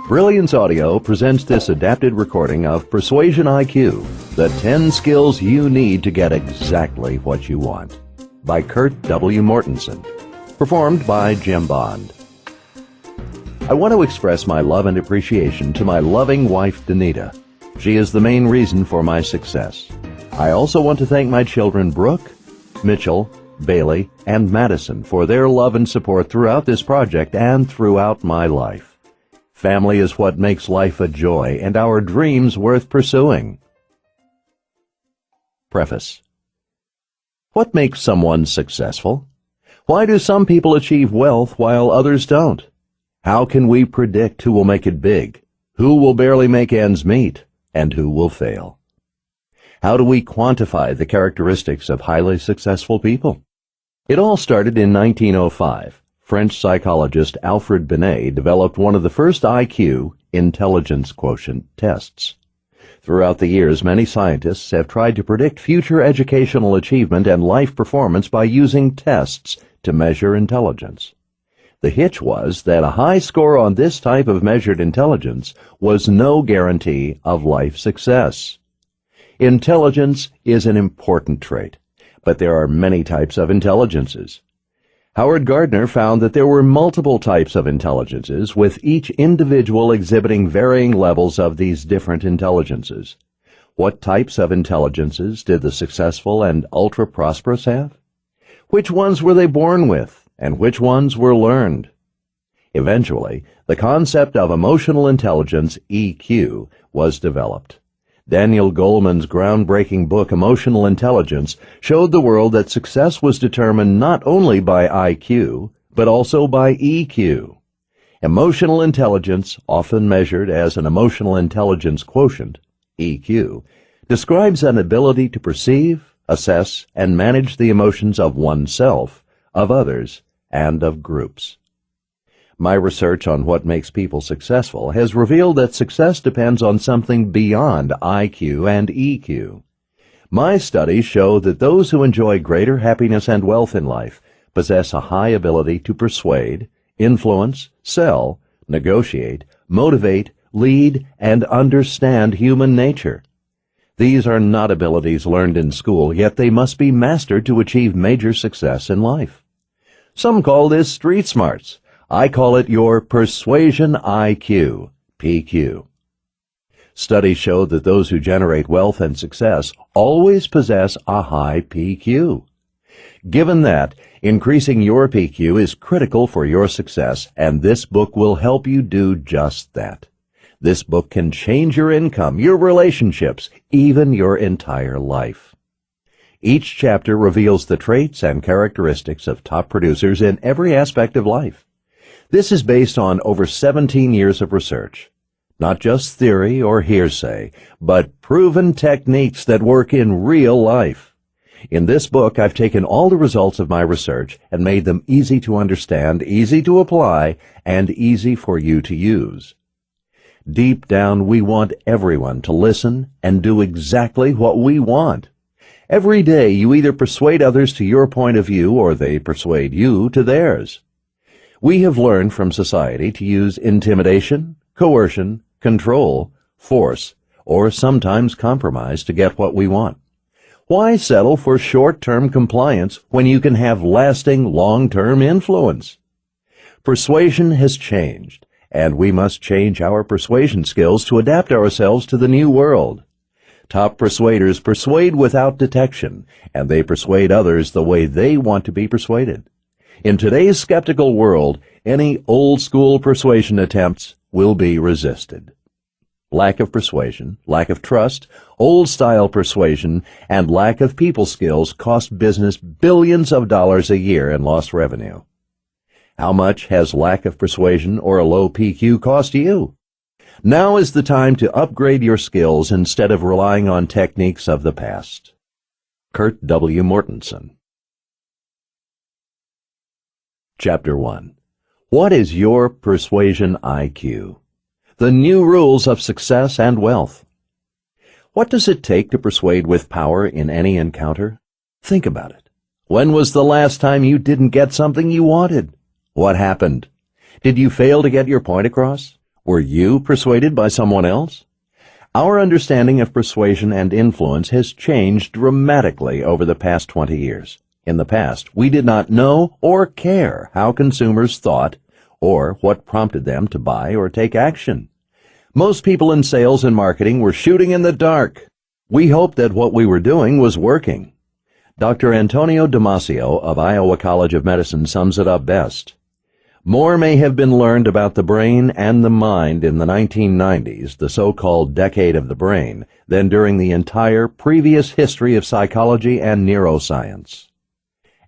Brilliance Audio presents this adapted recording of Persuasion IQ, the 10 skills you need to get exactly what you want, by Kurt W. Mortensen, performed by Jim Bond. I want to express my love and appreciation to my loving wife, Danita. She is the main reason for my success. I also want to thank my children, Brooke, Mitchell, Bailey, and Madison for their love and support throughout this project and throughout my life. Family is what makes life a joy and our dreams worth pursuing. Preface. What makes someone successful? Why do some people achieve wealth while others don't? How can we predict who will make it big, who will barely make ends meet, and who will fail? How do we quantify the characteristics of highly successful people? It all started in 1905. French psychologist Alfred Binet developed one of the first IQ, intelligence quotient, tests. Throughout the years, many scientists have tried to predict future educational achievement and life performance by using tests to measure intelligence. The hitch was that a high score on this type of measured intelligence was no guarantee of life success. Intelligence is an important trait, but there are many types of intelligences. Howard Gardner found that there were multiple types of intelligences, with each individual exhibiting varying levels of these different intelligences. What types of intelligences did the successful and ultra-prosperous have? Which ones were they born with, and which ones were learned? Eventually, the concept of emotional intelligence, EQ, was developed. Daniel Goleman's groundbreaking book, Emotional Intelligence, showed the world that success was determined not only by IQ, but also by EQ. Emotional intelligence, often measured as an emotional intelligence quotient, EQ, describes an ability to perceive, assess, and manage the emotions of oneself, of others, and of groups. My research on what makes people successful has revealed that success depends on something beyond IQ and EQ. My studies show that those who enjoy greater happiness and wealth in life possess a high ability to persuade, influence, sell, negotiate, motivate, lead, and understand human nature. These are not abilities learned in school, yet they must be mastered to achieve major success in life. Some call this street smarts. I call it your Persuasion IQ, PQ. Studies show that those who generate wealth and success always possess a high PQ. Given that, increasing your PQ is critical for your success, and this book will help you do just that. This book can change your income, your relationships, even your entire life. Each chapter reveals the traits and characteristics of top producers in every aspect of life. This is based on over 17 years of research. Not just theory or hearsay, but proven techniques that work in real life. In this book, I've taken all the results of my research and made them easy to understand, easy to apply, and easy for you to use. Deep down, we want everyone to listen and do exactly what we want. Every day, you either persuade others to your point of view or they persuade you to theirs. We have learned from society to use intimidation, coercion, control, force, or sometimes compromise to get what we want. Why settle for short-term compliance when you can have lasting, long-term influence? Persuasion has changed, and we must change our persuasion skills to adapt ourselves to the new world. Top persuaders persuade without detection, and they persuade others the way they want to be persuaded. In today's skeptical world, any old-school persuasion attempts will be resisted. Lack of persuasion, lack of trust, old-style persuasion, and lack of people skills cost business billions of dollars a year in lost revenue. How much has lack of persuasion or a low PQ cost you? Now is the time to upgrade your skills instead of relying on techniques of the past. Kurt W. Mortensen. Chapter 1. What is your Persuasion IQ? The new rules of success and wealth. What does it take to persuade with power in any encounter? Think about it. When was the last time you didn't get something you wanted? What happened? Did you fail to get your point across? Were you persuaded by someone else? Our understanding of persuasion and influence has changed dramatically over the past 20 years. In the past, we did not know or care how consumers thought or what prompted them to buy or take action. Most people in sales and marketing were shooting in the dark. We hoped that what we were doing was working. Dr. Antonio Damasio of Iowa College of Medicine sums it up best. More may have been learned about the brain and the mind in the 1990s, the so-called decade of the brain, than during the entire previous history of psychology and neuroscience.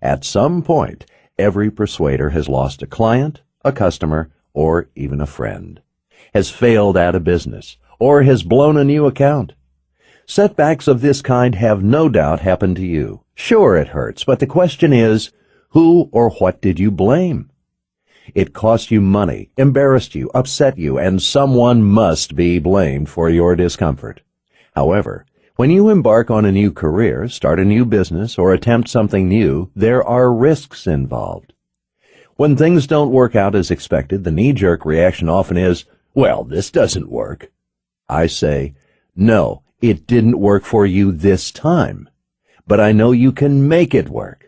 At some point, every persuader has lost a client, a customer, or even a friend, has failed at a business, or has blown a new account. Setbacks of this kind have no doubt happened to you. Sure, it hurts, but the question is, who or what did you blame? It cost you money, embarrassed you, upset you, and someone must be blamed for your discomfort. However, when you embark on a new career, start a new business, or attempt something new, there are risks involved. When things don't work out as expected, the knee-jerk reaction often is, well, this doesn't work. I say, no, it didn't work for you this time, but I know you can make it work.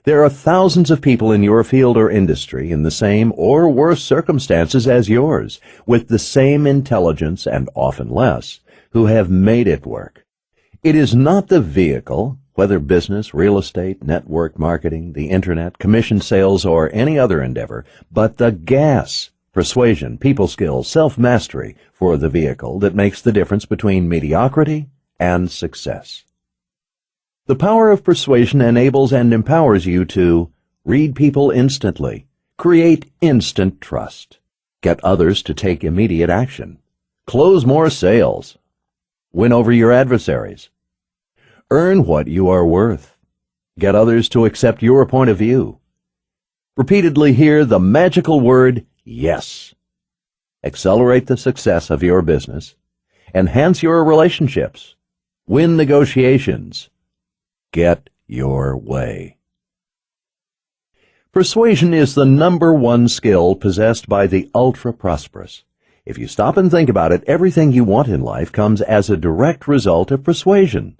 There are thousands of people in your field or industry in the same or worse circumstances as yours, with the same intelligence and often less, who have made it work. It is not the vehicle, whether business, real estate, network marketing, the internet, commission sales, or any other endeavor, but the gas, persuasion, people skills, self-mastery for the vehicle that makes the difference between mediocrity and success. The power of persuasion enables and empowers you to read people instantly, create instant trust, get others to take immediate action, close more sales, win over your adversaries, earn what you are worth, get others to accept your point of view, repeatedly hear the magical word yes, accelerate the success of your business, enhance your relationships, win negotiations, get your way. Persuasion is the #1 skill possessed by the ultra-prosperous. If you stop and think about it, everything you want in life comes as a direct result of persuasion.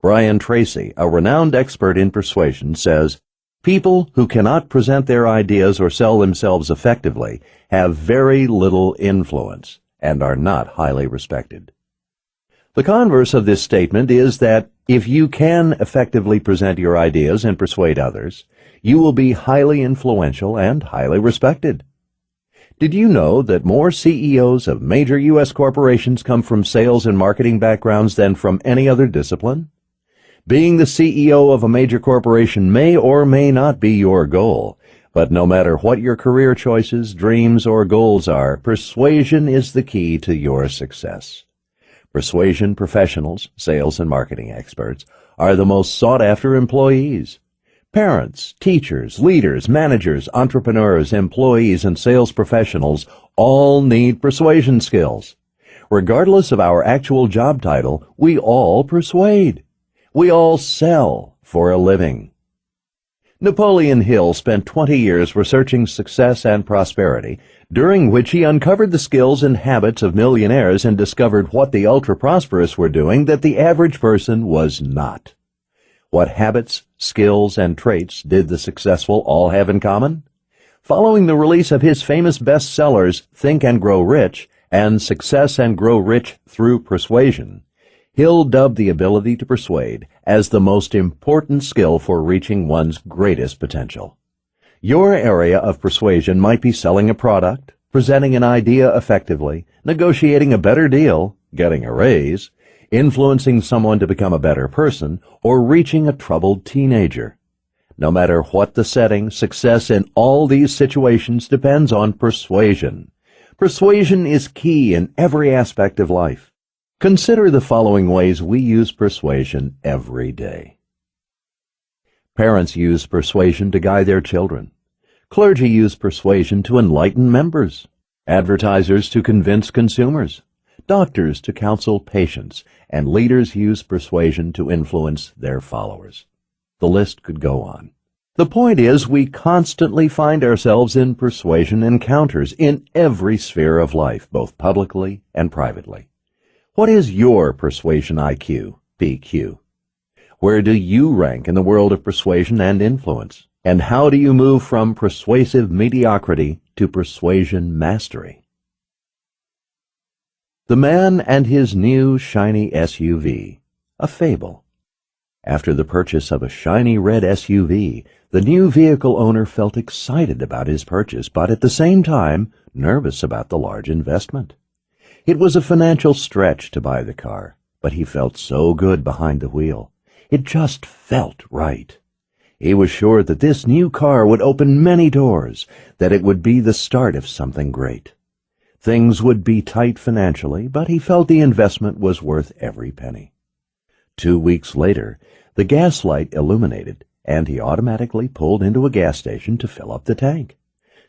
Brian Tracy, a renowned expert in persuasion, says, people who cannot present their ideas or sell themselves effectively have very little influence and are not highly respected. The converse of this statement is that if you can effectively present your ideas and persuade others, you will be highly influential and highly respected. Did you know that more CEOs of major U.S. corporations come from sales and marketing backgrounds than from any other discipline? Being the CEO of a major corporation may or may not be your goal, but no matter what your career choices, dreams, or goals are, persuasion is the key to your success. Persuasion professionals, sales and marketing experts, are the most sought-after employees. Parents, teachers, leaders, managers, entrepreneurs, employees, and sales professionals all need persuasion skills. Regardless of our actual job title, we all persuade. We all sell for a living. Napoleon Hill spent 20 years researching success and prosperity, during which he uncovered the skills and habits of millionaires and discovered what the ultra-prosperous were doing that the average person was not. What habits, skills, and traits did the successful all have in common? Following the release of his famous bestsellers, Think and Grow Rich and Success and Grow Rich Through Persuasion, Hill dubbed the ability to persuade as the most important skill for reaching one's greatest potential. Your area of persuasion might be selling a product, presenting an idea effectively, negotiating a better deal, getting a raise, influencing someone to become a better person, or reaching a troubled teenager. No matter what the setting, success in all these situations depends on persuasion. Persuasion is key in every aspect of life. Consider the following ways we use persuasion every day. Parents use persuasion to guide their children. Clergy use persuasion to enlighten members. Advertisers to convince consumers. Doctors to counsel patients. And leaders use persuasion to influence their followers. The list could go on. The point is, we constantly find ourselves in persuasion encounters in every sphere of life, both publicly and privately. What is your persuasion IQ, PQ? Where do you rank in the world of persuasion and influence? And how do you move from persuasive mediocrity to persuasion mastery? The Man and His New Shiny SUV, a fable. After the purchase of a shiny red SUV, the new vehicle owner felt excited about his purchase, but at the same time nervous about the large investment. It was a financial stretch to buy the car, but he felt so good behind the wheel. It just felt right. He was sure that this new car would open many doors, that it would be the start of something great. Things would be tight financially, but he felt the investment was worth every penny. 2 weeks later, the gas light illuminated, and he automatically pulled into a gas station to fill up the tank.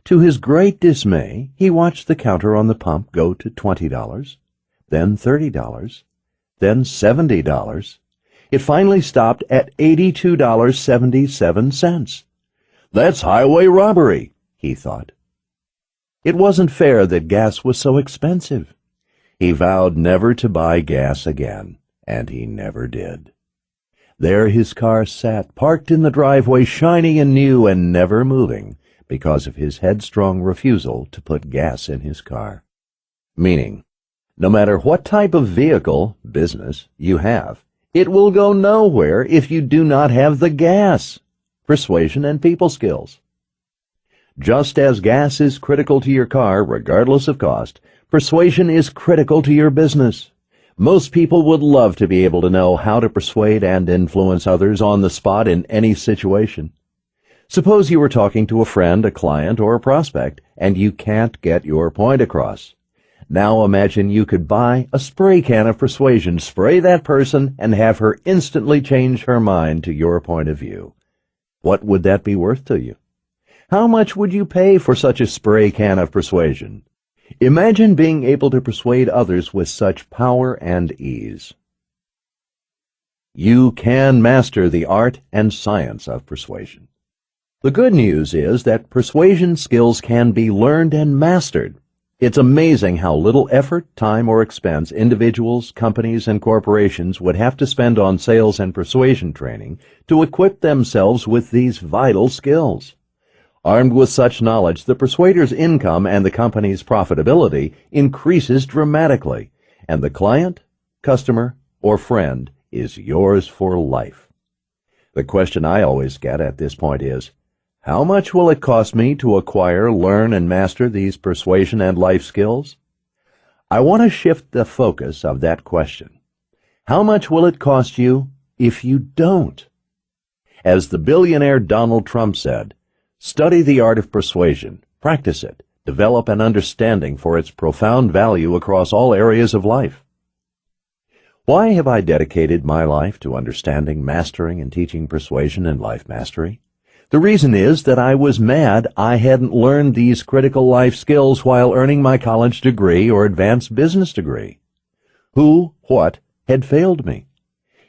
To his great dismay, he watched the counter on the pump go to $20, then $30, then $70. It finally stopped at $82.77. That's highway robbery, he thought. It wasn't fair that gas was so expensive. He vowed never to buy gas again, and he never did. There his car sat, parked in the driveway, shiny and new and never moving, because of his headstrong refusal to put gas in his car. Meaning, no matter what type of vehicle, business, you have, it will go nowhere if you do not have the gas, persuasion and people skills. Just as gas is critical to your car, regardless of cost, persuasion is critical to your business. Most people would love to be able to know how to persuade and influence others on the spot in any situation. Suppose you were talking to a friend, a client, or a prospect, and you can't get your point across. Now imagine you could buy a spray can of persuasion, spray that person, and have her instantly change her mind to your point of view. What would that be worth to you? How much would you pay for such a spray can of persuasion? Imagine being able to persuade others with such power and ease. You can master the art and science of persuasion. The good news is that persuasion skills can be learned and mastered. It's amazing how little effort, time, or expense individuals, companies, and corporations would have to spend on sales and persuasion training to equip themselves with these vital skills. Armed with such knowledge, the persuader's income and the company's profitability increases dramatically, and the client, customer, or friend is yours for life. The question I always get at this point is, how much will it cost me to acquire, learn, and master these persuasion and life skills? I want to shift the focus of that question. How much will it cost you if you don't? As the billionaire Donald Trump said, study the art of persuasion, practice it, develop an understanding for its profound value across all areas of life. Why have I dedicated my life to understanding, mastering, and teaching persuasion and life mastery? The reason is that I was mad I hadn't learned these critical life skills while earning my college degree or advanced business degree. Who, what, had failed me?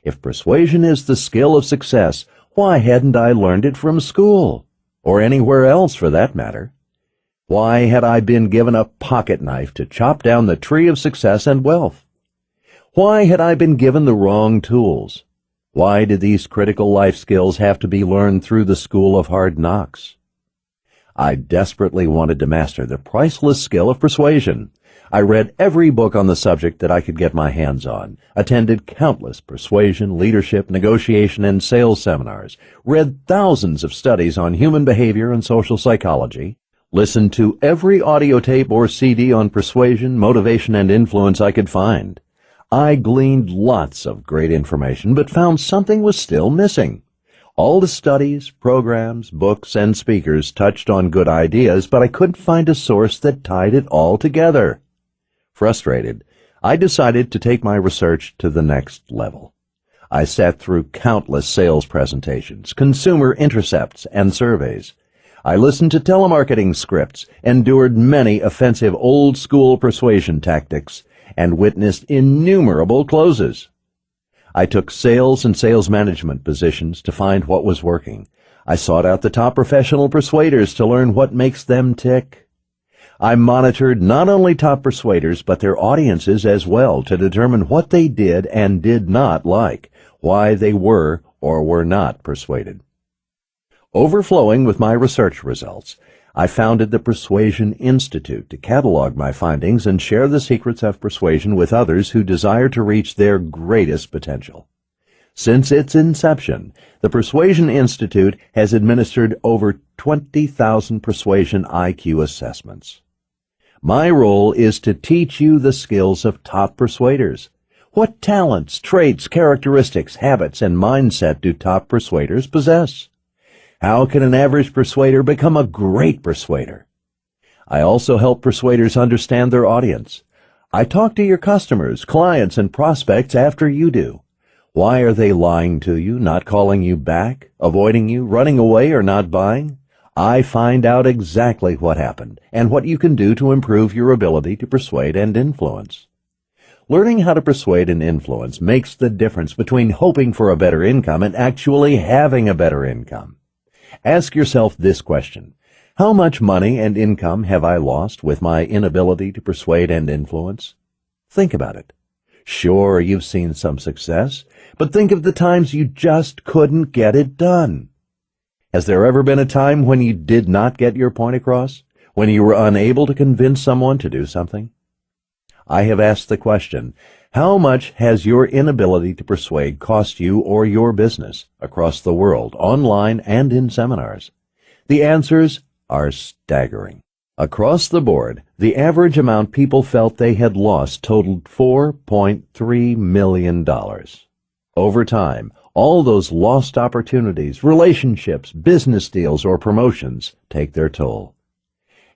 If persuasion is the skill of success, why hadn't I learned it from school? Or anywhere else for that matter? Why had I been given a pocket knife to chop down the tree of success and wealth? Why had I been given the wrong tools? Why did these critical life skills have to be learned through the school of hard knocks? I desperately wanted to master the priceless skill of persuasion. I read every book on the subject that I could get my hands on, attended countless persuasion, leadership, negotiation, and sales seminars, read thousands of studies on human behavior and social psychology, listened to every audio tape or CD on persuasion, motivation, and influence I could find. I gleaned lots of great information, but found something was still missing. All the studies, programs, books, and speakers touched on good ideas, but I couldn't find a source that tied it all together. Frustrated, I decided to take my research to the next level. I sat through countless sales presentations, consumer intercepts, and surveys. I listened to telemarketing scripts, endured many offensive old-school persuasion tactics, and witnessed innumerable closes. I took sales and sales management positions to find what was working. I sought out the top professional persuaders to learn what makes them tick. I monitored not only top persuaders but their audiences as well to determine what they did and did not like, why they were or were not persuaded. Overflowing with my research results, I founded the Persuasion Institute to catalog my findings and share the secrets of persuasion with others who desire to reach their greatest potential. Since its inception, the Persuasion Institute has administered over 20,000 persuasion IQ assessments. My role is to teach you the skills of top persuaders. What talents, traits, characteristics, habits, and mindset do top persuaders possess? How can an average persuader become a great persuader? I also help persuaders understand their audience. I talk to your customers, clients, and prospects after you do. Why are they lying to you, not calling you back, avoiding you, running away, or not buying? I find out exactly what happened and what you can do to improve your ability to persuade and influence. Learning how to persuade and influence makes the difference between hoping for a better income and actually having a better income. Ask yourself this question: how much money and income have I lost with my inability to persuade and influence? Think about it. Sure, you've seen some success, but think of the times you just couldn't get it done. Has there ever been a time when you did not get your point across? When you were unable to convince someone to do something? I have asked the question, how much has your inability to persuade cost you or your business across the world, online and in seminars? The answers are staggering. Across the board, the average amount people felt they had lost totaled $4.3 million. Over time, all those lost opportunities, relationships, business deals, or promotions take their toll.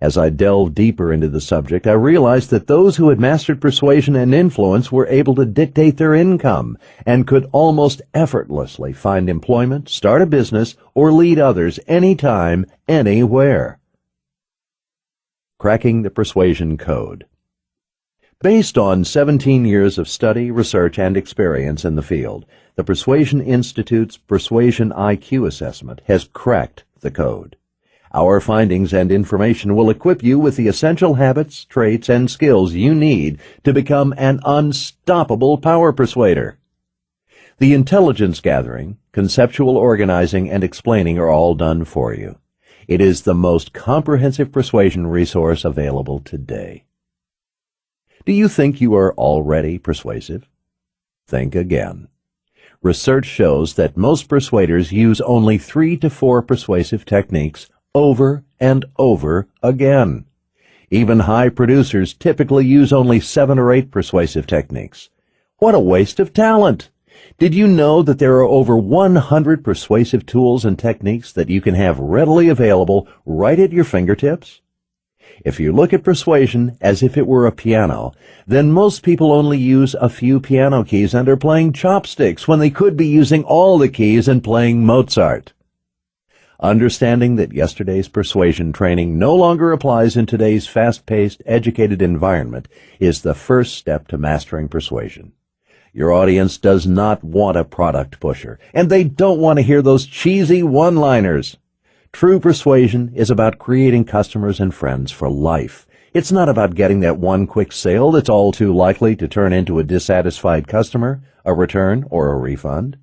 As I delved deeper into the subject, I realized that those who had mastered persuasion and influence were able to dictate their income and could almost effortlessly find employment, start a business, or lead others anytime, anywhere. Cracking the Persuasion Code. Based on 17 years of study, research, and experience in the field, the Persuasion Institute's Persuasion IQ assessment has cracked the code. Our findings and information will equip you with the essential habits, traits, and skills you need to become an unstoppable power persuader. The intelligence gathering, conceptual organizing, and explaining are all done for you. It is the most comprehensive persuasion resource available today. Do you think you are already persuasive? Think again. Research shows that most persuaders use only 3 to 4 persuasive techniques over and over again. Even high producers typically use only 7 or 8 persuasive techniques. What a waste of talent! Did you know that there are over 100 persuasive tools and techniques that you can have readily available right at your fingertips? If you look at persuasion as if it were a piano, then most people only use a few piano keys and are playing chopsticks when they could be using all the keys and playing Mozart. Understanding that yesterday's persuasion training no longer applies in today's fast-paced, educated environment is the first step to mastering persuasion. Your audience does not want a product pusher, and they don't want to hear those cheesy one-liners. True persuasion is about creating customers and friends for life. It's not about getting that one quick sale that's all too likely to turn into a dissatisfied customer, a return, or a refund.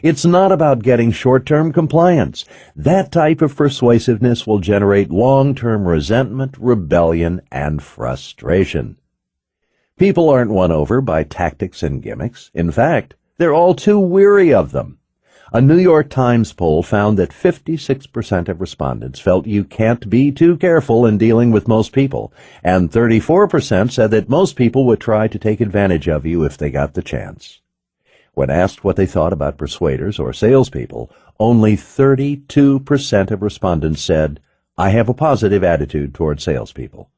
It's not about getting short-term compliance. That type of persuasiveness will generate long-term resentment, rebellion, and frustration. People aren't won over by tactics and gimmicks. In fact, they're all too weary of them. A New York Times poll found that 56% of respondents felt you can't be too careful in dealing with most people, and 34% said that most people would try to take advantage of you if they got the chance. When asked what they thought about persuaders or salespeople, only 32% of respondents said, "I have a positive attitude toward salespeople."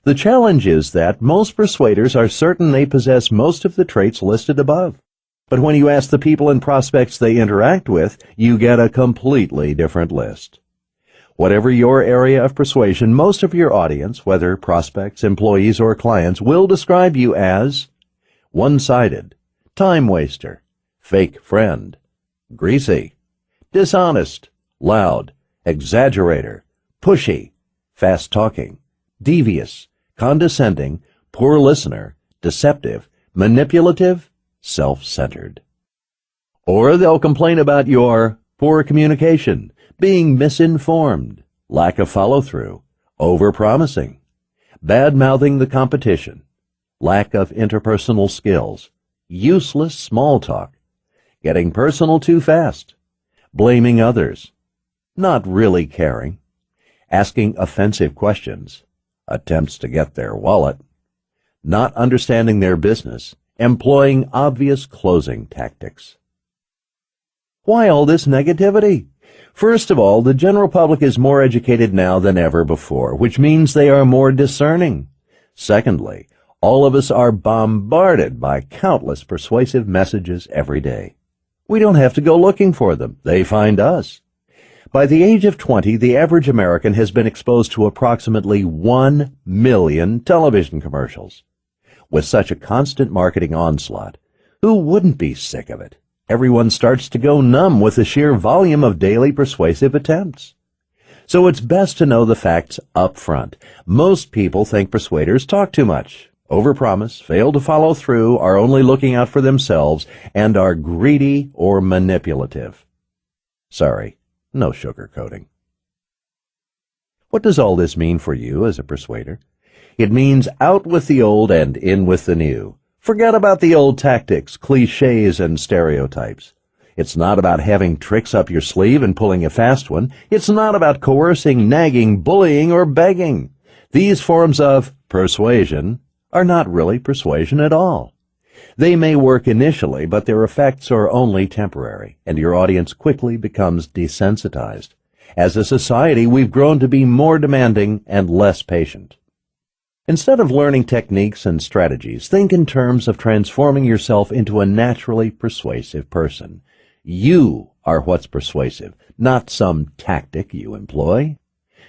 The challenge is that most persuaders are certain they possess most of the traits listed above. But when you ask the people and prospects they interact with, you get a completely different list. Whatever your area of persuasion, most of your audience, whether prospects, employees, or clients, will describe you as one-sided, time waster, fake friend, greasy, dishonest, loud, exaggerator, pushy, fast-talking, devious, condescending, poor listener, deceptive, manipulative, self-centered. Or they'll complain about your poor communication, being misinformed, lack of follow-through, over-promising, bad-mouthing the competition, lack of interpersonal skills, useless small talk, getting personal too fast, blaming others, not really caring, asking offensive questions, attempts to get their wallet, not understanding their business, employing obvious closing tactics. Why all this negativity? First of all, the general public is more educated now than ever before, which means they are more discerning. Secondly, all of us are bombarded by countless persuasive messages every day. We don't have to go looking for them. They find us. By the age of 20, the average American has been exposed to approximately 1 million television commercials. With such a constant marketing onslaught, who wouldn't be sick of it? Everyone starts to go numb with the sheer volume of daily persuasive attempts. So it's best to know the facts up front. Most people think persuaders talk too much, overpromise, fail to follow through, are only looking out for themselves, and are greedy or manipulative. Sorry, no sugarcoating. What does all this mean for you as a persuader? It means out with the old and in with the new. Forget about the old tactics, cliches, and stereotypes. It's not about having tricks up your sleeve and pulling a fast one. It's not about coercing, nagging, bullying, or begging. These forms of persuasion are not really persuasion at all. They may work initially, but their effects are only temporary, and your audience quickly becomes desensitized. As a society, we've grown to be more demanding and less patient. Instead of learning techniques and strategies, think in terms of transforming yourself into a naturally persuasive person. You are what's persuasive, not some tactic you employ.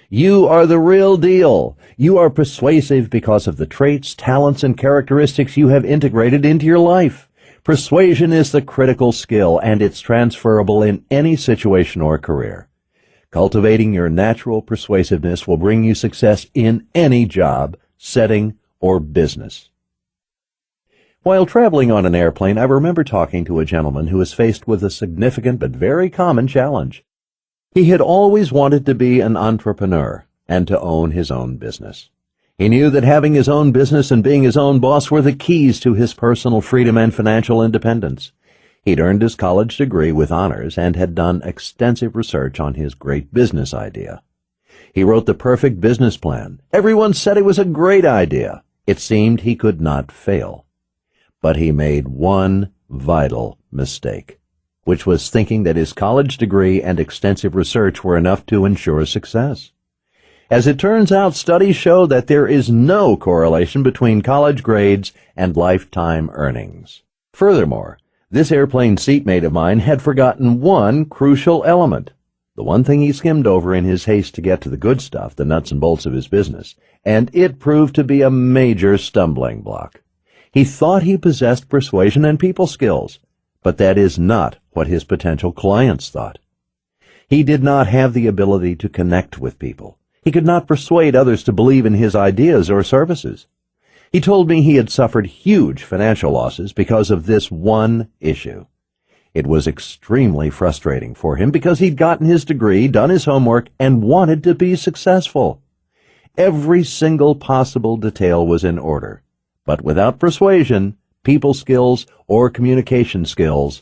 You are the real deal. You are persuasive because of the traits, talents, and characteristics you have integrated into your life. Persuasion is the critical skill, and it's transferable in any situation or career. Cultivating your natural persuasiveness will bring you success in any job, setting, or business. While traveling on an airplane, I remember talking to a gentleman who was faced with a significant but very common challenge. He had always wanted to be an entrepreneur and to own his own business. He knew that having his own business and being his own boss were the keys to his personal freedom and financial independence. He'd earned his college degree with honors and had done extensive research on his great business idea. He wrote the perfect business plan. Everyone said it was a great idea. It seemed he could not fail. But he made one vital mistake, which was thinking that his college degree and extensive research were enough to ensure success. As it turns out, studies show that there is no correlation between college grades and lifetime earnings. Furthermore, this airplane seatmate of mine had forgotten one crucial element, the one thing he skimmed over in his haste to get to the good stuff, the nuts and bolts of his business, and it proved to be a major stumbling block. He thought he possessed persuasion and people skills, but that is not what his potential clients thought. He did not have the ability to connect with people. He could not persuade others to believe in his ideas or services. He told me he had suffered huge financial losses because of this one issue. It was extremely frustrating for him because he'd gotten his degree, done his homework, and wanted to be successful. Every single possible detail was in order, but without persuasion, people skills, or communication skills,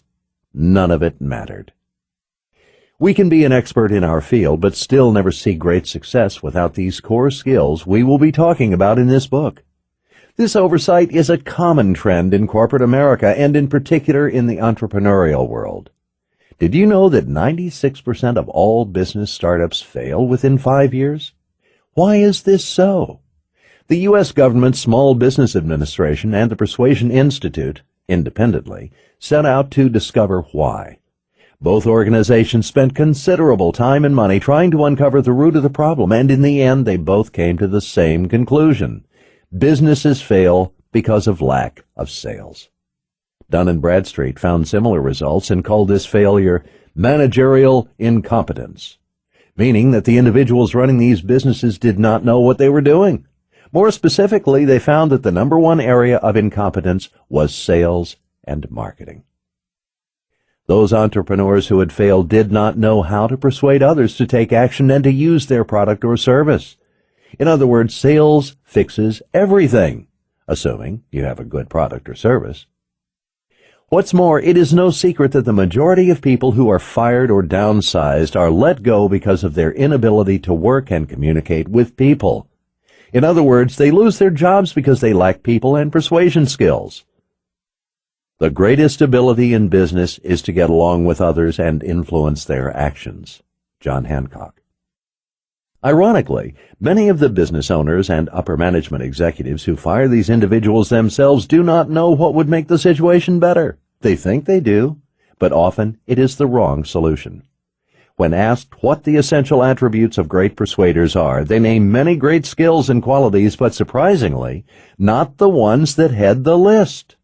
none of it mattered. We can be an expert in our field, but still never see great success without these core skills we will be talking about in this book. This oversight is a common trend in corporate America, and in particular in the entrepreneurial world. Did you know that 96% of all business startups fail within 5 years? Why is this so? The U.S. government's Small Business Administration and the Persuasion Institute, independently, set out to discover why. Both organizations spent considerable time and money trying to uncover the root of the problem, and in the end they both came to the same conclusion. Businesses fail because of lack of sales. Dun & Bradstreet found similar results and called this failure managerial incompetence. meaning that the individuals running these businesses did not know what they were doing. More specifically, they found that the number one area of incompetence was sales and marketing. Those entrepreneurs who had failed did not know how to persuade others to take action and to use their product or service. In other words, sales fixes everything, assuming you have a good product or service. What's more, it is no secret that the majority of people who are fired or downsized are let go because of their inability to work and communicate with people. In other words, they lose their jobs because they lack people and persuasion skills. The greatest ability in business is to get along with others and influence their actions. John Hancock. Ironically, many of the business owners and upper management executives who fire these individuals themselves do not know what would make the situation better. They think they do, but often it is the wrong solution. When asked what the essential attributes of great persuaders are, they name many great skills and qualities, but surprisingly, not the ones that head the list.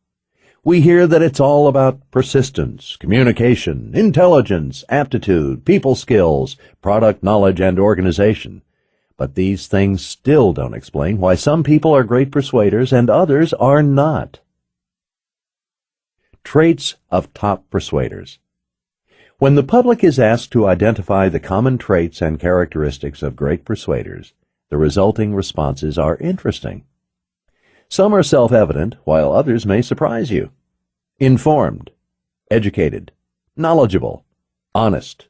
We hear that it's all about persistence, communication, intelligence, aptitude, people skills, product knowledge, and organization. But these things still don't explain why some people are great persuaders and others are not. Traits of top persuaders. When the public is asked to identify the common traits and characteristics of great persuaders, the resulting responses are interesting. Some are self-evident, while others may surprise you. Informed, educated, knowledgeable, honest,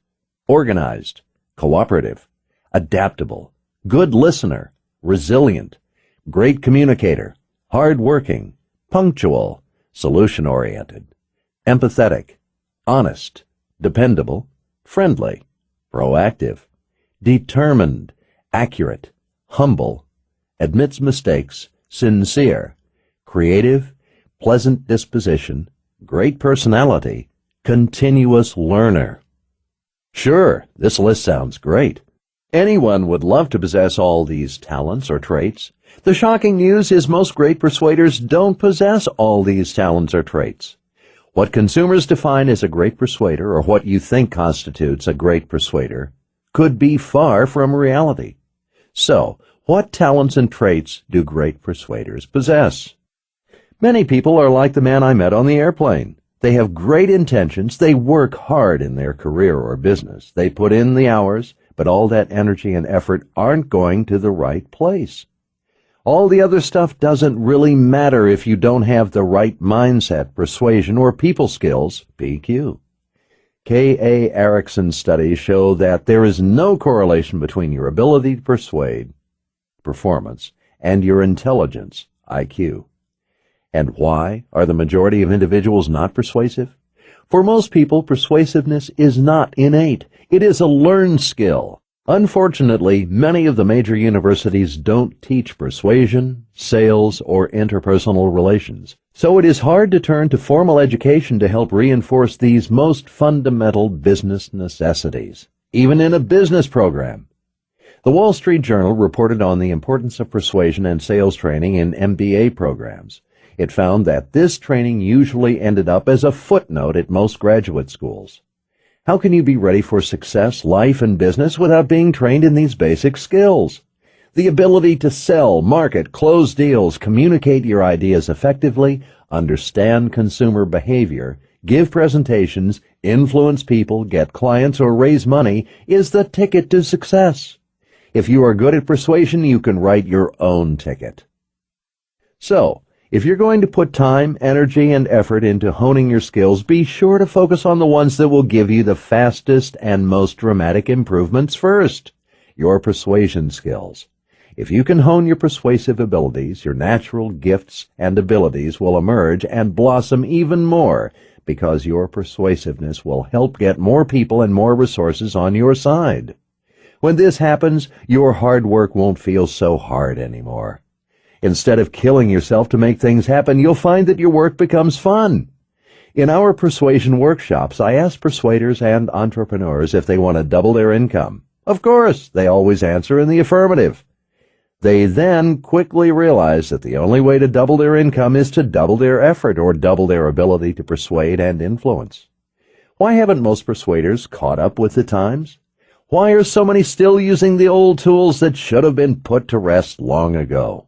organized, cooperative, adaptable, good listener, resilient, great communicator, hard-working, punctual, solution-oriented, empathetic, honest, dependable, friendly, proactive, determined, accurate, humble, admits mistakes, sincere, creative, pleasant disposition, great personality, continuous learner. Sure, this list sounds great. Anyone would love to possess all these talents or traits. The shocking news is most great persuaders don't possess all these talents or traits. What consumers define as a great persuader, or what you think constitutes a great persuader, could be far from reality. So, what talents and traits do great persuaders possess? Many people are like the man I met on the airplane. They have great intentions. They work hard in their career or business. They put in the hours, but all that energy and effort aren't going to the right place. All the other stuff doesn't really matter if you don't have the right mindset, persuasion, or people skills, PQ. K.A. Erickson's studies show that there is no correlation between your ability to persuade, performance, and your intelligence, IQ. And why are the majority of individuals not persuasive? For most people, persuasiveness is not innate. It is a learned skill. Unfortunately, many of the major universities don't teach persuasion, sales, or interpersonal relations. So it is hard to turn to formal education to help reinforce these most fundamental business necessities, even in a business program. The Wall Street Journal reported on the importance of persuasion and sales training in MBA programs. It found that this training usually ended up as a footnote at most graduate schools. How can you be ready for success, life, and business without being trained in these basic skills? The ability to sell, market, close deals, communicate your ideas effectively, understand consumer behavior, give presentations, influence people, get clients, or raise money is the ticket to success. If you are good at persuasion, you can write your own ticket. So, if you're going to put time, energy, and effort into honing your skills, be sure to focus on the ones that will give you the fastest and most dramatic improvements first, your persuasion skills. If you can hone your persuasive abilities, your natural gifts and abilities will emerge and blossom even more, because your persuasiveness will help get more people and more resources on your side. When this happens, your hard work won't feel so hard anymore. Instead of killing yourself to make things happen, you'll find that your work becomes fun. In our persuasion workshops, I ask persuaders and entrepreneurs if they want to double their income. Of course, they always answer in the affirmative. They then quickly realize that the only way to double their income is to double their effort or double their ability to persuade and influence. Why haven't most persuaders caught up with the times? Why are so many still using the old tools that should have been put to rest long ago?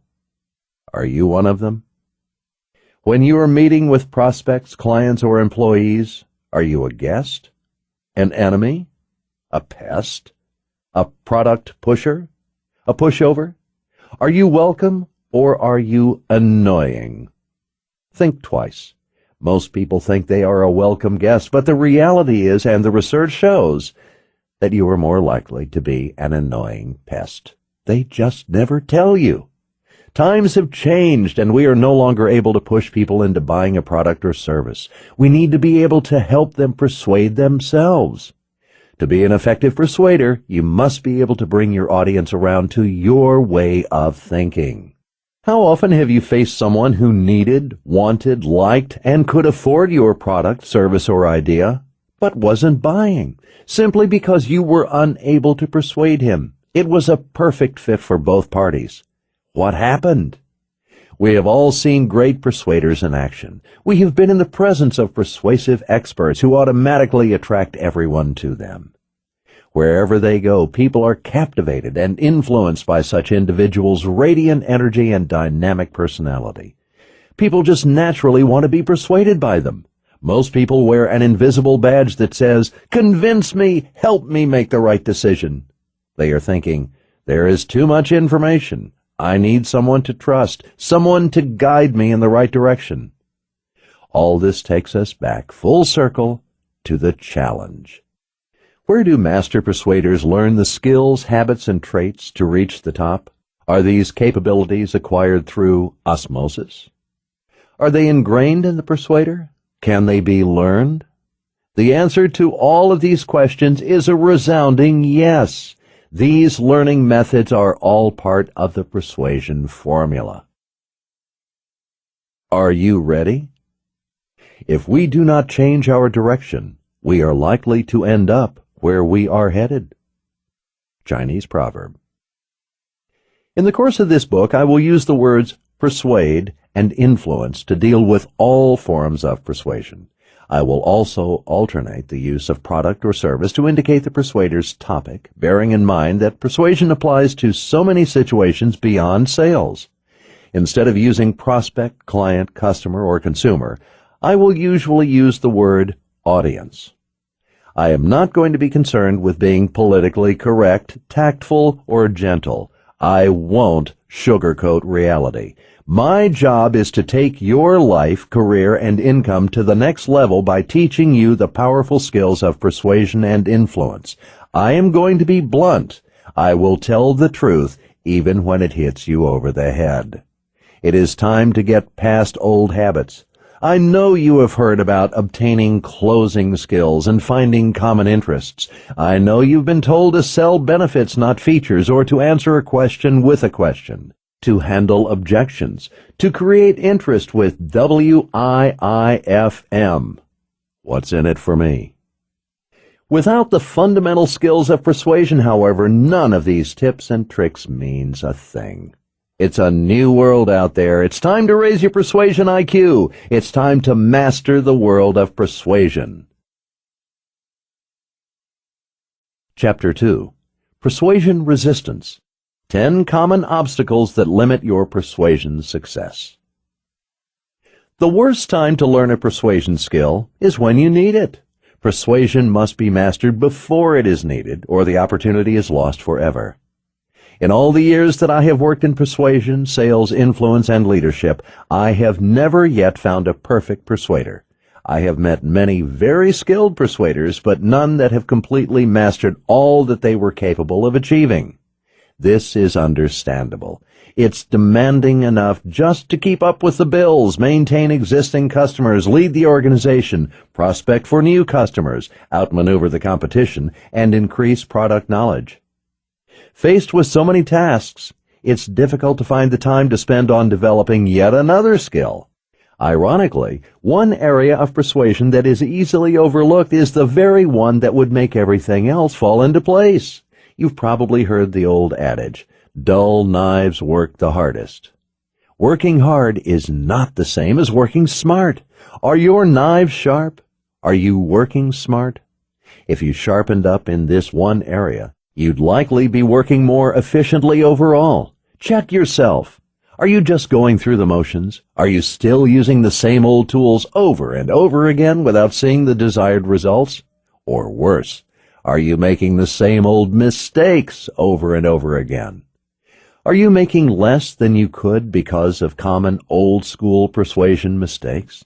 Are you one of them? When you are meeting with prospects, clients, or employees, are you a guest, an enemy, a pest, a product pusher, a pushover? Are you welcome or are you annoying? Think twice. Most people think they are a welcome guest, but the reality is, and the research shows, that you are more likely to be an annoying pest. They just never tell you. Times have changed, and we are no longer able to push people into buying a product or service. We need to be able to help them persuade themselves. To be an effective persuader, you must be able to bring your audience around to your way of thinking. How often have you faced someone who needed, wanted, liked, and could afford your product, service, or idea, but wasn't buying, simply because you were unable to persuade him? It was a perfect fit for both parties. What happened? We have all seen great persuaders in action. We have been in the presence of persuasive experts who automatically attract everyone to them. Wherever they go, people are captivated and influenced by such individuals' radiant energy and dynamic personality. People just naturally want to be persuaded by them. Most people wear an invisible badge that says, "Convince me, help me make the right decision." They are thinking, there is too much information. I need someone to trust, someone to guide me in the right direction. All this takes us back full circle to the challenge. Where do master persuaders learn the skills, habits, and traits to reach the top? Are these capabilities acquired through osmosis? Are they ingrained in the persuader? Can they be learned? The answer to all of these questions is a resounding yes. These learning methods are all part of the persuasion formula. Are you ready? If we do not change our direction, we are likely to end up where we are headed. Chinese proverb. In the course of this book, I will use the words persuade and influence to deal with all forms of persuasion. I will also alternate the use of product or service to indicate the persuader's topic, bearing in mind that persuasion applies to so many situations beyond sales. Instead of using prospect, client, customer, or consumer, I will usually use the word audience. I am not going to be concerned with being politically correct, tactful, or gentle. I won't sugarcoat reality. My job is to take your life, career, and income to the next level by teaching you the powerful skills of persuasion and influence. I am going to be blunt. I will tell the truth even when it hits you over the head. It is time to get past old habits. I know you have heard about obtaining closing skills and finding common interests. I know you've been told to sell benefits, not features, or to answer a question with a question, to handle objections, to create interest with WIIFM. What's in it for me? Without the fundamental skills of persuasion, however, none of these tips and tricks means a thing. It's a new world out there. It's time to raise your persuasion IQ. It's time to master the world of persuasion. Chapter 2. Persuasion Resistance. 10 common obstacles that limit your persuasion success. The worst time to learn a persuasion skill is when you need it. Persuasion must be mastered before it is needed, or the opportunity is lost forever. In all the years that I have worked in persuasion, sales, influence, and leadership, I have never yet found a perfect persuader. I have met many very skilled persuaders, but none that have completely mastered all that they were capable of achieving. This is understandable. It's demanding enough just to keep up with the bills, maintain existing customers, lead the organization, prospect for new customers, outmaneuver the competition, and increase product knowledge. Faced with so many tasks, it's difficult to find the time to spend on developing yet another skill. Ironically, one area of persuasion that is easily overlooked is the very one that would make everything else fall into place. You've probably heard the old adage, dull knives work the hardest. Working hard is not the same as working smart. Are your knives sharp? Are you working smart? If you sharpened up in this one area, you'd likely be working more efficiently overall. Check yourself. Are you just going through the motions? Are you still using the same old tools over and over again without seeing the desired results? Or worse, are you making the same old mistakes over and over again? Are you making less than you could because of common old-school persuasion mistakes?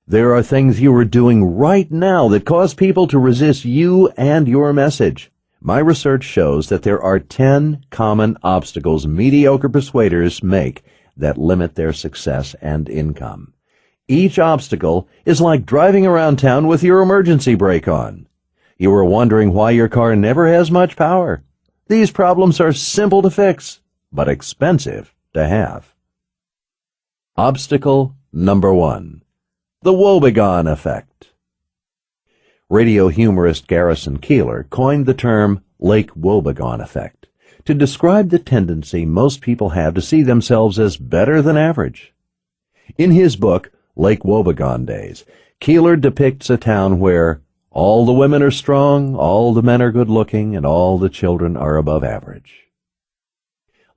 There are things you are doing right now that cause people to resist you and your message. My research shows that there are 10 common obstacles mediocre persuaders make that limit their success and income. Each obstacle is like driving around town with your emergency brake on. You are wondering why your car never has much power. These problems are simple to fix, but expensive to have. Obstacle number 1. The woebegone effect. Radio humorist Garrison Keillor coined the term Lake Woebegone effect to describe the tendency most people have to see themselves as better than average. In his book, Lake Woebegone Days, Keillor depicts a town where all the women are strong, all the men are good-looking, and all the children are above average.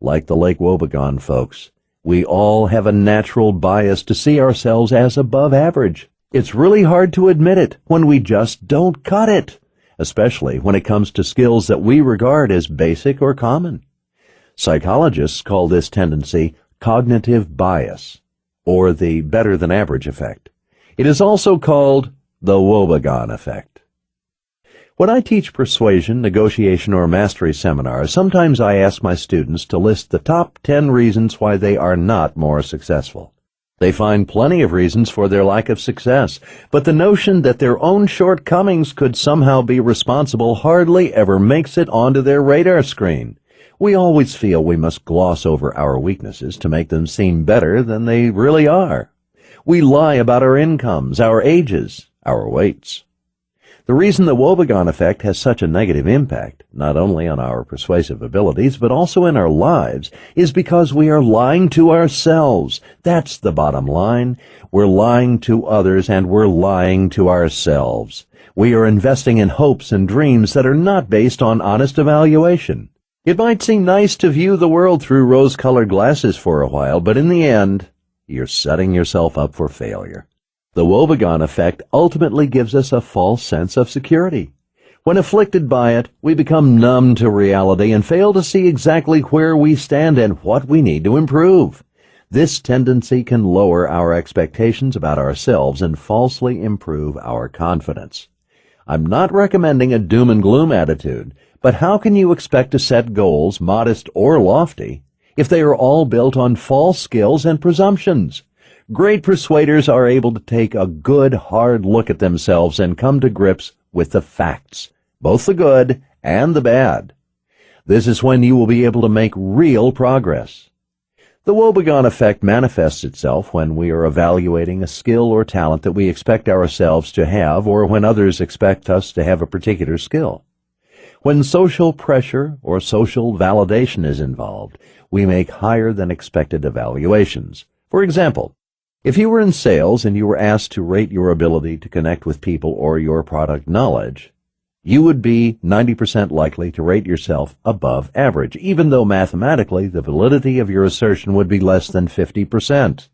Like the Lake Woebegone folks, we all have a natural bias to see ourselves as above average. It's really hard to admit it when we just don't cut it, especially when it comes to skills that we regard as basic or common. Psychologists call this tendency cognitive bias, or the better-than-average effect. It is also called the woebegone effect. When I teach persuasion, negotiation, or mastery seminars, sometimes I ask my students to list the top 10 reasons why they are not more successful. They find plenty of reasons for their lack of success, but the notion that their own shortcomings could somehow be responsible hardly ever makes it onto their radar screen. We always feel we must gloss over our weaknesses to make them seem better than they really are. We lie about our incomes, our ages, our weights. The reason the woebegone effect has such a negative impact, not only on our persuasive abilities, but also in our lives, is because we are lying to ourselves. That's the bottom line. We're lying to others, and we're lying to ourselves. We are investing in hopes and dreams that are not based on honest evaluation. It might seem nice to view the world through rose-colored glasses for a while, but in the end, you're setting yourself up for failure. The woebegone effect ultimately gives us a false sense of security. When afflicted by it, we become numb to reality and fail to see exactly where we stand and what we need to improve. This tendency can lower our expectations about ourselves and falsely improve our confidence. I'm not recommending a doom and gloom attitude, but how can you expect to set goals, modest or lofty, if they are all built on false skills and presumptions? Great persuaders are able to take a good, hard look at themselves and come to grips with the facts, both the good and the bad. This is when you will be able to make real progress. The woebegone effect manifests itself when we are evaluating a skill or talent that we expect ourselves to have, or when others expect us to have a particular skill. When social pressure or social validation is involved, we make higher than expected evaluations. For example, if you were in sales and you were asked to rate your ability to connect with people or your product knowledge, you would be 90% likely to rate yourself above average, even though mathematically the validity of your assertion would be less than 50%.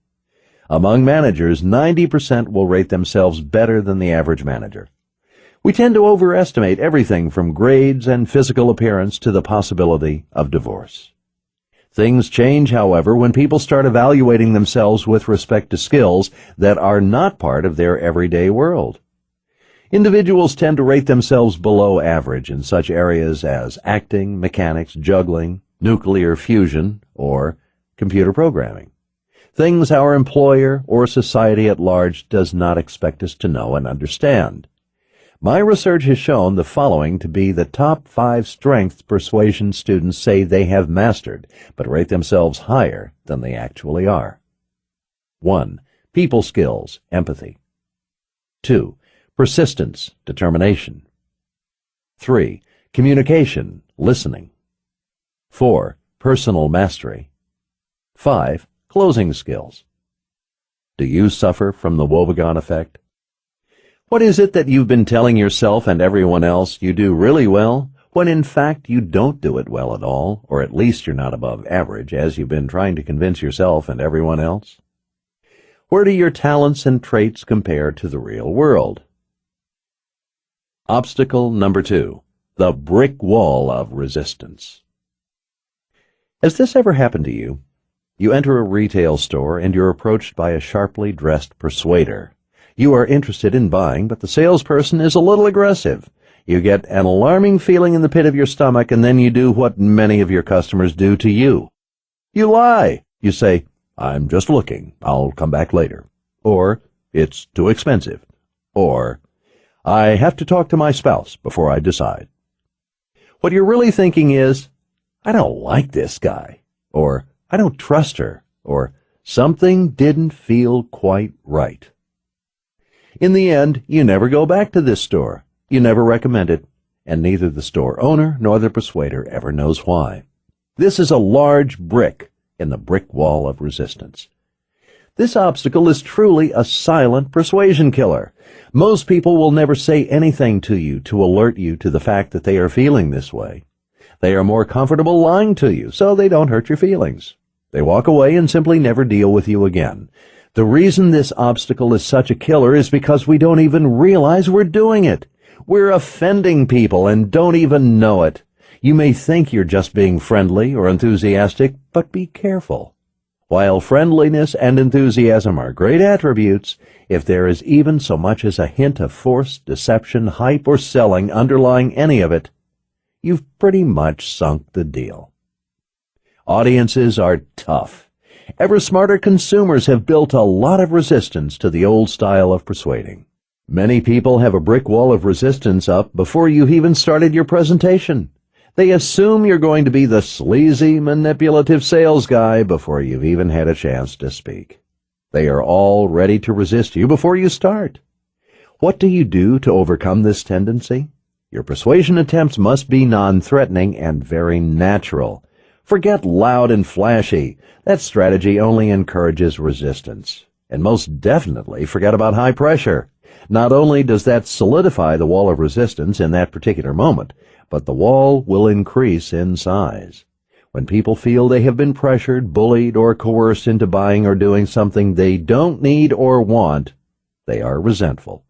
Among managers, 90% will rate themselves better than the average manager. We tend to overestimate everything from grades and physical appearance to the possibility of divorce. Things change, however, when people start evaluating themselves with respect to skills that are not part of their everyday world. Individuals tend to rate themselves below average in such areas as acting, mechanics, juggling, nuclear fusion, or computer programming. Things our employer or society at large does not expect us to know and understand. My research has shown the following to be the top 5 strengths persuasion students say they have mastered, but rate themselves higher than they actually are. 1. People skills, empathy. 2. Persistence, determination. 3. Communication, listening. 4. Personal mastery. 5. Closing skills. Do you suffer from the woebegone effect? What is it that you've been telling yourself and everyone else you do really well, when in fact you don't do it well at all, or at least you're not above average, as you've been trying to convince yourself and everyone else? Where do your talents and traits compare to the real world? Obstacle number 2, the brick wall of resistance. Has this ever happened to you? You enter a retail store and you're approached by a sharply dressed persuader. You are interested in buying, but the salesperson is a little aggressive. You get an alarming feeling in the pit of your stomach, and then you do what many of your customers do to you. You lie. You say, "I'm just looking. I'll come back later." Or, "It's too expensive." Or, "I have to talk to my spouse before I decide." What you're really thinking is, "I don't like this guy," or "I don't trust her," or "something didn't feel quite right." In the end, you never go back to this store. You never recommend it, and neither the store owner nor the persuader ever knows why. This is a large brick in the brick wall of resistance. This obstacle is truly a silent persuasion killer. Most people will never say anything to you to alert you to the fact that they are feeling this way. They are more comfortable lying to you, so they don't hurt your feelings. They walk away and simply never deal with you again. The reason this obstacle is such a killer is because we don't even realize we're doing it. We're offending people and don't even know it. You may think you're just being friendly or enthusiastic, but be careful. While friendliness and enthusiasm are great attributes, if there is even so much as a hint of force, deception, hype, or selling underlying any of it, you've pretty much sunk the deal. Audiences are tough. Ever smarter consumers have built a lot of resistance to the old style of persuading. Many people have a brick wall of resistance up before you've even started your presentation. They assume you're going to be the sleazy, manipulative sales guy before you've even had a chance to speak. They are all ready to resist you before you start. What do you do to overcome this tendency? Your persuasion attempts must be non-threatening and very natural. Forget loud and flashy. That strategy only encourages resistance. And most definitely forget about high pressure. Not only does that solidify the wall of resistance in that particular moment, but the wall will increase in size. When people feel they have been pressured, bullied, or coerced into buying or doing something they don't need or want, they are resentful.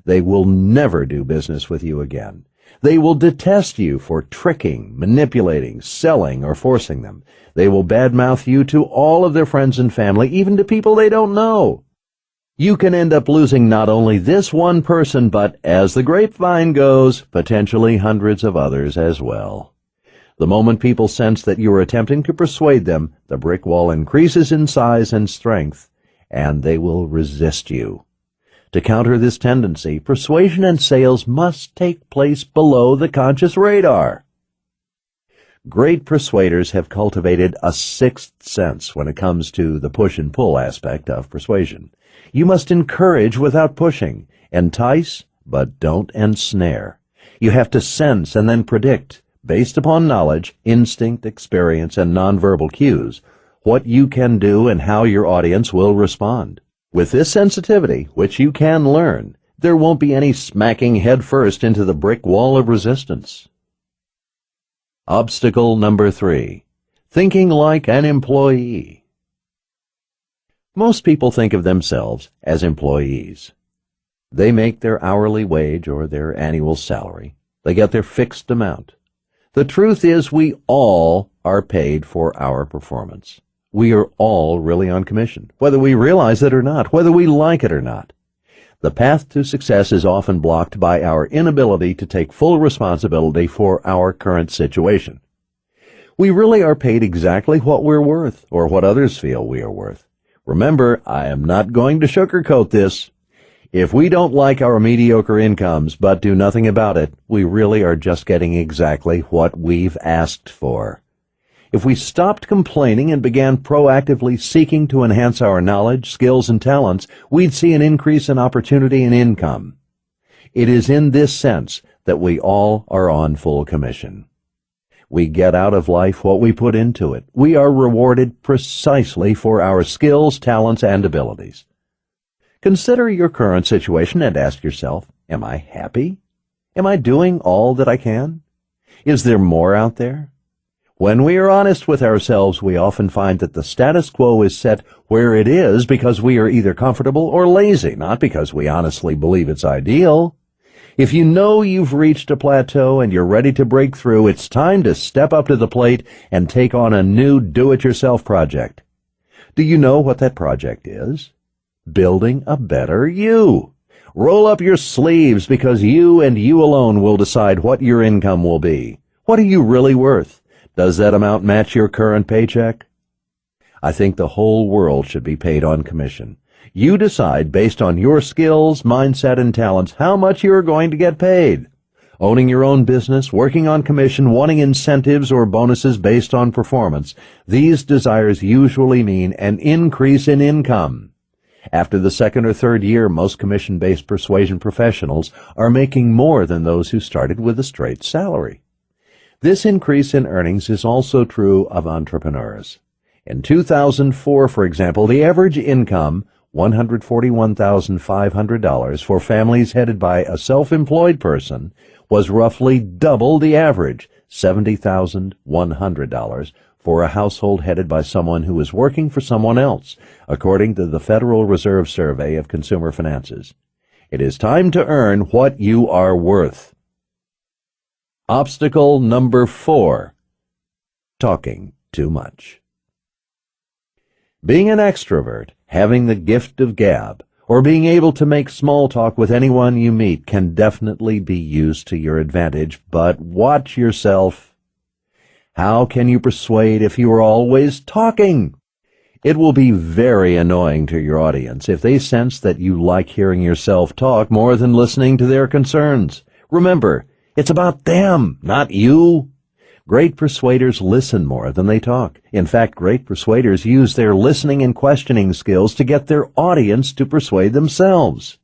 They will never do business with you again. They will detest you for tricking, manipulating, selling, or forcing them. They will badmouth you to all of their friends and family, even to people they don't know. You can end up losing not only this one person, but, as the grapevine goes, potentially hundreds of others as well. The moment people sense that you are attempting to persuade them, the brick wall increases in size and strength, and they will resist you. To counter this tendency, persuasion and sales must take place below the conscious radar. Great persuaders have cultivated a sixth sense when it comes to the push and pull aspect of persuasion. You must encourage without pushing, entice, but don't ensnare. You have to sense and then predict, based upon knowledge, instinct, experience, and nonverbal cues, what you can do and how your audience will respond. With this sensitivity, which you can learn, there won't be any smacking headfirst into the brick wall of resistance. Obstacle number 3, thinking like an employee. Most people think of themselves as employees. They make their hourly wage or their annual salary. They get their fixed amount. The truth is, we all are paid for our performance. We are all really on commission, whether we realize it or not, whether we like it or not. The path to success is often blocked by our inability to take full responsibility for our current situation. We really are paid exactly what we're worth, or what others feel we are worth. Remember, I am not going to sugarcoat this. If we don't like our mediocre incomes but do nothing about it, we really are just getting exactly what we've asked for. If we stopped complaining and began proactively seeking to enhance our knowledge, skills, and talents, we'd see an increase in opportunity and income. It is in this sense that we all are on full commission. We get out of life what we put into it. We are rewarded precisely for our skills, talents, and abilities. Consider your current situation and ask yourself, am I happy? Am I doing all that I can? Is there more out there? When we are honest with ourselves, we often find that the status quo is set where it is because we are either comfortable or lazy, not because we honestly believe it's ideal. If you know you've reached a plateau and you're ready to break through, it's time to step up to the plate and take on a new do-it-yourself project. Do you know what that project is? Building a better you. Roll up your sleeves because you and you alone will decide what your income will be. What are you really worth? Does that amount match your current paycheck? I think the whole world should be paid on commission. You decide based on your skills, mindset, and talents how much you are going to get paid. Owning your own business, working on commission, wanting incentives or bonuses based on performance, these desires usually mean an increase in income. After the second or third year, most commission-based persuasion professionals are making more than those who started with a straight salary. This increase in earnings is also true of entrepreneurs. In 2004, for example, the average income, $141,500 for families headed by a self-employed person, was roughly double the average, $70,100, for a household headed by someone who is working for someone else, according to the Federal Reserve Survey of Consumer Finances. It is time to earn what you are worth. Obstacle number 4. Talking too much. Being an extrovert, having the gift of gab, or being able to make small talk with anyone you meet can definitely be used to your advantage, but watch yourself. How can you persuade if you are always talking? It will be very annoying to your audience if they sense that you like hearing yourself talk more than listening to their concerns. Remember, it's about them, not you. Great persuaders listen more than they talk. In fact, great persuaders use their listening and questioning skills to get their audience to persuade themselves.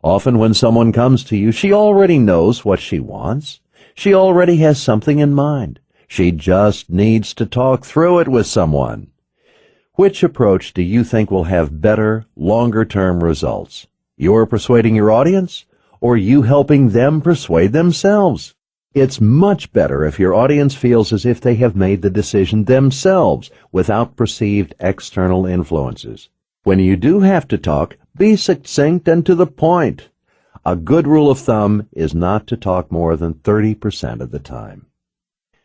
Often when someone comes to you, she already knows what she wants. She already has something in mind. She just needs to talk through it with someone. Which approach do you think will have better, longer-term results? You're persuading your audience, or you helping them persuade themselves? It's much better if your audience feels as if they have made the decision themselves without perceived external influences. When you do have to talk, be succinct and to the point. A good rule of thumb is not to talk more than 30% of the time.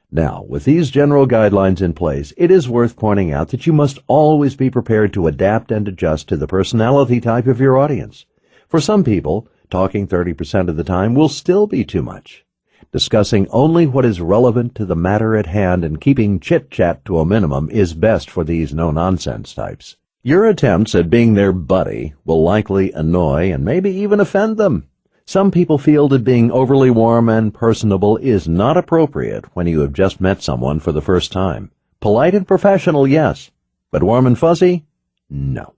Now, with these general guidelines in place, it is worth pointing out that you must always be prepared to adapt and adjust to the personality type of your audience. For some people, talking 30% of the time will still be too much. Discussing only what is relevant to the matter at hand and keeping chit-chat to a minimum is best for these no-nonsense types. Your attempts at being their buddy will likely annoy and maybe even offend them. Some people feel that being overly warm and personable is not appropriate when you have just met someone for the first time. Polite and professional, yes, but warm and fuzzy, no.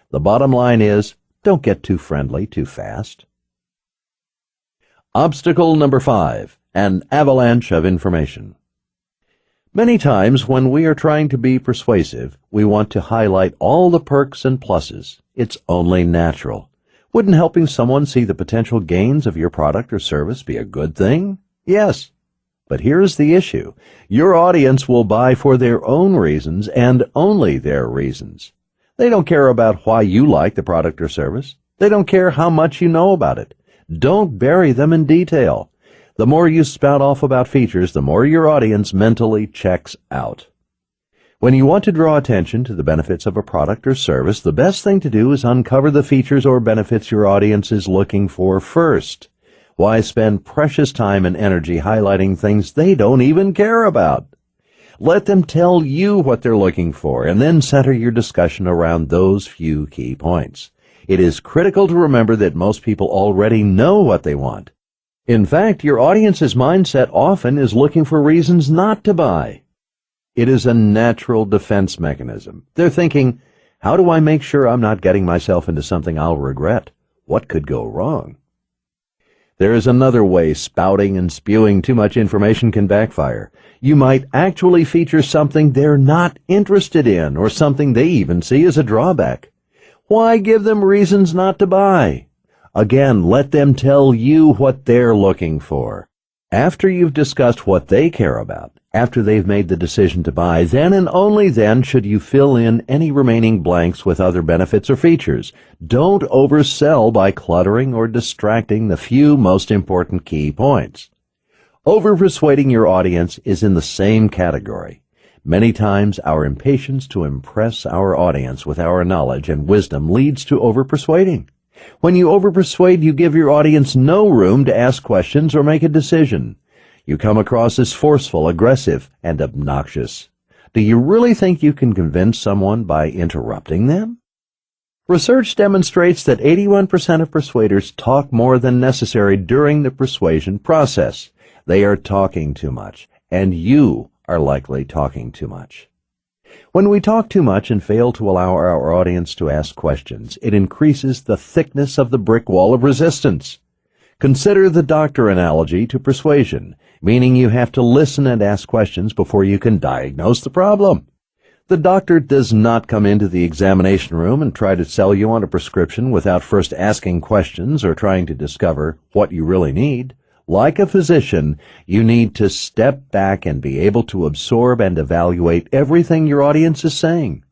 The bottom line is, don't get too friendly too fast. Obstacle number 5, an avalanche of information. Many times when we are trying to be persuasive, we want to highlight all the perks and pluses. It's only natural. Wouldn't helping someone see the potential gains of your product or service be a good thing? Yes. But here's the issue. Your audience will buy for their own reasons and only their reasons. They don't care about why you like the product or service. They don't care how much you know about it. Don't bury them in detail. The more you spout off about features, the more your audience mentally checks out. When you want to draw attention to the benefits of a product or service, the best thing to do is uncover the features or benefits your audience is looking for first. Why spend precious time and energy highlighting things they don't even care about? Let them tell you what they're looking for, and then center your discussion around those few key points. It is critical to remember that most people already know what they want. In fact, your audience's mindset often is looking for reasons not to buy. It is a natural defense mechanism. They're thinking, how do I make sure I'm not getting myself into something I'll regret? What could go wrong? There is another way spouting and spewing too much information can backfire. You might actually feature something they're not interested in or something they even see as a drawback. Why give them reasons not to buy? Again, let them tell you what they're looking for. After you've discussed what they care about, after they've made the decision to buy, then and only then should you fill in any remaining blanks with other benefits or features. Don't oversell by cluttering or distracting the few most important key points. Overpersuading your audience is in the same category. Many times our impatience to impress our audience with our knowledge and wisdom leads to overpersuading. When you overpersuade, you give your audience no room to ask questions or make a decision. You come across as forceful, aggressive, and obnoxious. Do you really think you can convince someone by interrupting them? Research demonstrates that 81% of persuaders talk more than necessary during the persuasion process. They are talking too much, and you are likely talking too much. When we talk too much and fail to allow our audience to ask questions, it increases the thickness of the brick wall of resistance. Consider the doctor analogy to persuasion, meaning you have to listen and ask questions before you can diagnose the problem. The doctor does not come into the examination room and try to sell you on a prescription without first asking questions or trying to discover what you really need. Like a physician, you need to step back and be able to absorb and evaluate everything your audience is saying.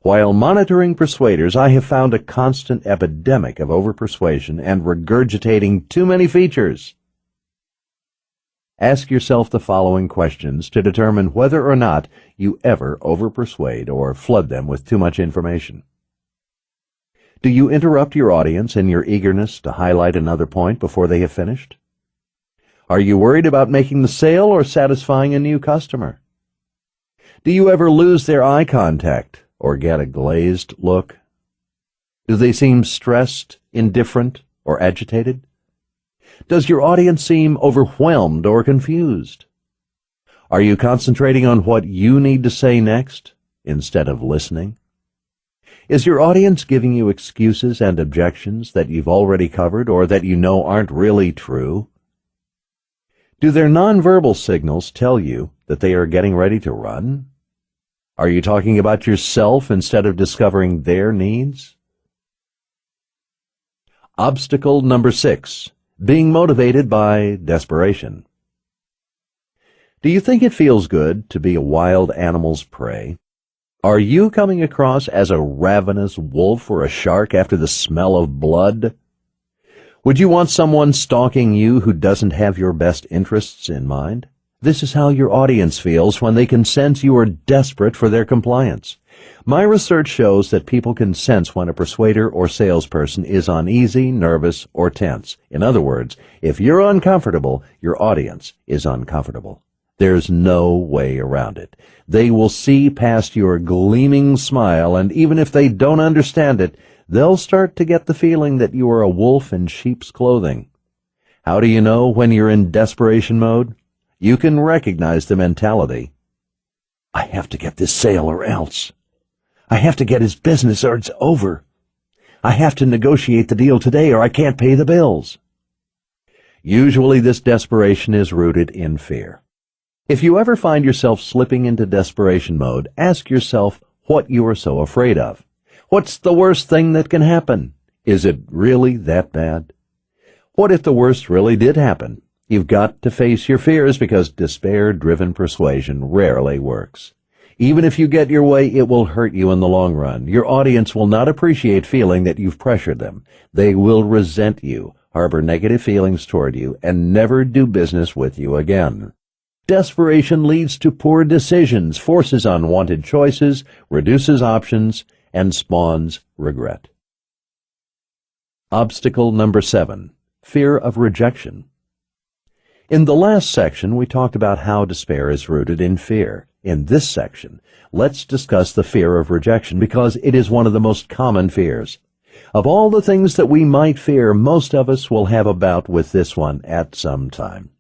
While monitoring persuaders, I have found a constant epidemic of overpersuasion and regurgitating too many features. Ask yourself the following questions to determine whether or not you ever overpersuade or flood them with too much information. Do you interrupt your audience in your eagerness to highlight another point before they have finished? Are you worried about making the sale or satisfying a new customer? Do you ever lose their eye contact or get a glazed look? Do they seem stressed, indifferent, or agitated? Does your audience seem overwhelmed or confused? Are you concentrating on what you need to say next instead of listening? Is your audience giving you excuses and objections that you've already covered or that you know aren't really true? Do their nonverbal signals tell you that they are getting ready to run? Are you talking about yourself instead of discovering their needs? Obstacle number 6. Being motivated by desperation. Do you think it feels good to be a wild animal's prey? Are you coming across as a ravenous wolf or a shark after the smell of blood? Would you want someone stalking you who doesn't have your best interests in mind? This is how your audience feels when they can sense you are desperate for their compliance. My research shows that people can sense when a persuader or salesperson is uneasy, nervous, or tense. In other words, if you're uncomfortable, your audience is uncomfortable. There's no way around it. They will see past your gleaming smile, and even if they don't understand it, they'll start to get the feeling that you are a wolf in sheep's clothing. How do you know when you're in desperation mode? You can recognize the mentality. I have to get this sale or else. I have to get his business or it's over. I have to negotiate the deal today or I can't pay the bills. Usually this desperation is rooted in fear. If you ever find yourself slipping into desperation mode, ask yourself what you are so afraid of. What's the worst thing that can happen? Is it really that bad? What if the worst really did happen? You've got to face your fears because despair-driven persuasion rarely works. Even if you get your way, it will hurt you in the long run. Your audience will not appreciate feeling that you've pressured them. They will resent you, harbor negative feelings toward you, and never do business with you again. Desperation leads to poor decisions, forces unwanted choices, reduces options, and spawns regret. Obstacle number 7. Fear of rejection. In the last section, we talked about how despair is rooted in fear. In this section, let's discuss the fear of rejection because it is one of the most common fears. Of all the things that we might fear, most of us will have a bout with this one at some time.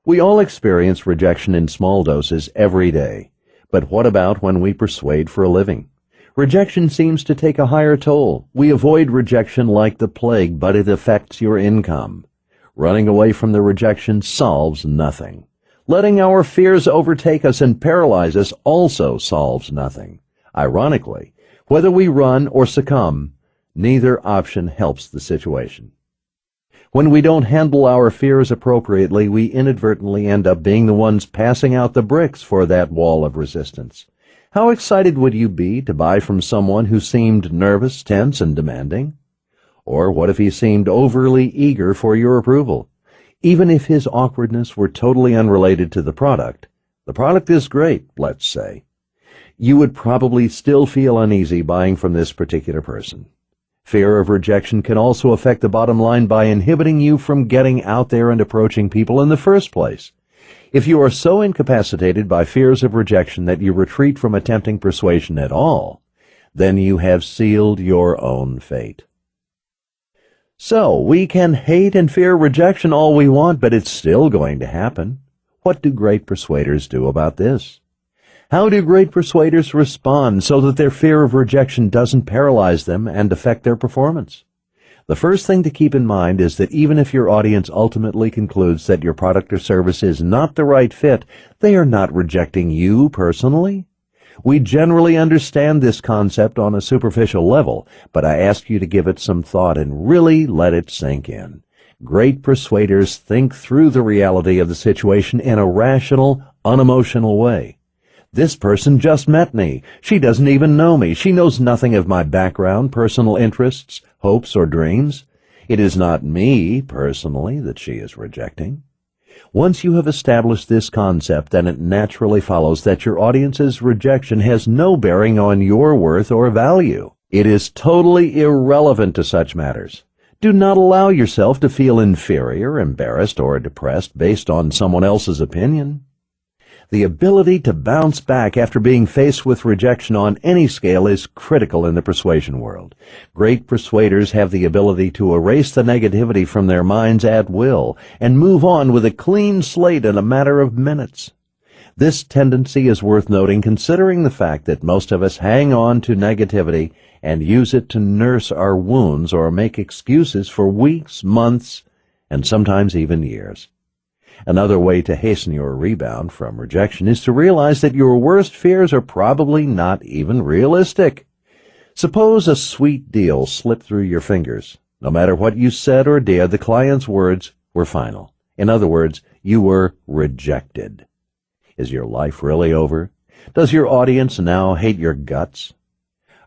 We all experience rejection in small doses every day. But what about when we persuade for a living? Rejection seems to take a higher toll. We avoid rejection like the plague, but it affects your income. Running away from the rejection solves nothing. Letting our fears overtake us and paralyze us also solves nothing. Ironically, whether we run or succumb, Neither option helps the situation. When we don't handle our fears appropriately, we inadvertently end up being the ones passing out the bricks for that wall of resistance. How excited would you be to buy from someone who seemed nervous, tense, and demanding? Or what if he seemed overly eager for your approval? Even if his awkwardness were totally unrelated to the product is great, let's say, you would probably still feel uneasy buying from this particular person. Fear of rejection can also affect the bottom line by inhibiting you from getting out there and approaching people in the first place. If you are so incapacitated by fears of rejection that you retreat from attempting persuasion at all, then you have sealed your own fate. So, we can hate and fear rejection all we want, but it's still going to happen. What do great persuaders do about this? How do great persuaders respond so that their fear of rejection doesn't paralyze them and affect their performance? The first thing to keep in mind is that even if your audience ultimately concludes that your product or service is not the right fit, they are not rejecting you personally. We generally understand this concept on a superficial level, but I ask you to give it some thought and really let it sink in. Great persuaders think through the reality of the situation in a rational, unemotional way. This person just met me. She doesn't even know me. She knows nothing of my background, personal interests, hopes, or dreams. It is not me, personally, that she is rejecting. Once you have established this concept, then it naturally follows that your audience's rejection has no bearing on your worth or value. It is totally irrelevant to such matters. Do not allow yourself to feel inferior, embarrassed, or depressed based on someone else's opinion. The ability to bounce back after being faced with rejection on any scale is critical in the persuasion world. Great persuaders have the ability to erase the negativity from their minds at will and move on with a clean slate in a matter of minutes. This tendency is worth noting considering the fact that most of us hang on to negativity and use it to nurse our wounds or make excuses for weeks, months, and sometimes even years. Another way to hasten your rebound from rejection is to realize that your worst fears are probably not even realistic. Suppose a sweet deal slipped through your fingers. No matter what you said or did, the client's words were final. In other words, you were rejected. Is your life really over? Does your audience now hate your guts?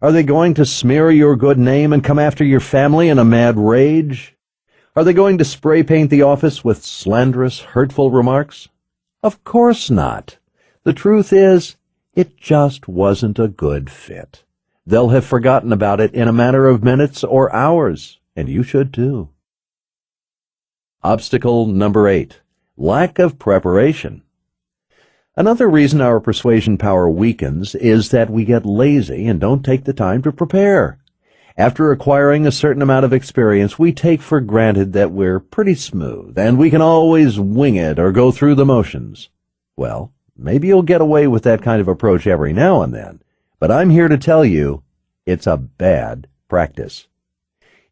Are they going to smear your good name and come after your family in a mad rage? Are they going to spray paint the office with slanderous, hurtful remarks? Of course not. The truth is, it just wasn't a good fit. They'll have forgotten about it in a matter of minutes or hours, and you should too. Obstacle number 8, lack of preparation. Another reason our persuasion power weakens is that we get lazy and don't take the time to prepare. After acquiring a certain amount of experience, we take for granted that we're pretty smooth and we can always wing it or go through the motions. Well, maybe you'll get away with that kind of approach every now and then, but I'm here to tell you it's a bad practice.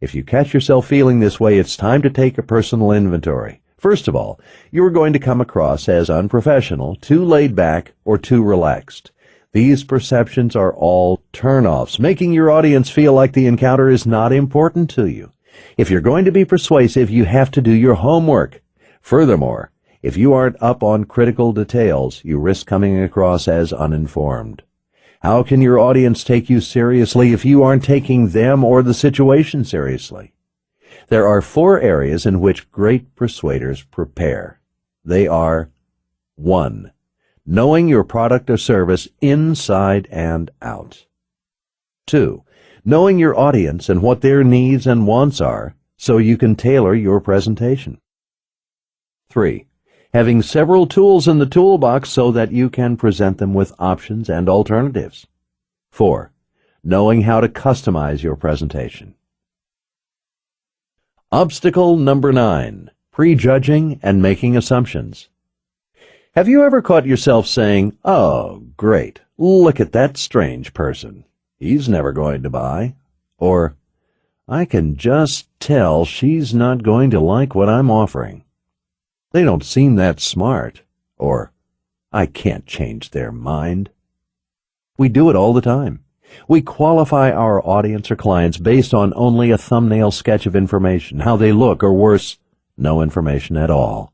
If you catch yourself feeling this way, it's time to take a personal inventory. First of all, you're going to come across as unprofessional, too laid back, or too relaxed. These perceptions are all turn-offs, making your audience feel like the encounter is not important to you. If you're going to be persuasive, you have to do your homework. Furthermore, if you aren't up on critical details, you risk coming across as uninformed. How can your audience take you seriously if you aren't taking them or the situation seriously? There are 4 areas in which great persuaders prepare. They are: 1. Knowing your product or service inside and out. 2. Knowing your audience and what their needs and wants are so you can tailor your presentation. 3. Having several tools in the toolbox so that you can present them with options and alternatives. 4. Knowing how to customize your presentation. Obstacle number 9, prejudging and making assumptions. Have you ever caught yourself saying, "Oh, great, look at that strange person. He's never going to buy." Or, "I can just tell she's not going to like what I'm offering. They don't seem that smart." Or, "I can't change their mind." We do it all the time. We qualify our audience or clients based on only a thumbnail sketch of information, how they look, or worse, no information at all.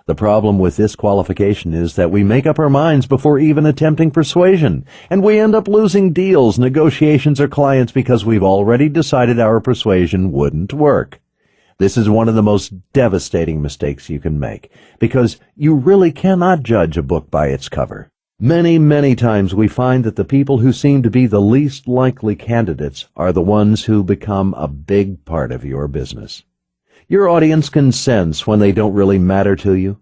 The problem with this qualification is that we make up our minds before even attempting persuasion, and we end up losing deals, negotiations, or clients because we've already decided our persuasion wouldn't work. This is one of the most devastating mistakes you can make, because you really cannot judge a book by its cover. Many times we find that the people who seem to be the least likely candidates are the ones who become a big part of your business. Your audience can sense when they don't really matter to you.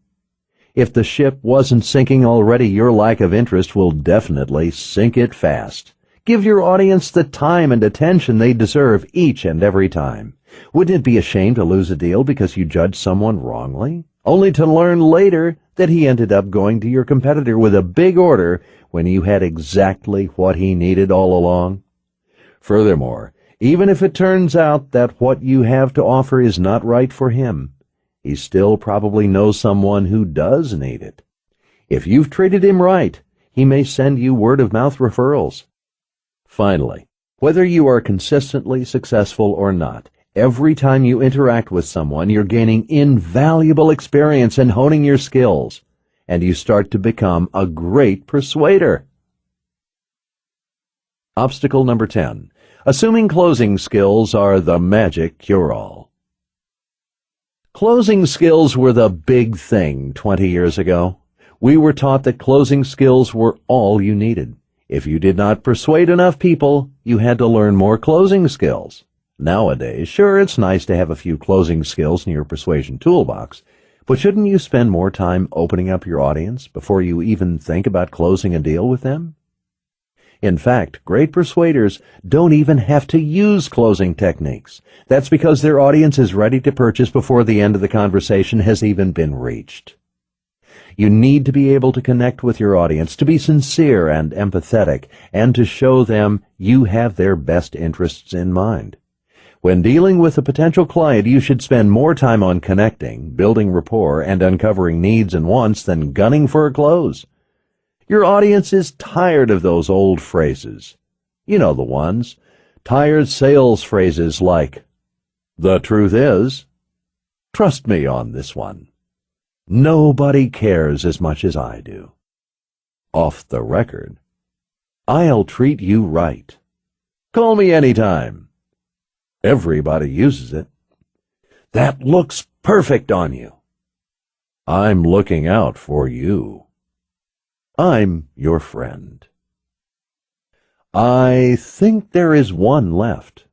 If the ship wasn't sinking already, your lack of interest will definitely sink it fast. Give your audience the time and attention they deserve each and every time. Wouldn't it be a shame to lose a deal because you judged someone wrongly, only to learn later that he ended up going to your competitor with a big order when you had exactly what he needed all along? Furthermore, even if it turns out that what you have to offer is not right for him, he still probably knows someone who does need it. If you've treated him right, he may send you word-of-mouth referrals. Finally, whether you are consistently successful or not, every time you interact with someone, you're gaining invaluable experience and honing your skills, and you start to become a great persuader. Obstacle number 10. Assuming closing skills are the magic cure-all. Closing skills were the big thing 20 years ago. We were taught that closing skills were all you needed. If you did not persuade enough people, you had to learn more closing skills. Nowadays, sure, it's nice to have a few closing skills in your persuasion toolbox, but shouldn't you spend more time opening up your audience before you even think about closing a deal with them? In fact, great persuaders don't even have to use closing techniques. That's because their audience is ready to purchase before the end of the conversation has even been reached. You need to be able to connect with your audience, to be sincere and empathetic, and to show them you have their best interests in mind. When dealing with a potential client, you should spend more time on connecting, building rapport, and uncovering needs and wants than gunning for a close. Your audience is tired of those old phrases. You know the ones. Tired sales phrases like, "The truth is," "Trust me on this one," "Nobody cares as much as I do," "Off the record," "I'll treat you right," "Call me anytime," "Everybody uses it," "That looks perfect on you," "I'm looking out for you," "I'm your friend," "I think there is one left,"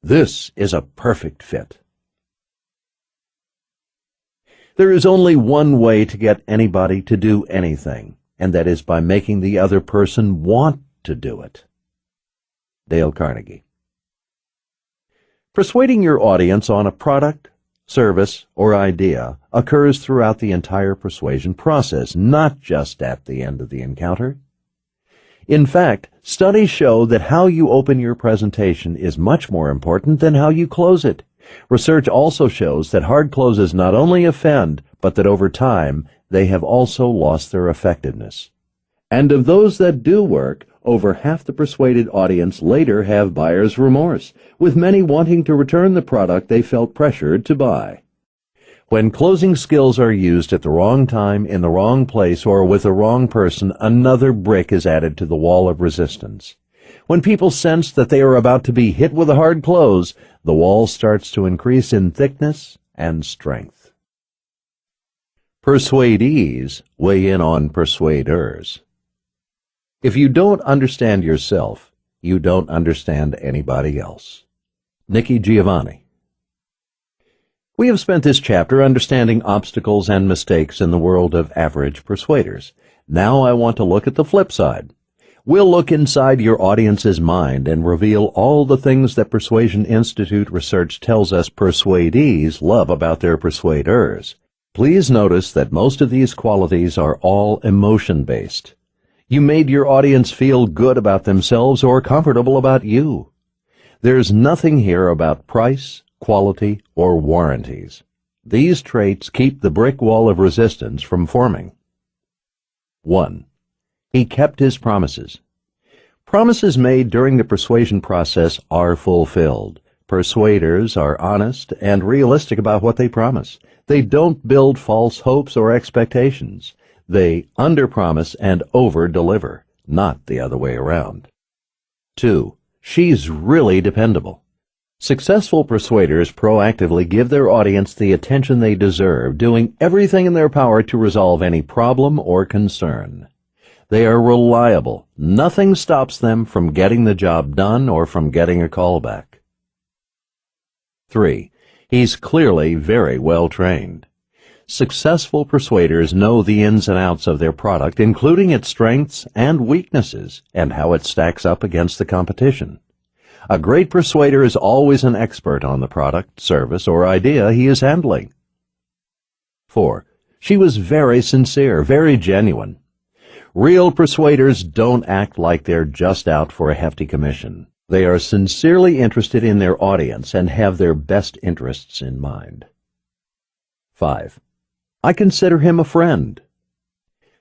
"This is a perfect fit." There is only one way to get anybody to do anything, and that is by making the other person want to do it. Dale Carnegie. Persuading your audience on a product, service, or idea occurs throughout the entire persuasion process, not just at the end of the encounter. In fact, studies show that how you open your presentation is much more important than how you close it. Research also shows that hard closes not only offend, but that over time they have also lost their effectiveness. And of those that do work, over half the persuaded audience later have buyer's remorse, with many wanting to return the product they felt pressured to buy. When closing skills are used at the wrong time, in the wrong place, or with the wrong person, another brick is added to the wall of resistance. When people sense that they are about to be hit with a hard close, the wall starts to increase in thickness and strength. Persuadees weigh in on persuaders. If you don't understand yourself, you don't understand anybody else. Nikki Giovanni. We have spent this chapter understanding obstacles and mistakes in the world of average persuaders. Now I want to look at the flip side. We'll look inside your audience's mind and reveal all the things that Persuasion Institute research tells us persuadees love about their persuaders. Please notice that most of these qualities are all emotion-based. You made your audience feel good about themselves or comfortable about you. There's nothing here about price, quality, or warranties. These traits keep the brick wall of resistance from forming. 1. He kept his promises. Promises made during the persuasion process are fulfilled. Persuaders are honest and realistic about what they promise. They don't build false hopes or expectations. They underpromise and overdeliver, not the other way around. 2. She's really dependable. Successful persuaders proactively give their audience the attention they deserve, doing everything in their power to resolve any problem or concern. They are reliable. Nothing stops them from getting the job done or from getting a call back. 3. He's clearly very well trained. Successful persuaders know the ins and outs of their product, including its strengths and weaknesses, and how it stacks up against the competition. A great persuader is always an expert on the product, service, or idea he is handling. 4. She was very sincere, very genuine. Real persuaders don't act like they're just out for a hefty commission. They are sincerely interested in their audience and have their best interests in mind. 5. I consider him a friend.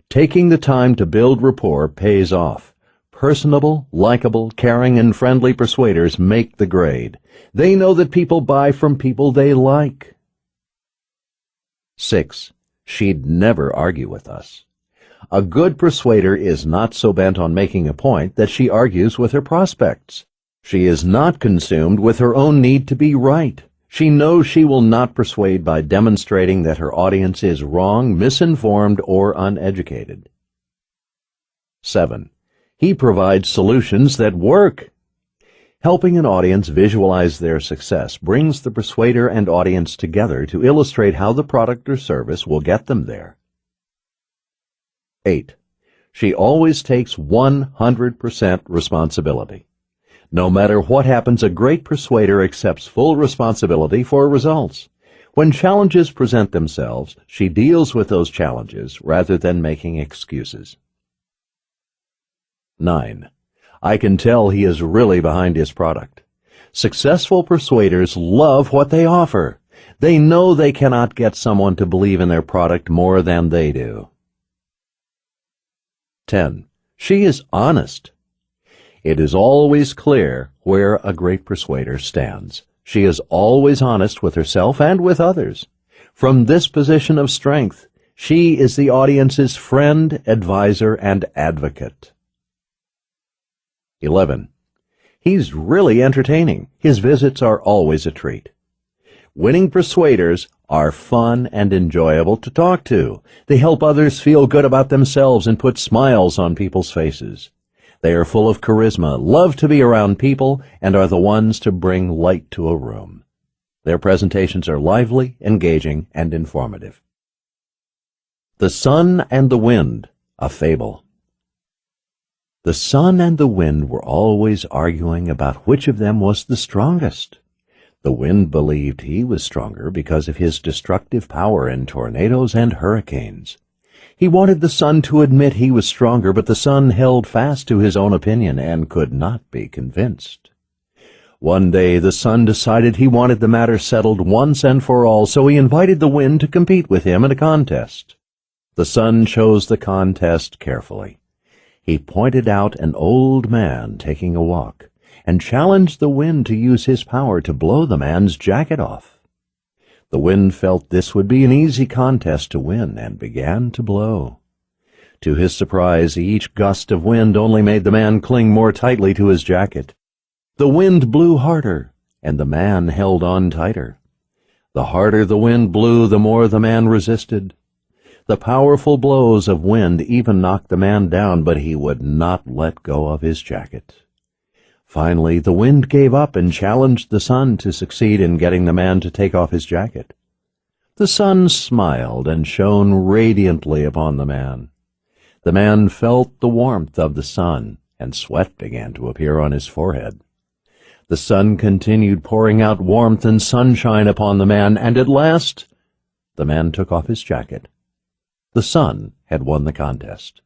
Taking the time to build rapport pays off. Personable, likable, caring, and friendly persuaders make the grade. They know that people buy from people they like. 6. She'd never argue with us. A good persuader is not so bent on making a point that she argues with her prospects. She is not consumed with her own need to be right. She knows she will not persuade by demonstrating that her audience is wrong, misinformed, or uneducated. 7. He provides solutions that work. Helping an audience visualize their success brings the persuader and audience together to illustrate how the product or service will get them there. 8. She always takes 100% responsibility. No matter what happens, a great persuader accepts full responsibility for results. When challenges present themselves, she deals with those challenges rather than making excuses. 9. I can tell he is really behind his product. Successful persuaders love what they offer. They know they cannot get someone to believe in their product more than they do. 10. She is honest. It is always clear where a great persuader stands. She is always honest with herself and with others. From this position of strength, she is the audience's friend, advisor, and advocate. 11. He's really entertaining. His visits are always a treat. Winning persuaders are fun and enjoyable to talk to. They help others feel good about themselves and put smiles on people's faces. They are full of charisma, love to be around people, and are the ones to bring light to a room. Their presentations are lively, engaging, and informative. The Sun and the Wind, a Fable. The sun and the wind were always arguing about which of them was the strongest. The wind believed he was stronger because of his destructive power in tornadoes and hurricanes. He wanted the sun to admit he was stronger, but the sun held fast to his own opinion and could not be convinced. One day the sun decided he wanted the matter settled once and for all, so he invited the wind to compete with him in a contest. The sun chose the contest carefully. He pointed out an old man taking a walk and challenged the wind to use his power to blow the man's jacket off. The wind felt this would be an easy contest to win and began to blow. To his surprise, each gust of wind only made the man cling more tightly to his jacket. The wind blew harder, and the man held on tighter. The harder the wind blew, the more the man resisted. The powerful blows of wind even knocked the man down, but he would not let go of his jacket. Finally, the wind gave up and challenged the sun to succeed in getting the man to take off his jacket. The sun smiled and shone radiantly upon the man. The man felt the warmth of the sun, and sweat began to appear on his forehead. The sun continued pouring out warmth and sunshine upon the man, and at last the man took off his jacket. The sun had won the contest.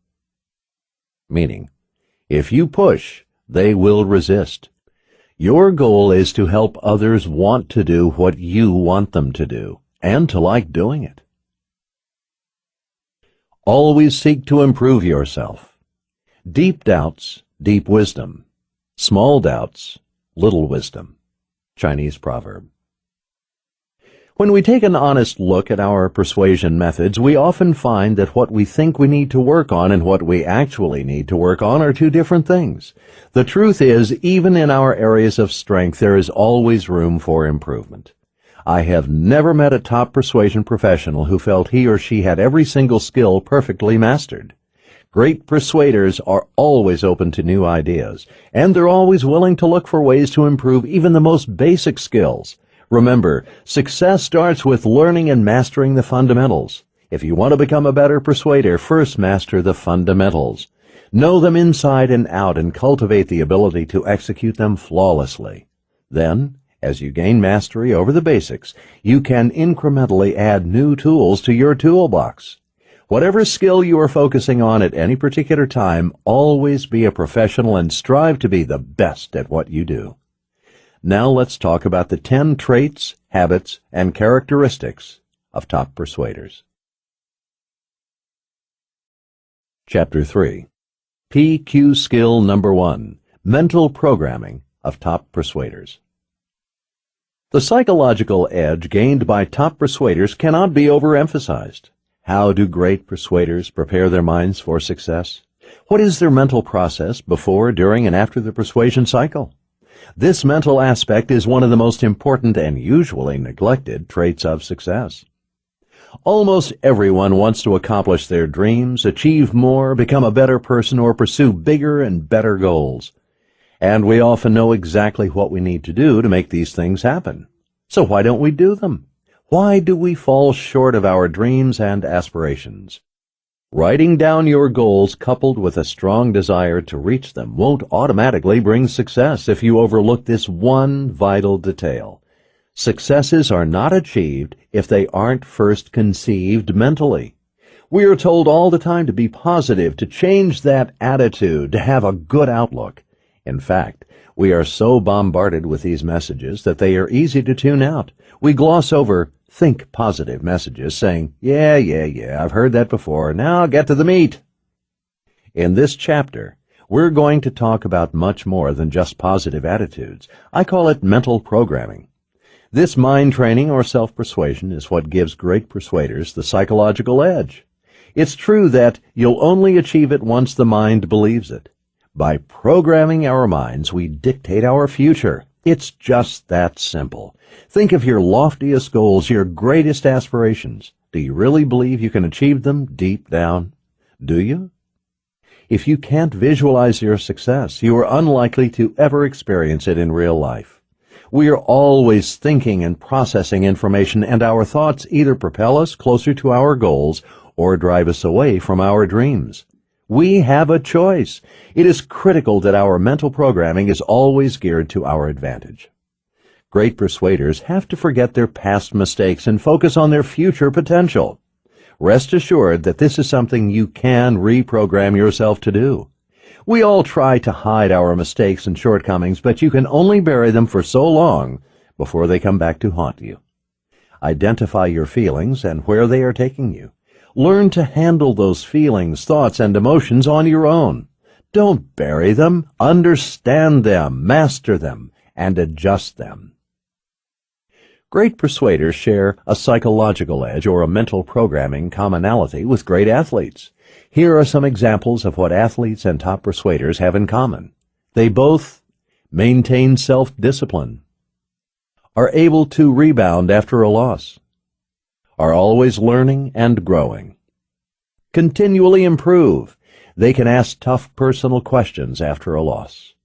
Meaning, if you push, they will resist. Your goal is to help others want to do what you want them to do, and to like doing it. Always seek to improve yourself. Deep doubts, deep wisdom. Small doubts, little wisdom. Chinese proverb. When we take an honest look at our persuasion methods, we often find that what we think we need to work on and what we actually need to work on are two different things. The truth is, even in our areas of strength, there is always room for improvement. I have never met a top persuasion professional who felt he or she had every single skill perfectly mastered. Great persuaders are always open to new ideas, and they're always willing to look for ways to improve even the most basic skills. Remember, success starts with learning and mastering the fundamentals. If you want to become a better persuader, first master the fundamentals. Know them inside and out and cultivate the ability to execute them flawlessly. Then, as you gain mastery over the basics, you can incrementally add new tools to your toolbox. Whatever skill you are focusing on at any particular time, always be a professional and strive to be the best at what you do. Now let's talk about the 10 traits, habits, and characteristics of top persuaders. Chapter 3. PQ Skill Number 1. Mental Programming of Top Persuaders. The psychological edge gained by top persuaders cannot be overemphasized. How do great persuaders prepare their minds for success? What is their mental process before, during, and after the persuasion cycle? This mental aspect is one of the most important and usually neglected traits of success. Almost everyone wants to accomplish their dreams, achieve more, become a better person, or pursue bigger and better goals. And we often know exactly what we need to do to make these things happen. So why don't we do them? Why do we fall short of our dreams and aspirations? Writing down your goals coupled with a strong desire to reach them won't automatically bring success if you overlook this one vital detail. Successes are not achieved if they aren't first conceived mentally. We are told all the time to be positive, to change that attitude, to have a good outlook. In fact, we are so bombarded with these messages that they are easy to tune out. We gloss over think positive messages saying, yeah, I've heard that before. Now get to the meat. In this chapter, we're going to talk about much more than just positive attitudes. I call it mental programming. This mind training or self-persuasion is what gives great persuaders the psychological edge. It's true that you'll only achieve it once the mind believes it. By programming our minds, we dictate our future. It's just that simple. Think of your loftiest goals, your greatest aspirations. Do you really believe you can achieve them deep down? Do you? If you can't visualize your success, you are unlikely to ever experience it in real life. We are always thinking and processing information, and our thoughts either propel us closer to our goals or drive us away from our dreams. We have a choice. It is critical that our mental programming is always geared to our advantage. Great persuaders have to forget their past mistakes and focus on their future potential. Rest assured that this is something you can reprogram yourself to do. We all try to hide our mistakes and shortcomings, but you can only bury them for so long before they come back to haunt you. Identify your feelings and where they are taking you. Learn to handle those feelings, thoughts, and emotions on your own. Don't bury them. Understand them, master them, and adjust them. Great persuaders share a psychological edge or a mental programming commonality with great athletes. Here are some examples of what athletes and top persuaders have in common. They both maintain self-discipline, are able to rebound after a loss, are always learning and growing, continually improve. They can ask tough personal questions after a loss,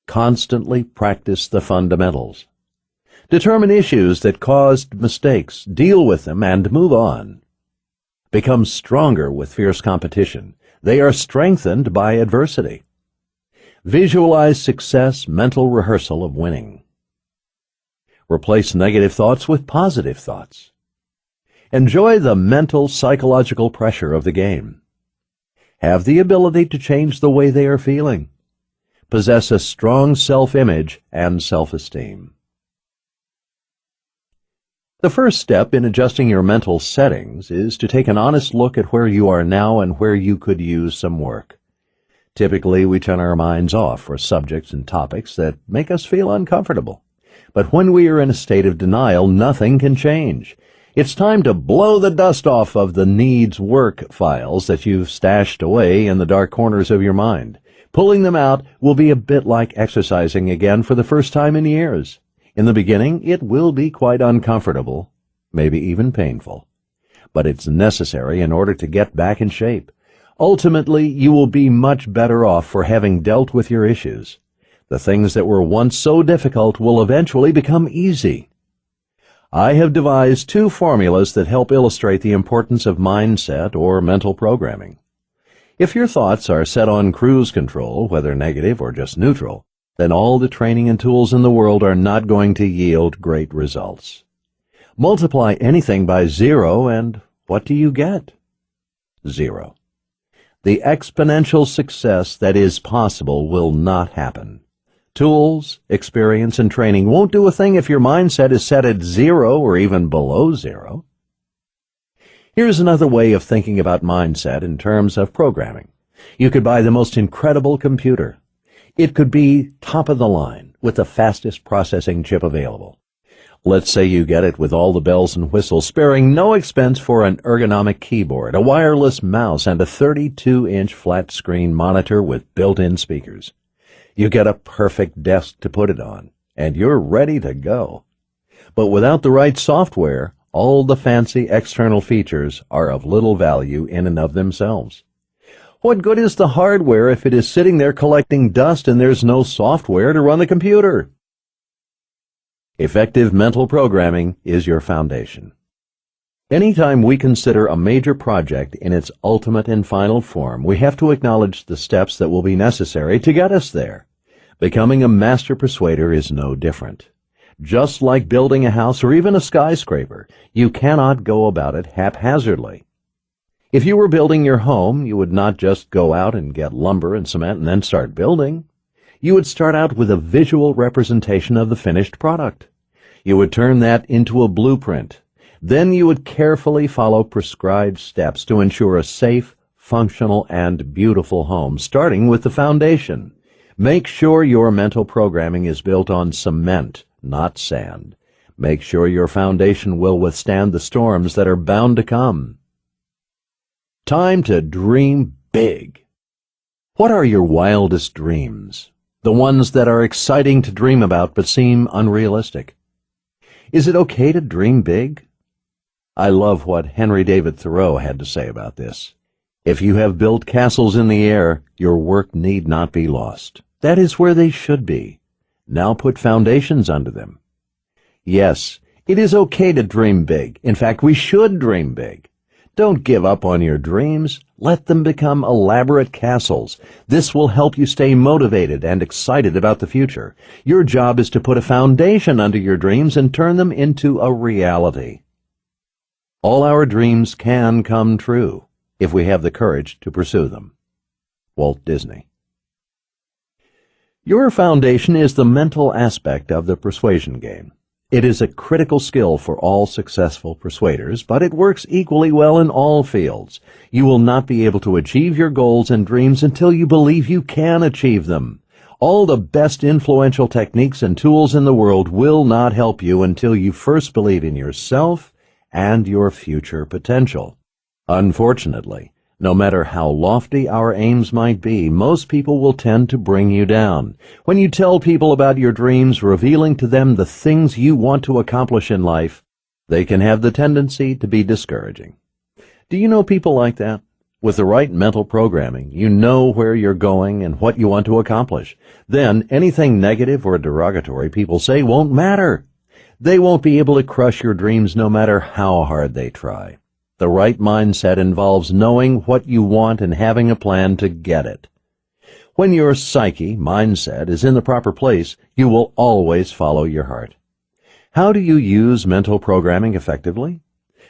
constantly practice the fundamentals, determine issues that caused mistakes, deal with them, and move on, become stronger with fierce competition. They are strengthened by adversity. Visualize success, mental rehearsal of winning. Replace negative thoughts with positive thoughts. Enjoy the mental, psychological pressure of the game. Have the ability to change the way they are feeling. Possess a strong self-image and self-esteem. The first step in adjusting your mental settings is to take an honest look at where you are now and where you could use some work. Typically, we turn our minds off for subjects and topics that make us feel uncomfortable. But when we are in a state of denial, nothing can change. It's time to blow the dust off of the needs work files that you've stashed away in the dark corners of your mind. Pulling them out will be a bit like exercising again for the first time in years. In the beginning, it will be quite uncomfortable, maybe even painful. But it's necessary in order to get back in shape. Ultimately, you will be much better off for having dealt with your issues. The things that were once so difficult will eventually become easy. I have devised 2 formulas that help illustrate the importance of mindset or mental programming. If your thoughts are set on cruise control, whether negative or just neutral, then all the training and tools in the world are not going to yield great results. Multiply anything by 0 and what do you get? 0. The exponential success that is possible will not happen. Tools, experience, and training won't do a thing if your mindset is set at 0 or even below 0. Here's another way of thinking about mindset in terms of programming. You could buy the most incredible computer. It could be top of the line with the fastest processing chip available. Let's say you get it with all the bells and whistles, sparing no expense for an ergonomic keyboard, a wireless mouse, and a 32-inch flat-screen monitor with built-in speakers. You get a perfect desk to put it on, and you're ready to go. But without the right software, all the fancy external features are of little value in and of themselves. What good is the hardware if it is sitting there collecting dust and there's no software to run the computer? Effective mental programming is your foundation. Anytime we consider a major project in its ultimate and final form, we have to acknowledge the steps that will be necessary to get us there. Becoming a master persuader is no different. Just like building a house or even a skyscraper, you cannot go about it haphazardly. If you were building your home, you would not just go out and get lumber and cement and then start building. You would start out with a visual representation of the finished product. You would turn that into a blueprint. Then you would carefully follow prescribed steps to ensure a safe, functional, and beautiful home, starting with the foundation. Make sure your mental programming is built on cement, not sand. Make sure your foundation will withstand the storms that are bound to come. Time to dream big. What are your wildest dreams? The ones that are exciting to dream about but seem unrealistic. Is it okay to dream big? I love what Henry David Thoreau had to say about this. If you have built castles in the air, your work need not be lost. That is where they should be. Now put foundations under them. Yes, it is okay to dream big. In fact, we should dream big. Don't give up on your dreams. Let them become elaborate castles. This will help you stay motivated and excited about the future. Your job is to put a foundation under your dreams and turn them into a reality. All our dreams can come true if we have the courage to pursue them. Walt Disney. Your foundation is the mental aspect of the persuasion game. It is a critical skill for all successful persuaders, but it works equally well in all fields. You will not be able to achieve your goals and dreams until you believe you can achieve them. All the best influential techniques and tools in the world will not help you until you first believe in yourself and your future potential. Unfortunately, no matter how lofty our aims might be, most people will tend to bring you down. When you tell people about your dreams, revealing to them the things you want to accomplish in life, they can have the tendency to be discouraging. Do you know people like that? With the right mental programming, you know where you're going and what you want to accomplish. Then anything negative or derogatory people say won't matter. They won't be able to crush your dreams no matter how hard they try. The right mindset involves knowing what you want and having a plan to get it. When your psyche, mindset, is in the proper place, you will always follow your heart. How do you use mental programming effectively?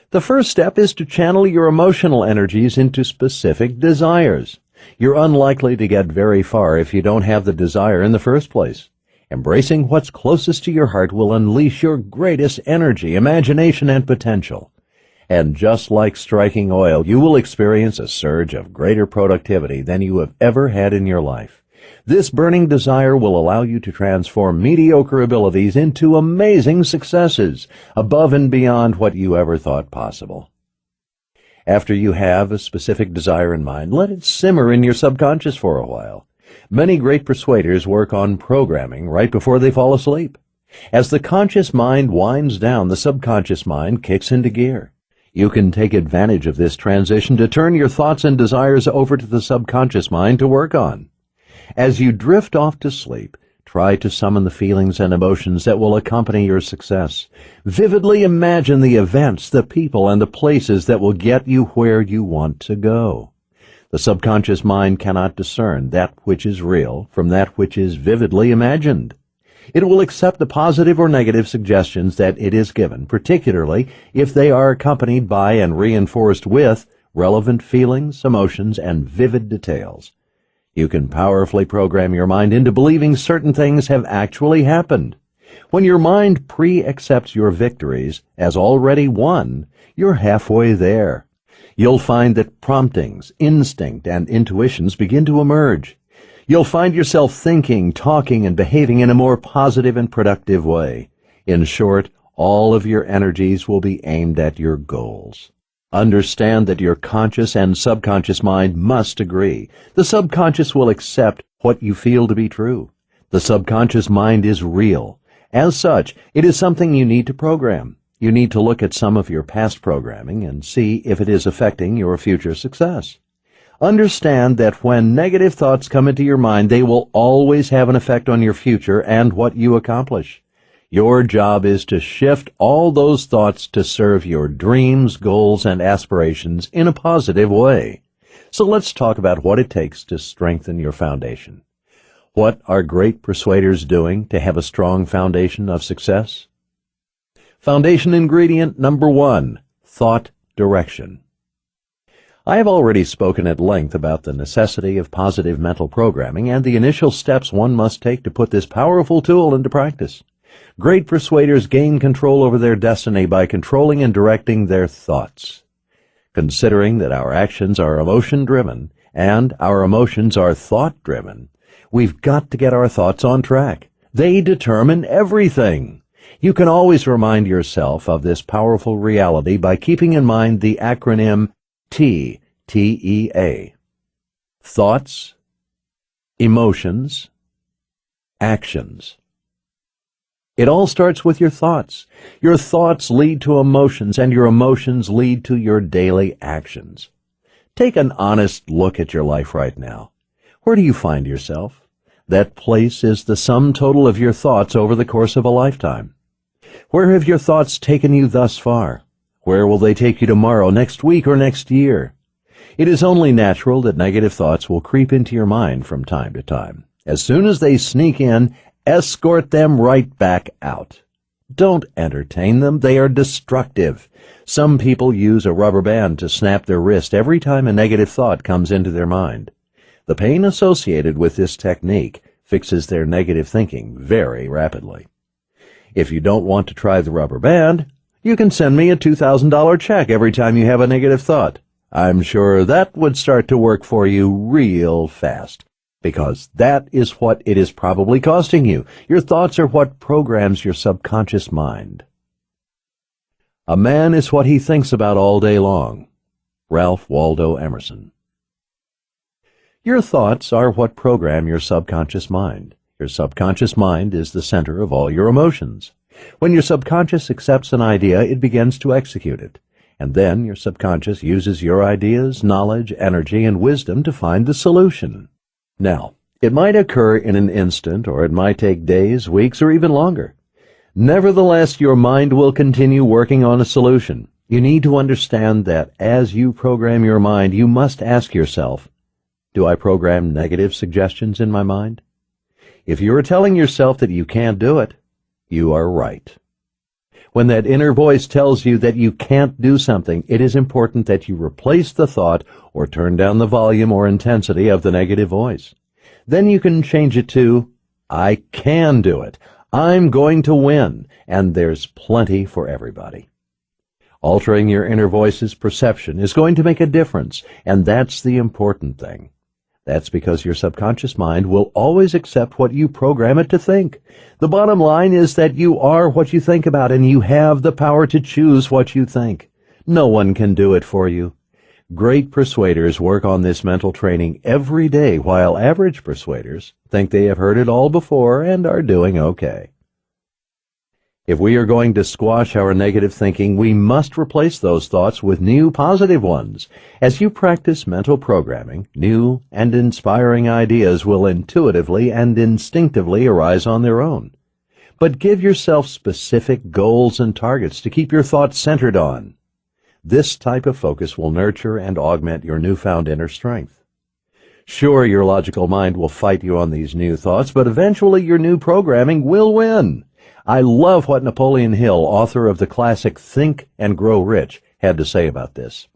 The first step is to channel your emotional energies into specific desires. You're unlikely to get very far if you don't have the desire in the first place. Embracing what's closest to your heart will unleash your greatest energy, imagination, and potential. And just like striking oil, you will experience a surge of greater productivity than you have ever had in your life. This burning desire will allow you to transform mediocre abilities into amazing successes, above and beyond what you ever thought possible. After you have a specific desire in mind, let it simmer in your subconscious for a while. Many great persuaders work on programming right before they fall asleep. As the conscious mind winds down, the subconscious mind kicks into gear. You can take advantage of this transition to turn your thoughts and desires over to the subconscious mind to work on. As you drift off to sleep, try to summon the feelings and emotions that will accompany your success. Vividly imagine the events, the people, and the places that will get you where you want to go. The subconscious mind cannot discern that which is real from that which is vividly imagined. It will accept the positive or negative suggestions that it is given, particularly if they are accompanied by and reinforced with relevant feelings, emotions, and vivid details. You can powerfully program your mind into believing certain things have actually happened. When your mind pre-accepts your victories as already won, you're halfway there. You'll find that promptings, instinct, and intuitions begin to emerge. You'll find yourself thinking, talking, and behaving in a more positive and productive way. In short, all of your energies will be aimed at your goals. Understand that your conscious and subconscious mind must agree. The subconscious will accept what you feel to be true. The subconscious mind is real. As such, it is something you need to program. You need to look at some of your past programming and see if it is affecting your future success. Understand that when negative thoughts come into your mind, they will always have an effect on your future and what you accomplish. Your job is to shift all those thoughts to serve your dreams, goals, and aspirations in a positive way. So let's talk about what it takes to strengthen your foundation. What are great persuaders doing to have a strong foundation of success? Foundation ingredient number 1, thought direction. I have already spoken at length about the necessity of positive mental programming and the initial steps one must take to put this powerful tool into practice. Great persuaders gain control over their destiny by controlling and directing their thoughts. Considering that our actions are emotion-driven and our emotions are thought-driven, we've got to get our thoughts on track. They determine everything. You can always remind yourself of this powerful reality by keeping in mind the acronym TEA. Thoughts, emotions, actions. It all starts with your thoughts. Your thoughts lead to emotions, and your emotions lead to your daily actions. Take an honest look at your life right now. Where do you find yourself? That place is the sum total of your thoughts over the course of a lifetime. Where have your thoughts taken you thus far? Where will they take you tomorrow, next week, or next year? It is only natural that negative thoughts will creep into your mind from time to time. As soon as they sneak in, escort them right back out. Don't entertain them. They are destructive. Some people use a rubber band to snap their wrist every time a negative thought comes into their mind. The pain associated with this technique fixes their negative thinking very rapidly. If you don't want to try the rubber band, you can send me a $2,000 check every time you have a negative thought. I'm sure that would start to work for you real fast, because that is what it is probably costing you. Your thoughts are what programs your subconscious mind. A man is what he thinks about all day long. Ralph Waldo Emerson. Your thoughts are what program your subconscious mind. Your subconscious mind is the center of all your emotions. When your subconscious accepts an idea, it begins to execute it. And then your subconscious uses your ideas, knowledge, energy, and wisdom to find the solution. Now, it might occur in an instant, or it might take days, weeks, or even longer. Nevertheless, your mind will continue working on a solution. You need to understand that as you program your mind, you must ask yourself, do I program negative suggestions in my mind? If you are telling yourself that you can't do it, you are right. When that inner voice tells you that you can't do something, it is important that you replace the thought or turn down the volume or intensity of the negative voice. Then you can change it to, I can do it. I'm going to win, and there's plenty for everybody. Altering your inner voice's perception is going to make a difference, and that's the important thing. That's because your subconscious mind will always accept what you program it to think. The bottom line is that you are what you think about, and you have the power to choose what you think. No one can do it for you. Great persuaders work on this mental training every day, while average persuaders think they have heard it all before and are doing okay. If we are going to squash our negative thinking, we must replace those thoughts with new positive ones. As you practice mental programming, new and inspiring ideas will intuitively and instinctively arise on their own. But give yourself specific goals and targets to keep your thoughts centered on. This type of focus will nurture and augment your newfound inner strength. Sure, your logical mind will fight you on these new thoughts, but eventually your new programming will win. I love what Napoleon Hill, author of the classic Think and Grow Rich, had to say about this.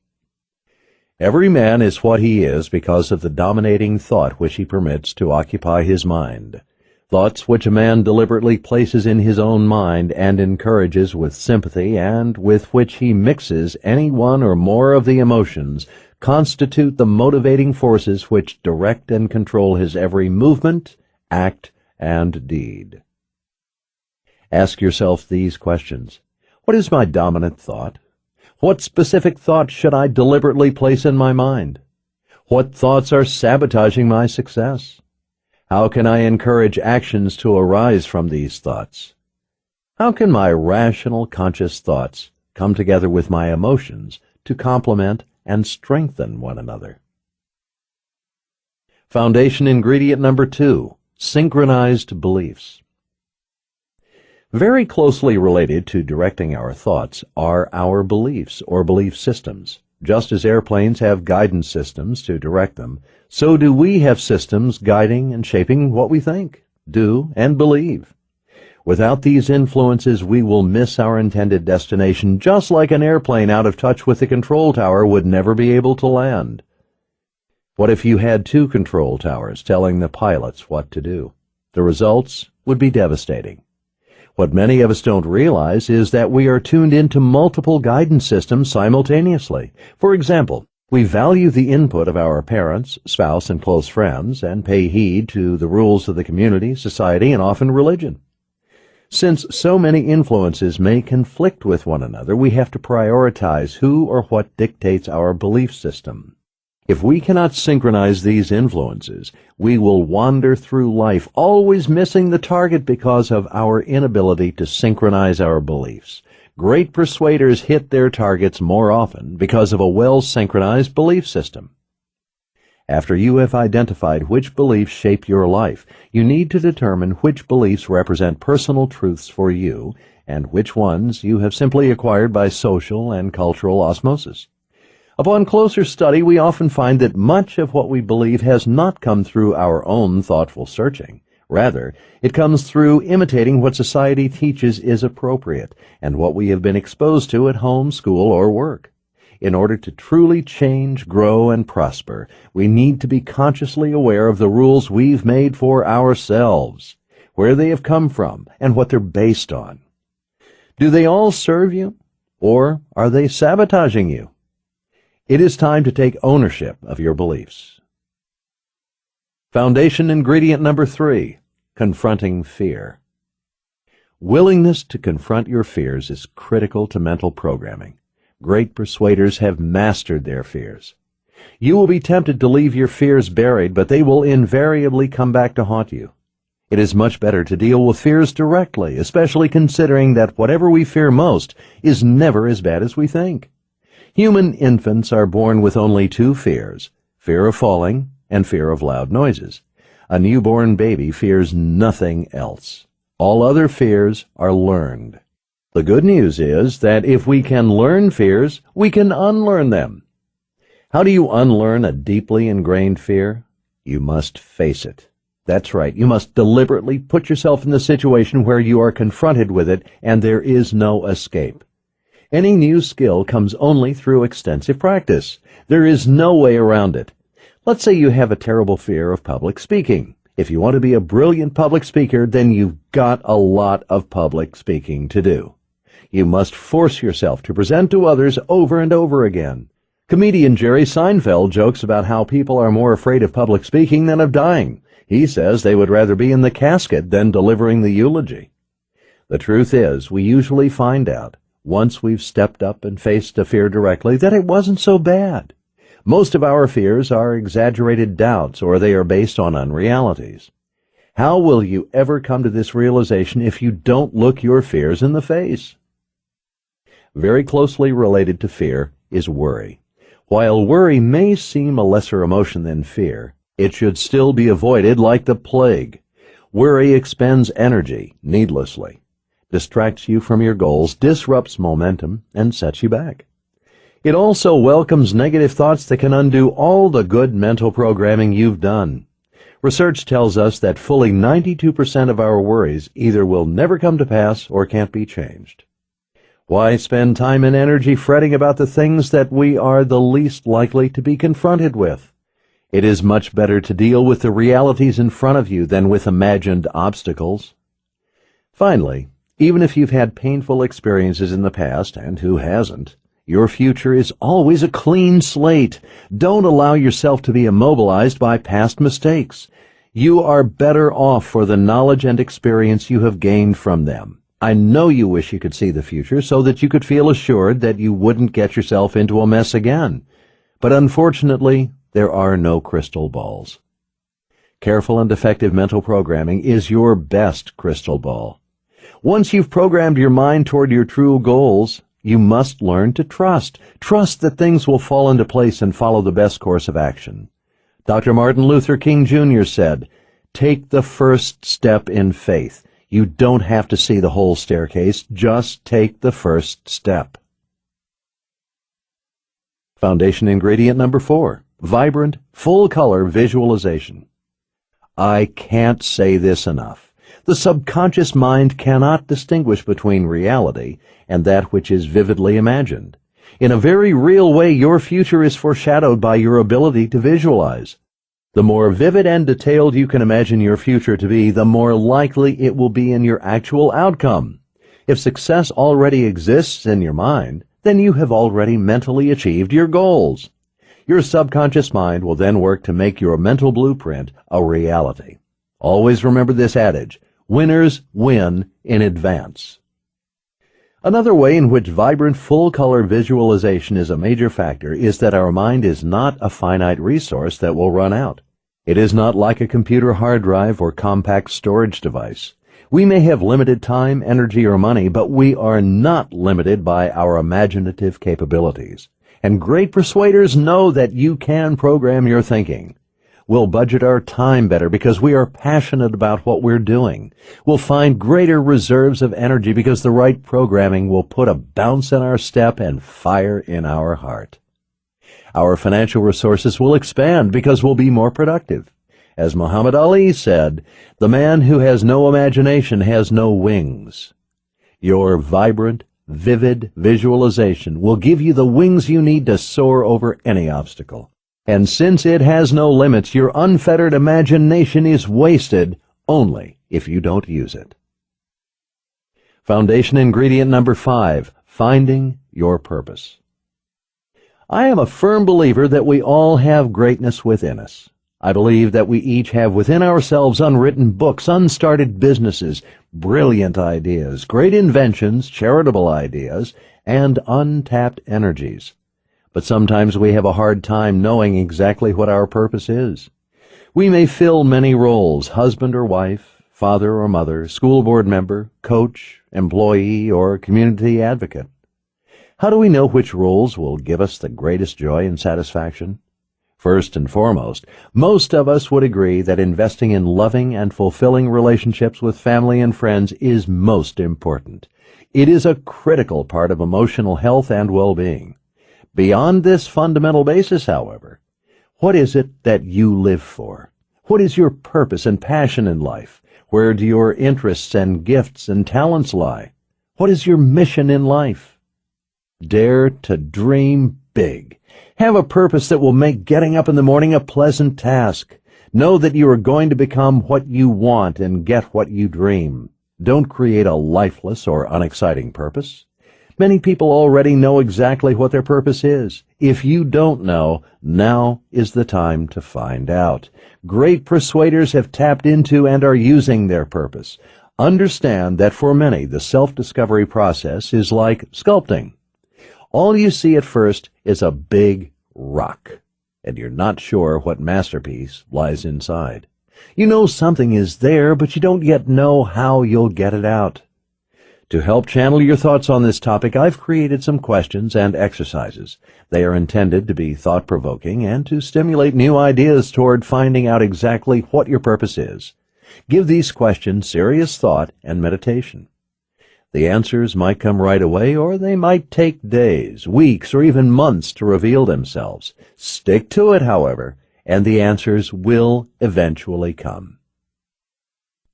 Every man is what he is because of the dominating thought which he permits to occupy his mind. Thoughts which a man deliberately places in his own mind and encourages with sympathy, and with which he mixes any one or more of the emotions, constitute the motivating forces which direct and control his every movement, act, and deed. Ask yourself these questions. What is my dominant thought? What specific thoughts should I deliberately place in my mind? What thoughts are sabotaging my success? How can I encourage actions to arise from these thoughts? How can my rational, conscious thoughts come together with my emotions to complement and strengthen one another? Foundation ingredient number 2, synchronized beliefs. Very closely related to directing our thoughts are our beliefs or belief systems. Just as airplanes have guidance systems to direct them, so do we have systems guiding and shaping what we think, do, and believe. Without these influences, we will miss our intended destination, just like an airplane out of touch with the control tower would never be able to land. What if you had 2 control towers telling the pilots what to do? The results would be devastating. What many of us don't realize is that we are tuned into multiple guidance systems simultaneously. For example, we value the input of our parents, spouse, and close friends, and pay heed to the rules of the community, society, and often religion. Since so many influences may conflict with one another, we have to prioritize who or what dictates our belief system. If we cannot synchronize these influences, we will wander through life, always missing the target because of our inability to synchronize our beliefs. Great persuaders hit their targets more often because of a well-synchronized belief system. After you have identified which beliefs shape your life, you need to determine which beliefs represent personal truths for you and which ones you have simply acquired by social and cultural osmosis. Upon closer study, we often find that much of what we believe has not come through our own thoughtful searching. Rather, it comes through imitating what society teaches is appropriate and what we have been exposed to at home, school, or work. In order to truly change, grow, and prosper, we need to be consciously aware of the rules we've made for ourselves, where they have come from, and what they're based on. Do they all serve you, or are they sabotaging you? It is time to take ownership of your beliefs. Foundation ingredient number 3, confronting fear. Willingness to confront your fears is critical to mental programming. Great persuaders have mastered their fears. You will be tempted to leave your fears buried, but they will invariably come back to haunt you. It is much better to deal with fears directly, especially considering that whatever we fear most is never as bad as we think. Human infants are born with only 2 fears, fear of falling and fear of loud noises. A newborn baby fears nothing else. All other fears are learned. The good news is that if we can learn fears, we can unlearn them. How do you unlearn a deeply ingrained fear? You must face it. That's right, you must deliberately put yourself in the situation where you are confronted with it and there is no escape. Any new skill comes only through extensive practice. There is no way around it. Let's say you have a terrible fear of public speaking. If you want to be a brilliant public speaker, then you've got a lot of public speaking to do. You must force yourself to present to others over and over again. Comedian Jerry Seinfeld jokes about how people are more afraid of public speaking than of dying. He says they would rather be in the casket than delivering the eulogy. The truth is, we usually find out, once we've stepped up and faced a fear directly, that it wasn't so bad. Most of our fears are exaggerated doubts, or they are based on unrealities. How will you ever come to this realization if you don't look your fears in the face? Very closely related to fear is worry. While worry may seem a lesser emotion than fear, it should still be avoided like the plague. Worry expends energy needlessly, distracts you from your goals, disrupts momentum, and sets you back. It also welcomes negative thoughts that can undo all the good mental programming you've done. Research tells us that fully 92% of our worries either will never come to pass or can't be changed. Why spend time and energy fretting about the things that we are the least likely to be confronted with? It is much better to deal with the realities in front of you than with imagined obstacles. Finally, even if you've had painful experiences in the past, and who hasn't, your future is always a clean slate. Don't allow yourself to be immobilized by past mistakes. You are better off for the knowledge and experience you have gained from them. I know you wish you could see the future so that you could feel assured that you wouldn't get yourself into a mess again. But unfortunately, there are no crystal balls. Careful and effective mental programming is your best crystal ball. Once you've programmed your mind toward your true goals, you must learn to trust. Trust that things will fall into place and follow the best course of action. Dr. Martin Luther King Jr. said, "Take the first step in faith. You don't have to see the whole staircase. Just take the first step." Foundation ingredient number 4, vibrant, full-color visualization. I can't say this enough. The subconscious mind cannot distinguish between reality and that which is vividly imagined. In a very real way, your future is foreshadowed by your ability to visualize. The more vivid and detailed you can imagine your future to be, the more likely it will be in your actual outcome. If success already exists in your mind, then you have already mentally achieved your goals. Your subconscious mind will then work to make your mental blueprint a reality. Always remember this adage: winners win in advance. Another way in which vibrant, full-color visualization is a major factor is that our mind is not a finite resource that will run out. It is not like a computer hard drive or compact storage device. We may have limited time, energy, or money, but we are not limited by our imaginative capabilities. And great persuaders know that you can program your thinking. We'll budget our time better because we are passionate about what we're doing. We'll find greater reserves of energy because the right programming will put a bounce in our step and fire in our heart. Our financial resources will expand because we'll be more productive. As Muhammad Ali said, "The man who has no imagination has no wings." Your vibrant, vivid visualization will give you the wings you need to soar over any obstacle. And since it has no limits, your unfettered imagination is wasted only if you don't use it. Foundation ingredient number 5, finding your purpose. I am a firm believer that we all have greatness within us. I believe that we each have within ourselves unwritten books, unstarted businesses, brilliant ideas, great inventions, charitable ideas, and untapped energies. But sometimes we have a hard time knowing exactly what our purpose is. We may fill many roles: husband or wife, father or mother, school board member, coach, employee, or community advocate. How do we know which roles will give us the greatest joy and satisfaction? First and foremost, most of us would agree that investing in loving and fulfilling relationships with family and friends is most important. It is a critical part of emotional health and well-being. Beyond this fundamental basis, however, what is it that you live for? What is your purpose and passion in life? Where do your interests and gifts and talents lie? What is your mission in life? Dare to dream big. Have a purpose that will make getting up in the morning a pleasant task. Know that you are going to become what you want and get what you dream. Don't create a lifeless or unexciting purpose. Many people already know exactly what their purpose is. If you don't know, now is the time to find out. Great persuaders have tapped into and are using their purpose. Understand that for many, the self-discovery process is like sculpting. All you see at first is a big rock, and you're not sure what masterpiece lies inside. You know something is there, but you don't yet know how you'll get it out. To help channel your thoughts on this topic, I've created some questions and exercises. They are intended to be thought-provoking and to stimulate new ideas toward finding out exactly what your purpose is. Give these questions serious thought and meditation. The answers might come right away, or they might take days, weeks, or even months to reveal themselves. Stick to it, however, and the answers will eventually come.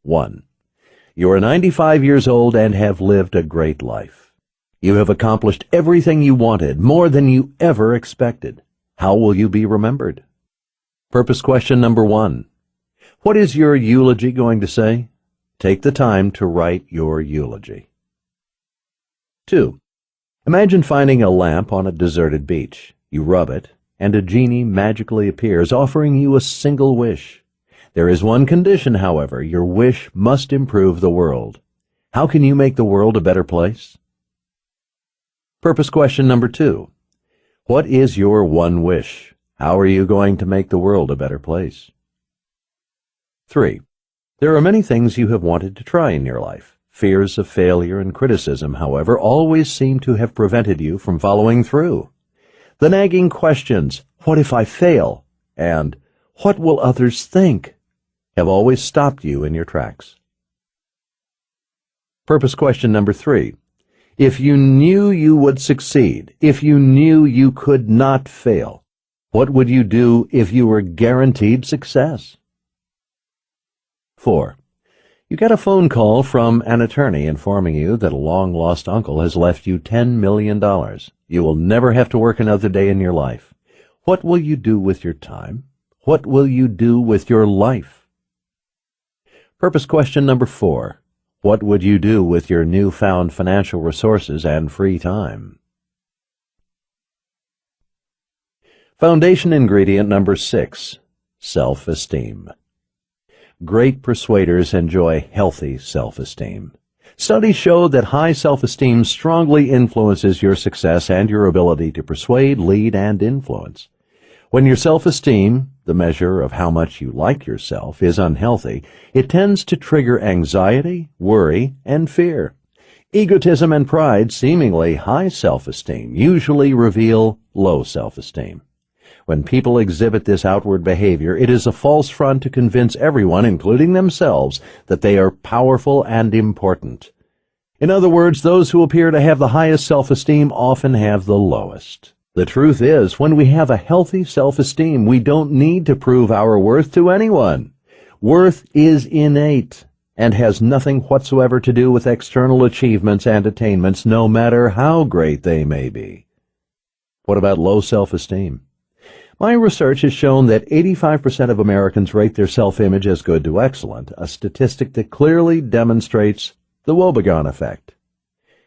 1. You are 95 years old and have lived a great life. You have accomplished everything you wanted, more than you ever expected. How will you be remembered? Purpose question number 1. What is your eulogy going to say? Take the time to write your eulogy. 2. Imagine finding a lamp on a deserted beach. You rub it, and a genie magically appears, offering you a single wish. There is one condition, however. Your wish must improve the world. How can you make the world a better place? Purpose question number 2. What is your one wish? How are you going to make the world a better place? 3. There are many things you have wanted to try in your life. Fears of failure and criticism, however, always seem to have prevented you from following through. The nagging questions, what if I fail? And what will others think? Have always stopped you in your tracks. Purpose question number 3. If you knew you would succeed, if you knew you could not fail, what would you do if you were guaranteed success? 4. You get a phone call from an attorney informing you that a long-lost uncle has left you $10 million. You will never have to work another day in your life. What will you do with your time? What will you do with your life? Purpose question number 4. What would you do with your newfound financial resources and free time? Foundation ingredient number 6. Self-esteem. Great persuaders enjoy healthy self-esteem. Studies show that high self-esteem strongly influences your success and your ability to persuade, lead, and influence. When your self-esteem, the measure of how much you like yourself, is unhealthy, it tends to trigger anxiety, worry, and fear. Egotism and pride, seemingly high self-esteem, usually reveal low self-esteem. When people exhibit this outward behavior, it is a false front to convince everyone, including themselves, that they are powerful and important. In other words, those who appear to have the highest self-esteem often have the lowest. The truth is, when we have a healthy self-esteem, we don't need to prove our worth to anyone. Worth is innate and has nothing whatsoever to do with external achievements and attainments, no matter how great they may be. What about low self-esteem? My research has shown that 85% of Americans rate their self-image as good to excellent, a statistic that clearly demonstrates the woebegone effect.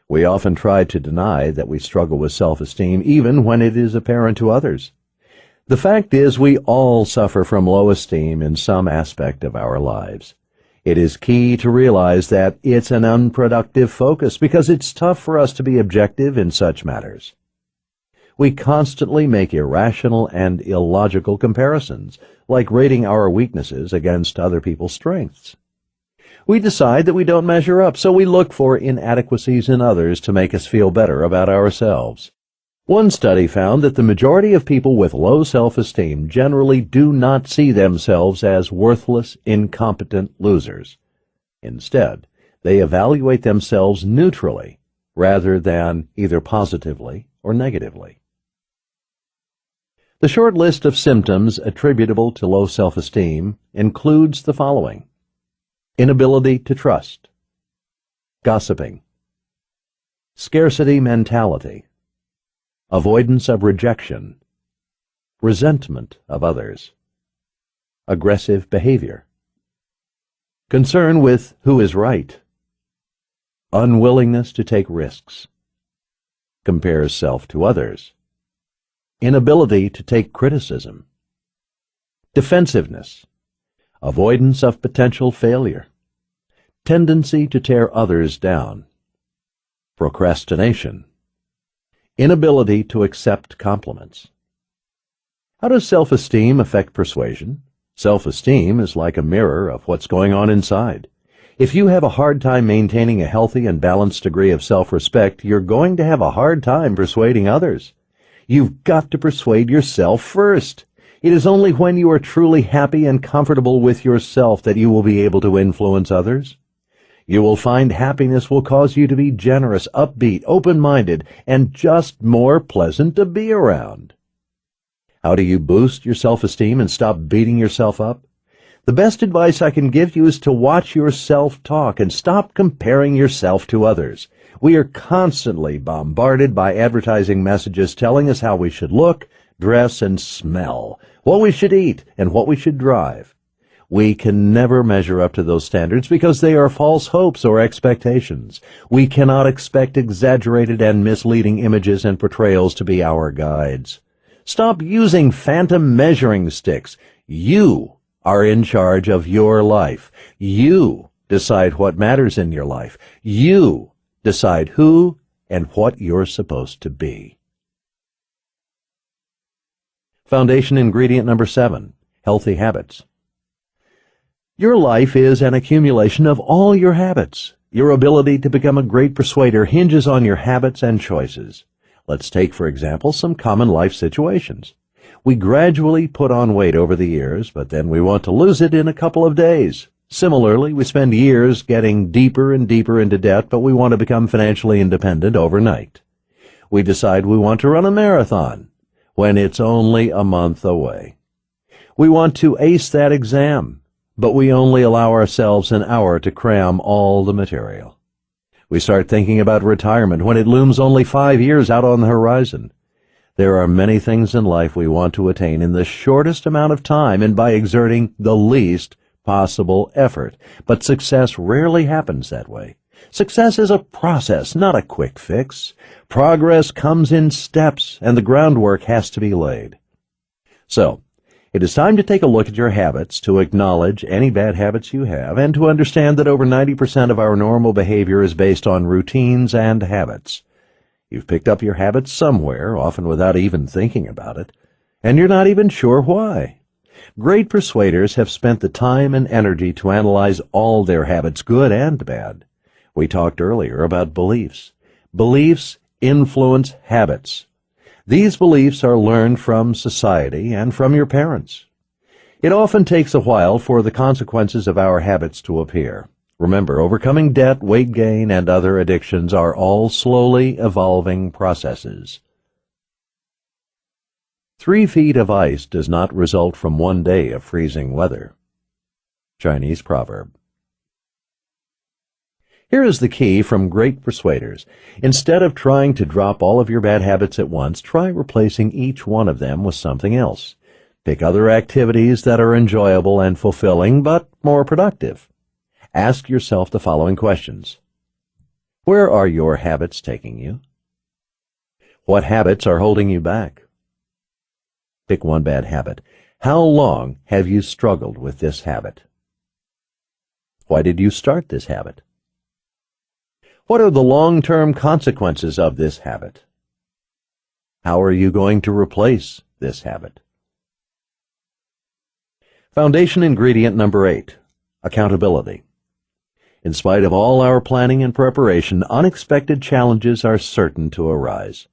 We often try to deny that we struggle with self-esteem, even when it is apparent to others. The fact is, we all suffer from low esteem in some aspect of our lives. It is key to realize that it's an unproductive focus, because it's tough for us to be objective in such matters. We constantly make irrational and illogical comparisons, like rating our weaknesses against other people's strengths. We decide that we don't measure up, so we look for inadequacies in others to make us feel better about ourselves. One study found that the majority of people with low self-esteem generally do not see themselves as worthless, incompetent losers. Instead, they evaluate themselves neutrally, rather than either positively or negatively. The short list of symptoms attributable to low self-esteem includes the following: inability to trust, gossiping, scarcity mentality, avoidance of rejection, resentment of others, aggressive behavior, concern with who is right, unwillingness to take risks, compares self to others. Inability to take criticism. Defensiveness. Avoidance of potential failure. Tendency to tear others down. Procrastination. Inability to accept compliments. How does self-esteem affect persuasion? Self-esteem is like a mirror of what's going on inside. If you have a hard time maintaining a healthy and balanced degree of self-respect, you're going to have a hard time persuading others. You've got to persuade yourself first. It is only when you are truly happy and comfortable with yourself that you will be able to influence others. You will find happiness will cause you to be generous, upbeat, open-minded, and just more pleasant to be around. How do you boost your self-esteem and stop beating yourself up? The best advice I can give you is to watch your self-talk and stop comparing yourself to others. We are constantly bombarded by advertising messages telling us how we should look, dress, and smell, what we should eat, and what we should drive. We can never measure up to those standards because they are false hopes or expectations. We cannot expect exaggerated and misleading images and portrayals to be our guides. Stop using phantom measuring sticks. You are in charge of your life. You decide what matters in your life. You decide who and what you're supposed to be. Foundation ingredient number 7, healthy habits. Your life is an accumulation of all your habits. Your ability to become a great persuader hinges on your habits and choices. Let's take, for example, some common life situations. We gradually put on weight over the years, but then we want to lose it in a couple of days. Similarly, we spend years getting deeper and deeper into debt, but we want to become financially independent overnight. We decide we want to run a marathon when it's only a month away. We want to ace that exam, but we only allow ourselves an hour to cram all the material. We start thinking about retirement when it looms only 5 years out on the horizon. There are many things in life we want to attain in the shortest amount of time and by exerting the least possible effort. But success rarely happens that way. Success is a process, not a quick fix. Progress comes in steps, and the groundwork has to be laid. So, it is time to take a look at your habits, to acknowledge any bad habits you have, and to understand that over 90% of our normal behavior is based on routines and habits. You've picked up your habits somewhere, often without even thinking about it, and you're not even sure why. Great persuaders have spent the time and energy to analyze all their habits, good and bad. We talked earlier about beliefs. Beliefs influence habits. These beliefs are learned from society and from your parents. It often takes a while for the consequences of our habits to appear. Remember, overcoming debt, weight gain, and other addictions are all slowly evolving processes. 3 feet of ice does not result from 1 day of freezing weather. Chinese proverb. Here is the key from great persuaders. Instead of trying to drop all of your bad habits at once, try replacing each one of them with something else. Pick other activities that are enjoyable and fulfilling, but more productive. Ask yourself the following questions. Where are your habits taking you? What habits are holding you back? Pick one bad habit. How long have you struggled with this habit? Why did you start this habit? What are the long-term consequences of this habit? How are you going to replace this habit? Foundation ingredient number 8, accountability. In spite of all our planning and preparation, unexpected challenges are certain to arise.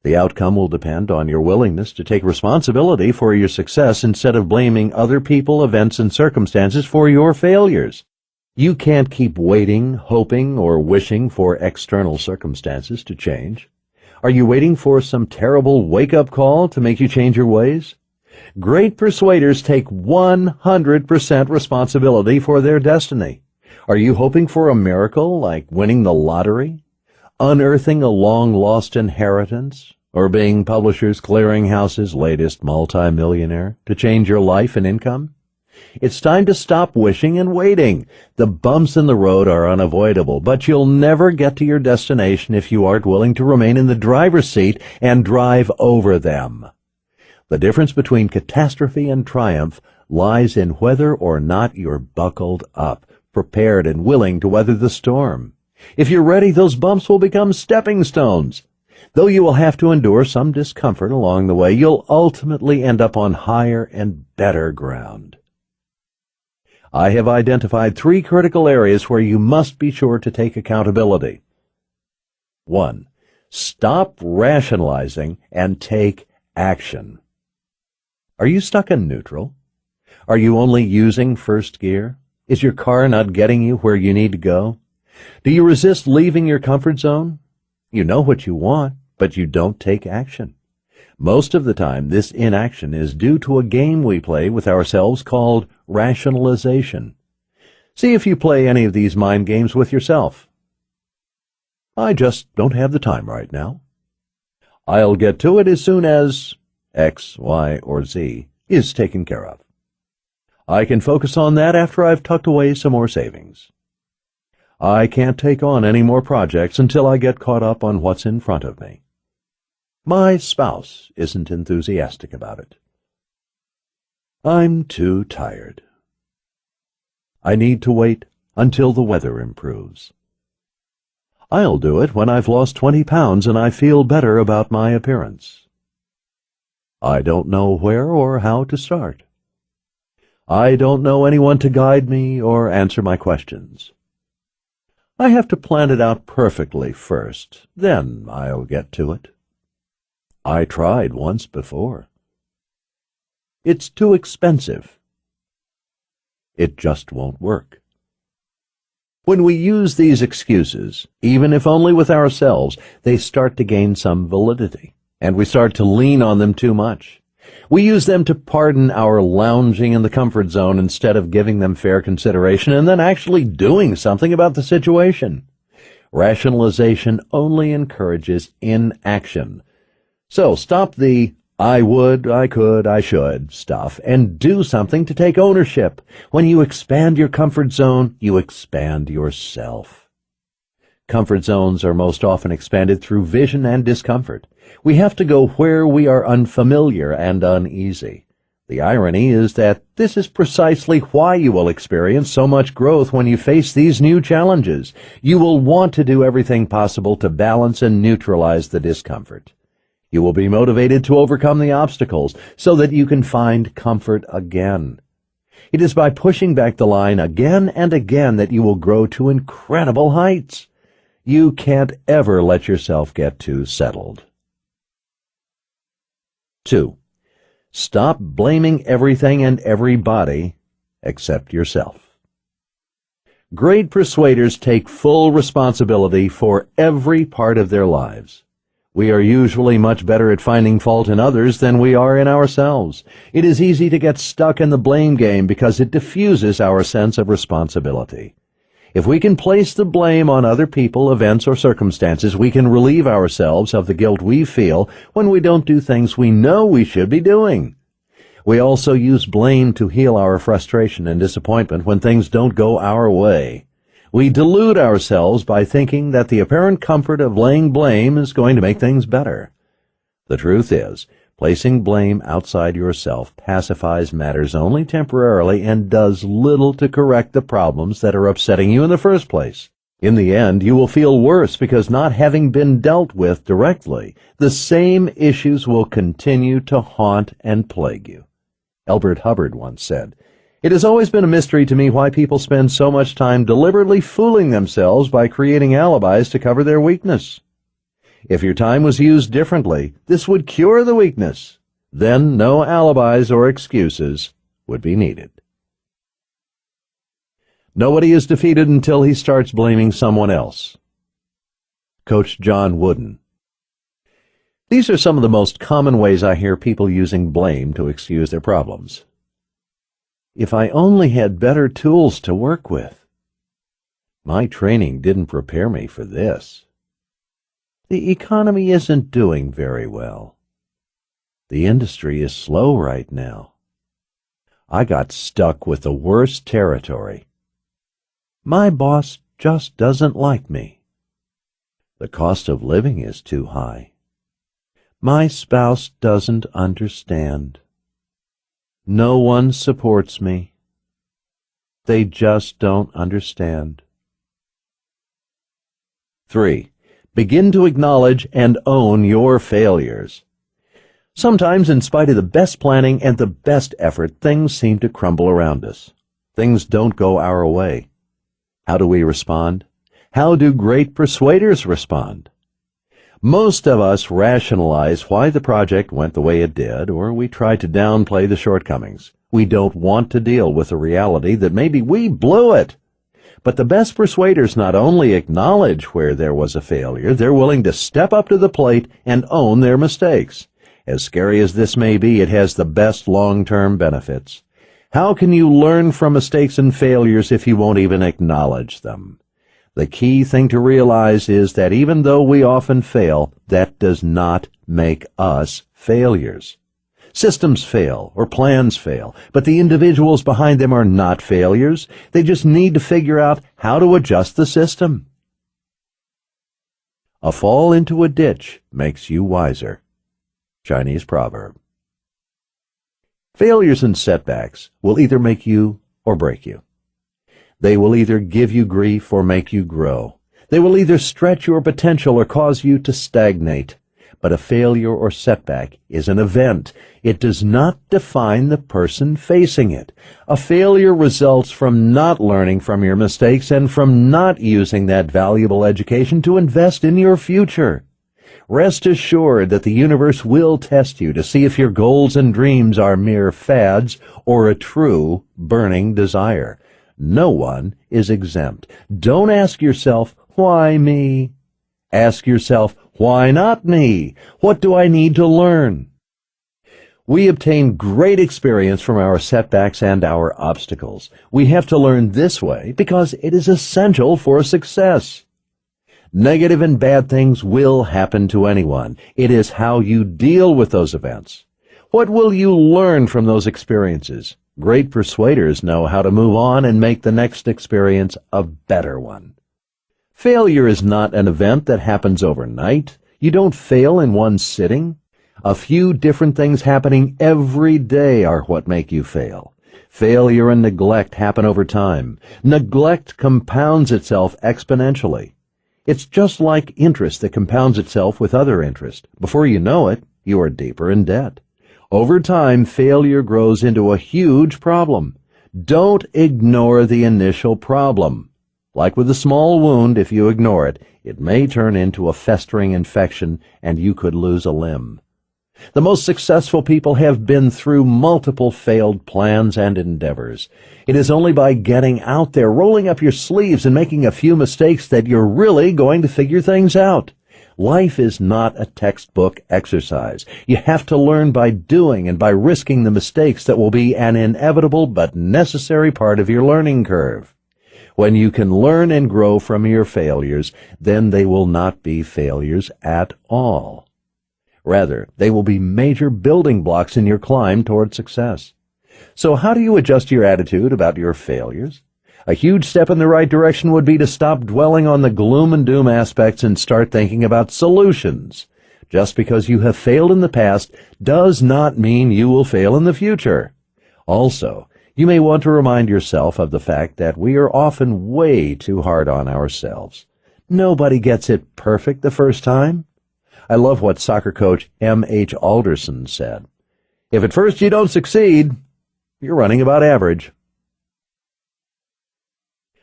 The outcome will depend on your willingness to take responsibility for your success instead of blaming other people, events, and circumstances for your failures. You can't keep waiting, hoping, or wishing for external circumstances to change. Are you waiting for some terrible wake-up call to make you change your ways? Great persuaders take 100% responsibility for their destiny. Are you hoping for a miracle like winning the lottery, unearthing a long-lost inheritance, or being Publishers Clearinghouse's latest multimillionaire to change your life and income? It's time to stop wishing and waiting. The bumps in the road are unavoidable, but you'll never get to your destination if you aren't willing to remain in the driver's seat and drive over them. The difference between catastrophe and triumph lies in whether or not you're buckled up, prepared and willing to weather the storm. If you're ready, those bumps will become stepping stones. Though you will have to endure some discomfort along the way, you'll ultimately end up on higher and better ground. I have identified 3 critical areas where you must be sure to take accountability. 1. Stop rationalizing and take action. Are you stuck in neutral? Are you only using first gear? Is your car not getting you where you need to go? Do you resist leaving your comfort zone? You know what you want, but you don't take action. Most of the time, this inaction is due to a game we play with ourselves called rationalization. See if you play any of these mind games with yourself. I just don't have the time right now. I'll get to it as soon as X, Y, or Z is taken care of. I can focus on that after I've tucked away some more savings. I can't take on any more projects until I get caught up on what's in front of me. My spouse isn't enthusiastic about it. I'm too tired. I need to wait until the weather improves. I'll do it when I've lost 20 pounds and I feel better about my appearance. I don't know where or how to start. I don't know anyone to guide me or answer my questions. I have to plan it out perfectly first, then I'll get to it. I tried once before. It's too expensive. It just won't work. When we use these excuses, even if only with ourselves, they start to gain some validity, and we start to lean on them too much. We use them to pardon our lounging in the comfort zone instead of giving them fair consideration and then actually doing something about the situation. Rationalization only encourages inaction. So stop the I would, I could, I should stuff and do something to take ownership. When you expand your comfort zone, you expand yourself. Comfort zones are most often expanded through vision and discomfort. We have to go where we are unfamiliar and uneasy. The irony is that this is precisely why you will experience so much growth when you face these new challenges. You will want to do everything possible to balance and neutralize the discomfort. You will be motivated to overcome the obstacles so that you can find comfort again. It is by pushing back the line again and again that you will grow to incredible heights. You can't ever let yourself get too settled. 2. Stop blaming everything and everybody except yourself. Great persuaders take full responsibility for every part of their lives. We are usually much better at finding fault in others than we are in ourselves. It is easy to get stuck in the blame game because it diffuses our sense of responsibility. If we can place the blame on other people, events, or circumstances, we can relieve ourselves of the guilt we feel when we don't do things we know we should be doing. We also use blame to heal our frustration and disappointment when things don't go our way. We delude ourselves by thinking that the apparent comfort of laying blame is going to make things better. The truth is, placing blame outside yourself pacifies matters only temporarily and does little to correct the problems that are upsetting you in the first place. In the end, you will feel worse because not having been dealt with directly, the same issues will continue to haunt and plague you. Elbert Hubbard once said, "It has always been a mystery to me why people spend so much time deliberately fooling themselves by creating alibis to cover their weakness. If your time was used differently, this would cure the weakness. Then no alibis or excuses would be needed." Nobody is defeated until he starts blaming someone else. Coach John Wooden. These are some of the most common ways I hear people using blame to excuse their problems. If I only had better tools to work with. My training didn't prepare me for this. The economy isn't doing very well. The industry is slow right now. I got stuck with the worst territory. My boss just doesn't like me. The cost of living is too high. My spouse doesn't understand. No one supports me. They just don't understand. 3. Begin to acknowledge and own your failures. Sometimes, in spite of the best planning and the best effort, things seem to crumble around us. Things don't go our way. How do we respond? How do great persuaders respond? Most of us rationalize why the project went the way it did, or we try to downplay the shortcomings. We don't want to deal with the reality that maybe we blew it. But the best persuaders not only acknowledge where there was a failure, they're willing to step up to the plate and own their mistakes. As scary as this may be, it has the best long-term benefits. How can you learn from mistakes and failures if you won't even acknowledge them? The key thing to realize is that even though we often fail, that does not make us failures. Systems fail or plans fail, but the individuals behind them are not failures. They just need to figure out how to adjust the system. A fall into a ditch makes you wiser. Chinese proverb. Failures and setbacks will either make you or break you. They will either give you grief or make you grow. They will either stretch your potential or cause you to stagnate. But a failure or setback is an event. It does not define the person facing it. A failure results from not learning from your mistakes and from not using that valuable education to invest in your future. Rest assured that the universe will test you to see if your goals and dreams are mere fads or a true burning desire. No one is exempt. Don't ask yourself, why me? Ask yourself, why not me? What do I need to learn? We obtain great experience from our setbacks and our obstacles. We have to learn this way because it is essential for success. Negative and bad things will happen to anyone. It is how you deal with those events. What will you learn from those experiences? Great persuaders know how to move on and make the next experience a better one. Failure is not an event that happens overnight. You don't fail in one sitting. A few different things happening every day are what make you fail. Failure and neglect happen over time. Neglect compounds itself exponentially. It's just like interest that compounds itself with other interest. Before you know it, you are deeper in debt. Over time, failure grows into a huge problem. Don't ignore the initial problem. Like with a small wound, if you ignore it, it may turn into a festering infection and you could lose a limb. The most successful people have been through multiple failed plans and endeavors. It is only by getting out there, rolling up your sleeves, and making a few mistakes that you're really going to figure things out. Life is not a textbook exercise. You have to learn by doing and by risking the mistakes that will be an inevitable but necessary part of your learning curve. When you can learn and grow from your failures, then they will not be failures at all. Rather, they will be major building blocks in your climb toward success. So how do you adjust your attitude about your failures? A huge step in the right direction would be to stop dwelling on the gloom and doom aspects and start thinking about solutions. Just because you have failed in the past does not mean you will fail in the future. Also, you may want to remind yourself of the fact that we are often way too hard on ourselves. Nobody gets it perfect the first time. I love what soccer coach M.H. Alderson said. If at first you don't succeed, you're running about average.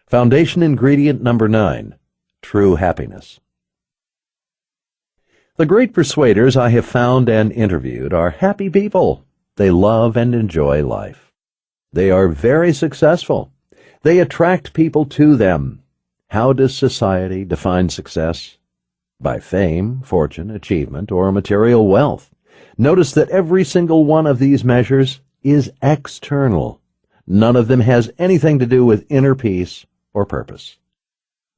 Foundation ingredient number 9, true happiness. The great persuaders I have found and interviewed are happy people. They love and enjoy life. They are very successful. They attract people to them. How does society define success? By fame, fortune, achievement, or material wealth. Notice that every single one of these measures is external. None of them has anything to do with inner peace or purpose.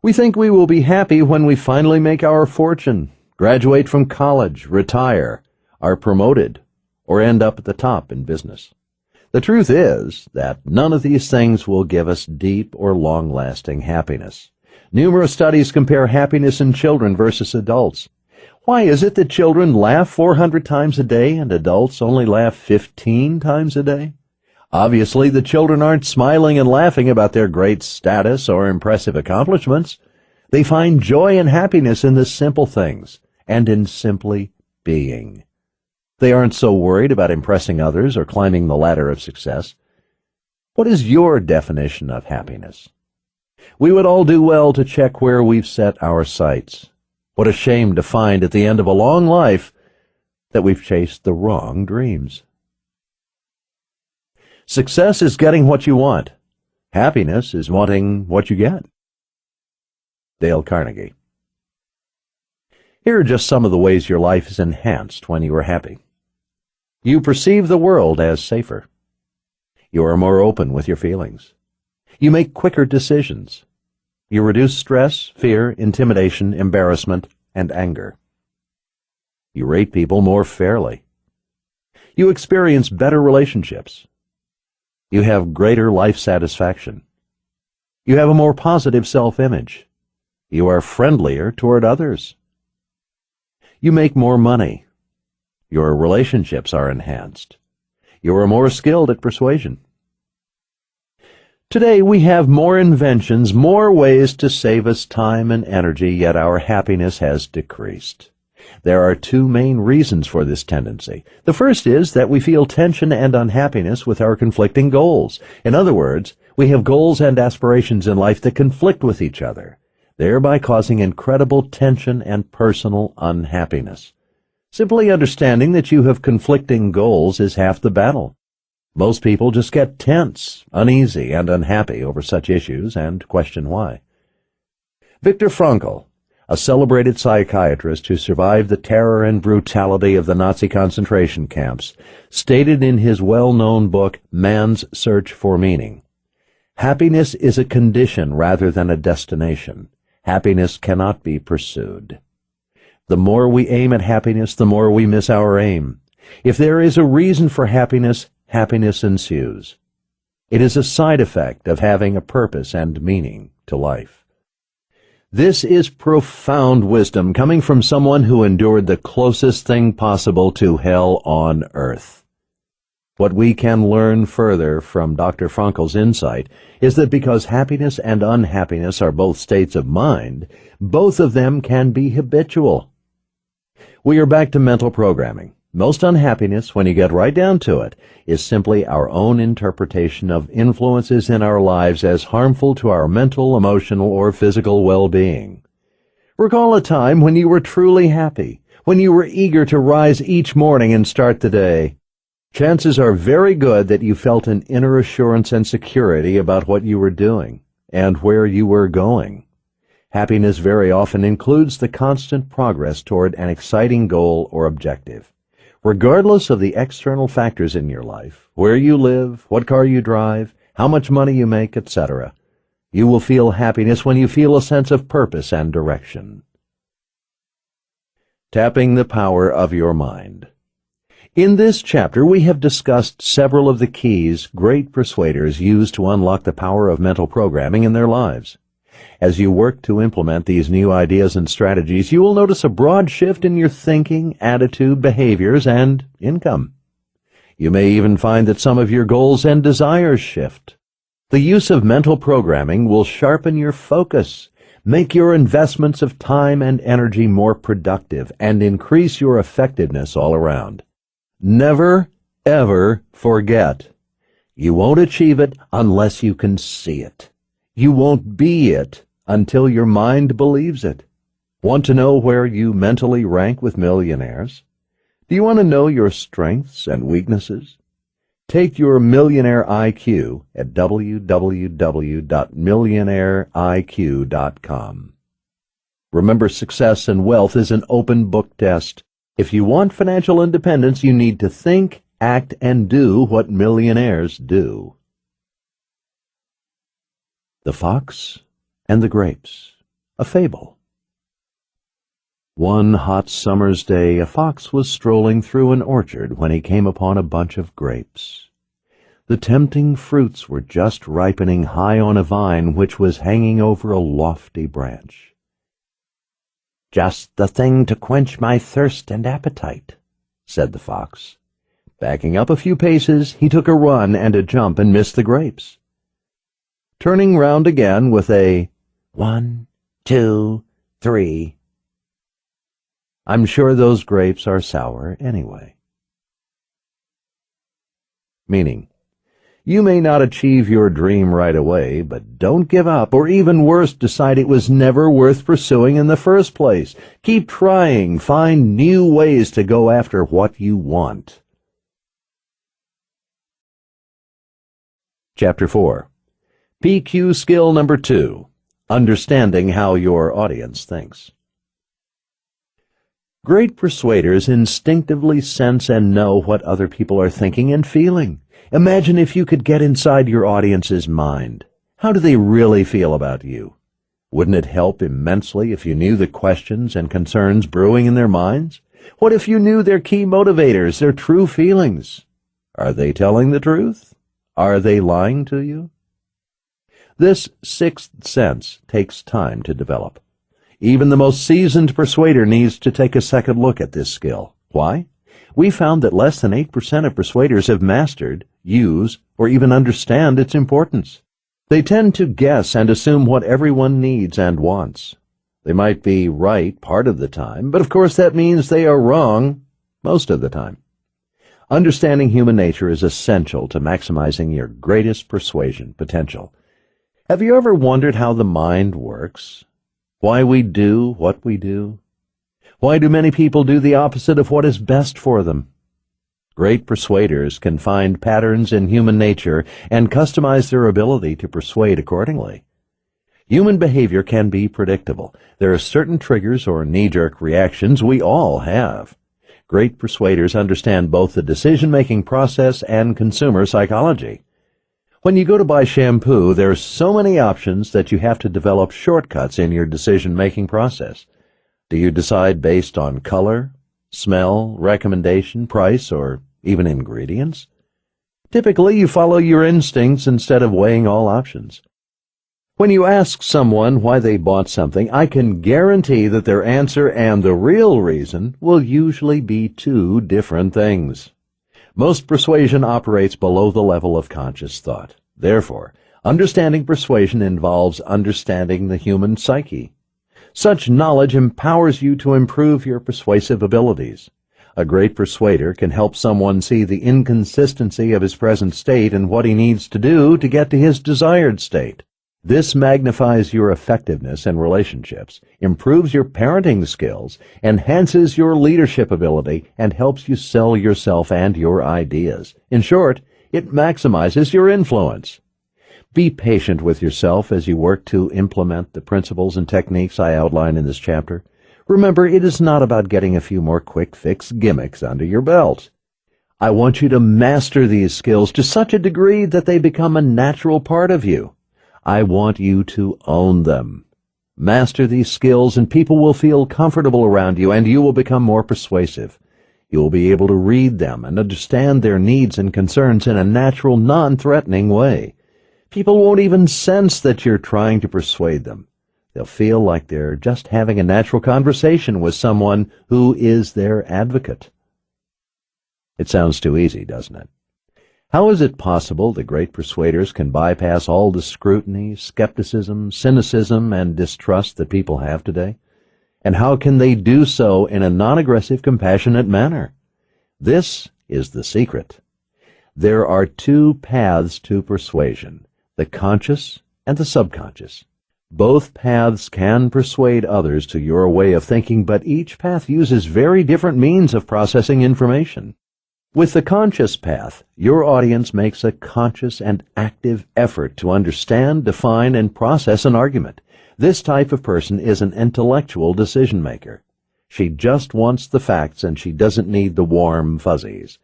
We think we will be happy when we finally make our fortune, graduate from college, retire, are promoted, or end up at the top in business. The truth is that none of these things will give us deep or long-lasting happiness. Numerous studies compare happiness in children versus adults. Why is it that children laugh 400 times a day and adults only laugh 15 times a day? Obviously, the children aren't smiling and laughing about their great status or impressive accomplishments. They find joy and happiness in the simple things and in simply being. They aren't so worried about impressing others or climbing the ladder of success. What is your definition of happiness? We would all do well to check where we've set our sights. What a shame to find at the end of a long life that we've chased the wrong dreams. Success is getting what you want. Happiness is wanting what you get. Dale Carnegie. Here are just some of the ways your life is enhanced when you are happy. You perceive the world as safer. You are more open with your feelings. You make quicker decisions. You reduce stress, fear, intimidation, embarrassment, and anger. You rate people more fairly. You experience better relationships. You have greater life satisfaction. You have a more positive self-image. You are friendlier toward others. You make more money. Your relationships are enhanced. You are more skilled at persuasion. Today we have more inventions, more ways to save us time and energy, yet our happiness has decreased. There are two main reasons for this tendency. The first is that we feel tension and unhappiness with our conflicting goals. In other words, we have goals and aspirations in life that conflict with each other, thereby causing incredible tension and personal unhappiness. Simply understanding that you have conflicting goals is half the battle. Most people just get tense, uneasy, and unhappy over such issues and question why. Viktor Frankl, a celebrated psychiatrist who survived the terror and brutality of the Nazi concentration camps, stated in his well-known book, Man's Search for Meaning, "Happiness is a condition rather than a destination. Happiness cannot be pursued. The more we aim at happiness, the more we miss our aim. If there is a reason for happiness, happiness ensues. It is a side effect of having a purpose and meaning to life." This is profound wisdom coming from someone who endured the closest thing possible to hell on earth. What we can learn further from Dr. Frankl's insight is that because happiness and unhappiness are both states of mind, both of them can be habitual. We are back to mental programming. Most unhappiness, when you get right down to it, is simply our own interpretation of influences in our lives as harmful to our mental, emotional, or physical well-being. Recall a time when you were truly happy, when you were eager to rise each morning and start the day. Chances are very good that you felt an inner assurance and security about what you were doing and where you were going. Happiness very often includes the constant progress toward an exciting goal or objective. Regardless of the external factors in your life, where you live, what car you drive, how much money you make, etc., you will feel happiness when you feel a sense of purpose and direction. Tapping the power of your mind. In this chapter, we have discussed several of the keys great persuaders use to unlock the power of mental programming in their lives. As you work to implement these new ideas and strategies, you will notice a broad shift in your thinking, attitude, behaviors, and income. You may even find that some of your goals and desires shift. The use of mental programming will sharpen your focus, make your investments of time and energy more productive, and increase your effectiveness all around. Never, ever forget. You won't achieve it unless you can see it. You won't be it until your mind believes it. Want to know where you mentally rank with millionaires? Do you want to know your strengths and weaknesses? Take your millionaire IQ at www.millionaireiq.com. Remember, success and wealth is an open book test. If you want financial independence, you need to think, act, and do what millionaires do. The Fox and the Grapes, a fable. One hot summer's day, a fox was strolling through an orchard when he came upon a bunch of grapes. The tempting fruits were just ripening high on a vine which was hanging over a lofty branch. "Just the thing to quench my thirst and appetite," said the fox. Backing up a few paces, he took a run and a jump and missed the grapes. Turning round again with a 1, 2, 3, "I'm sure those grapes are sour anyway." Meaning, you may not achieve your dream right away, but don't give up, or even worse, decide it was never worth pursuing in the first place. Keep trying, find new ways to go after what you want. Chapter 4. PQ skill number 2. Understanding how your audience thinks. Great persuaders instinctively sense and know what other people are thinking and feeling. Imagine if you could get inside your audience's mind. How do they really feel about you? Wouldn't it help immensely if you knew the questions and concerns brewing in their minds? What if you knew their key motivators, their true feelings? Are they telling the truth? Are they lying to you? This sixth sense takes time to develop. Even the most seasoned persuader needs to take a second look at this skill. Why? We found that less than 8% of persuaders have mastered, use, or even understand its importance. They tend to guess and assume what everyone needs and wants. They might be right part of the time, but of course that means they are wrong most of the time. Understanding human nature is essential to maximizing your greatest persuasion potential. Have you ever wondered how the mind works? Why we do what we do? Why do many people do the opposite of what is best for them? Great persuaders can find patterns in human nature and customize their ability to persuade accordingly. Human behavior can be predictable. There are certain triggers or knee-jerk reactions we all have. Great persuaders understand both the decision-making process and consumer psychology. When you go to buy shampoo, there are so many options that you have to develop shortcuts in your decision-making process. Do you decide based on color, smell, recommendation, price, or even ingredients? Typically, you follow your instincts instead of weighing all options. When you ask someone why they bought something, I can guarantee that their answer and the real reason will usually be two different things. Most persuasion operates below the level of conscious thought. Therefore, understanding persuasion involves understanding the human psyche. Such knowledge empowers you to improve your persuasive abilities. A great persuader can help someone see the inconsistency of his present state and what he needs to do to get to his desired state. This magnifies your effectiveness in relationships, improves your parenting skills, enhances your leadership ability, and helps you sell yourself and your ideas. In short, it maximizes your influence. Be patient with yourself as you work to implement the principles and techniques I outline in this chapter. Remember, it is not about getting a few more quick-fix gimmicks under your belt. I want you to master these skills to such a degree that they become a natural part of you. I want you to own them. Master these skills and people will feel comfortable around you and you will become more persuasive. You will be able to read them and understand their needs and concerns in a natural, non-threatening way. People won't even sense that you're trying to persuade them. They'll feel like they're just having a natural conversation with someone who is their advocate. It sounds too easy, doesn't it? How is it possible that great persuaders can bypass all the scrutiny, skepticism, cynicism, and distrust that people have today? And how can they do so in a non-aggressive, compassionate manner? This is the secret. There are two paths to persuasion, the conscious and the subconscious. Both paths can persuade others to your way of thinking, but each path uses very different means of processing information. With the conscious path, your audience makes a conscious and active effort to understand, define, and process an argument. This type of person is an intellectual decision-maker. She just wants the facts and she doesn't need the warm fuzzies.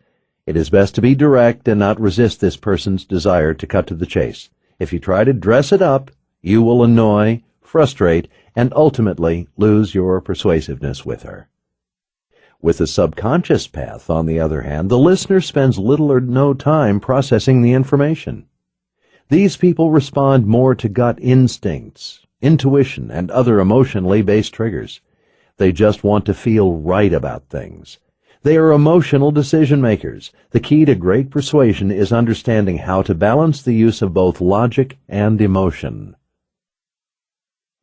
It is best to be direct and not resist this person's desire to cut to the chase. If you try to dress it up, you will annoy, frustrate, and ultimately lose your persuasiveness with her. With the subconscious path, on the other hand, the listener spends little or no time processing the information. These people respond more to gut instincts, intuition, and other emotionally based triggers. They just want to feel right about things. They are emotional decision makers. The key to great persuasion is understanding how to balance the use of both logic and emotion.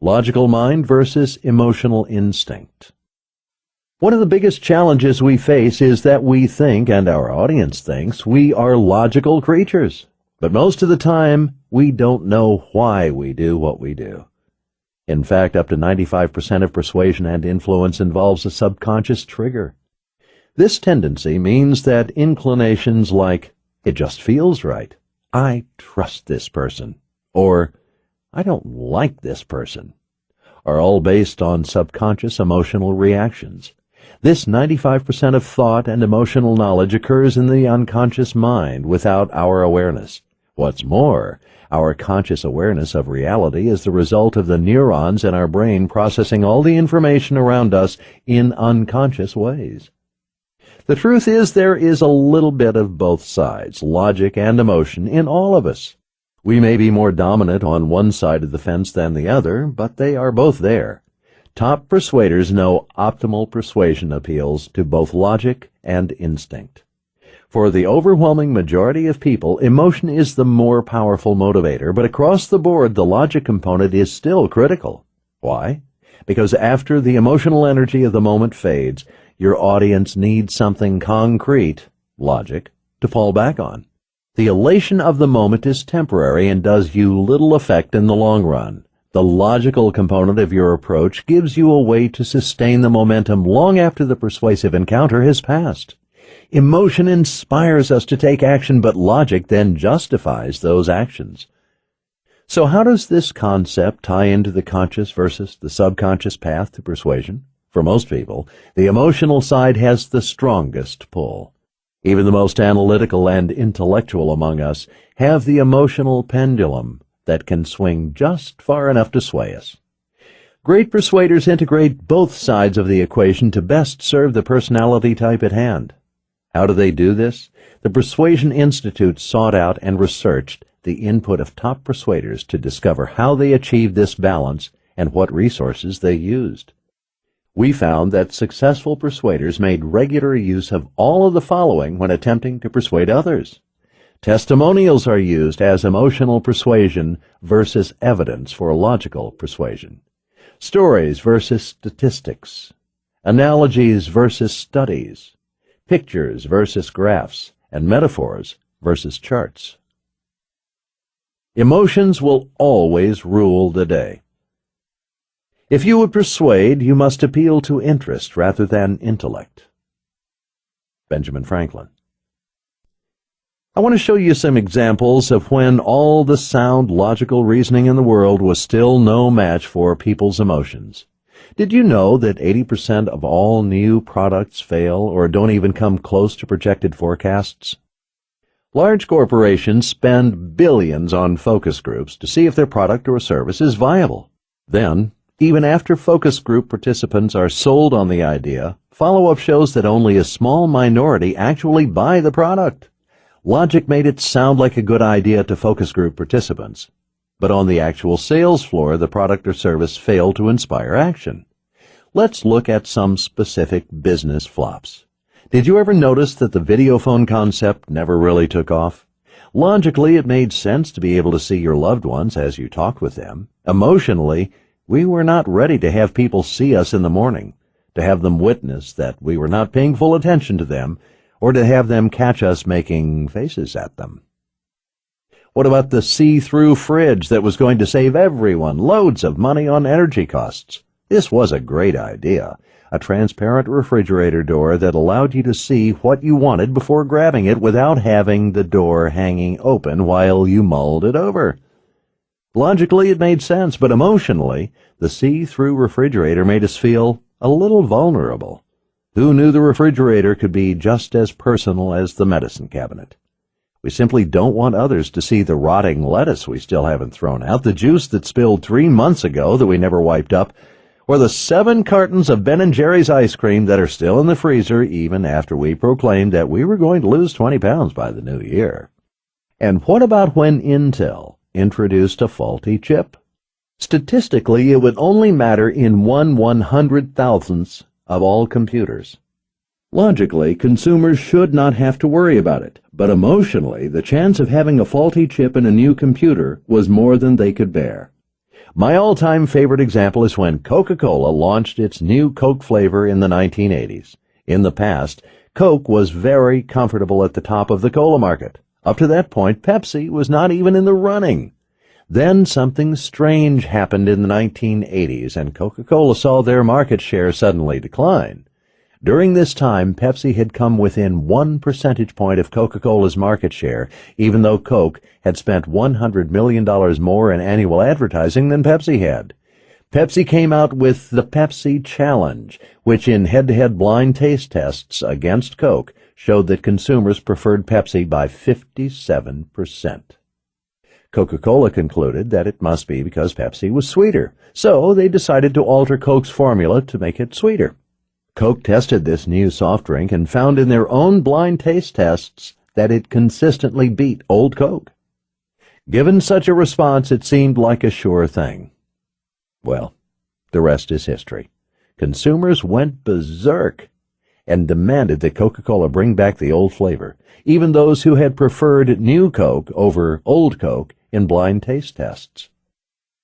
Logical mind versus emotional instinct. One of the biggest challenges we face is that we think, and our audience thinks, we are logical creatures. But most of the time, we don't know why we do what we do. In fact, up to 95% of persuasion and influence involves a subconscious trigger. This tendency means that inclinations like, "It just feels right," "I trust this person," or "I don't like this person," are all based on subconscious emotional reactions. This 95% of thought and emotional knowledge occurs in the unconscious mind without our awareness. What's more, our conscious awareness of reality is the result of the neurons in our brain processing all the information around us in unconscious ways. The truth is there is a little bit of both sides, logic and emotion, in all of us. We may be more dominant on one side of the fence than the other, but they are both there. Top persuaders know optimal persuasion appeals to both logic and instinct. For the overwhelming majority of people, emotion is the more powerful motivator, but across the board, the logic component is still critical. Why? Because after the emotional energy of the moment fades, your audience needs something concrete, logic, to fall back on. The elation of the moment is temporary and does you little effect in the long run. The logical component of your approach gives you a way to sustain the momentum long after the persuasive encounter has passed. Emotion inspires us to take action, but logic then justifies those actions. So how does this concept tie into the conscious versus the subconscious path to persuasion? For most people, the emotional side has the strongest pull. Even the most analytical and intellectual among us have the emotional pendulum that can swing just far enough to sway us. Great persuaders integrate both sides of the equation to best serve the personality type at hand. How do they do this? The Persuasion Institute sought out and researched the input of top persuaders to discover how they achieved this balance and what resources they used. We found that successful persuaders made regular use of all of the following when attempting to persuade others. Testimonials are used as emotional persuasion versus evidence for logical persuasion. Stories versus statistics. Analogies versus studies. Pictures versus graphs, and metaphors versus charts. Emotions will always rule the day. If you would persuade, you must appeal to interest rather than intellect. Benjamin Franklin. I want to show you some examples of when all the sound, logical reasoning in the world was still no match for people's emotions. Did you know that 80% of all new products fail or don't even come close to projected forecasts? Large corporations spend billions on focus groups to see if their product or service is viable. Then, even after focus group participants are sold on the idea, follow-up shows that only a small minority actually buy the product. Logic made it sound like a good idea to focus group participants, but on the actual sales floor, the product or service failed to inspire action. Let's look at some specific business flops. Did you ever notice that the video phone concept never really took off? Logically, it made sense to be able to see your loved ones as you talked with them. Emotionally, we were not ready to have people see us in the morning, to have them witness that we were not paying full attention to them, or to have them catch us making faces at them. What about the see-through fridge that was going to save everyone loads of money on energy costs? This was a great idea. A transparent refrigerator door that allowed you to see what you wanted before grabbing it without having the door hanging open while you mulled it over. Logically, it made sense, but emotionally, the see-through refrigerator made us feel a little vulnerable. Who knew the refrigerator could be just as personal as the medicine cabinet? We simply don't want others to see the rotting lettuce we still haven't thrown out, the juice that spilled 3 months ago that we never wiped up, or the 7 cartons of Ben & Jerry's ice cream that are still in the freezer even after we proclaimed that we were going to lose 20 pounds by the new year? And what about when Intel introduced a faulty chip? Statistically, it would only matter in 1/100,000th of all computers. Logically, consumers should not have to worry about it, but emotionally, the chance of having a faulty chip in a new computer was more than they could bear. My all-time favorite example is when Coca-Cola launched its new Coke flavor in the 1980s. In the past, Coke was very comfortable at the top of the cola market. Up to that point, Pepsi was not even in the running. Then something strange happened in the 1980s, and Coca-Cola saw their market share suddenly decline. During this time, Pepsi had come within 1 percentage point of Coca-Cola's market share, even though Coke had spent $100 million more in annual advertising than Pepsi had. Pepsi came out with the Pepsi Challenge, which in head-to-head blind taste tests against Coke showed that consumers preferred Pepsi by 57%. Coca-Cola concluded that it must be because Pepsi was sweeter, so they decided to alter Coke's formula to make it sweeter. Coke tested this new soft drink and found in their own blind taste tests that it consistently beat old Coke. Given such a response, it seemed like a sure thing. Well, the rest is history. Consumers went berserk and demanded that Coca-Cola bring back the old flavor, even those who had preferred new Coke over old Coke in blind taste tests.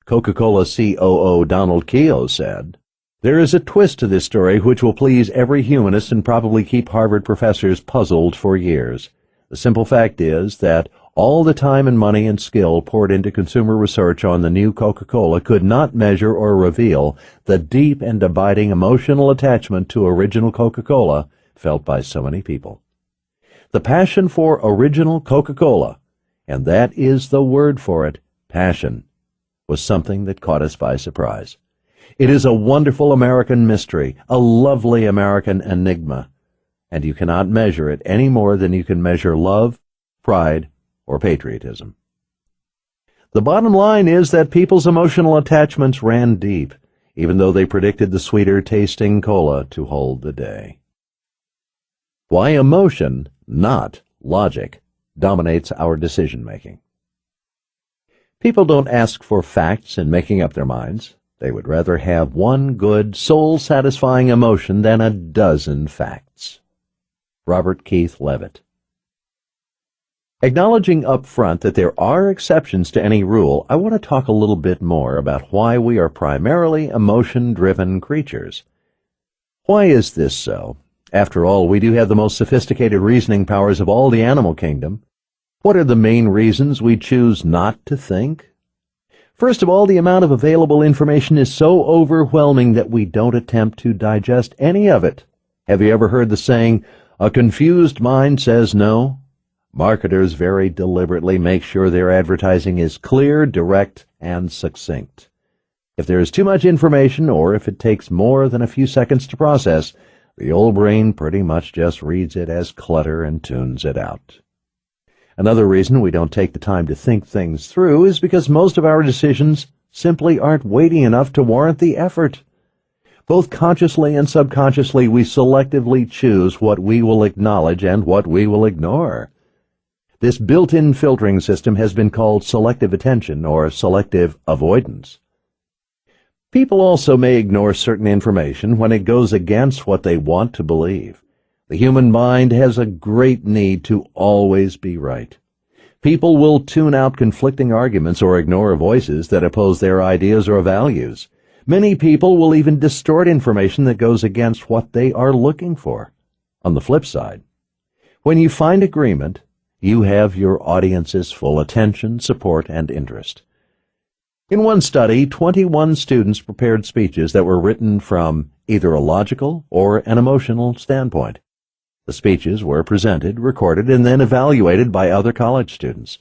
Coca-Cola COO Donald Keough said, "There is a twist to this story which will please every humanist and probably keep Harvard professors puzzled for years. The simple fact is that all the time and money and skill poured into consumer research on the new Coca-Cola could not measure or reveal the deep and abiding emotional attachment to original Coca-Cola felt by so many people. The passion for original Coca-Cola, and that is the word for it, passion, was something that caught us by surprise. It is a wonderful American mystery, a lovely American enigma, and you cannot measure it any more than you can measure love, pride, or patriotism. The bottom line is that people's emotional attachments ran deep, even though they predicted the sweeter-tasting cola to hold the day. Why emotion, not logic, dominates our decision-making. People don't ask for facts in making up their minds. They would rather have one good, soul-satisfying emotion than a dozen facts. Robert Keith Levitt. Acknowledging up front that there are exceptions to any rule, I want to talk a little bit more about why we are primarily emotion-driven creatures. Why is this so? After all, we do have the most sophisticated reasoning powers of all the animal kingdom. What are the main reasons we choose not to think? First of all, the amount of available information is so overwhelming that we don't attempt to digest any of it. Have you ever heard the saying, "A confused mind says no"? Marketers very deliberately make sure their advertising is clear, direct, and succinct. If there is too much information, or if it takes more than a few seconds to process, the old brain pretty much just reads it as clutter and tunes it out. Another reason we don't take the time to think things through is because most of our decisions simply aren't weighty enough to warrant the effort. Both consciously and subconsciously, we selectively choose what we will acknowledge and what we will ignore. This built-in filtering system has been called selective attention or selective avoidance. People also may ignore certain information when it goes against what they want to believe. The human mind has a great need to always be right. People will tune out conflicting arguments or ignore voices that oppose their ideas or values. Many people will even distort information that goes against what they are looking for. On the flip side, when you find agreement, you have your audience's full attention, support, and interest. In one study, 21 students prepared speeches that were written from either a logical or an emotional standpoint. The speeches were presented, recorded, and then evaluated by other college students.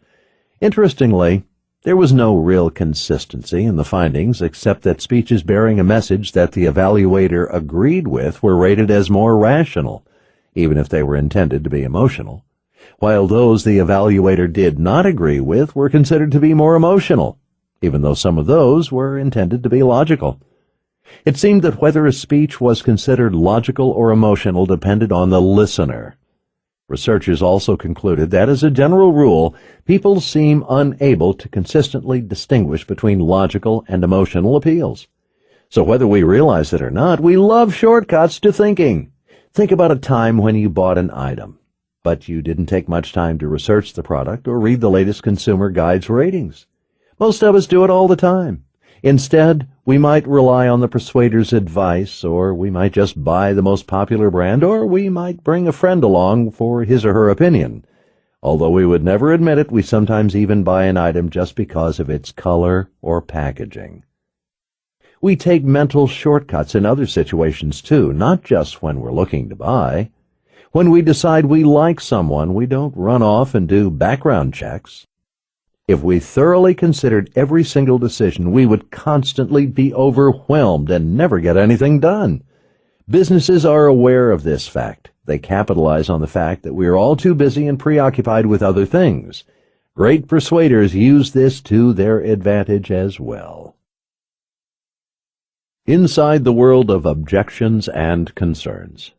Interestingly, there was no real consistency in the findings, except that speeches bearing a message that the evaluator agreed with were rated as more rational, even if they were intended to be emotional, while those the evaluator did not agree with were considered to be more emotional, even though some of those were intended to be logical. It seemed that whether a speech was considered logical or emotional depended on the listener. Researchers also concluded that, as a general rule, people seem unable to consistently distinguish between logical and emotional appeals. So whether we realize it or not, we love shortcuts to thinking. Think about a time when you bought an item, but you didn't take much time to research the product or read the latest consumer guides ratings. Most of us do it all the time. Instead, we might rely on the persuader's advice, or we might just buy the most popular brand, or we might bring a friend along for his or her opinion. Although we would never admit it, we sometimes even buy an item just because of its color or packaging. We take mental shortcuts in other situations too, not just when we're looking to buy. When we decide we like someone, we don't run off and do background checks. If we thoroughly considered every single decision, we would constantly be overwhelmed and never get anything done. Businesses are aware of this fact. They capitalize on the fact that we are all too busy and preoccupied with other things. Great persuaders use this to their advantage as well. Inside the world of objections and concerns.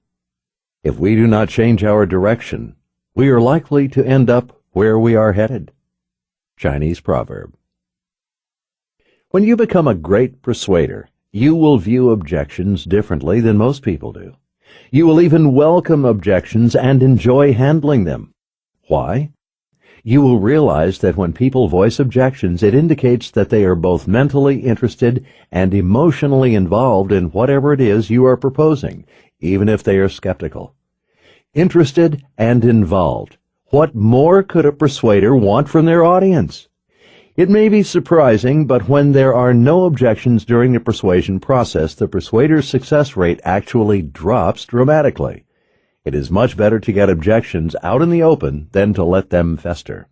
If we do not change our direction, we are likely to end up where we are headed. Chinese proverb. When you become a great persuader, you will view objections differently than most people do. You will even welcome objections and enjoy handling them. Why? You will realize that when people voice objections, it indicates that they are both mentally interested and emotionally involved in whatever it is you are proposing, even if they are skeptical. Interested and involved. What more could a persuader want from their audience? It may be surprising, but when there are no objections during the persuasion process, the persuader's success rate actually drops dramatically. It is much better to get objections out in the open than to let them fester.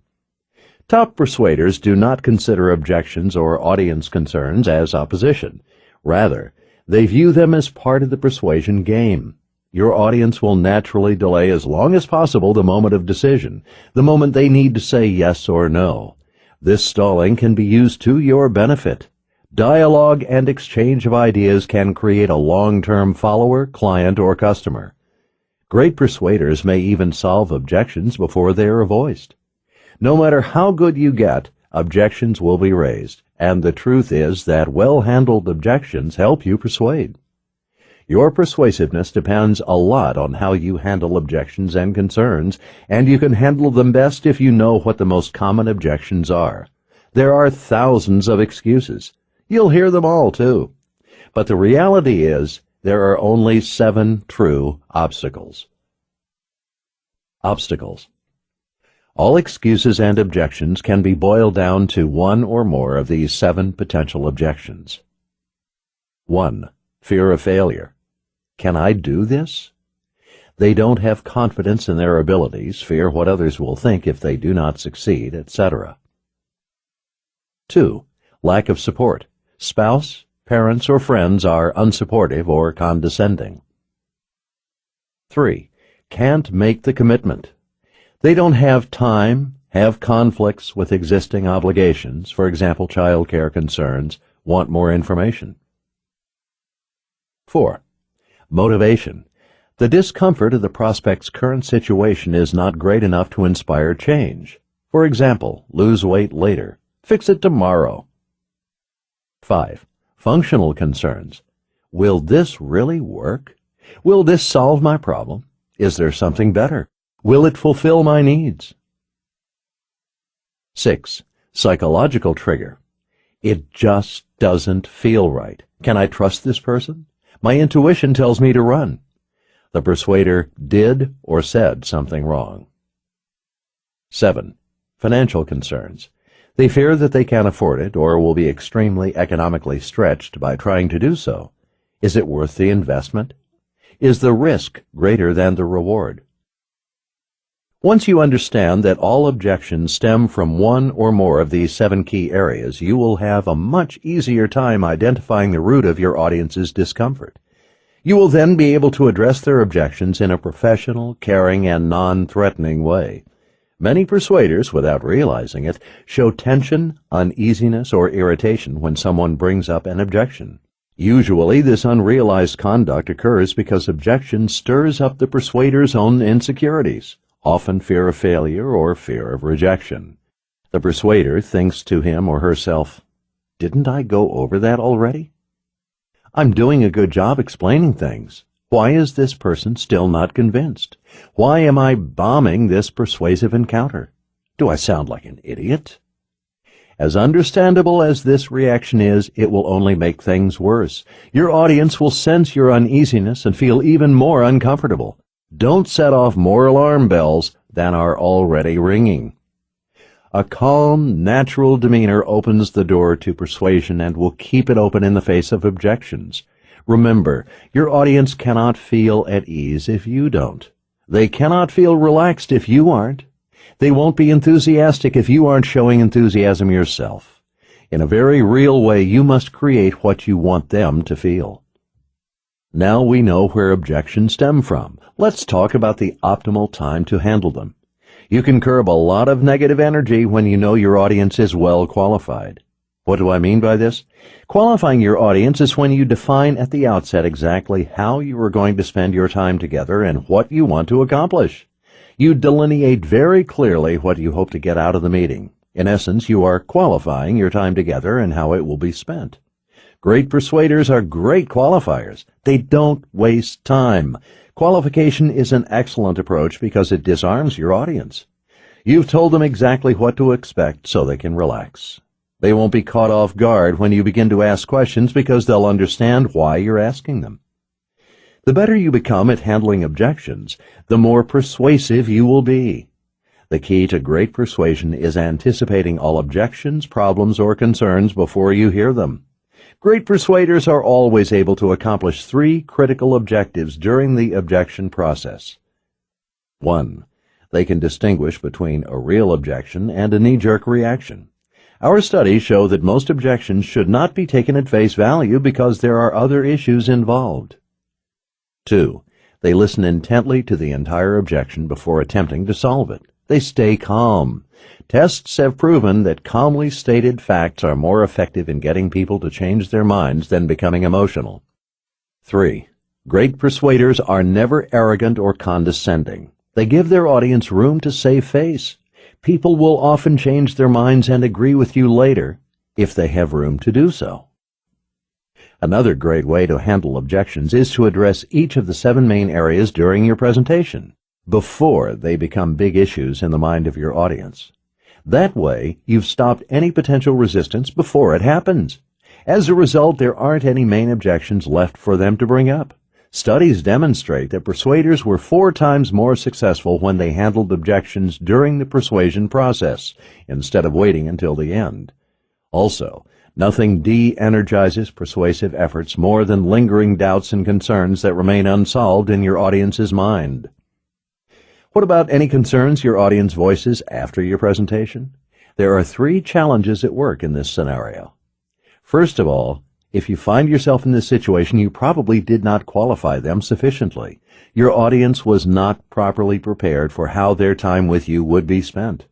Top persuaders do not consider objections or audience concerns as opposition. Rather, they view them as part of the persuasion game. Your audience will naturally delay as long as possible the moment of decision, the moment they need to say yes or no. This stalling can be used to your benefit. Dialogue and exchange of ideas can create a long-term follower, client, or customer. Great persuaders may even solve objections before they are voiced. No matter how good you get, objections will be raised, and the truth is that well-handled objections help you persuade. Your persuasiveness depends a lot on how you handle objections and concerns, and you can handle them best if you know what the most common objections are. There are thousands of excuses. You'll hear them all, too. But the reality is, there are only 7 true obstacles. Obstacles. All excuses and objections can be boiled down to one or more of these 7 potential objections. 1. Fear of failure. Can I do this? They don't have confidence in their abilities, fear what others will think if they do not succeed, etc. 2. Lack of support. Spouse, parents, or friends are unsupportive or condescending. 3. Can't make the commitment. They don't have time, have conflicts with existing obligations, for example, child care concerns, want more information. 4. Motivation. The discomfort of the prospect's current situation is not great enough to inspire change. For example, lose weight later, fix it tomorrow. 5. Functional concerns. Will this really work? Will this solve my problem? Is there something better? Will it fulfill my needs? 6. Psychological trigger. It just doesn't feel right. Can I trust this person? My intuition tells me to run. The persuader did or said something wrong. 7. Financial concerns. They fear that they can't afford it or will be extremely economically stretched by trying to do so. Is it worth the investment? Is the risk greater than the reward? Once you understand that all objections stem from one or more of these 7 key areas, you will have a much easier time identifying the root of your audience's discomfort. You will then be able to address their objections in a professional, caring, and non-threatening way. Many persuaders, without realizing it, show tension, uneasiness, or irritation when someone brings up an objection. Usually, this unrealized conduct occurs because objection stirs up the persuader's own insecurities, often fear of failure or fear of rejection. The persuader thinks to him or herself, "Didn't I go over that already? I'm doing a good job explaining things. Why is this person still not convinced? Why am I bombing this persuasive encounter? Do I sound like an idiot?" As understandable as this reaction is, it will only make things worse. Your audience will sense your uneasiness and feel even more uncomfortable. Don't set off more alarm bells than are already ringing. A calm, natural demeanor opens the door to persuasion and will keep it open in the face of objections. Remember, your audience cannot feel at ease if you don't. They cannot feel relaxed if you aren't. They won't be enthusiastic if you aren't showing enthusiasm yourself. In a very real way, you must create what you want them to feel. Now we know where objections stem from. Let's talk about the optimal time to handle them. You can curb a lot of negative energy when you know your audience is well qualified. What do I mean by this? Qualifying your audience is when you define at the outset exactly how you are going to spend your time together and what you want to accomplish. You delineate very clearly what you hope to get out of the meeting. In essence, you are qualifying your time together and how it will be spent. Great persuaders are great qualifiers. They don't waste time. Qualification is an excellent approach because it disarms your audience. You've told them exactly what to expect so they can relax. They won't be caught off guard when you begin to ask questions because they'll understand why you're asking them. The better you become at handling objections, the more persuasive you will be. The key to great persuasion is anticipating all objections, problems, or concerns before you hear them. Great persuaders are always able to accomplish 3 critical objectives during the objection process. 1. They can distinguish between a real objection and a knee-jerk reaction. Our studies show that most objections should not be taken at face value because there are other issues involved. 2. They listen intently to the entire objection before attempting to solve it. They stay calm. Tests have proven that calmly stated facts are more effective in getting people to change their minds than becoming emotional. 3. Great persuaders are never arrogant or condescending. They give their audience room to save face. People will often change their minds and agree with you later if they have room to do so. Another great way to handle objections is to address each of the 7 main areas during your presentation, before they become big issues in the mind of your audience. That way, you've stopped any potential resistance before it happens. As a result, there aren't any main objections left for them to bring up. Studies demonstrate that persuaders were 4 times more successful when they handled objections during the persuasion process, instead of waiting until the end. Also, nothing de-energizes persuasive efforts more than lingering doubts and concerns that remain unsolved in your audience's mind. What about any concerns your audience voices after your presentation? There are 3 challenges at work in this scenario. First of all, if you find yourself in this situation, you probably did not qualify them sufficiently. Your audience was not properly prepared for how their time with you would be spent.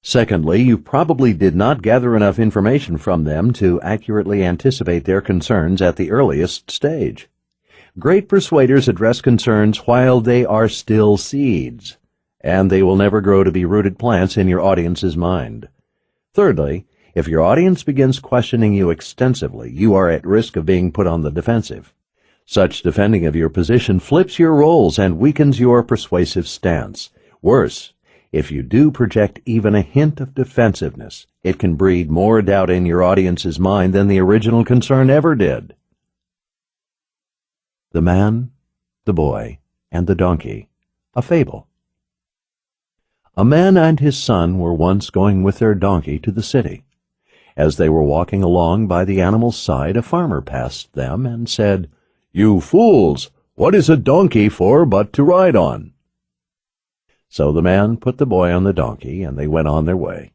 Secondly, you probably did not gather enough information from them to accurately anticipate their concerns at the earliest stage. Great persuaders address concerns while they are still seeds, and they will never grow to be rooted plants in your audience's mind. Thirdly, if your audience begins questioning you extensively, you are at risk of being put on the defensive. Such defending of your position flips your roles and weakens your persuasive stance. Worse, if you do project even a hint of defensiveness, it can breed more doubt in your audience's mind than the original concern ever did. The Man, the Boy, and the Donkey, a fable. A man and his son were once going with their donkey to the city. As they were walking along by the animal's side, a farmer passed them and said, "You fools! What is a donkey for but to ride on?" So the man put the boy on the donkey, and they went on their way.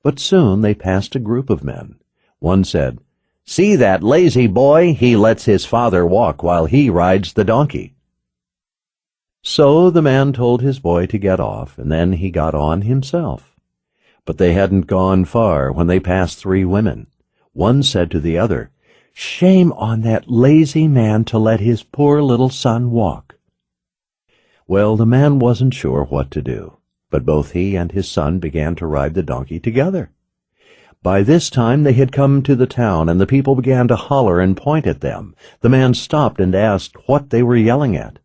But soon they passed a group of men. One said, "See that lazy boy? He lets his father walk while he rides the donkey." So the man told his boy to get off, and then he got on himself. But they hadn't gone far when they passed 3 women. One said to the other, Shame on that lazy man to let his poor little son walk." Well, the man wasn't sure what to do, but both he and his son began to ride the donkey together. By this time they had come to the town, and the people began to holler and point at them. The man stopped and asked what they were yelling at.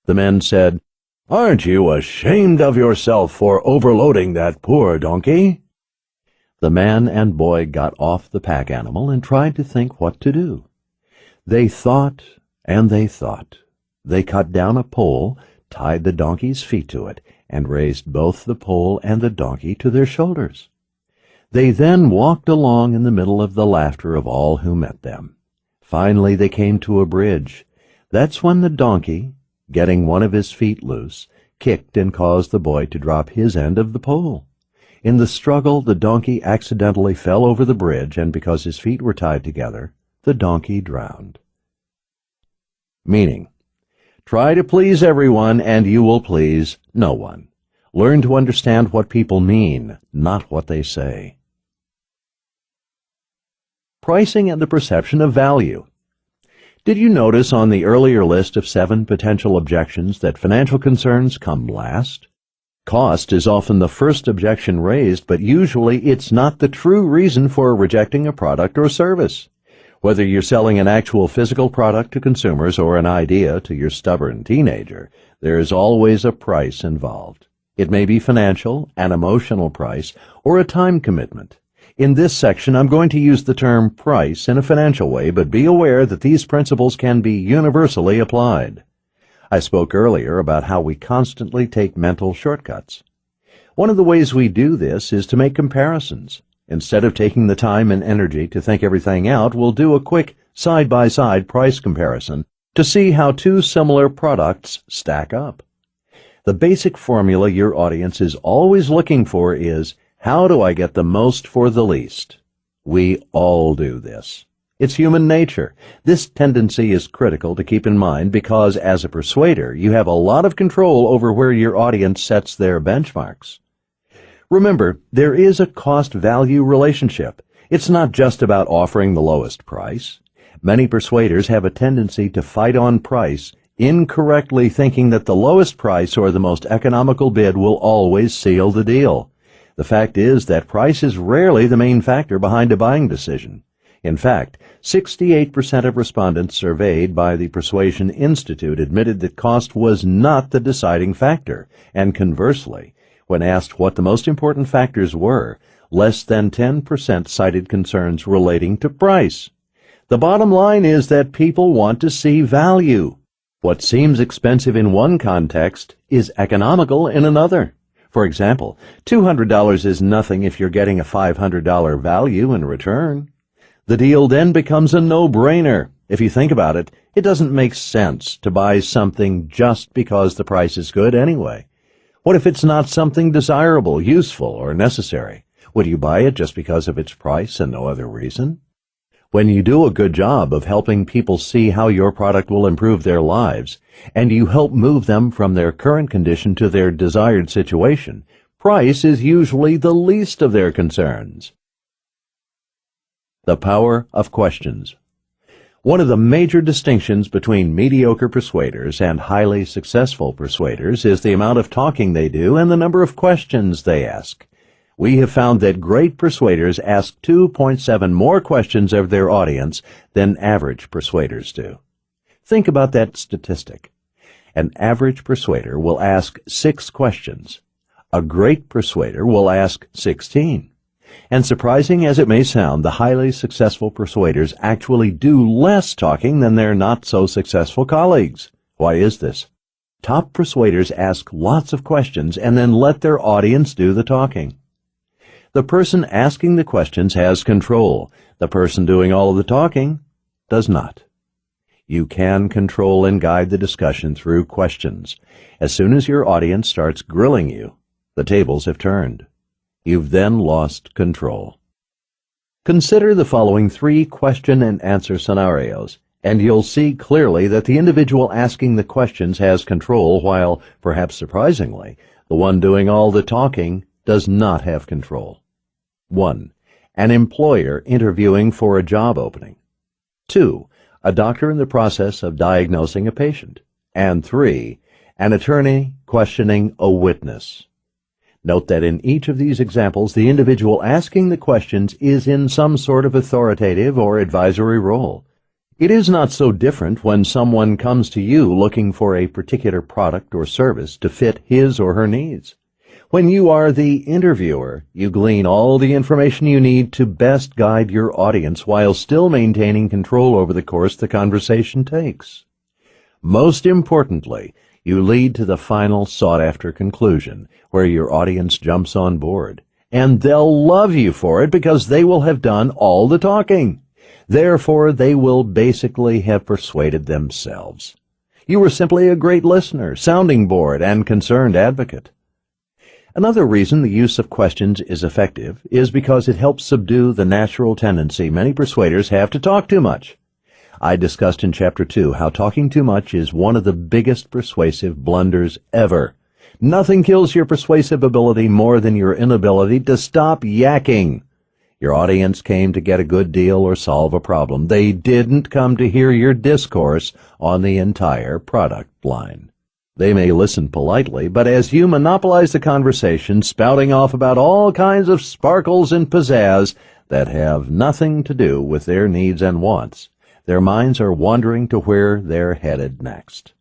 The men said, "Aren't you ashamed of yourself for overloading that poor donkey?" The man and boy got off the pack animal and tried to think what to do. They thought and they thought. They cut down a pole, tied the donkey's feet to it, and raised both the pole and the donkey to their shoulders. They then walked along in the middle of the laughter of all who met them. Finally they came to a bridge. That's when the donkey, getting one of his feet loose, kicked and caused the boy to drop his end of the pole. In the struggle, the donkey accidentally fell over the bridge, and because his feet were tied together, the donkey drowned. Meaning: try to please everyone, and you will please no one. Learn to understand what people mean, not what they say. Pricing and the perception of value. Did you notice on the earlier list of 7 potential objections that financial concerns come last? Cost is often the first objection raised, but usually it's not the true reason for rejecting a product or service. Whether you're selling an actual physical product to consumers or an idea to your stubborn teenager, there is always a price involved. It may be financial, an emotional price, or a time commitment. In this section, I'm going to use the term price in a financial way, but be aware that these principles can be universally applied. I spoke earlier about how we constantly take mental shortcuts. One of the ways we do this is to make comparisons. Instead of taking the time and energy to think everything out, we'll do a quick side-by-side price comparison to see how 2 similar products stack up. The basic formula your audience is always looking for is, how do I get the most for the least? We all do this. It's human nature. This tendency is critical to keep in mind because, as a persuader, you have a lot of control over where your audience sets their benchmarks. Remember, there is a cost-value relationship. It's not just about offering the lowest price. Many persuaders have a tendency to fight on price, incorrectly thinking that the lowest price or the most economical bid will always seal the deal. The fact is that price is rarely the main factor behind a buying decision. In fact, 68% of respondents surveyed by the Persuasion Institute admitted that cost was not the deciding factor, and conversely, when asked what the most important factors were, less than 10% cited concerns relating to price. The bottom line is that people want to see value. What seems expensive in one context is economical in another. For example, $200 is nothing if you're getting a $500 value in return. The deal then becomes a no-brainer. If you think about it, it doesn't make sense to buy something just because the price is good anyway. What if it's not something desirable, useful, or necessary? Would you buy it just because of its price and no other reason? When you do a good job of helping people see how your product will improve their lives, and you help move them from their current condition to their desired situation, price is usually the least of their concerns. The power of questions. One of the major distinctions between mediocre persuaders and highly successful persuaders is the amount of talking they do and the number of questions they ask. We have found that great persuaders ask 2.7 more questions of their audience than average persuaders do. Think about that statistic. An average persuader will ask 6 questions. A great persuader will ask 16. And surprising as it may sound, the highly successful persuaders actually do less talking than their not-so-successful colleagues. Why is this? Top persuaders ask lots of questions and then let their audience do the talking. The person asking the questions has control. The person doing all of the talking does not. You can control and guide the discussion through questions. As soon as your audience starts grilling you, the tables have turned. You've then lost control. Consider the following 3 question and answer scenarios, and you'll see clearly that the individual asking the questions has control while, perhaps surprisingly, the one doing all the talking does not have control. 1. An employer interviewing for a job opening. 2. A doctor in the process of diagnosing a patient. And 3. An attorney questioning a witness. Note that in each of these examples, the individual asking the questions is in some sort of authoritative or advisory role. It is not so different when someone comes to you looking for a particular product or service to fit his or her needs. When you are the interviewer, you glean all the information you need to best guide your audience while still maintaining control over the course the conversation takes. Most importantly, you lead to the final sought-after conclusion, where your audience jumps on board. And they'll love you for it because they will have done all the talking. Therefore, they will basically have persuaded themselves. You were simply a great listener, sounding board, and concerned advocate. Another reason the use of questions is effective is because it helps subdue the natural tendency many persuaders have to talk too much. I discussed in Chapter 2 how talking too much is one of the biggest persuasive blunders ever. Nothing kills your persuasive ability more than your inability to stop yakking. Your audience came to get a good deal or solve a problem. They didn't come to hear your discourse on the entire product line. They may listen politely, but as you monopolize the conversation, spouting off about all kinds of sparkles and pizzazz that have nothing to do with their needs and wants, their minds are wandering to where they're headed next.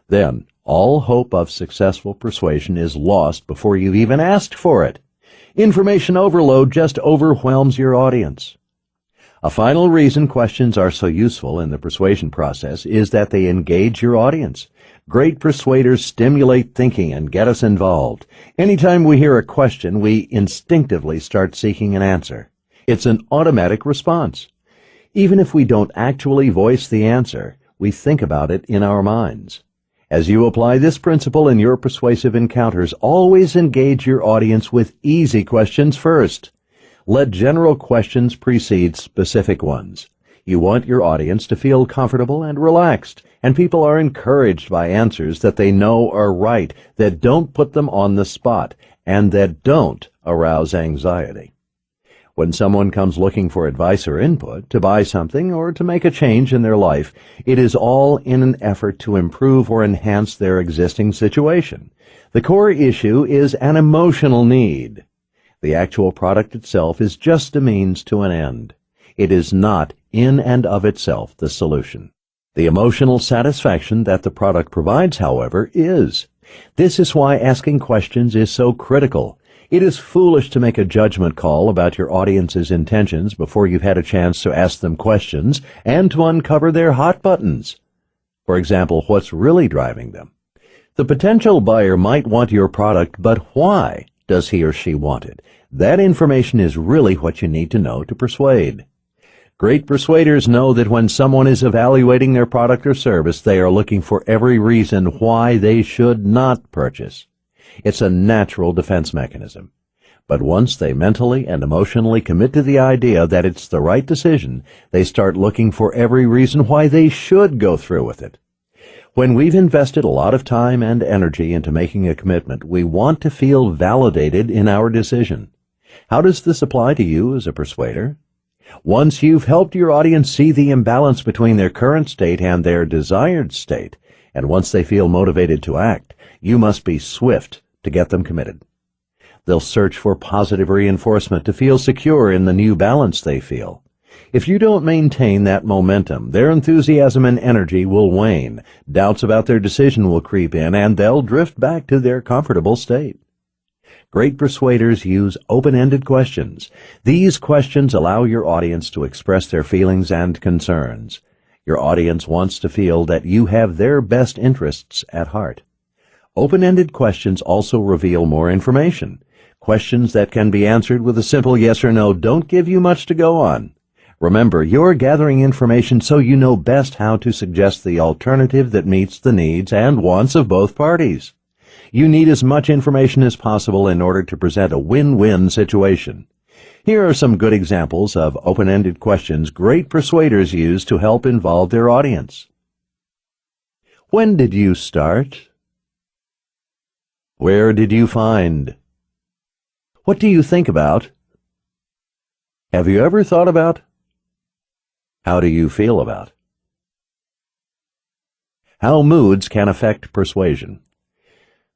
Then, all hope of successful persuasion is lost before you've even asked for it. Information overload just overwhelms your audience. A final reason questions are so useful in the persuasion process is that they engage your audience. Great persuaders stimulate thinking and get us involved. Anytime we hear a question, we instinctively start seeking an answer. It's an automatic response. Even if we don't actually voice the answer, we think about it in our minds. As you apply this principle in your persuasive encounters, always engage your audience with easy questions first. Let general questions precede specific ones. You want your audience to feel comfortable and relaxed, and people are encouraged by answers that they know are right, that don't put them on the spot, and that don't arouse anxiety. When someone comes looking for advice or input, to buy something or to make a change in their life, it is all in an effort to improve or enhance their existing situation. The core issue is an emotional need. The actual product itself is just a means to an end. It is not, in and of itself, the solution. The emotional satisfaction that the product provides, however, is. This is why asking questions is so critical. It is foolish to make a judgment call about your audience's intentions before you've had a chance to ask them questions and to uncover their hot buttons. For example, what's really driving them? The potential buyer might want your product, but why does he or she want it? That information is really what you need to know to persuade. Great persuaders know that when someone is evaluating their product or service, they are looking for every reason why they should not purchase. It's a natural defense mechanism. But once they mentally and emotionally commit to the idea that it's the right decision, they start looking for every reason why they should go through with it. When we've invested a lot of time and energy into making a commitment, we want to feel validated in our decision. How does this apply to you as a persuader? Once you've helped your audience see the imbalance between their current state and their desired state, and once they feel motivated to act, you must be swift to get them committed. They'll search for positive reinforcement to feel secure in the new balance they feel. If you don't maintain that momentum, their enthusiasm and energy will wane, doubts about their decision will creep in, and they'll drift back to their comfortable state. Great persuaders use open-ended questions. These questions allow your audience to express their feelings and concerns. Your audience wants to feel that you have their best interests at heart. Open-ended questions also reveal more information. Questions that can be answered with a simple yes or no don't give you much to go on. Remember, you're gathering information so you know best how to suggest the alternative that meets the needs and wants of both parties. You need as much information as possible in order to present a win-win situation. Here are some good examples of open-ended questions great persuaders use to help involve their audience. When did you start? Where did you find? What do you think about? Have you ever thought about? How do you feel about? How moods can affect persuasion.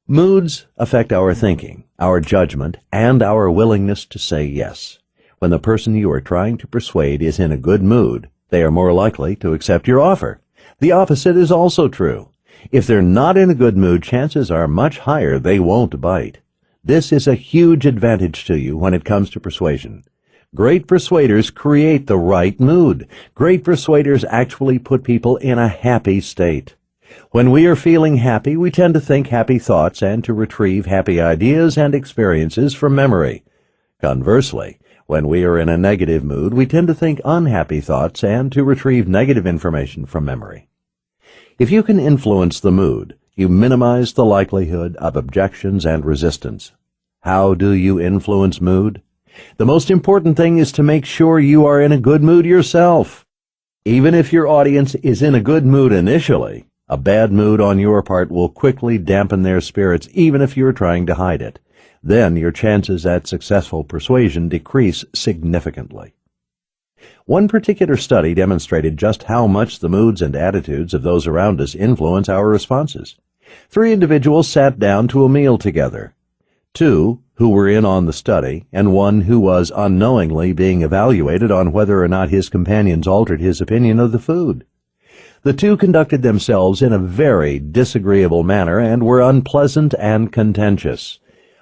Moods affect our thinking, our judgment, and our willingness to say yes. When the person you are trying to persuade is in a good mood, they are more likely to accept your offer. The opposite is also true. If they're not in a good mood, chances are much higher they won't bite. This is a huge advantage to you when it comes to persuasion. Great persuaders create the right mood. Great persuaders actually put people in a happy state. When we are feeling happy, we tend to think happy thoughts and to retrieve happy ideas and experiences from memory. Conversely, when we are in a negative mood, we tend to think unhappy thoughts and to retrieve negative information from memory. If you can influence the mood, you minimize the likelihood of objections and resistance. How do you influence mood? The most important thing is to make sure you are in a good mood yourself. Even if your audience is in a good mood initially, a bad mood on your part will quickly dampen their spirits even if you're trying to hide it. Then your chances at successful persuasion decrease significantly. One particular study demonstrated just how much the moods and attitudes of those around us influence our responses. 3 individuals sat down to a meal together. 2 who were in on the study, and 1 who was unknowingly being evaluated on whether or not his companions altered his opinion of the food. The 2 conducted themselves in a very disagreeable manner and were unpleasant and contentious.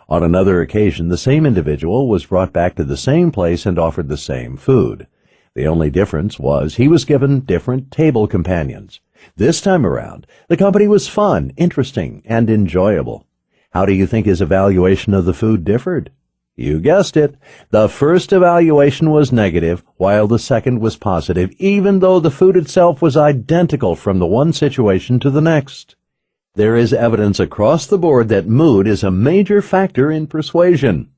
On another occasion, the same individual was brought back to the same place and offered the same food. The only difference was he was given different table companions. This time around, the company was fun, interesting, and enjoyable. How do you think his evaluation of the food differed? You guessed it. The first evaluation was negative, while the second was positive, even though the food itself was identical from the one situation to the next. There is evidence across the board that mood is a major factor in persuasion.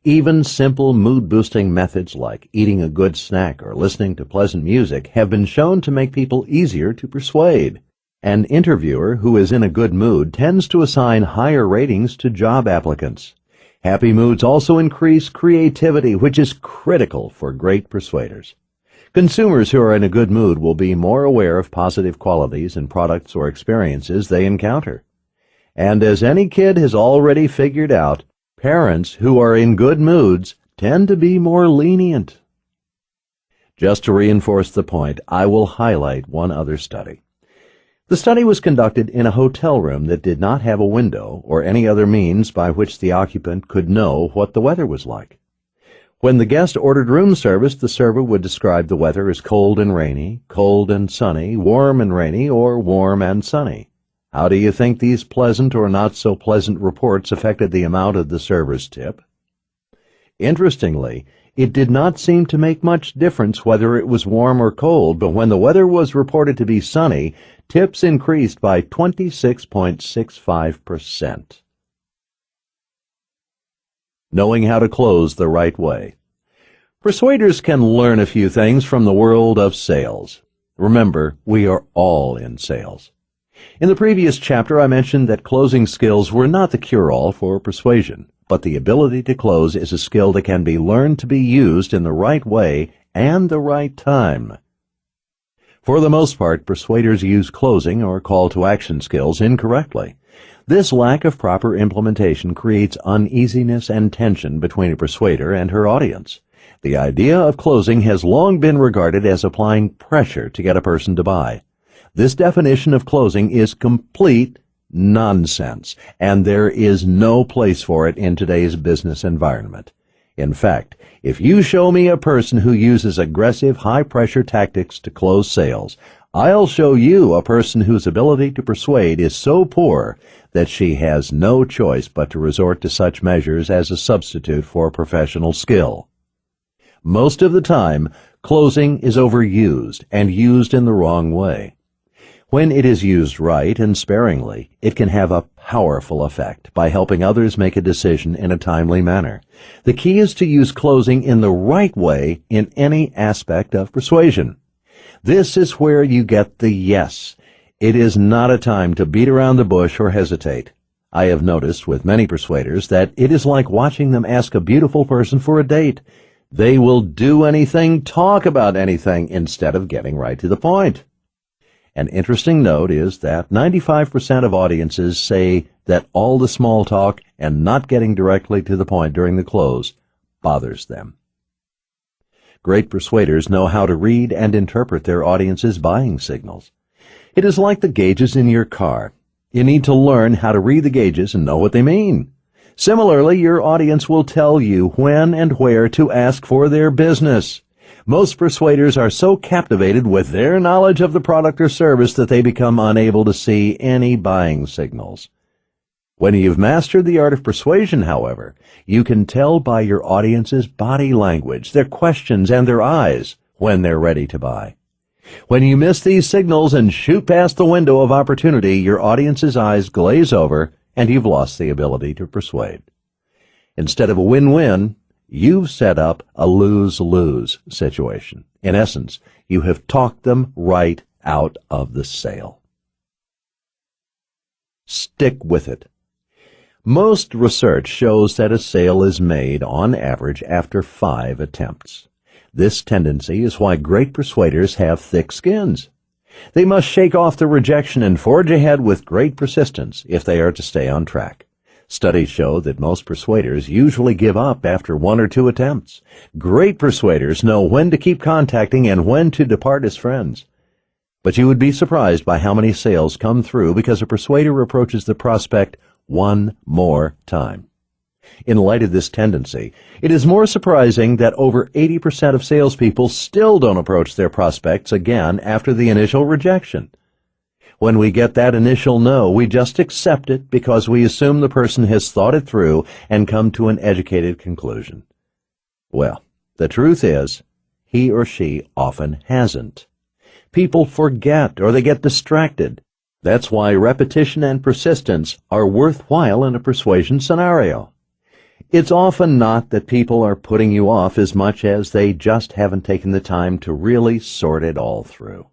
Even simple mood-boosting methods like eating a good snack or listening to pleasant music have been shown to make people easier to persuade. An interviewer who is in a good mood tends to assign higher ratings to job applicants. Happy moods also increase creativity, which is critical for great persuaders. Consumers who are in a good mood will be more aware of positive qualities in products or experiences they encounter. And as any kid has already figured out, parents who are in good moods tend to be more lenient. Just to reinforce the point, I will highlight one other study. The study was conducted in a hotel room that did not have a window or any other means by which the occupant could know what the weather was like. When the guest ordered room service, the server would describe the weather as cold and rainy, cold and sunny, warm and rainy, or warm and sunny. How do you think these pleasant or not so pleasant reports affected the amount of the server's tip? Interestingly, it did not seem to make much difference whether it was warm or cold, but when the weather was reported to be sunny, tips increased by 26.65%. Knowing how to close the right way. Persuaders can learn a few things from the world of sales. Remember, we are all in sales. In the previous chapter, I mentioned that closing skills were not the cure-all for persuasion, but the ability to close is a skill that can be learned to be used in the right way and the right time. For the most part, persuaders use closing or call-to-action skills incorrectly. This lack of proper implementation creates uneasiness and tension between a persuader and her audience. The idea of closing has long been regarded as applying pressure to get a person to buy. This definition of closing is complete nonsense, and there is no place for it in today's business environment. In fact, if you show me a person who uses aggressive, high-pressure tactics to close sales, I'll show you a person whose ability to persuade is so poor that she has no choice but to resort to such measures as a substitute for professional skill. Most of the time, closing is overused and used in the wrong way. When it is used right and sparingly, it can have a powerful effect by helping others make a decision in a timely manner. The key is to use closing in the right way in any aspect of persuasion. This is where you get the yes. It is not a time to beat around the bush or hesitate. I have noticed with many persuaders that it is like watching them ask a beautiful person for a date. They will do anything, talk about anything, instead of getting right to the point. An interesting note is that 95% of audiences say that all the small talk and not getting directly to the point during the close bothers them. Great persuaders know how to read and interpret their audience's buying signals. It is like the gauges in your car. You need to learn how to read the gauges and know what they mean. Similarly, your audience will tell you when and where to ask for their business. Most persuaders are so captivated with their knowledge of the product or service that they become unable to see any buying signals. When you've mastered the art of persuasion, however, you can tell by your audience's body language, their questions, and their eyes when they're ready to buy. When you miss these signals and shoot past the window of opportunity, your audience's eyes glaze over and you've lost the ability to persuade. Instead of a win-win, you've set up a lose-lose situation. In essence, you have talked them right out of the sale. Stick with it. Most research shows that a sale is made, on average, after 5 attempts. This tendency is why great persuaders have thick skins. They must shake off the rejection and forge ahead with great persistence if they are to stay on track. Studies show that most persuaders usually give up after 1 or 2 attempts. Great persuaders know when to keep contacting and when to depart as friends. But you would be surprised by how many sales come through because a persuader approaches the prospect one more time. In light of this tendency, it is more surprising that over 80% of salespeople still don't approach their prospects again after the initial rejection. When we get that initial no, we just accept it because we assume the person has thought it through and come to an educated conclusion. Well, the truth is, he or she often hasn't. People forget or they get distracted. That's why repetition and persistence are worthwhile in a persuasion scenario. It's often not that people are putting you off as much as they just haven't taken the time to really sort it all through.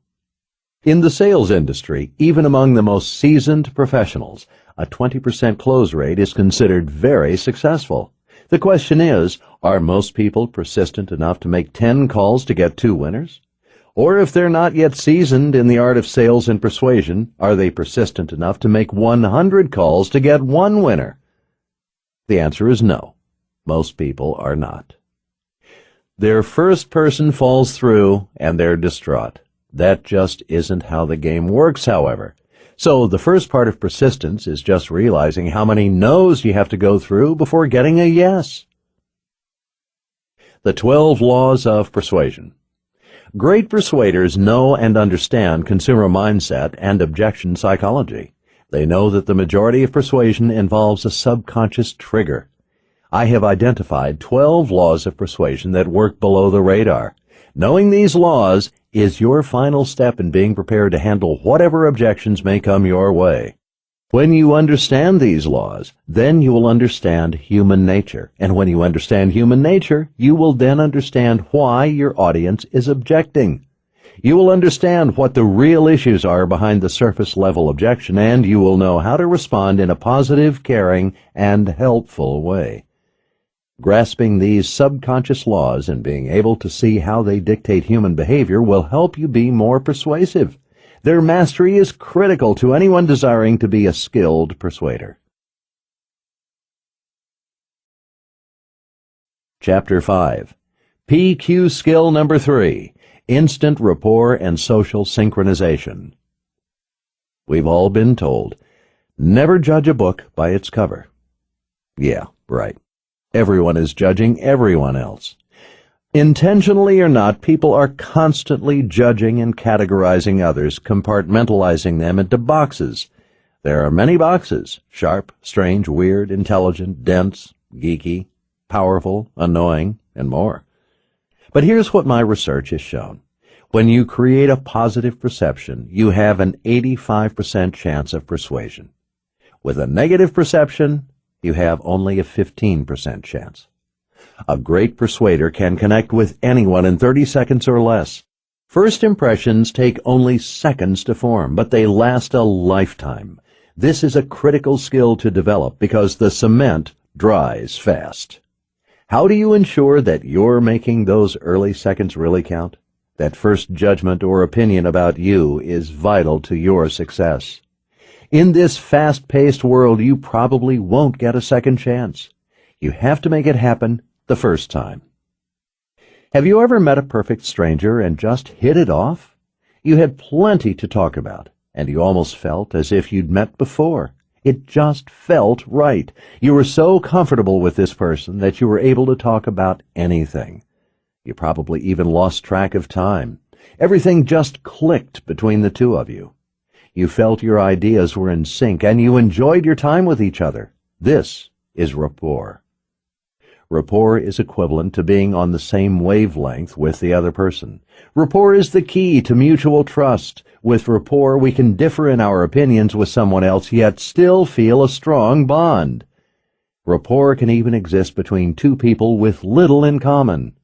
In the sales industry, even among the most seasoned professionals, a 20% close rate is considered very successful. The question is, are most people persistent enough to make 10 calls to get 2 winners? Or if they're not yet seasoned in the art of sales and persuasion, are they persistent enough to make 100 calls to get 1 winner? The answer is no. Most people are not. Their first person falls through and they're distraught. That just isn't how the game works, however. So the first part of persistence is just realizing how many no's you have to go through before getting a yes. The 12 Laws of Persuasion. Great persuaders know and understand consumer mindset and objection psychology. They know that the majority of persuasion involves a subconscious trigger. I have identified 12 laws of persuasion that work below the radar. Knowing these laws is your final step in being prepared to handle whatever objections may come your way. When you understand these laws, then you will understand human nature. And when you understand human nature, you will then understand why your audience is objecting. You will understand what the real issues are behind the surface-level objection, and you will know how to respond in a positive, caring, and helpful way. Grasping these subconscious laws and being able to see how they dictate human behavior will help you be more persuasive. Their mastery is critical to anyone desiring to be a skilled persuader. Chapter 5. PQ Skill Number 3. Instant Rapport and Social Synchronization. We've all been told, never judge a book by its cover. Yeah, right. Everyone is judging everyone else. Intentionally or not, people are constantly judging and categorizing others, compartmentalizing them into boxes. There are many boxes: sharp, strange, weird, intelligent, dense, geeky, powerful, annoying, and more. But here's what my research has shown. When you create a positive perception, you have an 85% chance of persuasion. With a negative perception, you have only a 15% chance. A great persuader can connect with anyone in 30 seconds or less. First impressions take only seconds to form, but they last a lifetime. This is a critical skill to develop because the cement dries fast. How do you ensure that you're making those early seconds really count? That first judgment or opinion about you is vital to your success. In this fast-paced world, you probably won't get a second chance. You have to make it happen the first time. Have you ever met a perfect stranger and just hit it off? You had plenty to talk about, and you almost felt as if you'd met before. It just felt right. You were so comfortable with this person that you were able to talk about anything. You probably even lost track of time. Everything just clicked between the two of you. You felt your ideas were in sync, and you enjoyed your time with each other. This is rapport. Rapport is equivalent to being on the same wavelength with the other person. Rapport is the key to mutual trust. With rapport, we can differ in our opinions with someone else, yet still feel a strong bond. Rapport can even exist between two people with little in common.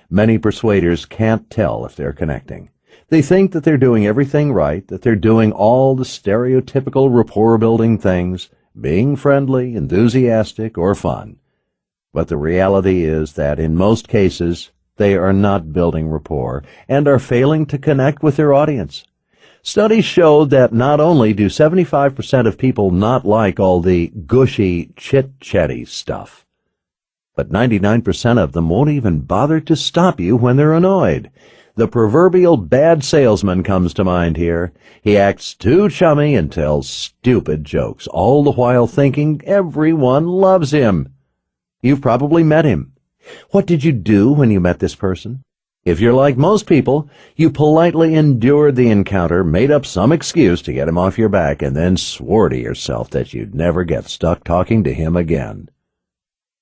Many persuaders can't tell if they're connecting. They think that they're doing everything right, that they're doing all the stereotypical rapport-building things, being friendly, enthusiastic, or fun. But the reality is that in most cases, they are not building rapport and are failing to connect with their audience. Studies show that not only do 75% of people not like all the gushy, chit-chatty stuff, but 99% of them won't even bother to stop you when they're annoyed. The proverbial bad salesman comes to mind here. He acts too chummy and tells stupid jokes, all the while thinking everyone loves him. You've probably met him. What did you do when you met this person? If you're like most people, you politely endured the encounter, made up some excuse to get him off your back, and then swore to yourself that you'd never get stuck talking to him again.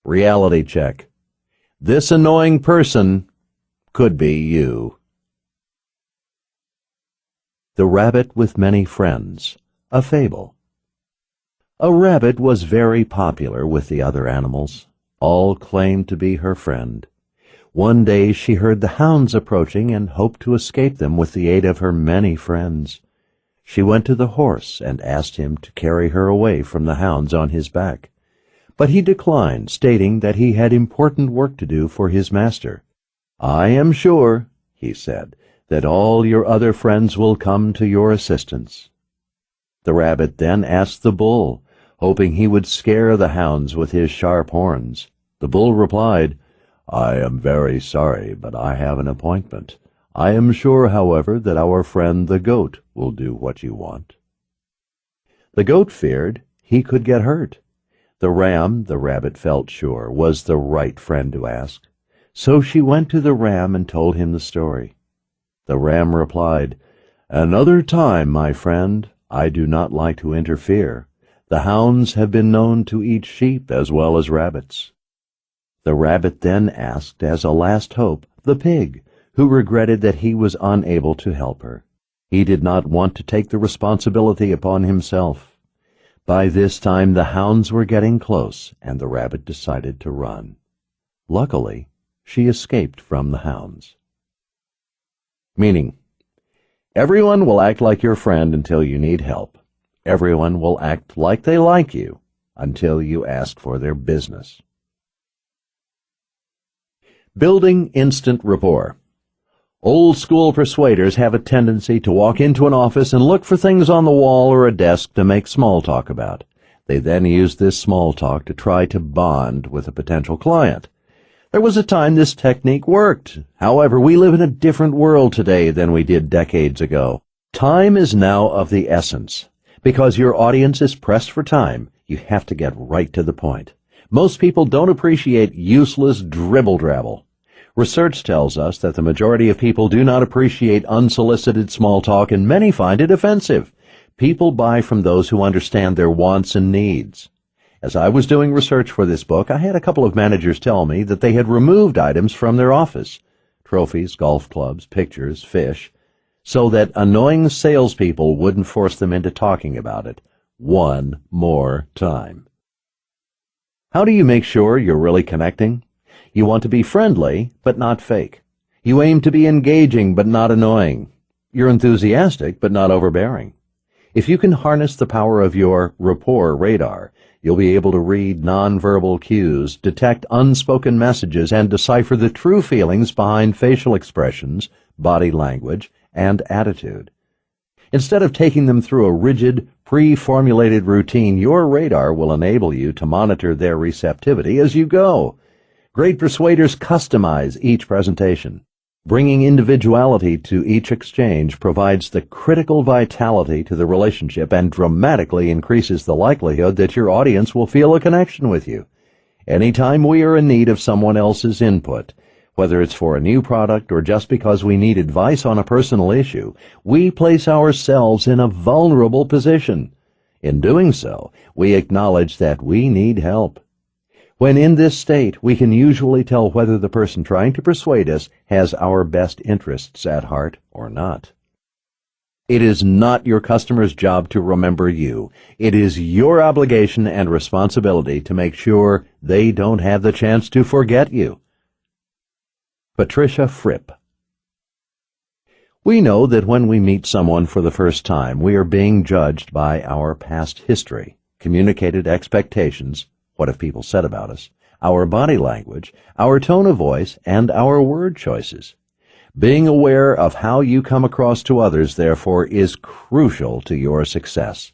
Reality check. This annoying person could be you. The Rabbit with Many Friends, a fable. A rabbit was very popular with the other animals. All claimed to be her friend. One day she heard the hounds approaching and hoped to escape them with the aid of her many friends. She went to the horse and asked him to carry her away from the hounds on his back. But he declined, stating that he had important work to do for his master. "I am sure," he said, "that all your other friends will come to your assistance." The rabbit then asked the bull, hoping he would scare the hounds with his sharp horns. The bull replied, "I am very sorry, but I have an appointment. I am sure, however, that our friend the goat will do what you want." The goat feared he could get hurt. The ram, the rabbit felt sure, was the right friend to ask. So she went to the ram and told him the story. The ram replied, "Another time, my friend. I do not like to interfere. The hounds have been known to eat sheep as well as rabbits." The rabbit then asked, as a last hope, the pig, who regretted that he was unable to help her. He did not want to take the responsibility upon himself. By this time the hounds were getting close, and the rabbit decided to run. Luckily, she escaped from the hounds. Meaning, everyone will act like your friend until you need help. Everyone will act like they like you until you ask for their business. Building instant rapport. Old-school persuaders have a tendency to walk into an office and look for things on the wall or a desk to make small talk about. They then use this small talk to try to bond with a potential client. There was a time this technique worked. However, we live in a different world today than we did decades ago. Time is now of the essence. Because your audience is pressed for time, you have to get right to the point. Most people don't appreciate useless dribble-drabble. Research tells us that the majority of people do not appreciate unsolicited small talk, and many find it offensive. People buy from those who understand their wants and needs. As I was doing research for this book, I had a couple of managers tell me that they had removed items from their office, trophies, golf clubs, pictures, fish, so that annoying salespeople wouldn't force them into talking about it one more time. How do you make sure you're really connecting? You want to be friendly, but not fake. You aim to be engaging, but not annoying. You're enthusiastic, but not overbearing. If you can harness the power of your rapport radar, you'll be able to read nonverbal cues, detect unspoken messages, and decipher the true feelings behind facial expressions, body language, and attitude. Instead of taking them through a rigid, pre-formulated routine, your radar will enable you to monitor their receptivity as you go. Great persuaders customize each presentation. Bringing individuality to each exchange provides the critical vitality to the relationship and dramatically increases the likelihood that your audience will feel a connection with you. Anytime we are in need of someone else's input, whether it's for a new product or just because we need advice on a personal issue, we place ourselves in a vulnerable position. In doing so, we acknowledge that we need help. When in this state, we can usually tell whether the person trying to persuade us has our best interests at heart or not. It is not your customer's job to remember you. It is your obligation and responsibility to make sure they don't have the chance to forget you. Patricia Fripp. We know that when we meet someone for the first time, we are being judged by our past history, communicated expectations, what have people said about us, our body language, our tone of voice, and our word choices. Being aware of how you come across to others, therefore, is crucial to your success.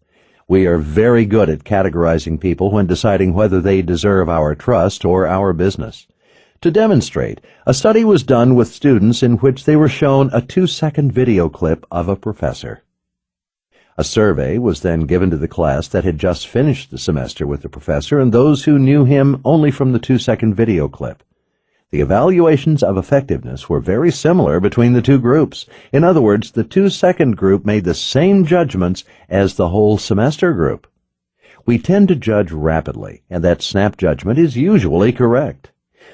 We are very good at categorizing people when deciding whether they deserve our trust or our business. To demonstrate, a study was done with students in which they were shown a 2-second video clip of a professor. A survey was then given to the class that had just finished the semester with the professor and those who knew him only from the 2-second video clip. The evaluations of effectiveness were very similar between the two groups. In other words, the 2-second group made the same judgments as the whole semester group. We tend to judge rapidly, and that snap judgment is usually correct.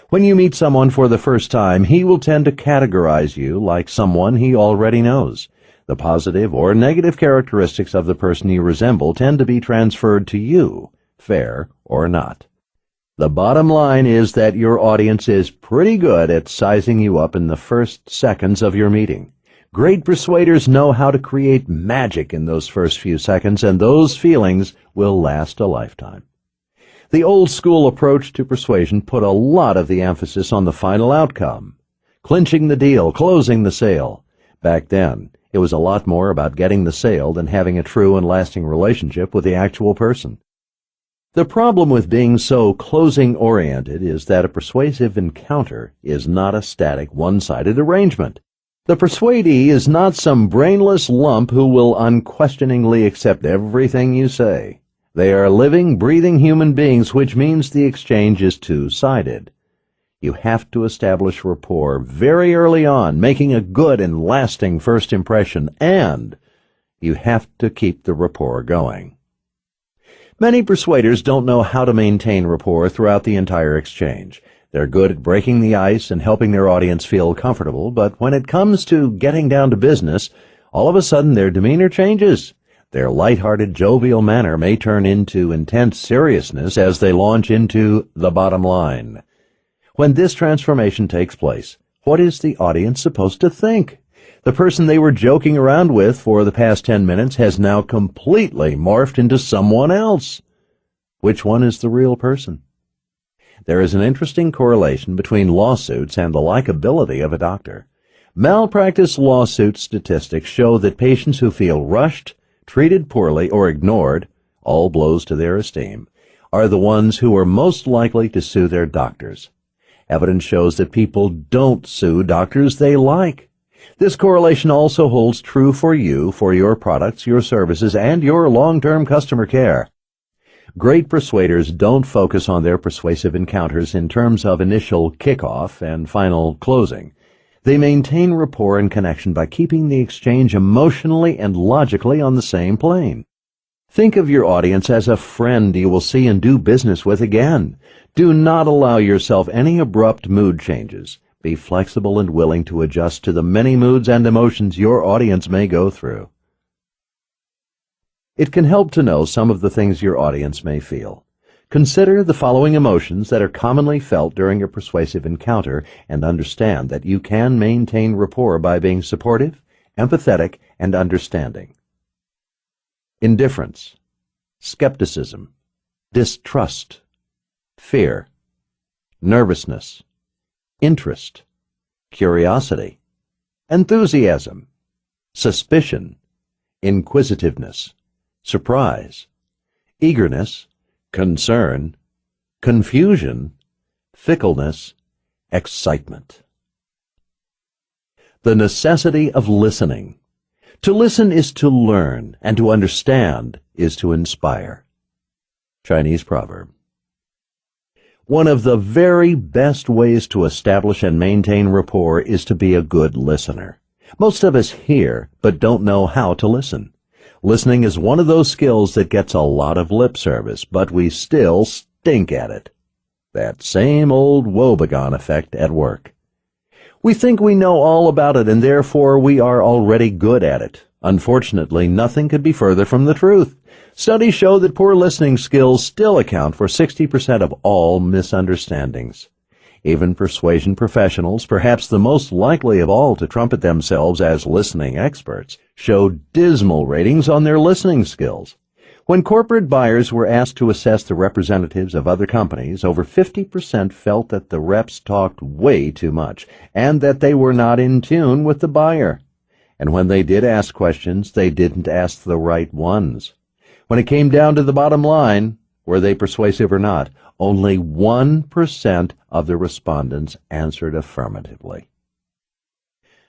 When you meet someone for the first time, he will tend to categorize you like someone he already knows. The positive or negative characteristics of the person you resemble tend to be transferred to you, fair or not. The bottom line is that your audience is pretty good at sizing you up in the first seconds of your meeting. Great persuaders know how to create magic in those first few seconds, and those feelings will last a lifetime. The old-school approach to persuasion put a lot of the emphasis on the final outcome, clinching the deal, closing the sale. Back then, it was a lot more about getting the sale than having a true and lasting relationship with the actual person. The problem with being so closing-oriented is that a persuasive encounter is not a static, one-sided arrangement. The persuadee is not some brainless lump who will unquestioningly accept everything you say. They are living, breathing human beings, which means the exchange is two-sided. You have to establish rapport very early on, making a good and lasting first impression, and you have to keep the rapport going. Many persuaders don't know how to maintain rapport throughout the entire exchange. They're good at breaking the ice and helping their audience feel comfortable, but when it comes to getting down to business, all of a sudden their demeanor changes. Their light-hearted, jovial manner may turn into intense seriousness as they launch into the bottom line. When this transformation takes place, what is the audience supposed to think? The person they were joking around with for the past 10 minutes has now completely morphed into someone else. Which one is the real person? There is an interesting correlation between lawsuits and the likability of a doctor. Malpractice lawsuit statistics show that patients who feel rushed, treated poorly, or ignored, all blows to their esteem, are the ones who are most likely to sue their doctors. Evidence shows that people don't sue doctors they like. This correlation also holds true for you, for your products, your services, and your long-term customer care. Great persuaders don't focus on their persuasive encounters in terms of initial kickoff and final closing. They maintain rapport and connection by keeping the exchange emotionally and logically on the same plane. Think of your audience as a friend you will see and do business with again. Do not allow yourself any abrupt mood changes. Be flexible and willing to adjust to the many moods and emotions your audience may go through. It can help to know some of the things your audience may feel. Consider the following emotions that are commonly felt during a persuasive encounter and understand that you can maintain rapport by being supportive, empathetic, and understanding. indifference, skepticism, distrust, fear, nervousness, interest, curiosity, enthusiasm, suspicion, inquisitiveness, surprise, eagerness, concern, confusion, fickleness, excitement. The necessity of listening. To listen is to learn, and to understand is to inspire. Chinese proverb. One of the very best ways to establish and maintain rapport is to be a good listener. Most of us hear, but don't know how to listen. Listening is one of those skills that gets a lot of lip service, but we still stink at it. That same old woebegone effect at work. We think we know all about it, and therefore we are already good at it. Unfortunately, nothing could be further from the truth. Studies show that poor listening skills still account for 60% of all misunderstandings. Even persuasion professionals, perhaps the most likely of all to trumpet themselves as listening experts, show dismal ratings on their listening skills. When corporate buyers were asked to assess the representatives of other companies, over 50% felt that the reps talked way too much and that they were not in tune with the buyer. And when they did ask questions, they didn't ask the right ones. When it came down to the bottom line, were they persuasive or not, only 1% of the respondents answered affirmatively.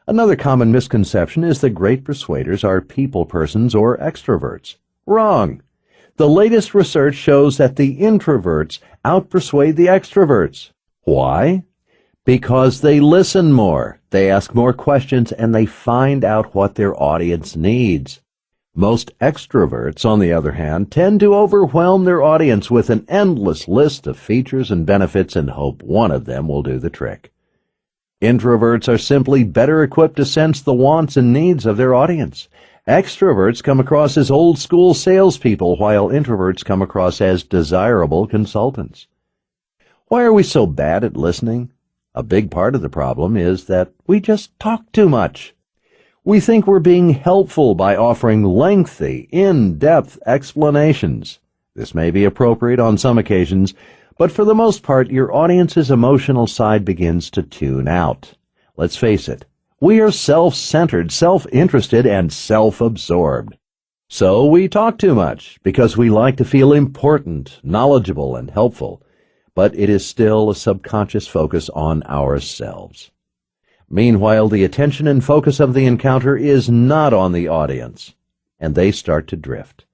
Another common misconception is that great persuaders are people persons or extroverts. Wrong. The latest research shows that the introverts outpersuade the extroverts. Why? Because they listen more, they ask more questions, and they find out what their audience needs. Most extroverts, on the other hand, tend to overwhelm their audience with an endless list of features and benefits and hope one of them will do the trick. Introverts are simply better equipped to sense the wants and needs of their audience. Extroverts come across as old-school salespeople, while introverts come across as desirable consultants. Why are we so bad at listening? A big part of the problem is that we just talk too much. We think we're being helpful by offering lengthy, in-depth explanations. This may be appropriate on some occasions, but for the most part, your audience's emotional side begins to tune out. Let's face it. We are self-centered, self-interested, and self-absorbed. So we talk too much because we like to feel important, knowledgeable, and helpful, but it is still a subconscious focus on ourselves. Meanwhile, the attention and focus of the encounter is not on the audience, and they start to drift.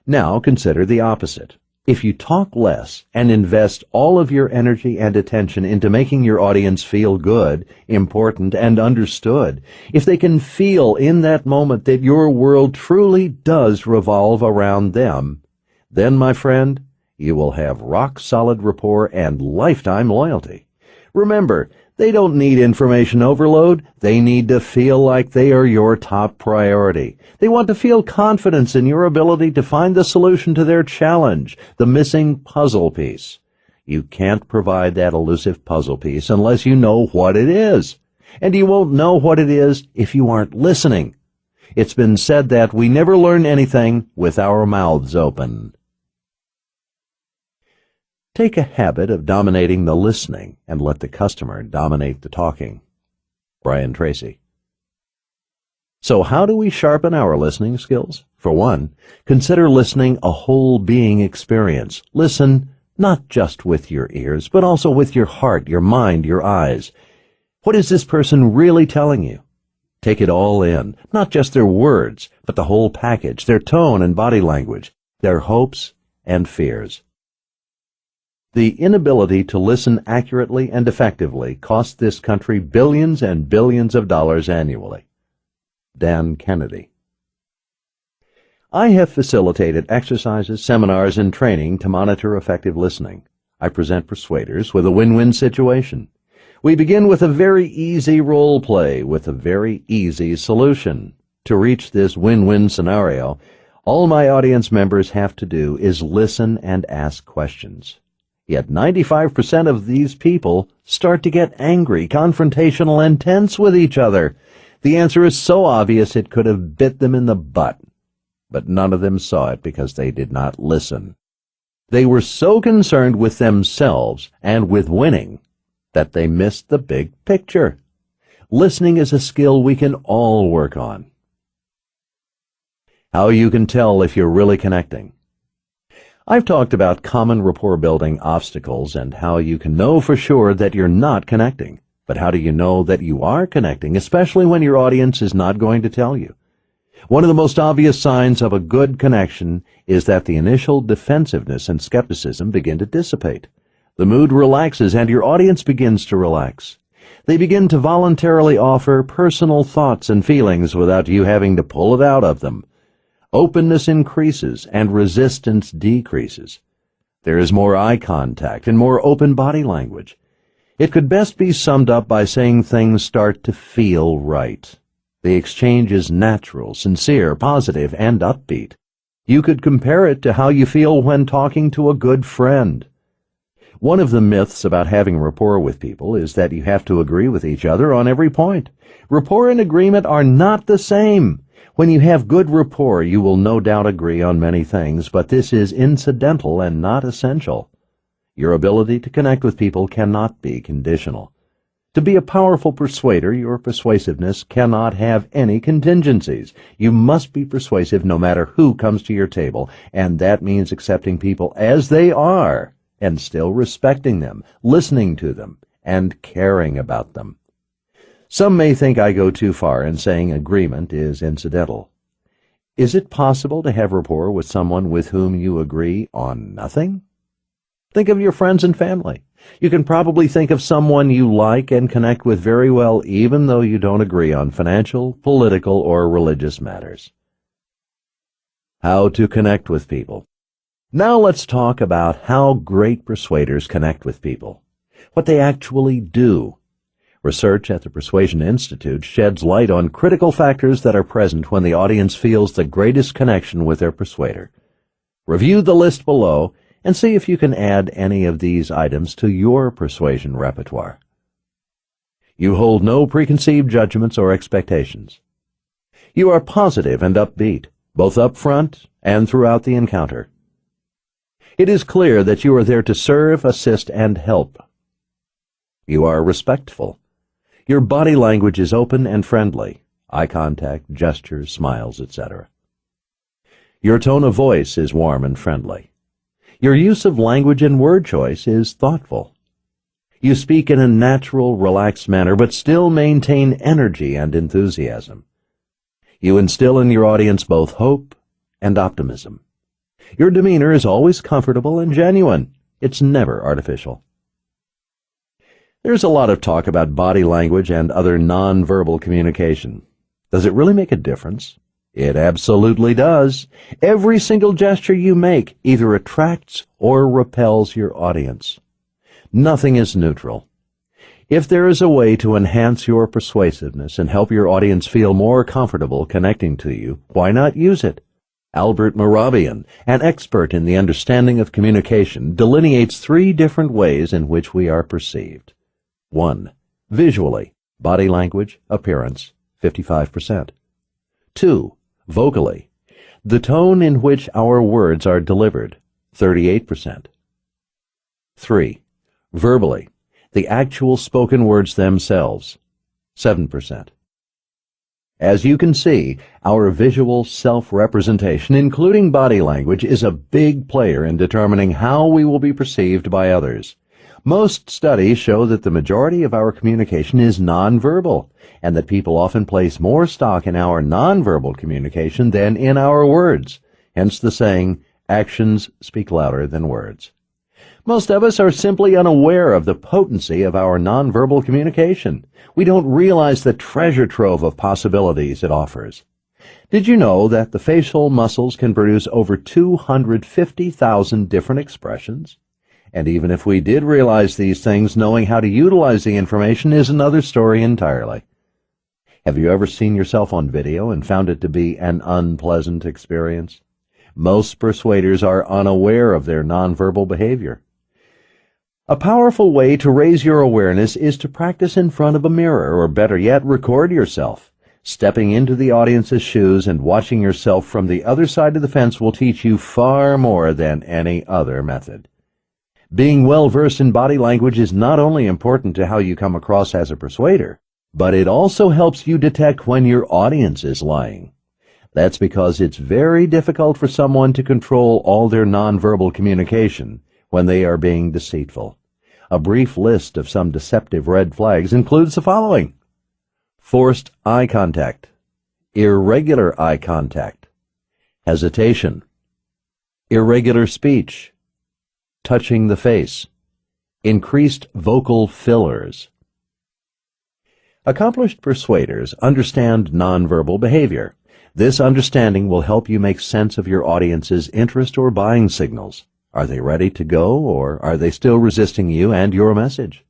Now consider the opposite. If you talk less and invest all of your energy and attention into making your audience feel good, important, and understood, if they can feel in that moment that your world truly does revolve around them, then, my friend, you will have rock-solid rapport and lifetime loyalty. Remember, they don't need information overload. They need to feel like they are your top priority. They want to feel confidence in your ability to find the solution to their challenge, the missing puzzle piece. You can't provide that elusive puzzle piece unless you know what it is. And you won't know what it is if you aren't listening. It's been said that we never learn anything with our mouths open. Take a habit of dominating the listening and let the customer dominate the talking. Brian Tracy. So how do we sharpen our listening skills? For one, consider listening a whole being experience. Listen not just with your ears, but also with your heart, your mind, your eyes. What is this person really telling you? Take it all in, not just their words, but the whole package, their tone and body language, their hopes and fears. The inability to listen accurately and effectively costs this country billions and billions of dollars annually. Dan Kennedy. I have facilitated exercises, seminars, and training to monitor effective listening. I present persuaders with a win-win situation. We begin with a very easy role play with a very easy solution. To reach this win-win scenario, all my audience members have to do is listen and ask questions. Yet 95% of these people start to get angry, confrontational, and tense with each other. The answer is so obvious it could have bit them in the butt. but none of them saw it because they did not listen. They were so concerned with themselves and with winning that they missed the big picture. Listening is a skill we can all work on. How you can tell if you're really connecting. I've talked about common rapport-building obstacles and how you can know for sure that you're not connecting. But how do you know that you are connecting, especially when your audience is not going to tell you? One of the most obvious signs of a good connection is that the initial defensiveness and skepticism begin to dissipate. The mood relaxes and your audience begins to relax. They begin to voluntarily offer personal thoughts and feelings without you having to pull it out of them. Openness increases and resistance decreases. There is more eye contact and more open body language. It could best be summed up by saying things start to feel right. The exchange is natural, sincere, positive, and upbeat. You could compare it to how you feel when talking to a good friend. One of the myths about having rapport with people is that you have to agree with each other on every point. Rapport and agreement are not the same. When you have good rapport, you will no doubt agree on many things, but this is incidental and not essential. Your ability to connect with people cannot be conditional. To be a powerful persuader, your persuasiveness cannot have any contingencies. You must be persuasive no matter who comes to your table, and that means accepting people as they are and still respecting them, listening to them, and caring about them. Some may think I go too far in saying agreement is incidental. Is it possible to have rapport with someone with whom you agree on nothing? Think of your friends and family. You can probably think of someone you like and connect with very well even though you don't agree on financial, political, or religious matters. How to connect with people. Now let's talk about how great persuaders connect with people, what they actually do. Research at the Persuasion Institute sheds light on critical factors that are present when the audience feels the greatest connection with their persuader. Review the list below and see if you can add any of these items to your persuasion repertoire. You hold no preconceived judgments or expectations. You are positive and upbeat, both up front and throughout the encounter. It is clear that you are there to serve, assist, and help. You are respectful. Your body language is open and friendly, eye contact, gestures, smiles, etc. Your tone of voice is warm and friendly. Your use of language and word choice is thoughtful. You speak in a natural, relaxed manner, but still maintain energy and enthusiasm. You instill in your audience both hope and optimism. Your demeanor is always comfortable and genuine. It's never artificial. There's a lot of talk about body language and other nonverbal communication. Does it really make a difference? It absolutely does. Every single gesture you make either attracts or repels your audience. Nothing is neutral. If there is a way to enhance your persuasiveness and help your audience feel more comfortable connecting to you, why not use it? Albert Mehrabian, an expert in the understanding of communication, delineates 3 different ways in which we are perceived. 1. Visually, body language, appearance, 55%. 2. Vocally, the tone in which our words are delivered, 38%. 3. Verbally, the actual spoken words themselves, 7%. As you can see, our visual self-representation, including body language, is a big player in determining how we will be perceived by others. Most studies show that the majority of our communication is nonverbal, and that people often place more stock in our nonverbal communication than in our words, hence the saying, actions speak louder than words. Most of us are simply unaware of the potency of our nonverbal communication. We don't realize the treasure trove of possibilities it offers. Did you know that the facial muscles can produce over 250,000 different expressions? And even if we did realize these things, knowing how to utilize the information is another story entirely. Have you ever seen yourself on video and found it to be an unpleasant experience? Most persuaders are unaware of their nonverbal behavior. A powerful way to raise your awareness is to practice in front of a mirror, or better yet, record yourself. Stepping into the audience's shoes and watching yourself from the other side of the fence will teach you far more than any other method. Being well-versed in body language is not only important to how you come across as a persuader, but it also helps you detect when your audience is lying. That's because it's very difficult for someone to control all their nonverbal communication when they are being deceitful. A brief list of some deceptive red flags includes the following: forced eye contact, irregular eye contact, hesitation, irregular speech, touching the face, increased vocal fillers. Accomplished persuaders understand nonverbal behavior. This understanding will help you make sense of your audience's interest or buying signals. Are they ready to go, or are they still resisting you and your message?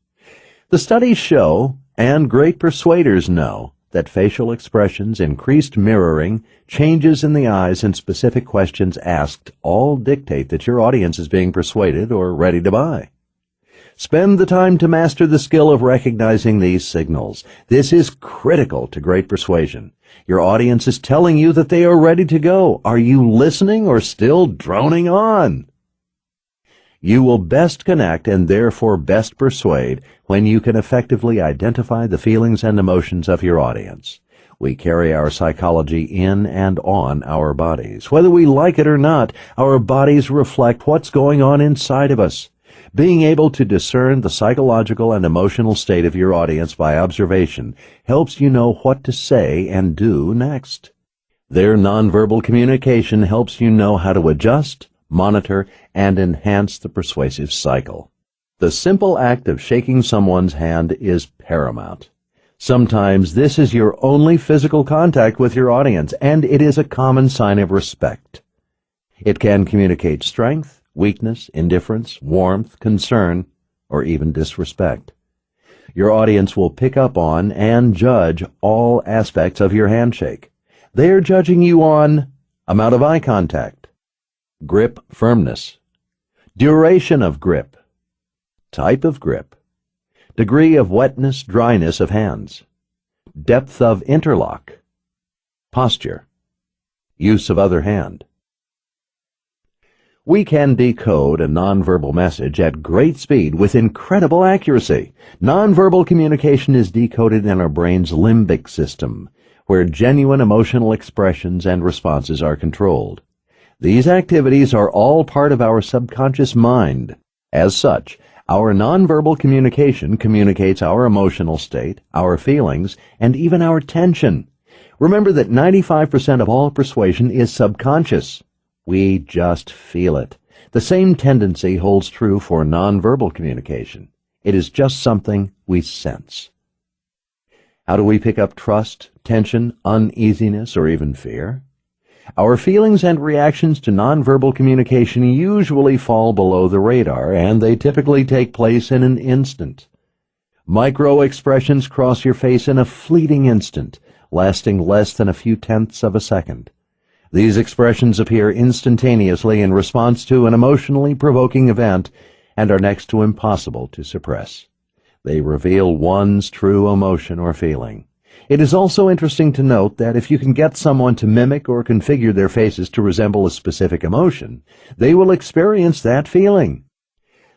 The studies show, and great persuaders know, that facial expressions, increased mirroring, changes in the eyes, and specific questions asked all dictate that your audience is being persuaded or ready to buy. Spend the time to master the skill of recognizing these signals. This is critical to great persuasion. Your audience is telling you that they are ready to go. Are you listening or still droning on? You will best connect and therefore best persuade when you can effectively identify the feelings and emotions of your audience. We carry our psychology in and on our bodies. Whether we like it or not, our bodies reflect what's going on inside of us. Being able to discern the psychological and emotional state of your audience by observation helps you know what to say and do next. Their nonverbal communication helps you know how to adjust, monitor, and enhance the persuasive cycle. The simple act of shaking someone's hand is paramount. Sometimes this is your only physical contact with your audience, and it is a common sign of respect. It can communicate strength, weakness, indifference, warmth, concern, or even disrespect. Your audience will pick up on and judge all aspects of your handshake. They are judging you on amount of eye contact, grip firmness, duration of grip, type of grip, degree of wetness, dryness of hands, depth of interlock, posture, use of other hand. We can decode a nonverbal message at great speed with incredible accuracy. Nonverbal communication is decoded in our brain's limbic system, where genuine emotional expressions and responses are controlled. These activities are all part of our subconscious mind. As such, our nonverbal communication communicates our emotional state, our feelings, and even our tension. Remember that 95% of all persuasion is subconscious. We just feel it. The same tendency holds true for nonverbal communication. It is just something we sense. How do we pick up trust, tension, uneasiness, or even fear? Our feelings and reactions to nonverbal communication usually fall below the radar, and they typically take place in an instant. Micro-expressions cross your face in a fleeting instant, lasting less than a few tenths of a second. These expressions appear instantaneously in response to an emotionally provoking event and are next to impossible to suppress. They reveal one's true emotion or feeling. It is also interesting to note that if you can get someone to mimic or configure their faces to resemble a specific emotion, they will experience that feeling.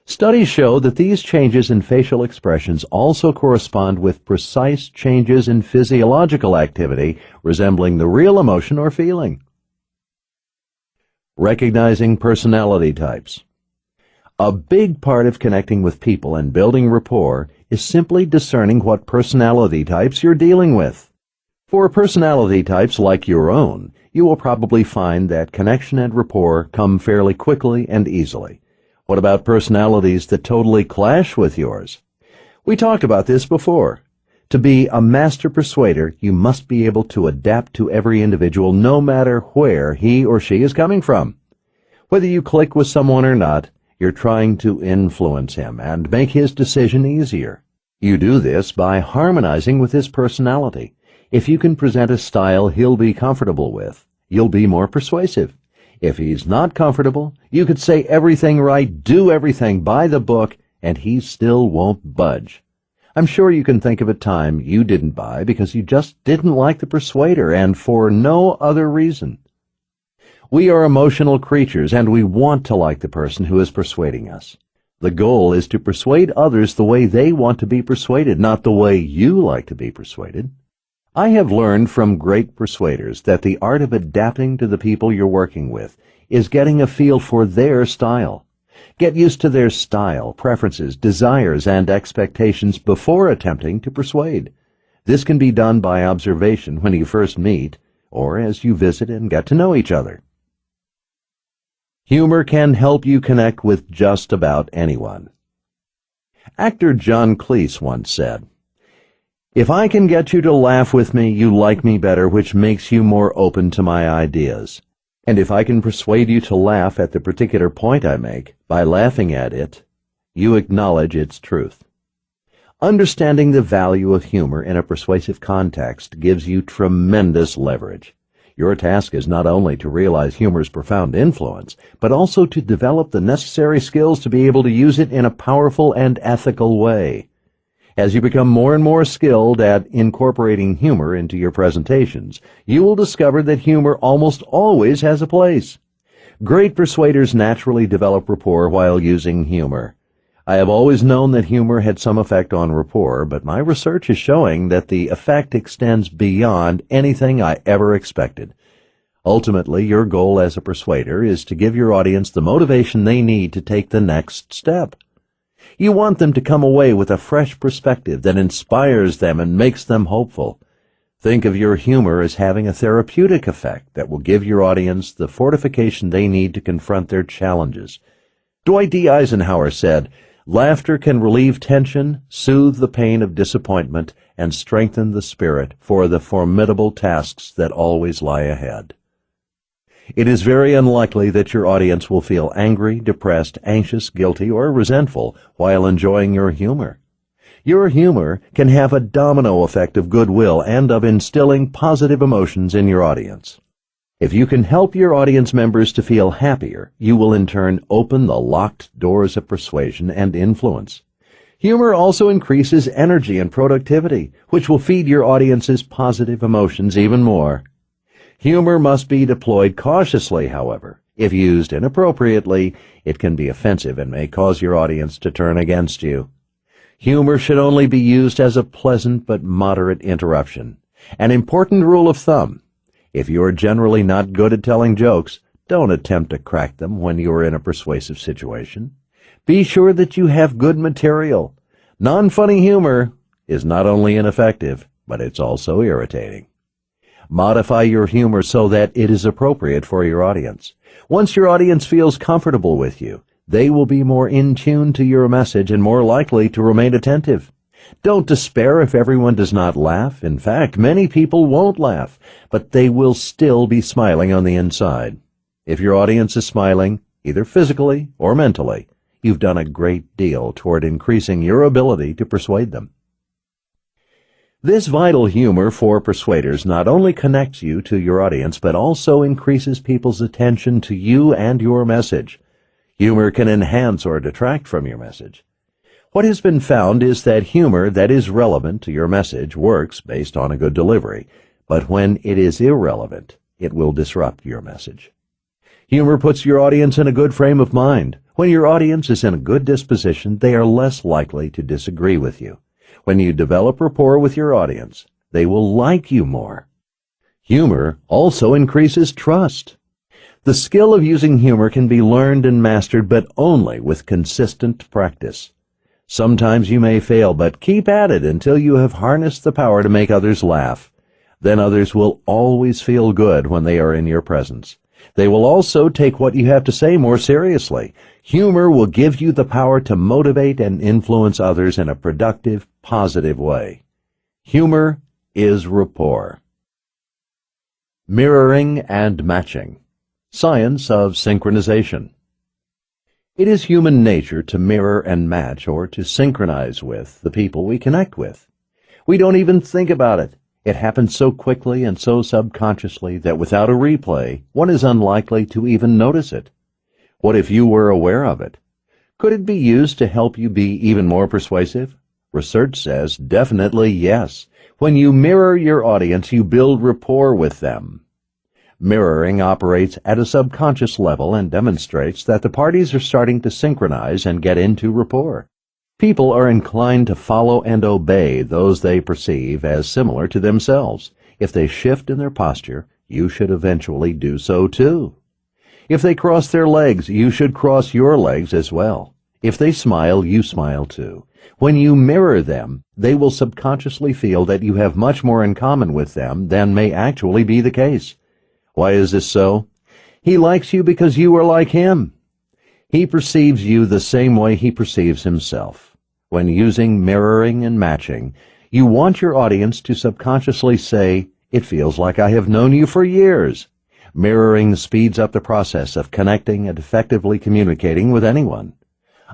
Studies show that these changes in facial expressions also correspond with precise changes in physiological activity resembling the real emotion or feeling. Recognizing personality types. A big part of connecting with people and building rapport is simply discerning what personality types you're dealing with. For personality types like your own, you will probably find that connection and rapport come fairly quickly and easily. What about personalities that totally clash with yours? We talked about this before. To be a master persuader, you must be able to adapt to every individual no matter where he or she is coming from. Whether you click with someone or not, you're trying to influence him and make his decision easier. You do this by harmonizing with his personality. If you can present a style he'll be comfortable with, you'll be more persuasive. If he's not comfortable, you could say everything right, do everything by the book, and he still won't budge. I'm sure you can think of a time you didn't buy because you just didn't like the persuader and for no other reason. We are emotional creatures and we want to like the person who is persuading us. The goal is to persuade others the way they want to be persuaded, not the way you like to be persuaded. I have learned from great persuaders that the art of adapting to the people you're working with is getting a feel for their style. Get used to their style, preferences, desires, and expectations before attempting to persuade. This can be done by observation when you first meet, or as you visit and get to know each other. Humor can help you connect with just about anyone. Actor John Cleese once said, "If I can get you to laugh with me, you like me better, which makes you more open to my ideas. And if I can persuade you to laugh at the particular point I make, by laughing at it, you acknowledge its truth." Understanding the value of humor in a persuasive context gives you tremendous leverage. Your task is not only to realize humor's profound influence, but also to develop the necessary skills to be able to use it in a powerful and ethical way. As you become more and more skilled at incorporating humor into your presentations, you will discover that humor almost always has a place. Great persuaders naturally develop rapport while using humor. I have always known that humor had some effect on rapport, but my research is showing that the effect extends beyond anything I ever expected. Ultimately, your goal as a persuader is to give your audience the motivation they need to take the next step. You want them to come away with a fresh perspective that inspires them and makes them hopeful. Think of your humor as having a therapeutic effect that will give your audience the fortification they need to confront their challenges. Dwight D. Eisenhower said, "Laughter can relieve tension, soothe the pain of disappointment, and strengthen the spirit for the formidable tasks that always lie ahead." It is very unlikely that your audience will feel angry, depressed, anxious, guilty, or resentful while enjoying your humor. Your humor can have a domino effect of goodwill and of instilling positive emotions in your audience. If you can help your audience members to feel happier, you will in turn open the locked doors of persuasion and influence. Humor also increases energy and productivity, which will feed your audience's positive emotions even more. Humor must be deployed cautiously, however. If used inappropriately, it can be offensive and may cause your audience to turn against you. Humor should only be used as a pleasant but moderate interruption. An important rule of thumb: if you are generally not good at telling jokes, don't attempt to crack them when you are in a persuasive situation. Be sure that you have good material. Non-funny humor is not only ineffective, but it's also irritating. Modify your humor so that it is appropriate for your audience. Once your audience feels comfortable with you, they will be more in tune to your message and more likely to remain attentive. Don't despair if everyone does not laugh. In fact, many people won't laugh, but they will still be smiling on the inside. If your audience is smiling, either physically or mentally, you've done a great deal toward increasing your ability to persuade them. This vital humor for persuaders not only connects you to your audience, but also increases people's attention to you and your message. Humor can enhance or detract from your message. What has been found is that humor that is relevant to your message works based on a good delivery, but when it is irrelevant, it will disrupt your message. Humor puts your audience in a good frame of mind. When your audience is in a good disposition, they are less likely to disagree with you. When you develop rapport with your audience, they will like you more. Humor also increases trust. The skill of using humor can be learned and mastered, but only with consistent practice. Sometimes you may fail, but keep at it until you have harnessed the power to make others laugh. Then others will always feel good when they are in your presence. They will also take what you have to say more seriously. Humor will give you the power to motivate and influence others in a productive, positive way. Humor is rapport. Mirroring and matching. Science of synchronization. It is human nature to mirror and match or to synchronize with the people we connect with. We don't even think about it. It happens so quickly and so subconsciously that without a replay, one is unlikely to even notice it. What if you were aware of it? Could it be used to help you be even more persuasive? Research says definitely yes. When you mirror your audience, you build rapport with them. Mirroring operates at a subconscious level and demonstrates that the parties are starting to synchronize and get into rapport. People are inclined to follow and obey those they perceive as similar to themselves. If they shift in their posture, you should eventually do so too. If they cross their legs, you should cross your legs as well. If they smile, you smile too. When you mirror them, they will subconsciously feel that you have much more in common with them than may actually be the case. Why is this so? He likes you because you are like him. He perceives you the same way he perceives himself. When using mirroring and matching, you want your audience to subconsciously say, "It feels like I have known you for years." Mirroring speeds up the process of connecting and effectively communicating with anyone.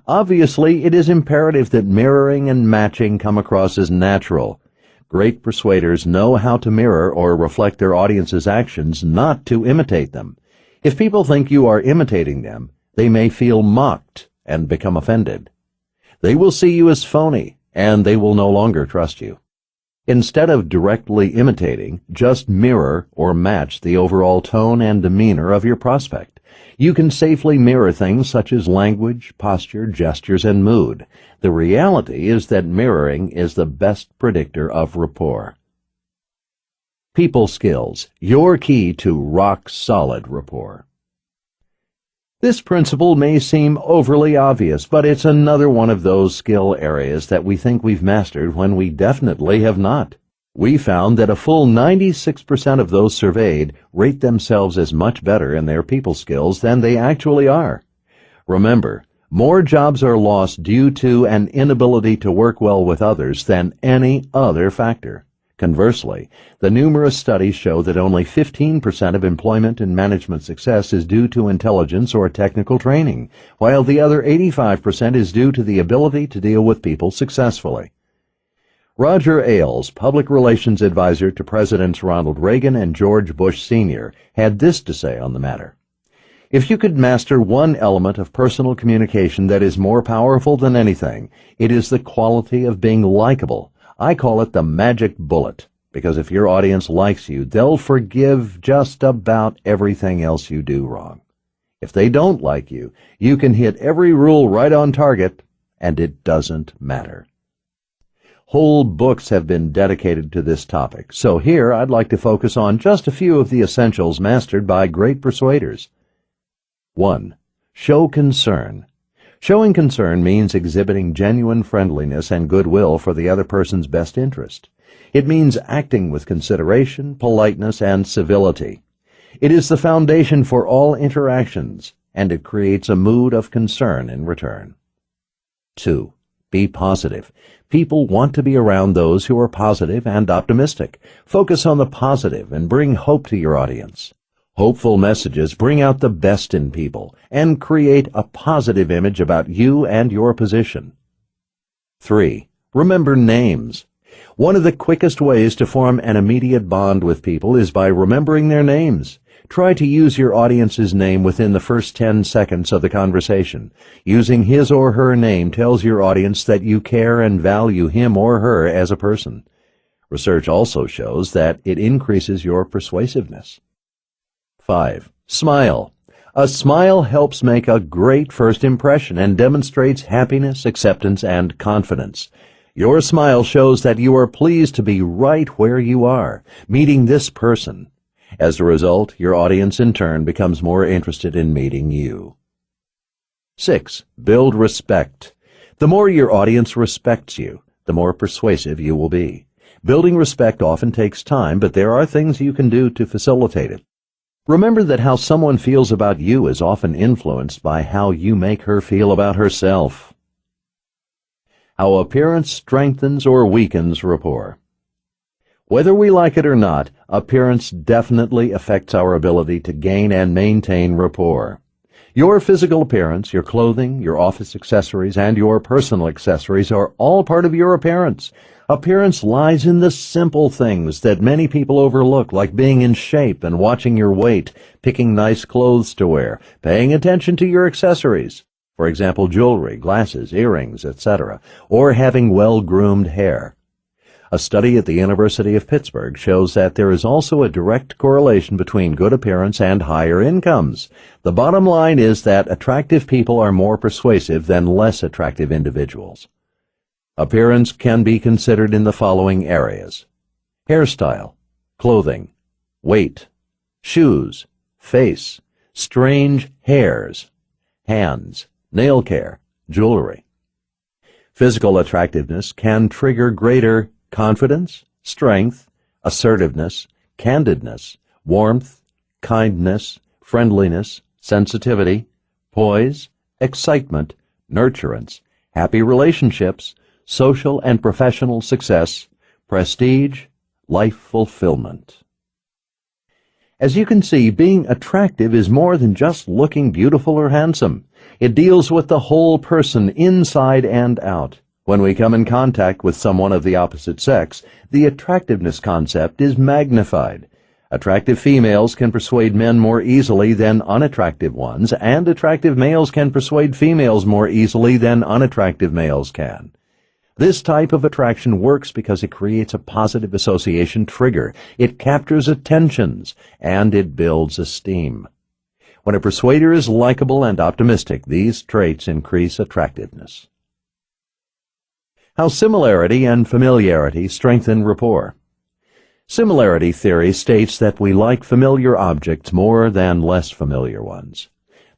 Obviously, it is imperative that mirroring and matching come across as natural. Great persuaders know how to mirror or reflect their audience's actions, not to imitate them. If people think you are imitating them, they may feel mocked and become offended. They will see you as phony, and they will no longer trust you. Instead of directly imitating, just mirror or match the overall tone and demeanor of your prospect. You can safely mirror things such as language, posture, gestures, and mood. The reality is that mirroring is the best predictor of rapport. People skills, your key to rock-solid rapport. This principle may seem overly obvious, but it's another one of those skill areas that we think we've mastered when we definitely have not. We found that a full 96% of those surveyed rate themselves as much better in their people skills than they actually are. Remember, more jobs are lost due to an inability to work well with others than any other factor. Conversely, the numerous studies show that only 15% of employment and management success is due to intelligence or technical training, while the other 85% is due to the ability to deal with people successfully. Roger Ailes, public relations advisor to Presidents Ronald Reagan and George Bush Sr., had this to say on the matter. If you could master one element of personal communication that is more powerful than anything, it is the quality of being likable. I call it the magic bullet, because if your audience likes you, they'll forgive just about everything else you do wrong. If they don't like you, you can hit every rule right on target, and it doesn't matter. Whole books have been dedicated to this topic, so here I'd like to focus on just a few of the essentials mastered by great persuaders. 1. Show concern. Showing concern means exhibiting genuine friendliness and goodwill for the other person's best interest. It means acting with consideration, politeness, and civility. It is the foundation for all interactions, and it creates a mood of concern in return. 2. Be positive. People want to be around those who are positive and optimistic. Focus on the positive and bring hope to your audience. Hopeful messages bring out the best in people and create a positive image about you and your position. 3. Remember names. One of the quickest ways to form an immediate bond with people is by remembering their names. Try to use your audience's name within the first 10 seconds of the conversation. Using his or her name tells your audience that you care and value him or her as a person. Research also shows that it increases your persuasiveness. 5. Smile. A smile helps make a great first impression and demonstrates happiness, acceptance, and confidence. Your smile shows that you are pleased to be right where you are, meeting this person. As a result, your audience in turn becomes more interested in meeting you. 6. Build respect. The more your audience respects you, the more persuasive you will be. Building respect often takes time, but there are things you can do to facilitate it. Remember that how someone feels about you is often influenced by how you make her feel about herself. How appearance strengthens or weakens rapport. Whether we like it or not, appearance definitely affects our ability to gain and maintain rapport. Your physical appearance, your clothing, your office accessories, and your personal accessories are all part of your appearance. Appearance lies in the simple things that many people overlook, like being in shape and watching your weight, picking nice clothes to wear, paying attention to your accessories. for example, jewelry, glasses, earrings, etc., or having well-groomed hair. A study at the University of Pittsburgh shows that there is also a direct correlation between good appearance and higher incomes. The bottom line is that attractive people are more persuasive than less attractive individuals. Appearance can be considered in the following areas: hairstyle, clothing, weight, shoes, face, strange hairs, hands, nail care, jewelry. Physical attractiveness can trigger greater confidence, strength, assertiveness, candidness, warmth, kindness, friendliness, sensitivity, poise, excitement, nurturance, happy relationships, social and professional success, prestige, life fulfillment. As you can see, being attractive is more than just looking beautiful or handsome. It deals with the whole person, inside and out. When we come in contact with someone of the opposite sex, the attractiveness concept is magnified. Attractive females can persuade men more easily than unattractive ones, and attractive males can persuade females more easily than unattractive males can. This type of attraction works because it creates a positive association trigger, it captures attentions, and it builds esteem. When a persuader is likable and optimistic, these traits increase attractiveness. How similarity and familiarity strengthen rapport. Similarity theory states that we like familiar objects more than less familiar ones.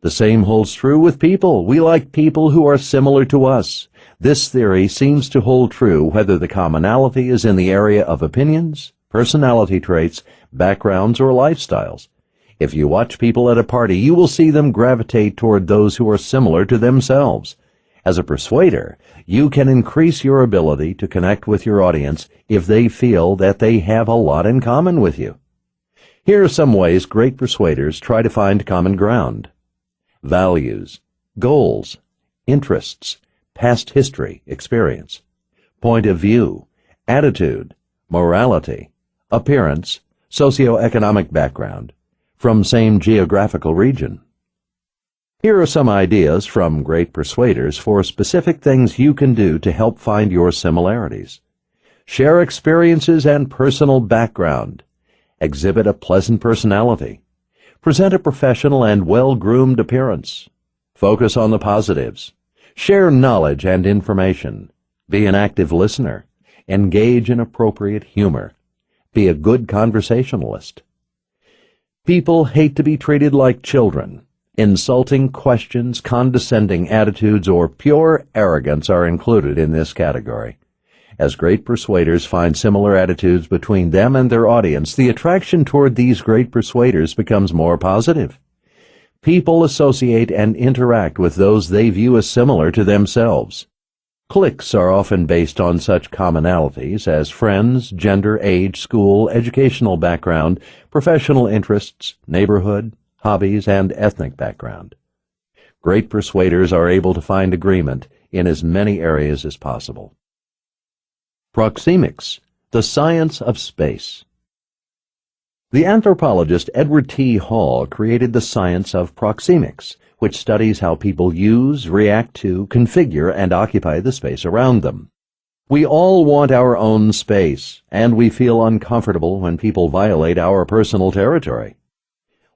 The same holds true with people. We like people who are similar to us. This theory seems to hold true whether the commonality is in the area of opinions, personality traits, backgrounds, or lifestyles. If you watch people at a party, you will see them gravitate toward those who are similar to themselves. As a persuader, you can increase your ability to connect with your audience if they feel that they have a lot in common with you. Here are some ways great persuaders try to find common ground: values, goals, interests, past history, experience, point of view, attitude, morality, appearance, socioeconomic background, from same geographical region. Here are some ideas from great persuaders for specific things you can do to help find your similarities. Share experiences and personal background. Exhibit a pleasant personality. Present a professional and well-groomed appearance. Focus on the positives. Share knowledge and information. Be an active listener. Engage in appropriate humor. Be a good conversationalist. People hate to be treated like children. Insulting questions, condescending attitudes, or pure arrogance are included in this category. As great persuaders find similar attitudes between them and their audience, the attraction toward these great persuaders becomes more positive. People associate and interact with those they view as similar to themselves. Cliques are often based on such commonalities as friends, gender, age, school, educational background, professional interests, neighborhood, hobbies, and ethnic background. Great persuaders are able to find agreement in as many areas as possible. Proxemics, the science of space. The anthropologist Edward T. Hall created the science of proxemics, which studies how people use, react to, configure, and occupy the space around them. We all want our own space, and we feel uncomfortable when people violate our personal territory.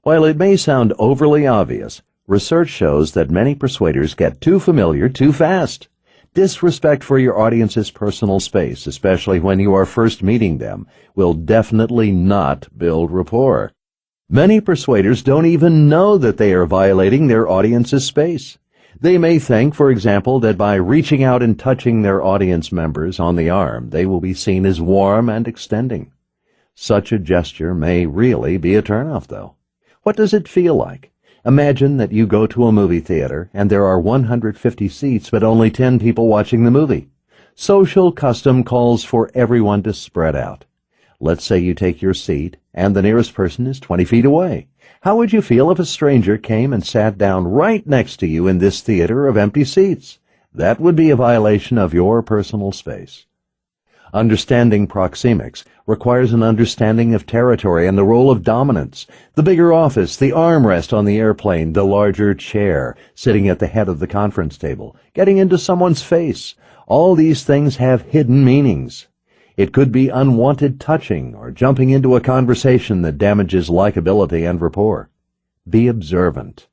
While it may sound overly obvious, research shows that many persuaders get too familiar too fast. Disrespect for your audience's personal space, especially when you are first meeting them, will definitely not build rapport. Many persuaders don't even know that they are violating their audience's space. They may think, for example, that by reaching out and touching their audience members on the arm, they will be seen as warm and extending. Such a gesture may really be a turnoff, though. What does it feel like? Imagine that you go to a movie theater and there are 150 seats but only 10 people watching the movie. Social custom calls for everyone to spread out. Let's say you take your seat and the nearest person is 20 feet away. How would you feel if a stranger came and sat down right next to you in this theater of empty seats? That would be a violation of your personal space. Understanding proxemics requires an understanding of territory and the role of dominance. The bigger office, the armrest on the airplane, the larger chair, sitting at the head of the conference table, getting into someone's face. All these things have hidden meanings. It could be unwanted touching or jumping into a conversation that damages likability and rapport. Be observant.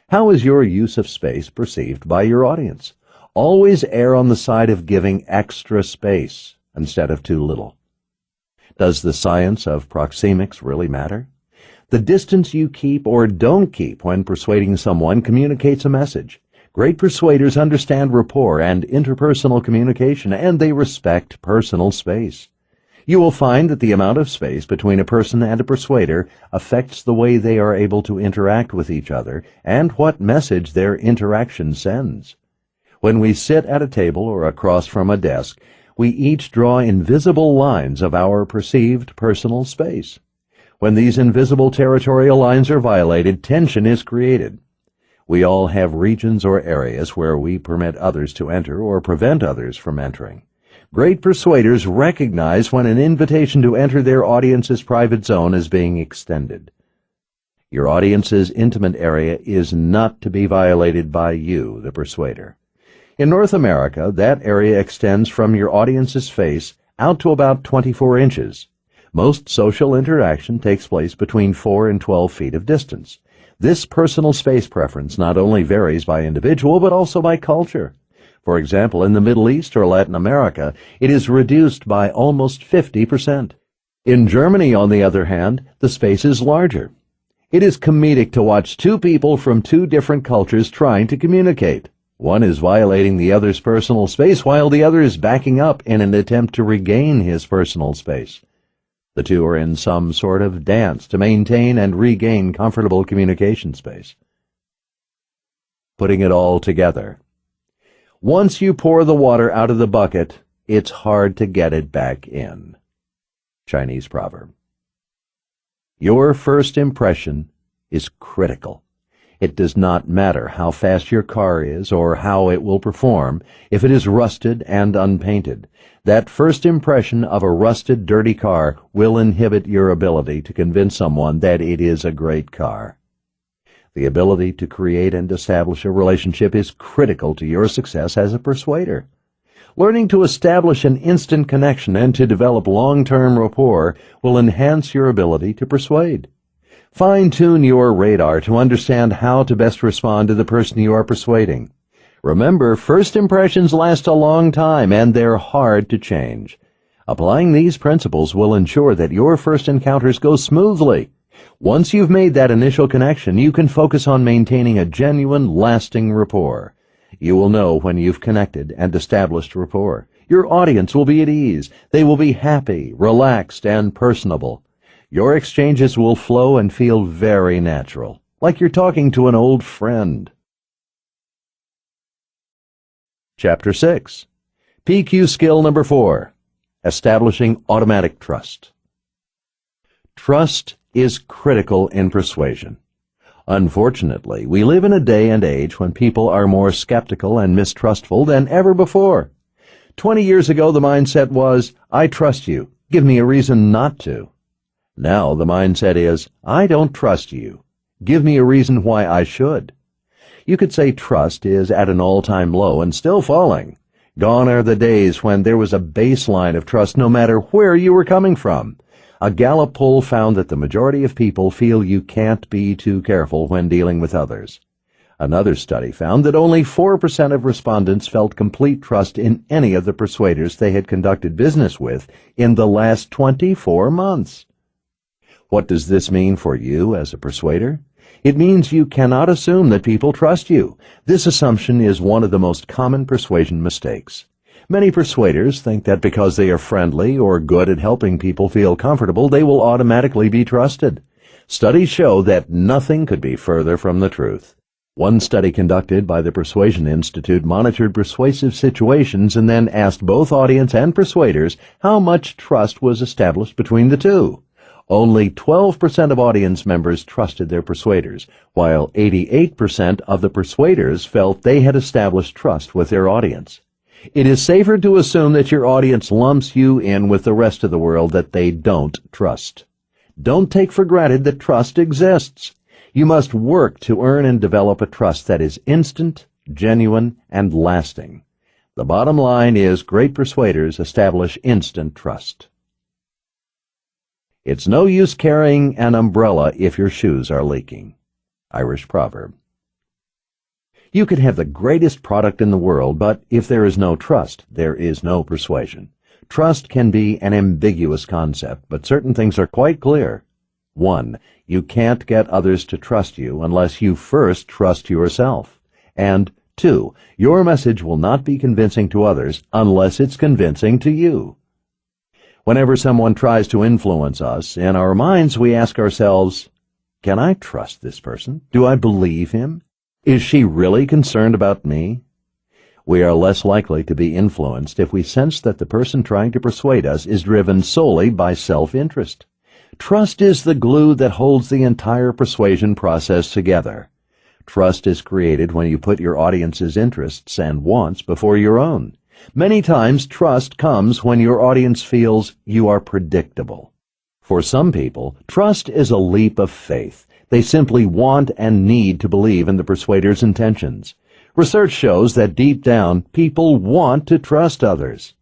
How is your use of space perceived by your audience? Always err on the side of giving extra space instead of too little. Does the science of proxemics really matter? The distance you keep or don't keep when persuading someone communicates a message. Great persuaders understand rapport and interpersonal communication, and they respect personal space. You will find that the amount of space between a person and a persuader affects the way they are able to interact with each other and what message their interaction sends. When we sit at a table or across from a desk, we each draw invisible lines of our perceived personal space. When these invisible territorial lines are violated, tension is created. We all have regions or areas where we permit others to enter or prevent others from entering. Great persuaders recognize when an invitation to enter their audience's private zone is being extended. Your audience's intimate area is not to be violated by you, the persuader. In North America, that area extends from your audience's face out to about 24 inches. Most social interaction takes place between 4 and 12 feet of distance. This personal space preference not only varies by individual, but also by culture. For example, in the Middle East or Latin America, it is reduced by almost 50%. In Germany, on the other hand, the space is larger. It is comedic to watch two people from two different cultures trying to communicate. One is violating the other's personal space, while the other is backing up in an attempt to regain his personal space. The two are in some sort of dance to maintain and regain comfortable communication space. Putting it all together. Once you pour the water out of the bucket, it's hard to get it back in. Chinese proverb. Your first impression is critical. It does not matter how fast your car is or how it will perform if it is rusted and unpainted. That first impression of a rusted, dirty car will inhibit your ability to convince someone that it is a great car. The ability to create and establish a relationship is critical to your success as a persuader. Learning to establish an instant connection and to develop long-term rapport will enhance your ability to persuade. Fine-tune your radar to understand how to best respond to the person you are persuading. Remember, first impressions last a long time, and they're hard to change. Applying these principles will ensure that your first encounters go smoothly. Once you've made that initial connection, you can focus on maintaining a genuine, lasting rapport. You will know when you've connected and established rapport. Your audience will be at ease. They will be happy, relaxed, and personable. Your exchanges will flow and feel very natural, like you're talking to an old friend. Chapter 6. PQ skill number 4. Establishing automatic trust. Trust is critical in persuasion. Unfortunately, we live in a day and age when people are more skeptical and mistrustful than ever before. 20 years ago, the mindset was, I trust you. Give me a reason not to. Now the mindset is, I don't trust you. Give me a reason why I should. You could say trust is at an all-time low and still falling. Gone are the days when there was a baseline of trust no matter where you were coming from. A Gallup poll found that the majority of people feel you can't be too careful when dealing with others. Another study found that only 4% of respondents felt complete trust in any of the persuaders they had conducted business with in the last 24 months. What does this mean for you as a persuader? It means you cannot assume that people trust you. This assumption is one of the most common persuasion mistakes. Many persuaders think that because they are friendly or good at helping people feel comfortable, they will automatically be trusted. Studies show that nothing could be further from the truth. One study conducted by the Persuasion Institute monitored persuasive situations and then asked both audience and persuaders how much trust was established between the two. Only 12% of audience members trusted their persuaders, while 88% of the persuaders felt they had established trust with their audience. It is safer to assume that your audience lumps you in with the rest of the world that they don't trust. Don't take for granted that trust exists. You must work to earn and develop a trust that is instant, genuine, and lasting. The bottom line is great persuaders establish instant trust. It's no use carrying an umbrella if your shoes are leaking. Irish proverb. You could have the greatest product in the world, but if there is no trust, there is no persuasion. Trust can be an ambiguous concept, but certain things are quite clear. 1. You can't get others to trust you unless you first trust yourself. And 2. Your message will not be convincing to others unless it's convincing to you. Whenever someone tries to influence us, in our minds we ask ourselves, can I trust this person? Do I believe him? Is she really concerned about me? We are less likely to be influenced if we sense that the person trying to persuade us is driven solely by self-interest. Trust is the glue that holds the entire persuasion process together. Trust is created when you put your audience's interests and wants before your own. Many times, trust comes when your audience feels you are predictable. For some people, trust is a leap of faith. They simply want and need to believe in the persuader's intentions. Research shows that deep down, people want to trust others.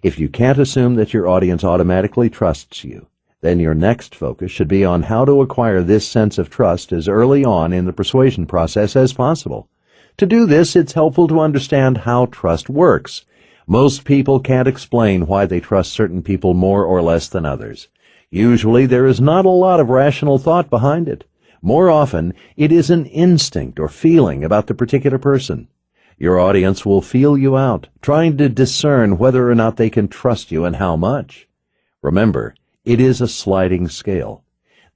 If you can't assume that your audience automatically trusts you, then your next focus should be on how to acquire this sense of trust as early on in the persuasion process as possible. To do this, it's helpful to understand how trust works. Most people can't explain why they trust certain people more or less than others. Usually, there is not a lot of rational thought behind it. More often, it is an instinct or feeling about the particular person. Your audience will feel you out, trying to discern whether or not they can trust you and how much. Remember, it is a sliding scale.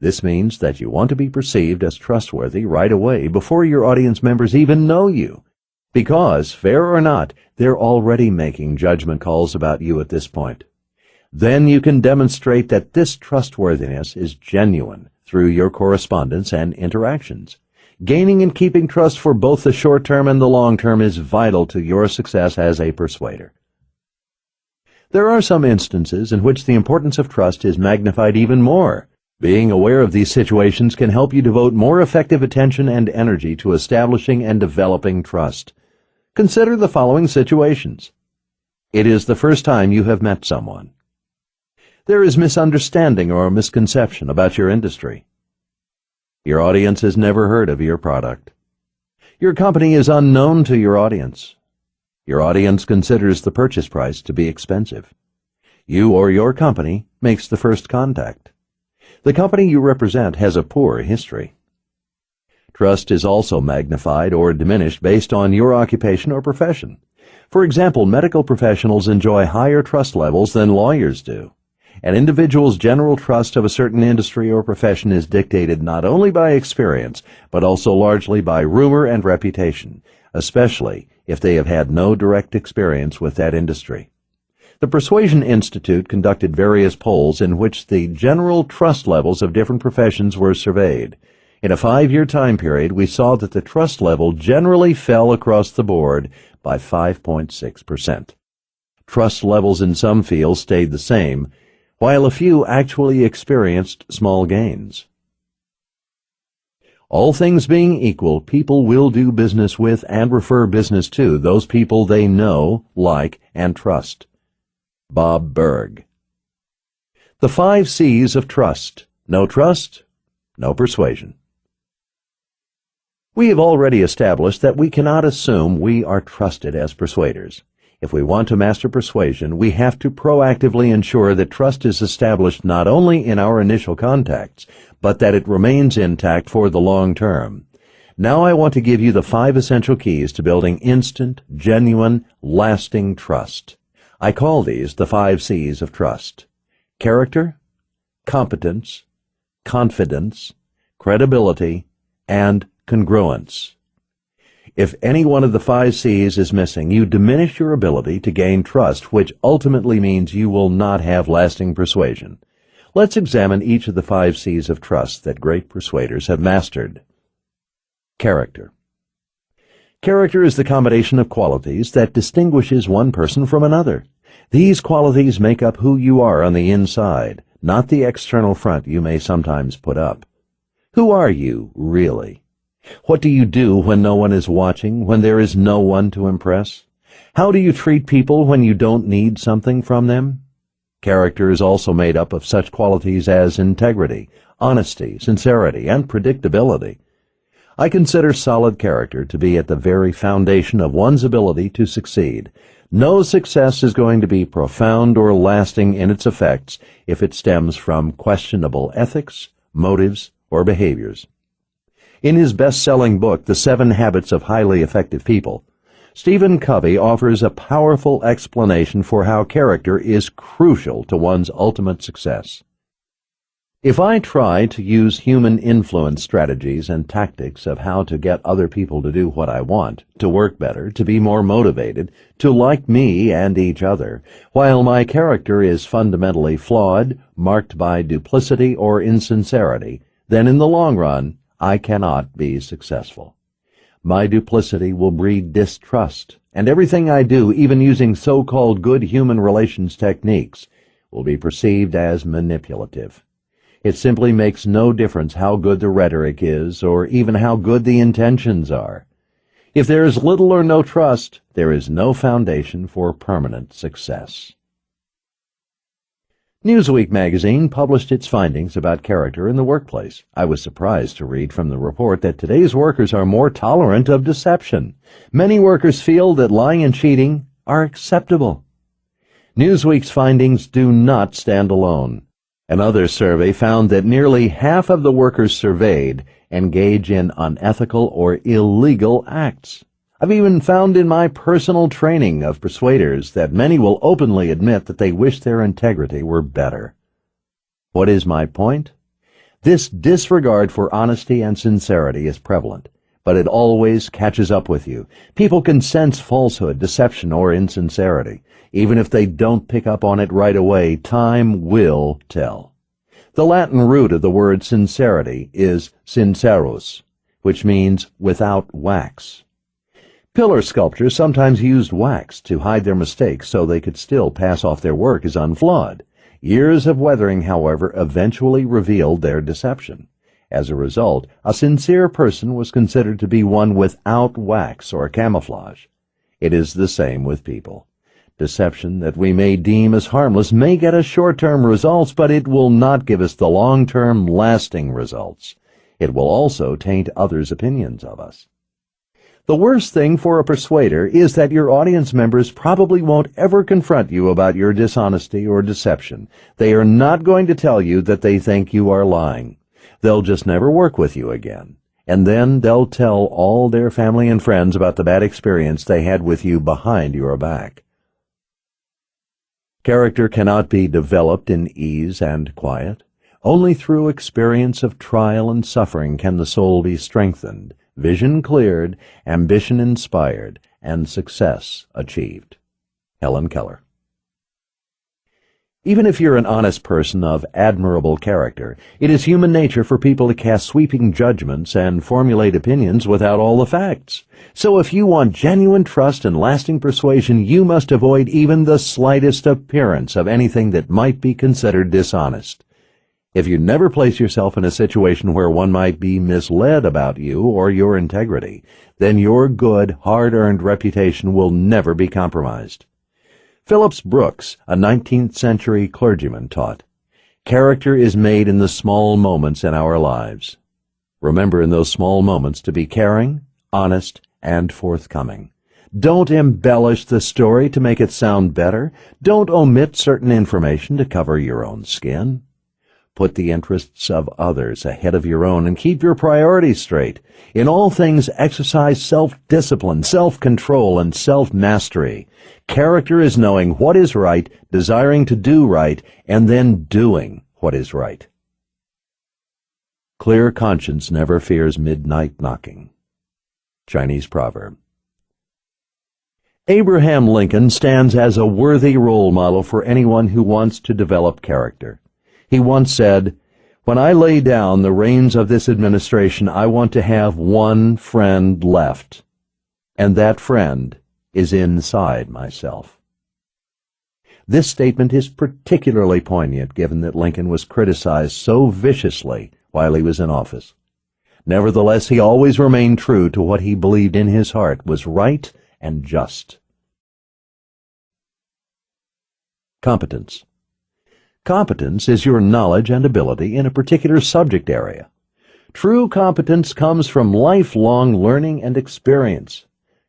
This means that you want to be perceived as trustworthy right away before your audience members even know you. Because, fair or not, they're already making judgment calls about you at this point. Then you can demonstrate that this trustworthiness is genuine through your correspondence and interactions. Gaining and keeping trust for both the short term and the long term is vital to your success as a persuader. There are some instances in which the importance of trust is magnified even more. Being aware of these situations can help you devote more effective attention and energy to establishing and developing trust. Consider the following situations. It is the first time you have met someone. There is misunderstanding or misconception about your industry. Your audience has never heard of your product. Your company is unknown to your audience. Your audience considers the purchase price to be expensive. You or your company makes the first contact. The company you represent has a poor history. Trust is also magnified or diminished based on your occupation or profession. For example, medical professionals enjoy higher trust levels than lawyers do. An individual's general trust of a certain industry or profession is dictated not only by experience, but also largely by rumor and reputation, especially if they have had no direct experience with that industry. The Persuasion Institute conducted various polls in which the general trust levels of different professions were surveyed. In a 5-year time period, we saw that the trust level generally fell across the board by 5.6%. Trust levels in some fields stayed the same, while a few actually experienced small gains. All things being equal, people will do business with and refer business to those people they know, like, and trust. Bob Berg. The 5 C's of trust. No trust, no persuasion. We have already established that we cannot assume we are trusted as persuaders. If we want to master persuasion, we have to proactively ensure that trust is established not only in our initial contacts, but that it remains intact for the long term. Now I want to give you the 5 essential keys to building instant, genuine, lasting trust. I call these the 5 C's of trust: character, competence, confidence, credibility, and congruence. If any one of the 5 C's is missing, you diminish your ability to gain trust, which ultimately means you will not have lasting persuasion. Let's examine each of the 5 C's of trust that great persuaders have mastered. Character. Character is the combination of qualities that distinguishes one person from another. These qualities make up who you are on the inside, not the external front you may sometimes put up. Who are you, really? What do you do when no one is watching, when there is no one to impress? How do you treat people when you don't need something from them? Character is also made up of such qualities as integrity, honesty, sincerity, and predictability. I consider solid character to be at the very foundation of one's ability to succeed. No success is going to be profound or lasting in its effects if it stems from questionable ethics, motives, or behaviors. In his best-selling book, The 7 Habits of Highly Effective People, Stephen Covey offers a powerful explanation for how character is crucial to one's ultimate success. If I try to use human influence strategies and tactics of how to get other people to do what I want, to work better, to be more motivated, to like me and each other, while my character is fundamentally flawed, marked by duplicity or insincerity, then in the long run, I cannot be successful. My duplicity will breed distrust, and everything I do, even using so-called good human relations techniques, will be perceived as manipulative. It simply makes no difference how good the rhetoric is, or even how good the intentions are. If there is little or no trust, there is no foundation for permanent success. Newsweek magazine published its findings about character in the workplace. I was surprised to read from the report that today's workers are more tolerant of deception. Many workers feel that lying and cheating are acceptable. Newsweek's findings do not stand alone. Another survey found that nearly half of the workers surveyed engage in unethical or illegal acts. I've even found in my personal training of persuaders that many will openly admit that they wish their integrity were better. What is my point? This disregard for honesty and sincerity is prevalent, but it always catches up with you. People can sense falsehood, deception, or insincerity. Even if they don't pick up on it right away, time will tell. The Latin root of the word sincerity is sincerus, which means without wax. Pillar sculptors sometimes used wax to hide their mistakes so they could still pass off their work as unflawed. Years of weathering, however, eventually revealed their deception. As a result, a sincere person was considered to be one without wax or camouflage. It is the same with people. Deception that we may deem as harmless may get us short-term results, but it will not give us the long-term, lasting results. It will also taint others' opinions of us. The worst thing for a persuader is that your audience members probably won't ever confront you about your dishonesty or deception. They are not going to tell you that they think you are lying. They'll just never work with you again. And then they'll tell all their family and friends about the bad experience they had with you behind your back. Character cannot be developed in ease and quiet. Only through experience of trial and suffering can the soul be strengthened, vision cleared, ambition inspired, and success achieved. Helen Keller. Even if you're an honest person of admirable character, it is human nature for people to cast sweeping judgments and formulate opinions without all the facts. So if you want genuine trust and lasting persuasion, you must avoid even the slightest appearance of anything that might be considered dishonest. If you never place yourself in a situation where one might be misled about you or your integrity, then your good, hard-earned reputation will never be compromised. Phillips Brooks, a 19th century clergyman, taught, "Character is made in the small moments in our lives." Remember in those small moments to be caring, honest, and forthcoming. Don't embellish the story to make it sound better. Don't omit certain information to cover your own skin. Put the interests of others ahead of your own and keep your priorities straight. In all things, exercise self-discipline, self-control, and self-mastery. Character is knowing what is right, desiring to do right, and then doing what is right. Clear conscience never fears midnight knocking. Chinese proverb. Abraham Lincoln stands as a worthy role model for anyone who wants to develop character. He once said, "When I lay down the reins of this administration, I want to have one friend left." and that friend is inside myself. This statement is particularly poignant given that Lincoln was criticized so viciously while he was in office. Nevertheless, he always remained true to what he believed in his heart was right and just. Competence. Competence is your knowledge and ability in a particular subject area. True competence comes from lifelong learning and experience.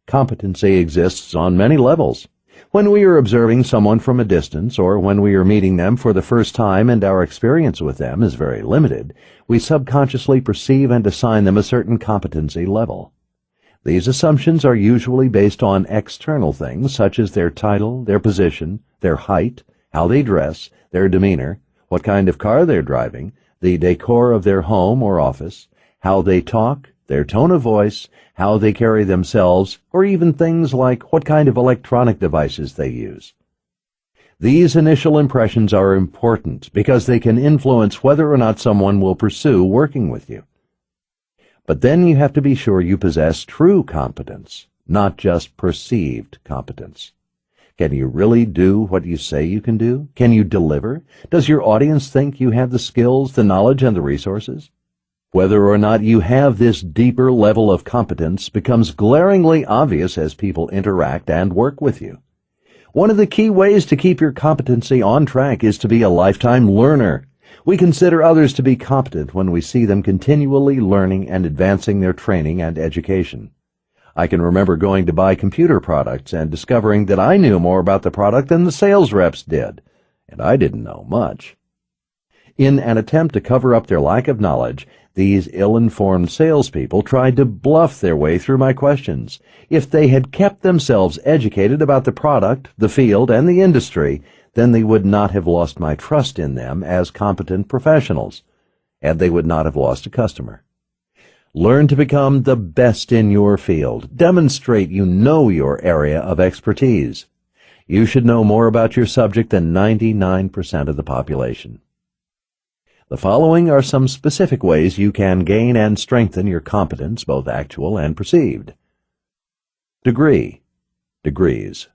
Competency exists on many levels. When we are observing someone from a distance, or when we are meeting them for the first time and our experience with them is very limited, we subconsciously perceive and assign them a certain competency level. These assumptions are usually based on external things such as their title, their position, their height, how they dress, their demeanor, what kind of car they're driving, the decor of their home or office, how they talk, their tone of voice, how they carry themselves, or even things like what kind of electronic devices they use. These initial impressions are important because they can influence whether or not someone will pursue working with you. But then you have to be sure you possess true competence, not just perceived competence. Can you really do what you say you can do? Can you deliver? Does your audience think you have the skills, the knowledge, and the resources? Whether or not you have this deeper level of competence becomes glaringly obvious as people interact and work with you. One of the key ways to keep your competency on track is to be a lifetime learner. We consider others to be competent when we see them continually learning and advancing their training and education. I can remember going to buy computer products and discovering that I knew more about the product than the sales reps did, and I didn't know much. In an attempt to cover up their lack of knowledge, these ill-informed salespeople tried to bluff their way through my questions. If they had kept themselves educated about the product, the field, and the industry, then they would not have lost my trust in them as competent professionals, and they would not have lost a customer. Learn to become the best in your field. Demonstrate you know your area of expertise. You should know more about your subject than 99% of the population. The following are some specific ways you can gain and strengthen your competence, both actual and perceived. Degree, degrees.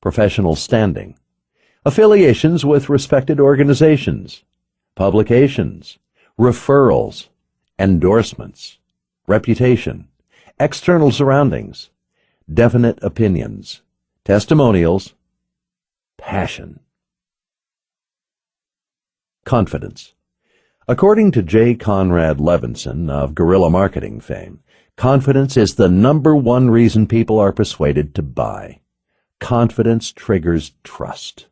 Professional standing. Affiliations with respected organizations. Publications. Referrals. Endorsements. Reputation. External surroundings. Definite opinions. Testimonials. Passion. Confidence. According to J. Conrad Levinson of guerrilla marketing fame, confidence is the #1 reason people are persuaded to buy. Confidence triggers trust.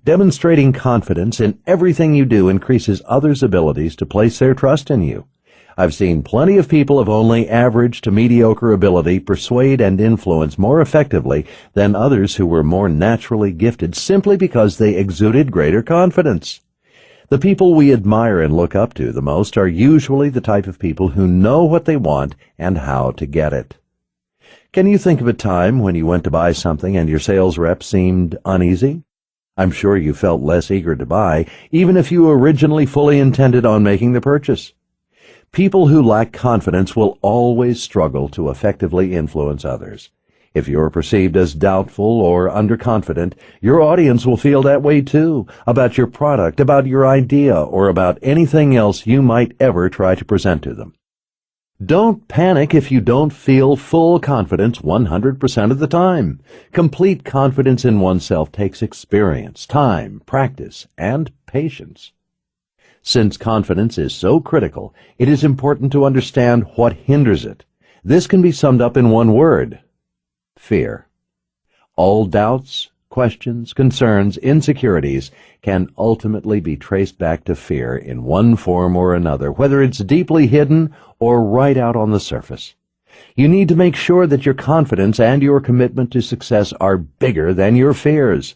Demonstrating confidence in everything you do increases others' abilities to place their trust in you. I've seen plenty of people of only average to mediocre ability persuade and influence more effectively than others who were more naturally gifted simply because they exuded greater confidence. The people we admire and look up to the most are usually the type of people who know what they want and how to get it. Can you think of a time when you went to buy something and your sales rep seemed uneasy? I'm sure you felt less eager to buy, even if you originally fully intended on making the purchase. People who lack confidence will always struggle to effectively influence others. If you're perceived as doubtful or underconfident, your audience will feel that way too, about your product, about your idea, or about anything else you might ever try to present to them. Don't panic if you don't feel full confidence 100% of the time. Complete confidence in oneself takes experience, time, practice, and patience. Since confidence is so critical, it is important to understand what hinders it. This can be summed up in one word: fear. All doubts, questions, concerns, insecurities can ultimately be traced back to fear in one form or another, whether it's deeply hidden or right out on the surface. You need to make sure that your confidence and your commitment to success are bigger than your fears.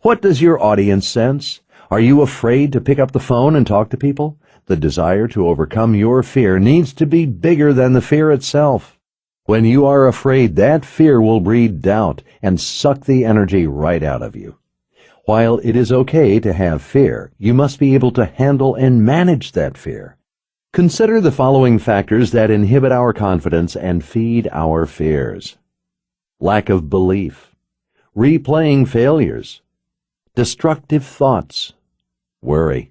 What does your audience sense? Are you afraid to pick up the phone and talk to people? The desire to overcome your fear needs to be bigger than the fear itself. When you are afraid, that fear will breed doubt and suck the energy right out of you. While it is okay to have fear, you must be able to handle and manage that fear. Consider the following factors that inhibit our confidence and feed our fears. lack of belief, replaying failures, destructive thoughts, worry,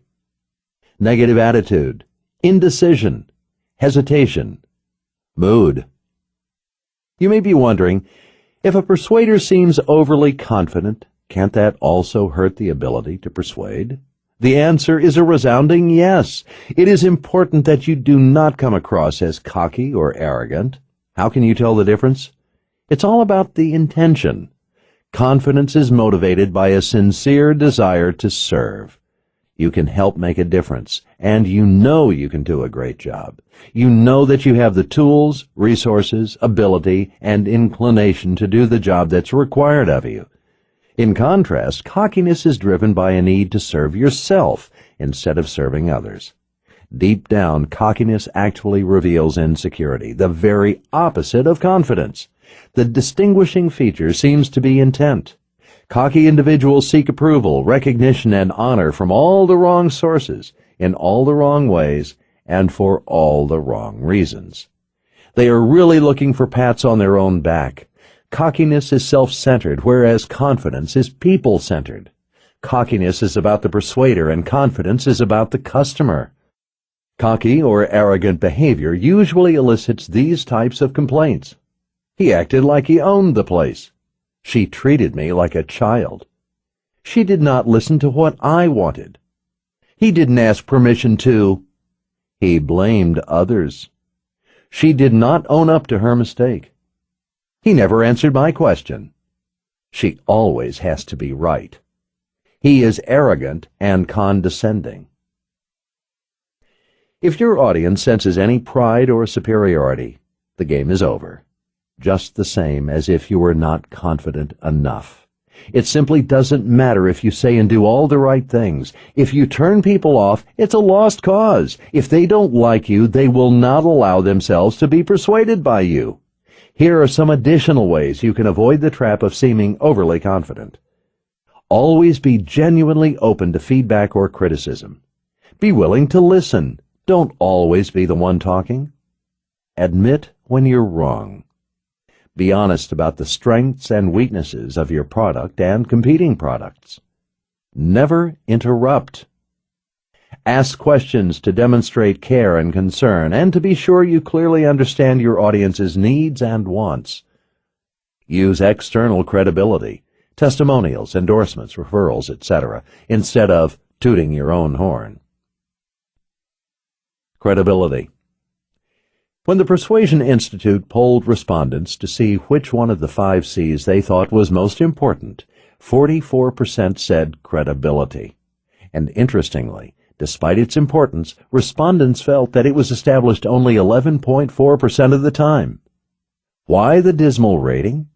negative attitude, indecision, hesitation, mood. You may be wondering, if a persuader seems overly confident, can't that also hurt the ability to persuade? The answer is a resounding yes. It is important that you do not come across as cocky or arrogant. How can you tell the difference? It's all about the intention. Confidence is motivated by a sincere desire to serve. You can help make a difference, and you know you can do a great job. You know that you have the tools, resources, ability, and inclination to do the job that's required of you. In contrast, cockiness is driven by a need to serve yourself instead of serving others. Deep down, cockiness actually reveals insecurity, the very opposite of confidence. The distinguishing feature seems to be intent. Cocky individuals seek approval, recognition, and honor from all the wrong sources, in all the wrong ways, and for all the wrong reasons. They are really looking for pats on their own back. Cockiness is self-centered, whereas confidence is people-centered. Cockiness is about the persuader, and confidence is about the customer. Cocky or arrogant behavior usually elicits these types of complaints. He acted like he owned the place. She treated me like a child. She did not listen to what I wanted. He didn't ask permission to. He blamed others. She did not own up to her mistake. He never answered my question. She always has to be right. He is arrogant and condescending. If your audience senses any pride or superiority, the game is over. Just the same as if you were not confident enough. It simply doesn't matter if you say and do all the right things. If you turn people off, it's a lost cause. If they don't like you, they will not allow themselves to be persuaded by you. Here are some additional ways you can avoid the trap of seeming overly confident. Always be genuinely open to feedback or criticism. Be willing to listen. Don't always be the one talking. Admit when you're wrong. Be honest about the strengths and weaknesses of your product and competing products. Never interrupt. Ask questions to demonstrate care and concern, and to be sure you clearly understand your audience's needs and wants. Use external credibility, testimonials, endorsements, referrals, etc., instead of tooting your own horn. Credibility. When the Persuasion Institute polled respondents to see which one of the 5 C's they thought was most important, 44% said credibility. And interestingly, despite its importance, respondents felt that it was established only 11.4% of the time. Why the dismal rating?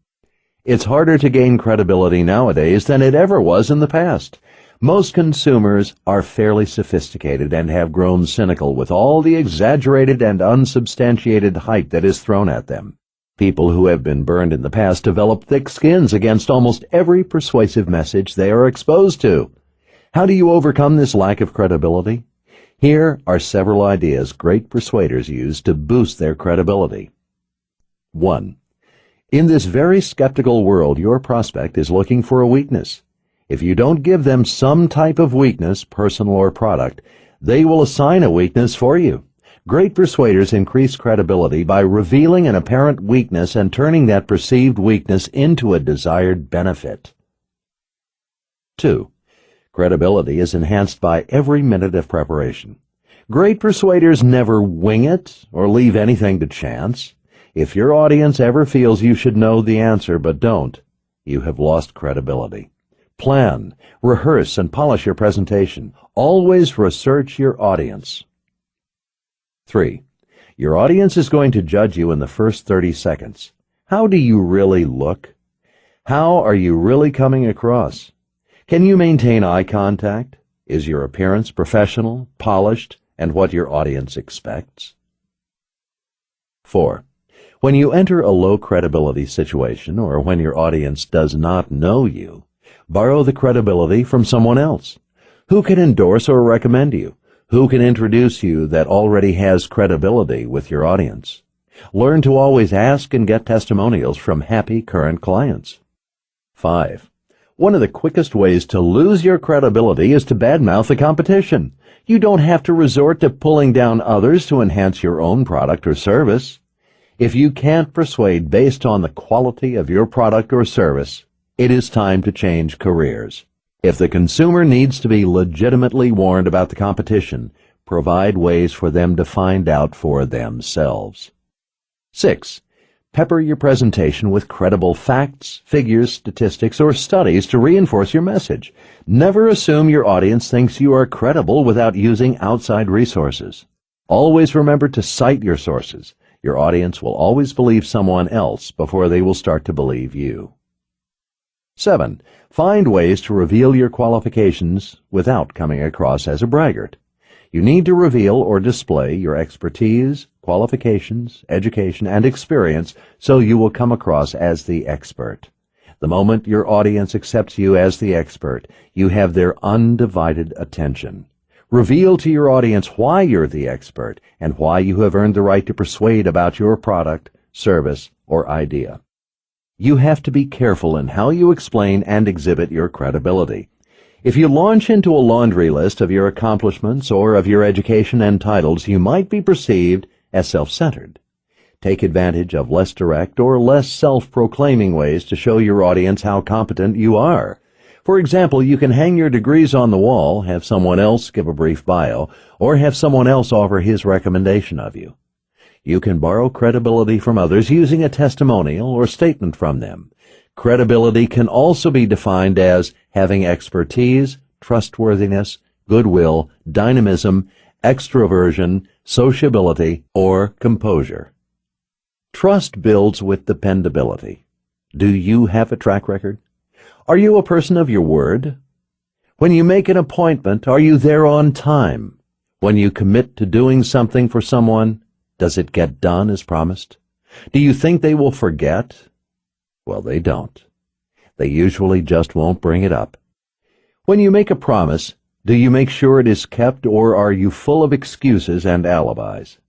It's harder to gain credibility nowadays than it ever was in the past. Most consumers are fairly sophisticated and have grown cynical with all the exaggerated and unsubstantiated hype that is thrown at them. People who have been burned in the past develop thick skins against almost every persuasive message they are exposed to. How do you overcome this lack of credibility? Here are several ideas great persuaders use to boost their credibility. 1. In this very skeptical world, your prospect is looking for a weakness. If you don't give them some type of weakness, personal or product, they will assign a weakness for you. Great persuaders increase credibility by revealing an apparent weakness and turning that perceived weakness into a desired benefit. 2. Credibility is enhanced by every minute of preparation. Great persuaders never wing it or leave anything to chance. If your audience ever feels you should know the answer but don't, you have lost credibility. Plan, rehearse, and polish your presentation. Always research your audience. 3. Your audience is going to judge you in the first 30 seconds. How do you really look? How are you really coming across? Can you maintain eye contact? Is your appearance professional, polished, and what your audience expects? 4. When you enter a low credibility situation, or when your audience does not know you, borrow the credibility from someone else. Who can endorse or recommend you? Who can introduce you that already has credibility with your audience? Learn to always ask and get testimonials from happy current clients. 5. One of the quickest ways to lose your credibility is to badmouth the competition. You don't have to resort to pulling down others to enhance your own product or service. If you can't persuade based on the quality of your product or service, it is time to change careers. If the consumer needs to be legitimately warned about the competition, provide ways for them to find out for themselves. 6. Pepper your presentation with credible facts, figures, statistics, or studies to reinforce your message. Never assume your audience thinks you are credible without using outside resources. Always remember to cite your sources. Your audience will always believe someone else before they will start to believe you. 7. Find ways to reveal your qualifications without coming across as a braggart. You need to reveal or display your expertise, qualifications, education, and experience so you will come across as the expert. The moment your audience accepts you as the expert, you have their undivided attention. Reveal to your audience why you're the expert and why you have earned the right to persuade about your product, service, or idea. You have to be careful in how you explain and exhibit your credibility. If you launch into a laundry list of your accomplishments or of your education and titles, you might be perceived as self-centered. Take advantage of less direct or less self-proclaiming ways to show your audience how competent you are. For example, you can hang your degrees on the wall, have someone else give a brief bio, or have someone else offer his recommendation of you. You can borrow credibility from others using a testimonial or statement from them. Credibility can also be defined as having expertise, trustworthiness, goodwill, dynamism, extroversion, sociability, or composure. Trust builds with dependability. Do you have a track record? Are you a person of your word? When you make an appointment, are you there on time? When you commit to doing something for someone, does it get done as promised? Do you think they will forget? Well, they don't. They usually just won't bring it up. When you make a promise, do you make sure it is kept, or are you full of excuses and alibis?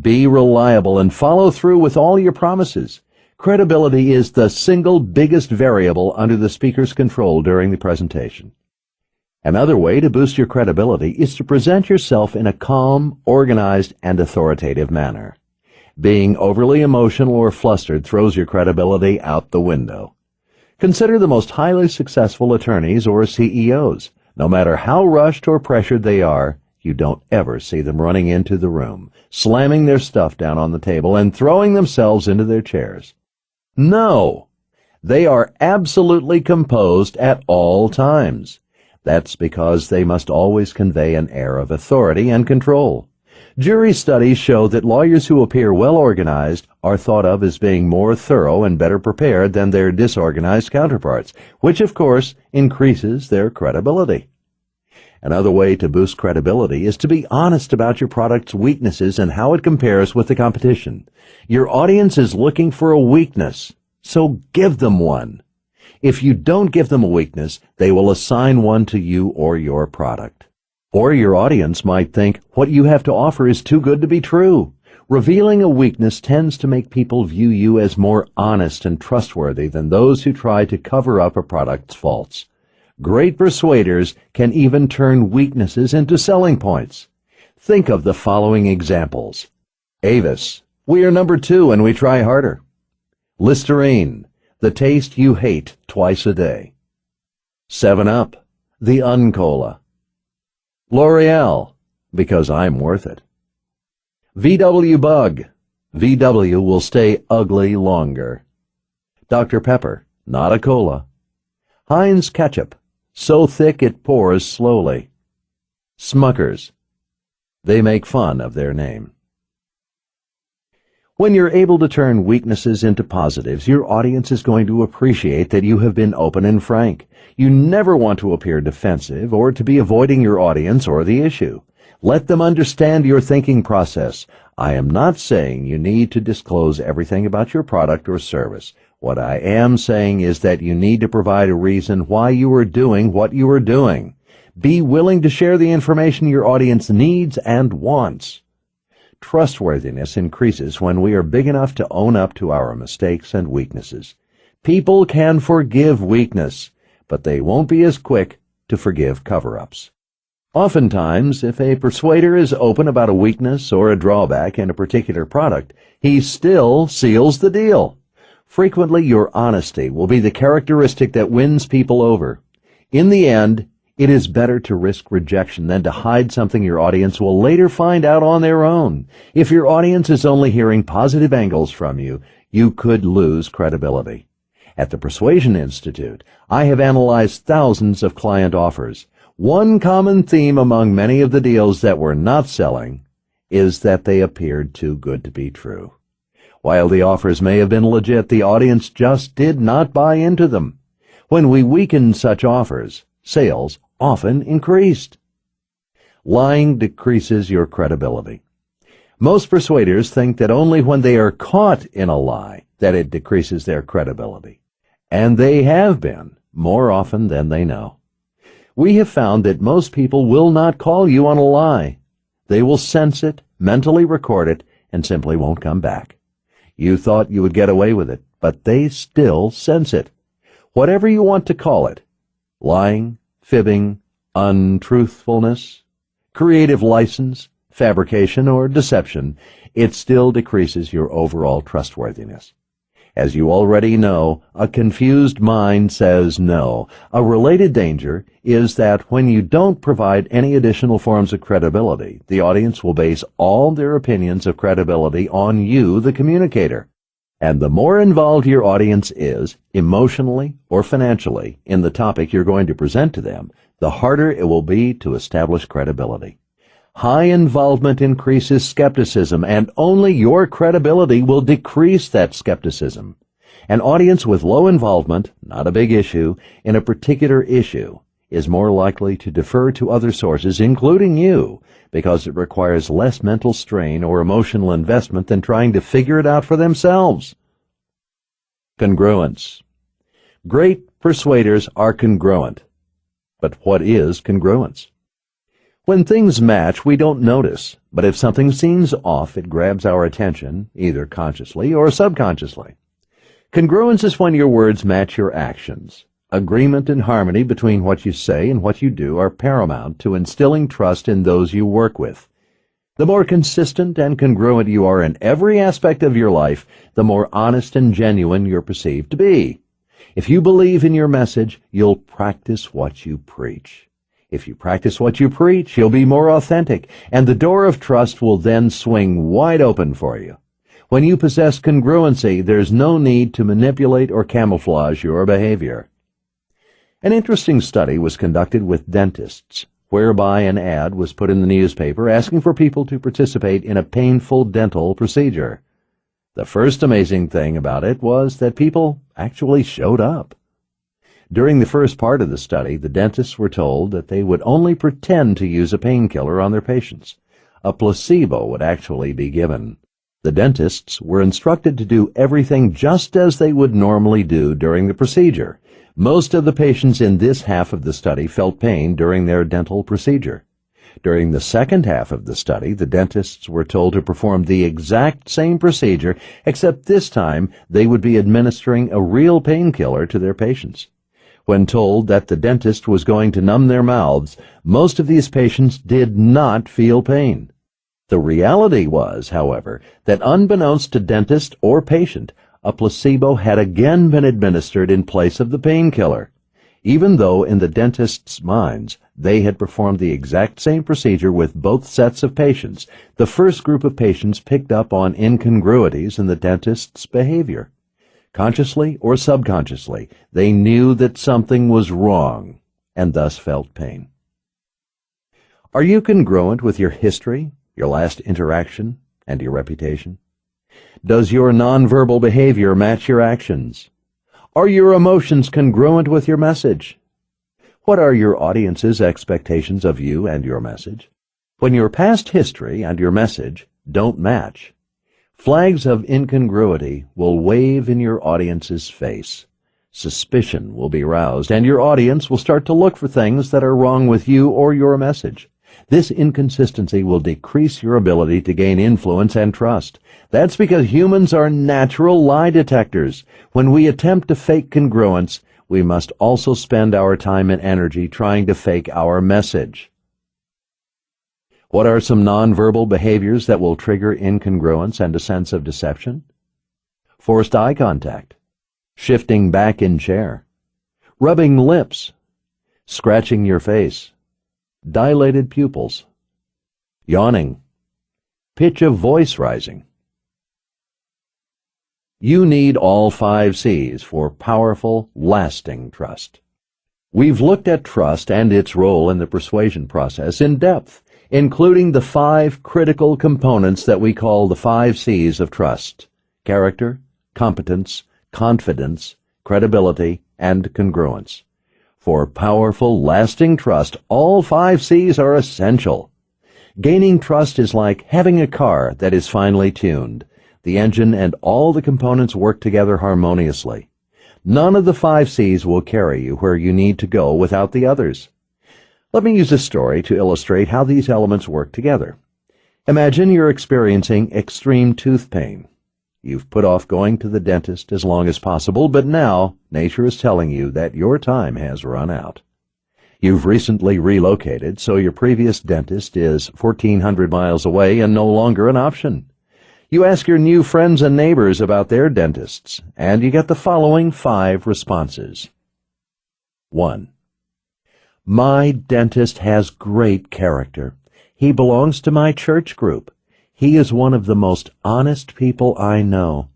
Be reliable and follow through with all your promises. Credibility is the single biggest variable under the speaker's control during the presentation. Another way to boost your credibility is to present yourself in a calm, organized, and authoritative manner. Being overly emotional or flustered throws your credibility out the window. Consider the most highly successful attorneys or CEOs. No matter how rushed or pressured they are, you don't ever see them running into the room, slamming their stuff down on the table, and throwing themselves into their chairs. No! They are absolutely composed at all times. That's because they must always convey an air of authority and control. Jury studies show that lawyers who appear well organized are thought of as being more thorough and better prepared than their disorganized counterparts, which of course increases their credibility. Another way to boost credibility is to be honest about your product's weaknesses and how it compares with the competition. Your audience is looking for a weakness, so give them one. If you don't give them a weakness, they will assign one to you or your product. Or your audience might think what you have to offer is too good to be true. Revealing a weakness tends to make people view you as more honest and trustworthy than those who try to cover up a product's faults. Great persuaders can even turn weaknesses into selling points. Think of the following examples. Avis, we are number 2 and we try harder. Listerine, the taste you hate twice a day. 7-Up, the Uncola. L'Oreal, because I'm worth it. VW Bug, VW will stay ugly longer. Dr. Pepper, not a cola. Heinz Ketchup, so thick it pours slowly. Smuckers, they make fun of their name. When you're able to turn weaknesses into positives, your audience is going to appreciate that you have been open and frank. You never want to appear defensive or to be avoiding your audience or the issue. Let them understand your thinking process. I am not saying you need to disclose everything about your product or service. What I am saying is that you need to provide a reason why you are doing what you are doing. Be willing to share the information your audience needs and wants. trustworthiness increases when we are big enough to own up to our mistakes and weaknesses. People can forgive weakness, but they won't be as quick to forgive cover-ups. Oftentimes, if a persuader is open about a weakness or a drawback in a particular product, he still seals the deal. Frequently, your honesty will be the characteristic that wins people over. In the end, it is better to risk rejection than to hide something your audience will later find out on their own. If your audience is only hearing positive angles from you, you could lose credibility. At the Persuasion Institute, I have analyzed thousands of client offers. One common theme among many of the deals that were not selling is that they appeared too good to be true. While the offers may have been legit, the audience just did not buy into them. When we weakened such offers, sales often increased. Lying decreases your credibility. Most persuaders think that only when they are caught in a lie that it decreases their credibility. And they have been, more often than they know. We have found that most people will not call you on a lie. They will sense it, mentally record it, and simply won't come back. You thought you would get away with it, but they still sense it. Whatever you want to call it, lying, fibbing, untruthfulness, creative license, fabrication, or deception, it still decreases your overall trustworthiness. As you already know, a confused mind says no. A related danger is that when you don't provide any additional forms of credibility, the audience will base all their opinions of credibility on you, the communicator. And the more involved your audience is, emotionally or financially, in the topic you're going to present to them, the harder it will be to establish credibility. High involvement increases skepticism, and only your credibility will decrease that skepticism. An audience with low involvement, not a big issue, in a particular issue is more likely to defer to other sources, including you, because it requires less mental strain or emotional investment than trying to figure it out for themselves. Congruence. Great persuaders are congruent. But what is congruence? When things match, we don't notice, but if something seems off, it grabs our attention, either consciously or subconsciously. Congruence is when your words match your actions. Agreement and harmony between what you say and what you do are paramount to instilling trust in those you work with. The more consistent and congruent you are in every aspect of your life, the more honest and genuine you're perceived to be. If you believe in your message, you'll practice what you preach. If you practice what you preach, you'll be more authentic, and the door of trust will then swing wide open for you. When you possess congruency, there's no need to manipulate or camouflage your behavior. An interesting study was conducted with dentists, whereby an ad was put in the newspaper asking for people to participate in a painful dental procedure. The first amazing thing about it was that people actually showed up. During the first part of the study, the dentists were told that they would only pretend to use a painkiller on their patients. A placebo would actually be given. The dentists were instructed to do everything just as they would normally do during the procedure. Most of the patients in this half of the study felt pain during their dental procedure. During the second half of the study, the dentists were told to perform the exact same procedure, except this time they would be administering a real painkiller to their patients. When told that the dentist was going to numb their mouths, most of these patients did not feel pain. The reality was, however, that unbeknownst to dentist or patient, a placebo had again been administered in place of the painkiller. Even though in the dentist's minds they had performed the exact same procedure with both sets of patients, the first group of patients picked up on incongruities in the dentist's behavior. Consciously or subconsciously, they knew that something was wrong and thus felt pain. Are you congruent with your history, your last interaction, and your reputation? Does your nonverbal behavior match your actions? Are your emotions congruent with your message? What are your audience's expectations of you and your message? When your past history and your message don't match, flags of incongruity will wave in your audience's face. Suspicion will be roused, and your audience will start to look for things that are wrong with you or your message. This inconsistency will decrease your ability to gain influence and trust. That's because humans are natural lie detectors. When we attempt to fake congruence, we must also spend our time and energy trying to fake our message. What are some nonverbal behaviors that will trigger incongruence and a sense of deception? Forced eye contact, shifting back in chair, rubbing lips, scratching your face, dilated pupils, yawning, pitch of voice rising. You need all 5 C's for powerful, lasting trust. We've looked at trust and its role in the persuasion process in depth, including the 5 critical components that we call the 5 C's of trust: character, competence, confidence, credibility, and congruence. For powerful, lasting trust, all 5 C's are essential. Gaining trust is like having a car that is finely tuned. The engine and all the components work together harmoniously. None of the 5 C's will carry you where you need to go without the others. Let me use a story to illustrate how these elements work together. Imagine you're experiencing extreme tooth pain. You've put off going to the dentist as long as possible, but now nature is telling you that your time has run out. You've recently relocated, so your previous dentist is 1,400 miles away and no longer an option. You ask your new friends and neighbors about their dentists, and you get the following 5 responses. 1. My dentist has great character. He belongs to my church group. He is one of the most honest people I know.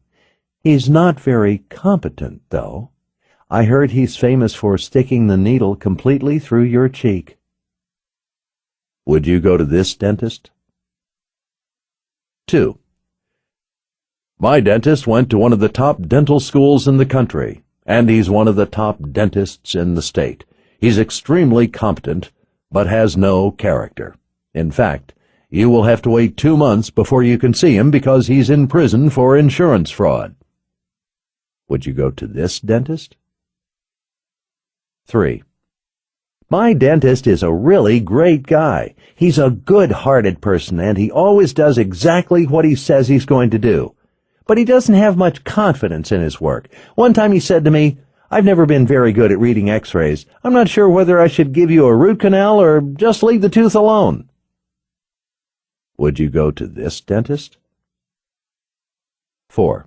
He's not very competent, though. I heard he's famous for sticking the needle completely through your cheek. Would you go to this dentist? 2. My dentist went to one of the top dental schools in the country, and he's one of the top dentists in the state. He's extremely competent, but has no character. In fact, you will have to wait 2 months before you can see him because he's in prison for insurance fraud. Would you go to this dentist? 3. My dentist is a really great guy. He's a good-hearted person, and he always does exactly what he says he's going to do. But he doesn't have much confidence in his work. One time he said to me, "I've never been very good at reading x-rays. I'm not sure whether I should give you a root canal or just leave the tooth alone." Would you go to this dentist? 4.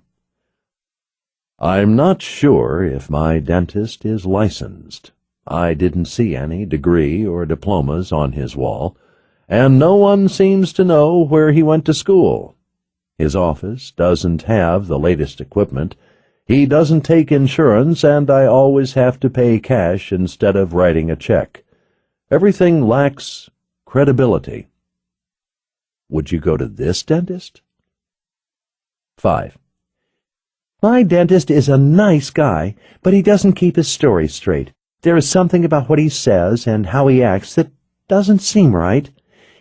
I'm not sure if my dentist is licensed. I didn't see any degree or diplomas on his wall, and no one seems to know where he went to school. His office doesn't have the latest equipment. He doesn't take insurance, and I always have to pay cash instead of writing a check. Everything lacks credibility. Would you go to this dentist? 5. My dentist is a nice guy, but he doesn't keep his story straight. There is something about what he says and how he acts that doesn't seem right.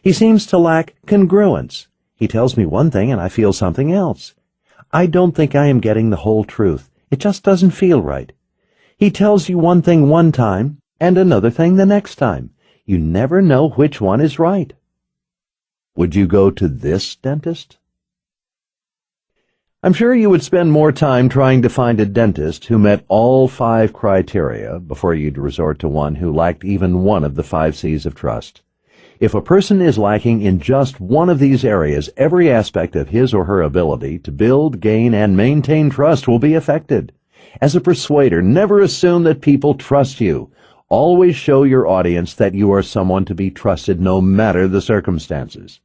He seems to lack congruence. He tells me one thing and I feel something else. I don't think I am getting the whole truth. It just doesn't feel right. He tells you one thing one time and another thing the next time. You never know which one is right. Would you go to this dentist? I'm sure you would spend more time trying to find a dentist who met all 5 criteria before you'd resort to one who lacked even one of the 5 C's of trust. If a person is lacking in just one of these areas, every aspect of his or her ability to build, gain, and maintain trust will be affected. As a persuader, never assume that people trust you. Always show your audience that you are someone to be trusted no matter the circumstances.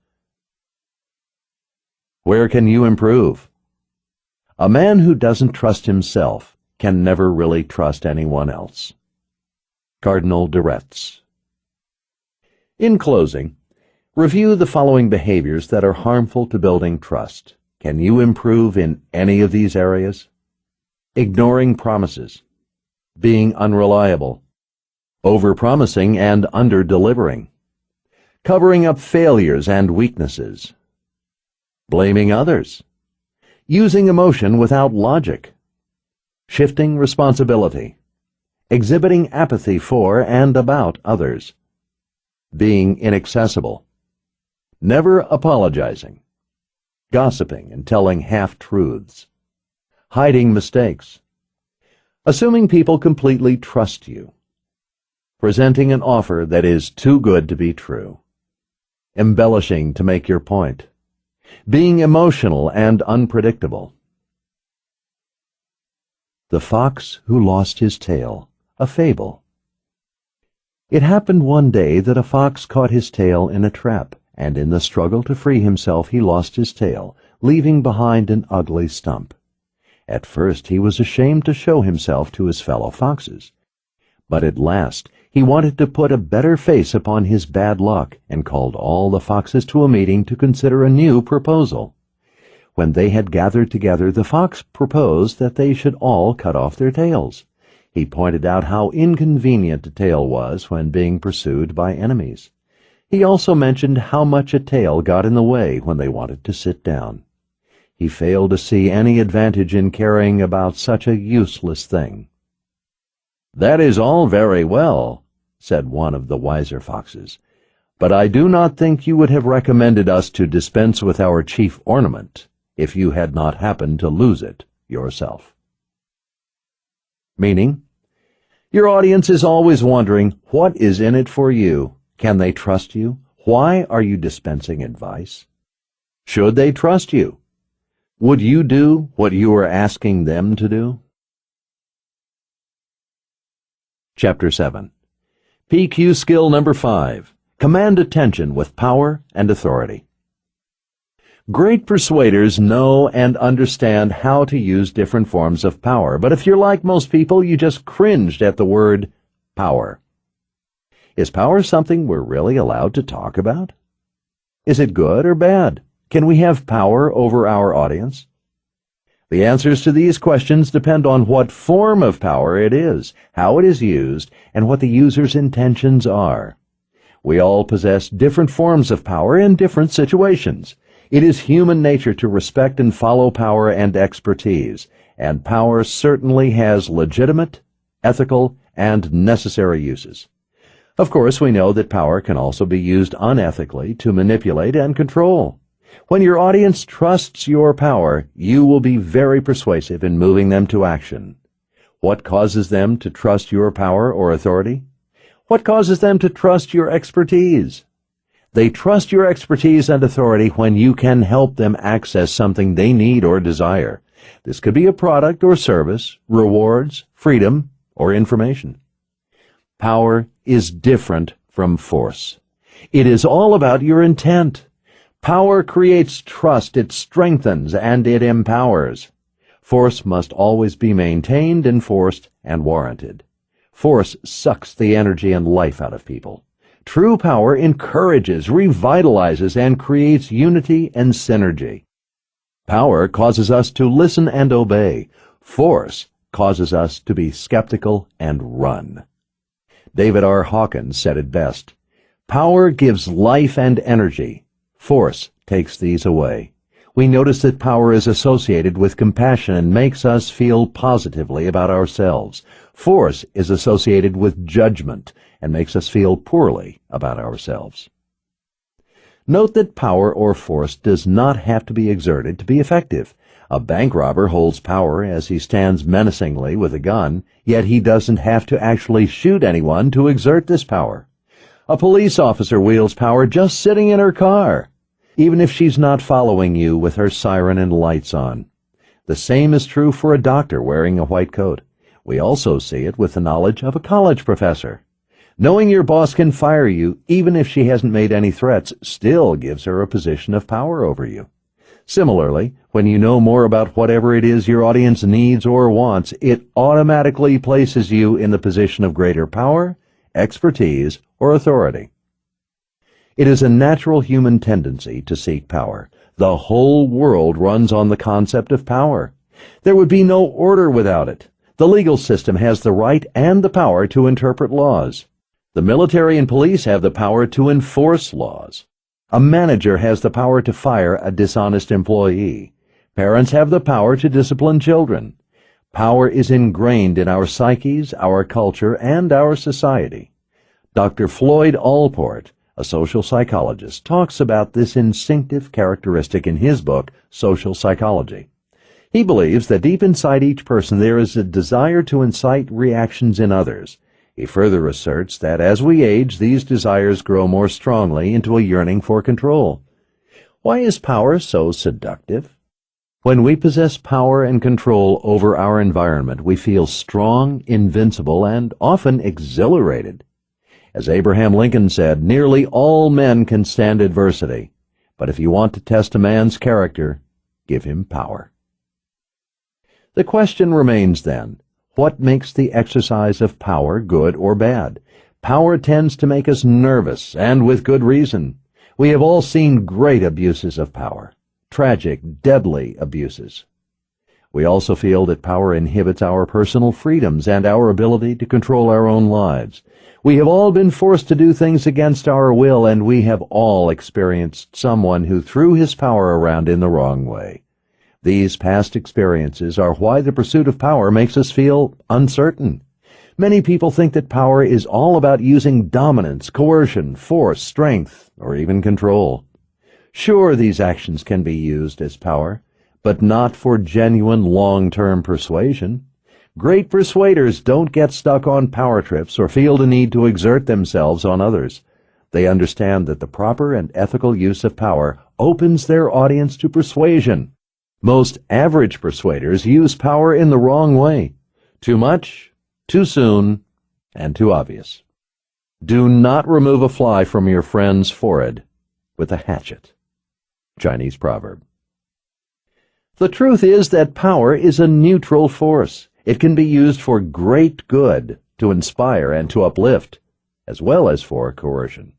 Where can you improve? A man who doesn't trust himself can never really trust anyone else. Cardinal de Retz. In closing, review the following behaviors that are harmful to building trust. Can you improve in any of these areas? Ignoring promises, being unreliable, overpromising and under-delivering, covering up failures and weaknesses, blaming others, using emotion without logic, shifting responsibility, exhibiting apathy for and about others, being inaccessible, never apologizing, gossiping and telling half-truths, hiding mistakes, assuming people completely trust you, presenting an offer that is too good to be true, embellishing to make your point, being emotional and unpredictable. The Fox Who Lost His Tail, a Fable. It happened one day that a fox caught his tail in a trap, and in the struggle to free himself he lost his tail, leaving behind an ugly stump. At first he was ashamed to show himself to his fellow foxes, but at last he wanted to put a better face upon his bad luck, and called all the foxes to a meeting to consider a new proposal. When they had gathered together, the fox proposed that they should all cut off their tails. He pointed out how inconvenient a tail was when being pursued by enemies. He also mentioned how much a tail got in the way when they wanted to sit down. He failed to see any advantage in carrying about such a useless thing. "That is all very well," said one of the wiser foxes, "but I do not think you would have recommended us to dispense with our chief ornament if you had not happened to lose it yourself." Meaning, your audience is always wondering, what is in it for you? Can they trust you? Why are you dispensing advice? Should they trust you? Would you do what you are asking them to do? Chapter 7. PQ Skill Number 5. Command attention with power and authority. Great persuaders know and understand how to use different forms of power, but if you're like most people, you just cringed at the word power. Is power something we're really allowed to talk about? Is it good or bad? Can we have power over our audience? The answers to these questions depend on what form of power it is, how it is used, and what the user's intentions are. We all possess different forms of power in different situations. It is human nature to respect and follow power and expertise, and power certainly has legitimate, ethical, and necessary uses. Of course, we know that power can also be used unethically to manipulate and control. When your audience trusts your power, you will be very persuasive in moving them to action. What causes them to trust your power or authority? What causes them to trust your expertise? They trust your expertise and authority when you can help them access something they need or desire. This could be a product or service, rewards, freedom, or information. Power is different from force. It is all about your intent. Power creates trust, it strengthens, and it empowers. Force must always be maintained, enforced, and warranted. Force sucks the energy and life out of people. True power encourages, revitalizes, and creates unity and synergy. Power causes us to listen and obey. Force causes us to be skeptical and run. David R. Hawkins said it best, "Power gives life and energy. Force takes these away." We notice that power is associated with compassion and makes us feel positively about ourselves. Force is associated with judgment and makes us feel poorly about ourselves. Note that power or force does not have to be exerted to be effective. A bank robber holds power as he stands menacingly with a gun, yet he doesn't have to actually shoot anyone to exert this power. A police officer wields power just sitting in her car, even if she's not following you with her siren and lights on. The same is true for a doctor wearing a white coat. We also see it with the knowledge of a college professor. Knowing your boss can fire you, even if she hasn't made any threats, still gives her a position of power over you. Similarly, when you know more about whatever it is your audience needs or wants, it automatically places you in the position of greater power, expertise, or authority. It is a natural human tendency to seek power. The whole world runs on the concept of power. There would be no order without it. The legal system has the right and the power to interpret laws. The military and police have the power to enforce laws. A manager has the power to fire a dishonest employee. Parents have the power to discipline children. Power is ingrained in our psyches, our culture, and our society. Dr. Floyd Allport, a social psychologist, talks about this instinctive characteristic in his book, Social Psychology. He believes that deep inside each person there is a desire to incite reactions in others. He further asserts that as we age, these desires grow more strongly into a yearning for control. Why is power so seductive? When we possess power and control over our environment, we feel strong, invincible, and often exhilarated. As Abraham Lincoln said, nearly all men can stand adversity, but if you want to test a man's character, give him power. The question remains then, what makes the exercise of power good or bad? Power tends to make us nervous, and with good reason. We have all seen great abuses of power, tragic, deadly abuses. We also feel that power inhibits our personal freedoms and our ability to control our own lives. We have all been forced to do things against our will, and we have all experienced someone who threw his power around in the wrong way. These past experiences are why the pursuit of power makes us feel uncertain. Many people think that power is all about using dominance, coercion, force, strength, or even control. Sure, these actions can be used as power, but not for genuine long-term persuasion. Great persuaders don't get stuck on power trips or feel the need to exert themselves on others. They understand that the proper and ethical use of power opens their audience to persuasion. Most average persuaders use power in the wrong way. Too much, too soon, and too obvious. Do not remove a fly from your friend's forehead with a hatchet. Chinese proverb. The truth is that power is a neutral force. It can be used for great good, to inspire and to uplift, as well as for coercion.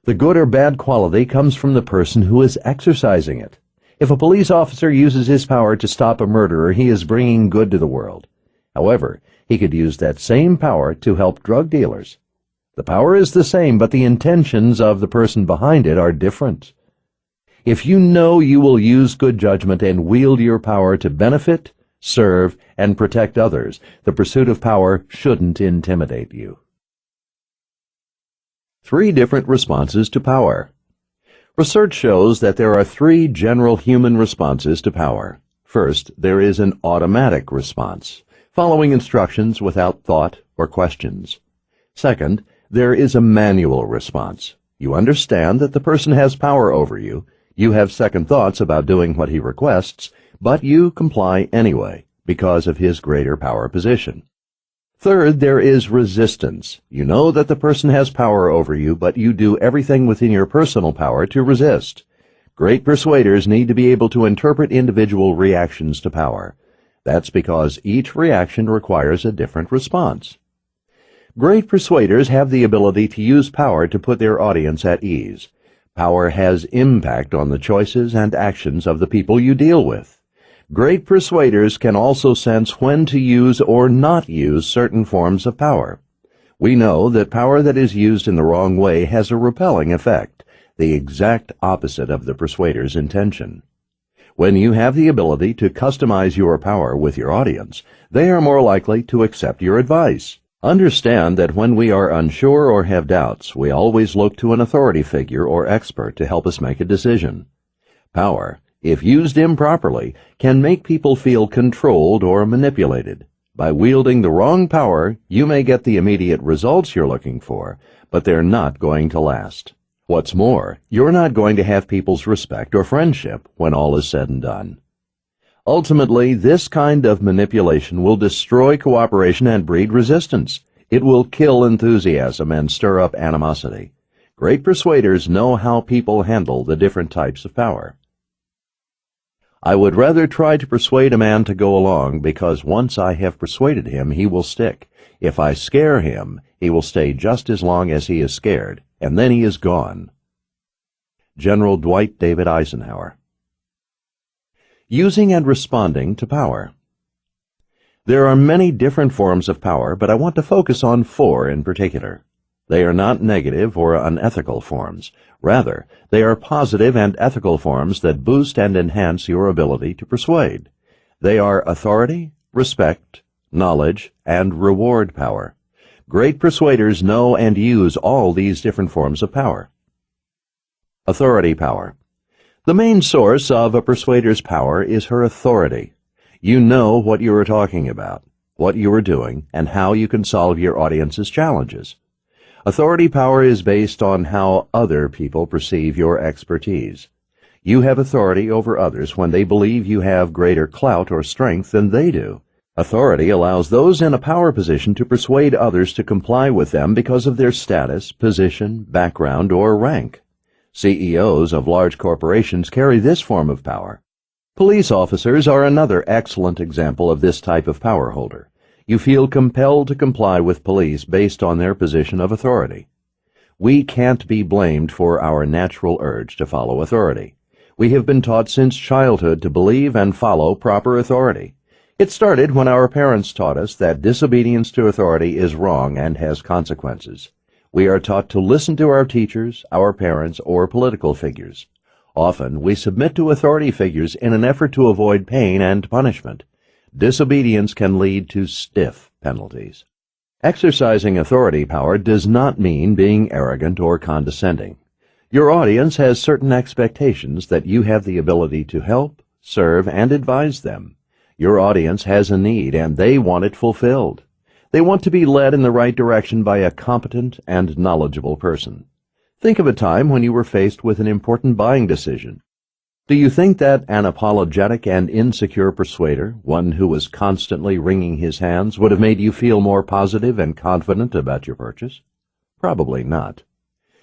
The good or bad quality comes from the person who is exercising it. If a police officer uses his power to stop a murderer, he is bringing good to the world. However, he could use that same power to help drug dealers. The power is the same, but the intentions of the person behind it are different. If you know you will use good judgment and wield your power to benefit, serve, and protect others, the pursuit of power shouldn't intimidate you. 3 different responses to power. Research shows that there are 3 general human responses to power. First, there is an automatic response, following instructions without thought or questions. Second, there is a manual response. You understand that the person has power over you. You have second thoughts about doing what he requests, but you comply anyway because of his greater power position. Third, there is resistance. You know that the person has power over you, but you do everything within your personal power to resist. Great persuaders need to be able to interpret individual reactions to power. That's because each reaction requires a different response. Great persuaders have the ability to use power to put their audience at ease. Power has impact on the choices and actions of the people you deal with. Great persuaders can also sense when to use or not use certain forms of power. We know that power that is used in the wrong way has a repelling effect, the exact opposite of the persuader's intention. When you have the ability to customize your power with your audience, they are more likely to accept your advice. Understand that when we are unsure or have doubts, we always look to an authority figure or expert to help us make a decision. Power, if used improperly, can make people feel controlled or manipulated. By wielding the wrong power, you may get the immediate results you're looking for, but they're not going to last. What's more, you're not going to have people's respect or friendship when all is said and done. Ultimately, this kind of manipulation will destroy cooperation and breed resistance. It will kill enthusiasm and stir up animosity. Great persuaders know how people handle the different types of power. I would rather try to persuade a man to go along, because once I have persuaded him, he will stick. If I scare him, he will stay just as long as he is scared, and then he is gone. General Dwight David Eisenhower. Using and responding to power. There are many different forms of power, but I want to focus on 4 in particular. They are not negative or unethical forms. Rather, they are positive and ethical forms that boost and enhance your ability to persuade. They are authority, respect, knowledge, and reward power. Great persuaders know and use all these different forms of power. Authority power. The main source of a persuader's power is her authority. You know what you are talking about, what you are doing, and how you can solve your audience's challenges. Authority power is based on how other people perceive your expertise. You have authority over others when they believe you have greater clout or strength than they do. Authority allows those in a power position to persuade others to comply with them because of their status, position, background, or rank. CEOs of large corporations carry this form of power. Police officers are another excellent example of this type of power holder. You feel compelled to comply with police based on their position of authority. We can't be blamed for our natural urge to follow authority. We have been taught since childhood to believe and follow proper authority. It started when our parents taught us that disobedience to authority is wrong and has consequences. We are taught to listen to our teachers, our parents, or political figures. Often, we submit to authority figures in an effort to avoid pain and punishment. Disobedience can lead to stiff penalties. Exercising authority power does not mean being arrogant or condescending. Your audience has certain expectations that you have the ability to help, serve, and advise them. Your audience has a need, and they want it fulfilled. They want to be led in the right direction by a competent and knowledgeable person. Think of a time when you were faced with an important buying decision. Do you think that an apologetic and insecure persuader, one who was constantly wringing his hands, would have made you feel more positive and confident about your purchase? Probably not.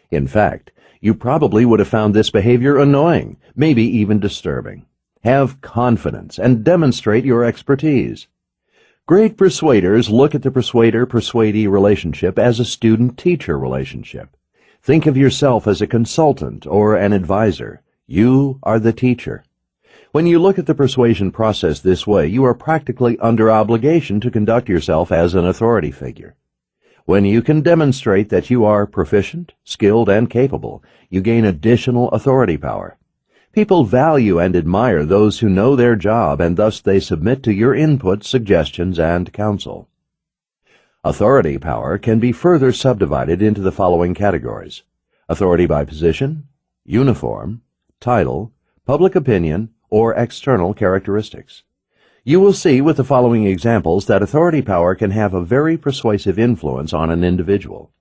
In fact, you probably would have found this behavior annoying, maybe even disturbing. Have confidence and demonstrate your expertise. Great persuaders look at the persuader-persuadee relationship as a student-teacher relationship. Think of yourself as a consultant or an advisor. You are the teacher. When you look at the persuasion process this way, you are practically under obligation to conduct yourself as an authority figure. When you can demonstrate that you are proficient, skilled, and capable, you gain additional authority power. People value and admire those who know their job, and thus they submit to your input, suggestions, and counsel. Authority power can be further subdivided into the following categories: authority by position, uniform, title, public opinion, or external characteristics. You will see with the following examples that authority power can have a very persuasive influence on an individual.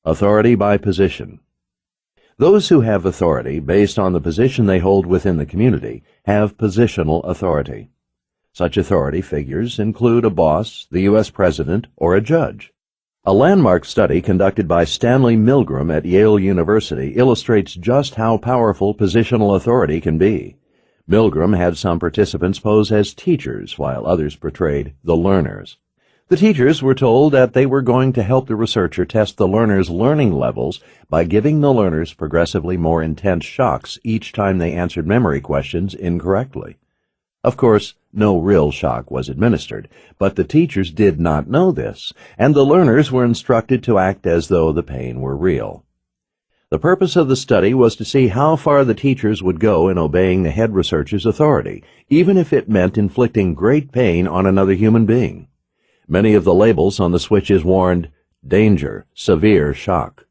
Authority by position. Those who have authority based on the position they hold within the community have positional authority. Such authority figures include a boss, the U.S. President, or a judge. A landmark study conducted by Stanley Milgram at Yale University illustrates just how powerful positional authority can be. Milgram had some participants pose as teachers while others portrayed the learners. The teachers were told that they were going to help the researcher test the learners' learning levels by giving the learners progressively more intense shocks each time they answered memory questions incorrectly. Of course, no real shock was administered, but the teachers did not know this, and the learners were instructed to act as though the pain were real. The purpose of the study was to see how far the teachers would go in obeying the head researcher's authority, even if it meant inflicting great pain on another human being. Many of the labels on the switches warned, "Danger, severe shock."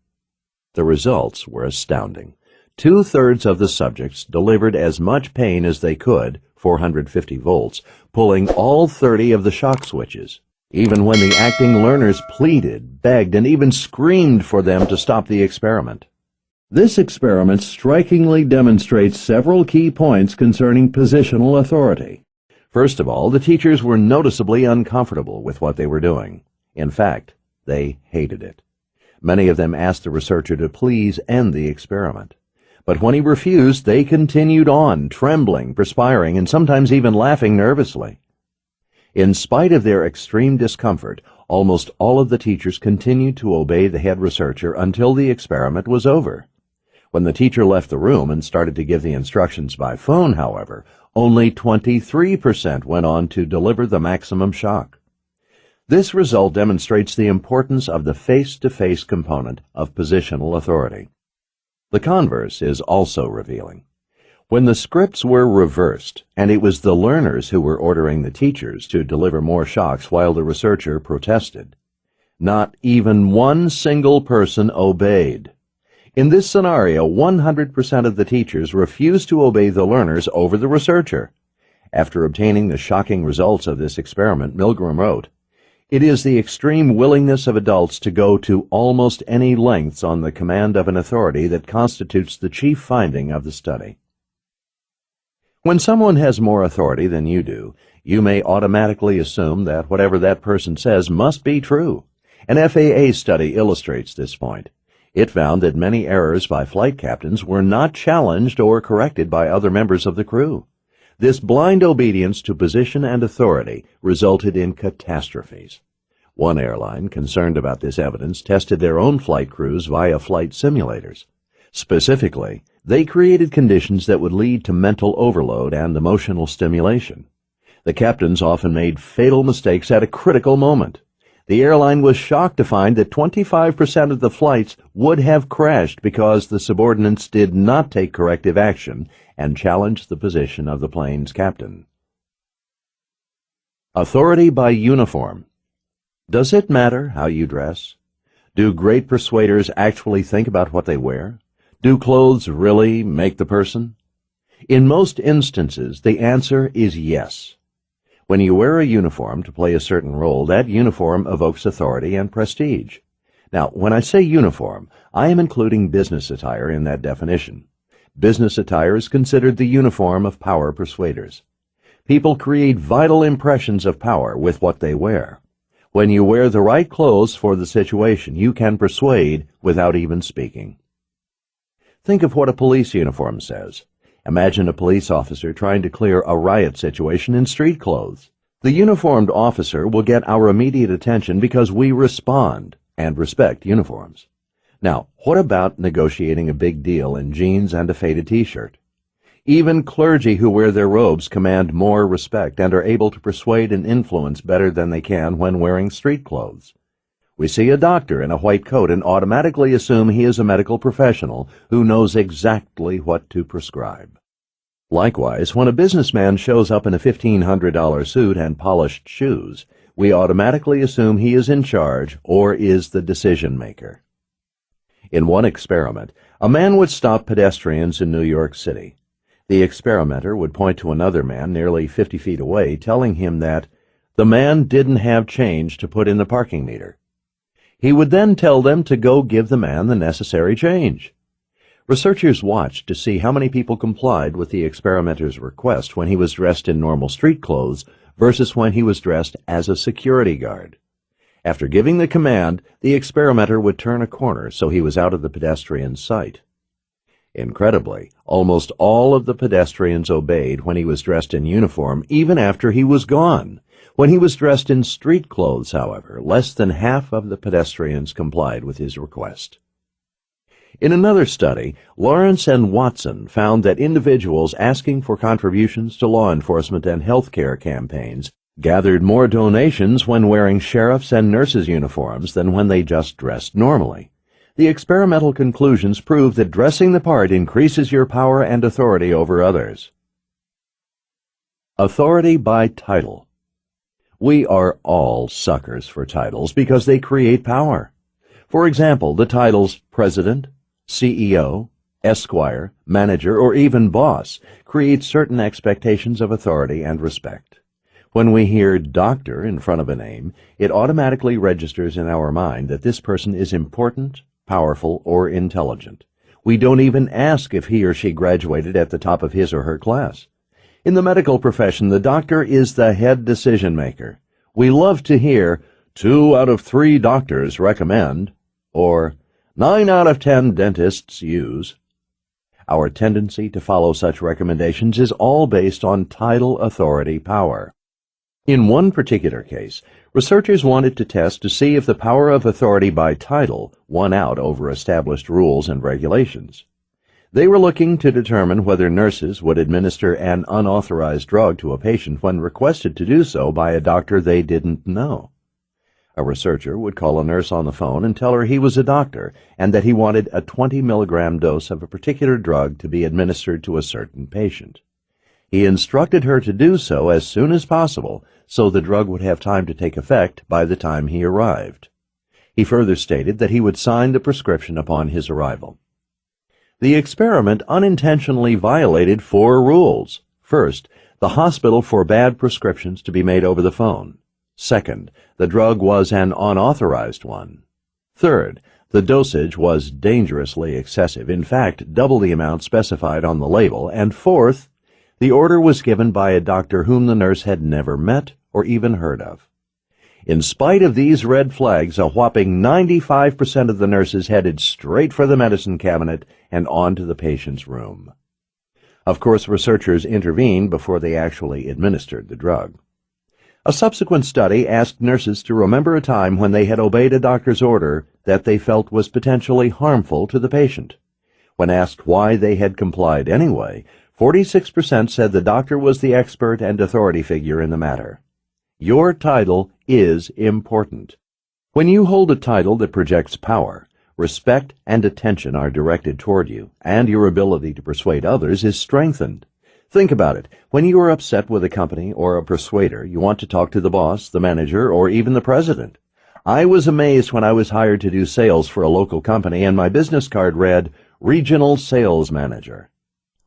The results were astounding. 2/3 of the subjects delivered as much pain as they could, 450 volts, pulling all 30 of the shock switches, even when the acting learners pleaded, begged, and even screamed for them to stop the experiment. This experiment strikingly demonstrates several key points concerning positional authority. First of all, the teachers were noticeably uncomfortable with what they were doing. In fact, they hated it. Many of them asked the researcher to please end the experiment. But when he refused, they continued on, trembling, perspiring, and sometimes even laughing nervously. In spite of their extreme discomfort, almost all of the teachers continued to obey the head researcher until the experiment was over. When the teacher left the room and started to give the instructions by phone, however, only 23% went on to deliver the maximum shock. This result demonstrates the importance of the face-to-face component of positional authority. The converse is also revealing. When the scripts were reversed, and it was the learners who were ordering the teachers to deliver more shocks while the researcher protested, Not even one single person obeyed. In this scenario, 100% of the teachers refused to obey the learners over the researcher. After obtaining the shocking results of this experiment, Milgram wrote, "It is the extreme willingness of adults to go to almost any lengths on the command of an authority that constitutes the chief finding of the study." When someone has more authority than you do, you may automatically assume that whatever that person says must be true. An FAA study illustrates this point. It found that many errors by flight captains were not challenged or corrected by other members of the crew. This blind obedience to position and authority resulted in catastrophes. One airline, concerned about this evidence, tested their own flight crews via flight simulators. Specifically, they created conditions that would lead to mental overload and emotional stimulation. The captains often made fatal mistakes at a critical moment. The airline was shocked to find that 25% of the flights would have crashed because the subordinates did not take corrective action and challenge the position of the plane's captain. Authority by uniform. Does it matter how you dress? Do great persuaders actually think about what they wear? Do clothes really make the person? In most instances, the answer is yes. When you wear a uniform to play a certain role, that uniform evokes authority and prestige. Now, when I say uniform, I am including business attire in that definition. Business attire is considered the uniform of power persuaders. People create vital impressions of power with what they wear. When you wear the right clothes for the situation, you can persuade without even speaking. Think of what a police uniform says. Imagine a police officer trying to clear a riot situation in street clothes. The uniformed officer will get our immediate attention because we respond and respect uniforms. Now, what about negotiating a big deal in jeans and a faded t-shirt? Even clergy who wear their robes command more respect and are able to persuade and influence better than they can when wearing street clothes. We see a doctor in a white coat and automatically assume he is a medical professional who knows exactly what to prescribe. Likewise, when a businessman shows up in a $1,500 suit and polished shoes, we automatically assume he is in charge or is the decision maker. In one experiment, a man would stop pedestrians in New York City. The experimenter would point to another man nearly 50 feet away, telling him that the man didn't have change to put in the parking meter. He would then tell them to go give the man the necessary change. Researchers watched to see how many people complied with the experimenter's request when he was dressed in normal street clothes versus when he was dressed as a security guard. After giving the command, the experimenter would turn a corner so he was out of the pedestrian's sight. Incredibly, almost all of the pedestrians obeyed when he was dressed in uniform, even after he was gone. When he was dressed in street clothes, however, less than half of the pedestrians complied with his request. In another study, Lawrence and Watson found that individuals asking for contributions to law enforcement and health care campaigns gathered more donations when wearing sheriff's and nurses' uniforms than when they just dressed normally. The experimental conclusions prove that dressing the part increases your power and authority over others. Authority by title. We are all suckers for titles because they create power. For example, the titles President, CEO, Esquire, Manager, or even Boss create certain expectations of authority and respect. When we hear Doctor in front of a name, it automatically registers in our mind that this person is important, powerful, or intelligent. We don't even ask if he or she graduated at the top of his or her class. In the medical profession, the doctor is the head decision maker. We love to hear 2 out of 3 doctors recommend, or 9 out of 10 dentists use. Our tendency to follow such recommendations is all based on title, authority, power. In one particular case, researchers wanted to test to see if the power of authority by title won out over established rules and regulations. They were looking to determine whether nurses would administer an unauthorized drug to a patient when requested to do so by a doctor they didn't know. A researcher would call a nurse on the phone and tell her he was a doctor and that he wanted a 20-milligram dose of a particular drug to be administered to a certain patient. He instructed her to do so as soon as possible so the drug would have time to take effect by the time he arrived. He further stated that he would sign the prescription upon his arrival. The experiment unintentionally violated 4 rules. First, the hospital forbade prescriptions to be made over the phone. Second, the drug was an unauthorized one. Third, the dosage was dangerously excessive, in fact, double the amount specified on the label. And fourth, the order was given by a doctor whom the nurse had never met or even heard of. In spite of these red flags, a whopping 95% of the nurses headed straight for the medicine cabinet and on to the patient's room. Of course, researchers intervened before they actually administered the drug. A subsequent study asked nurses to remember a time when they had obeyed a doctor's order that they felt was potentially harmful to the patient. When asked why they had complied anyway, 46% said the doctor was the expert and authority figure in the matter. Your title is important. When you hold a title that projects power, respect and attention are directed toward you, and your ability to persuade others is strengthened. Think about it. When you are upset with a company or a persuader, you want to talk to the boss, the manager, or even the president. I was amazed when I was hired to do sales for a local company and my business card read, Regional Sales Manager.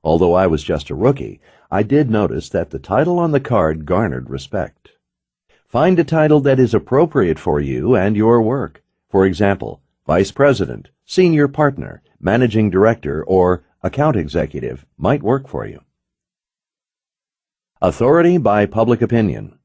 Although I was just a rookie, I did notice that the title on the card garnered respect. Find a title that is appropriate for you and your work. For example, Vice President, Senior Partner, Managing Director, or Account Executive might work for you. Authority by public opinion.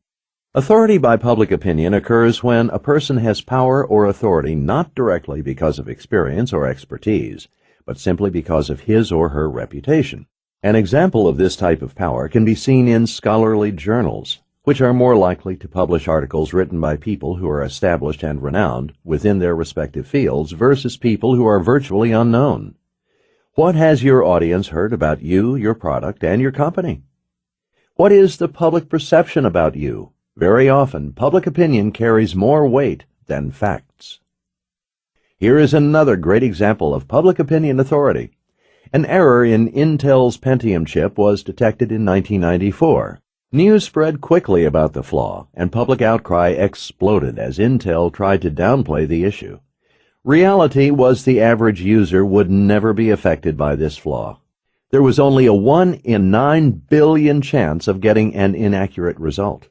Authority by public opinion occurs when a person has power or authority not directly because of experience or expertise, but simply because of his or her reputation. An example of this type of power can be seen in scholarly journals, which are more likely to publish articles written by people who are established and renowned within their respective fields versus people who are virtually unknown. What has your audience heard about you, your product, and your company? What is the public perception about you? Very often, public opinion carries more weight than facts. Here is another great example of public opinion authority. An error in Intel's Pentium chip was detected in 1994. News spread quickly about the flaw, and public outcry exploded as Intel tried to downplay the issue. Reality was the average user would never be affected by this flaw. There was only a 1 in 9 billion chance of getting an inaccurate result.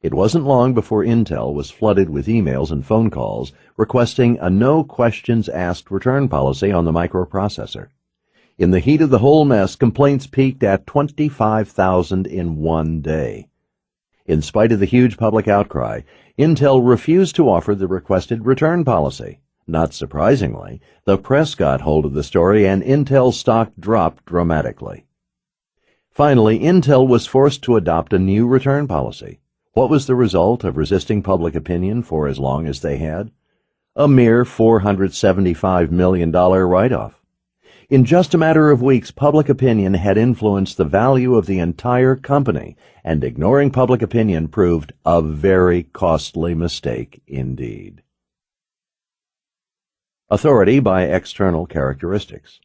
It wasn't long before Intel was flooded with emails and phone calls requesting a no-questions-asked return policy on the microprocessor. In the heat of the whole mess, complaints peaked at 25,000 in one day. In spite of the huge public outcry, Intel refused to offer the requested return policy. Not surprisingly, the press got hold of the story and Intel stock dropped dramatically. Finally, Intel was forced to adopt a new return policy. What was the result of resisting public opinion for as long as they had? A mere $475 million write-off. In just a matter of weeks, public opinion had influenced the value of the entire company, and ignoring public opinion proved a very costly mistake indeed. Authority by external characteristics.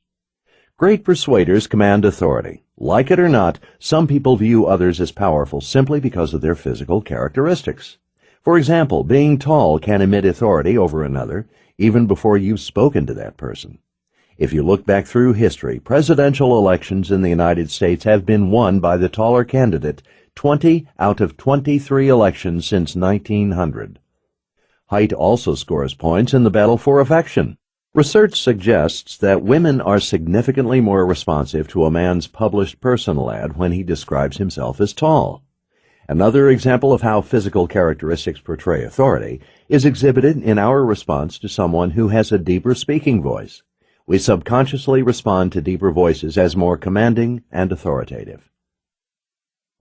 Great persuaders command authority. Like it or not, some people view others as powerful simply because of their physical characteristics. For example, being tall can emit authority over another even before you've spoken to that person. If you look back through history, presidential elections in the United States have been won by the taller candidate 20 out of 23 elections since 1900. Height also scores points in the battle for affection. Research suggests that women are significantly more responsive to a man's published personal ad when he describes himself as tall. Another example of how physical characteristics portray authority is exhibited in our response to someone who has a deeper speaking voice. We subconsciously respond to deeper voices as more commanding and authoritative.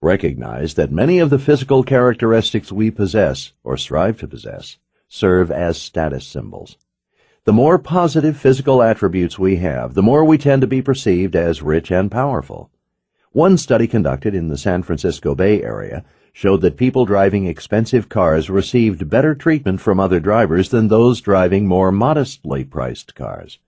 Recognize that many of the physical characteristics we possess, or strive to possess, serve as status symbols. The more positive physical attributes we have, the more we tend to be perceived as rich and powerful. One study conducted in the San Francisco Bay Area showed that people driving expensive cars received better treatment from other drivers than those driving more modestly priced cars.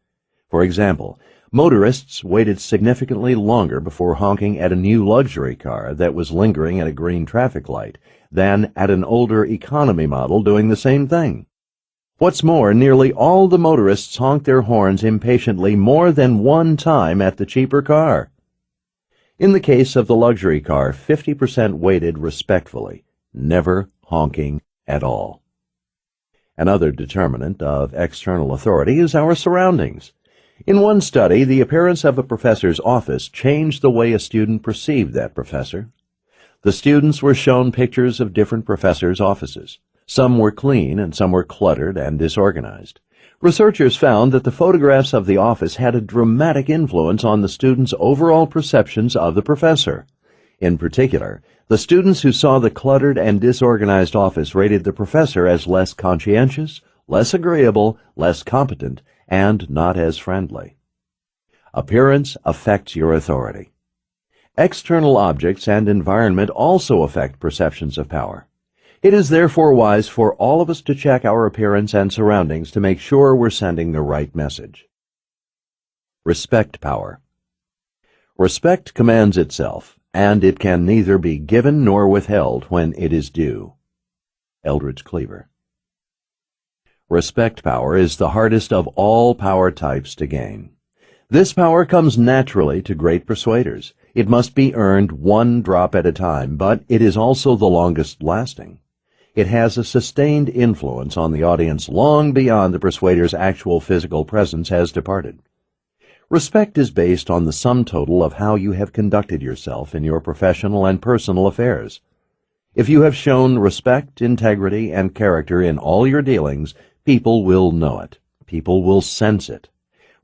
For example, motorists waited significantly longer before honking at a new luxury car that was lingering at a green traffic light than at an older economy model doing the same thing. What's more, nearly all the motorists honk their horns impatiently more than one time at the cheaper car. In the case of the luxury car, 50% waited respectfully, never honking at all. Another determinant of external authority is our surroundings. In one study, the appearance of a professor's office changed the way a student perceived that professor. The students were shown pictures of different professors' offices. Some were clean and some were cluttered and disorganized. Researchers found that the photographs of the office had a dramatic influence on the students' overall perceptions of the professor. In particular, the students who saw the cluttered and disorganized office rated the professor as less conscientious, less agreeable, less competent, and not as friendly. Appearance affects your authority. External objects and environment also affect perceptions of power. It is therefore wise for all of us to check our appearance and surroundings to make sure we're sending the right message. Respect power. Respect commands itself, and it can neither be given nor withheld when it is due. Eldridge Cleaver. Respect power is the hardest of all power types to gain. This power comes naturally to great persuaders. It must be earned one drop at a time, but it is also the longest lasting. It has a sustained influence on the audience long beyond the persuader's actual physical presence has departed. Respect is based on the sum total of how you have conducted yourself in your professional and personal affairs. If you have shown respect, integrity, and character in all your dealings, people will know it. People will sense it.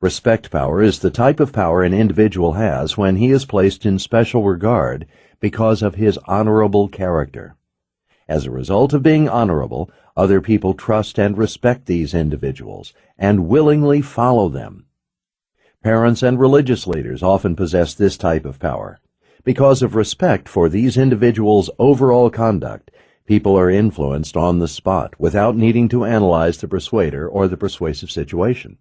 Respect power is the type of power an individual has when he is placed in special regard because of his honorable character. As a result of being honorable, other people trust and respect these individuals and willingly follow them. Parents and religious leaders often possess this type of power. Because of respect for these individuals' overall conduct, people are influenced on the spot without needing to analyze the persuader or the persuasive situation.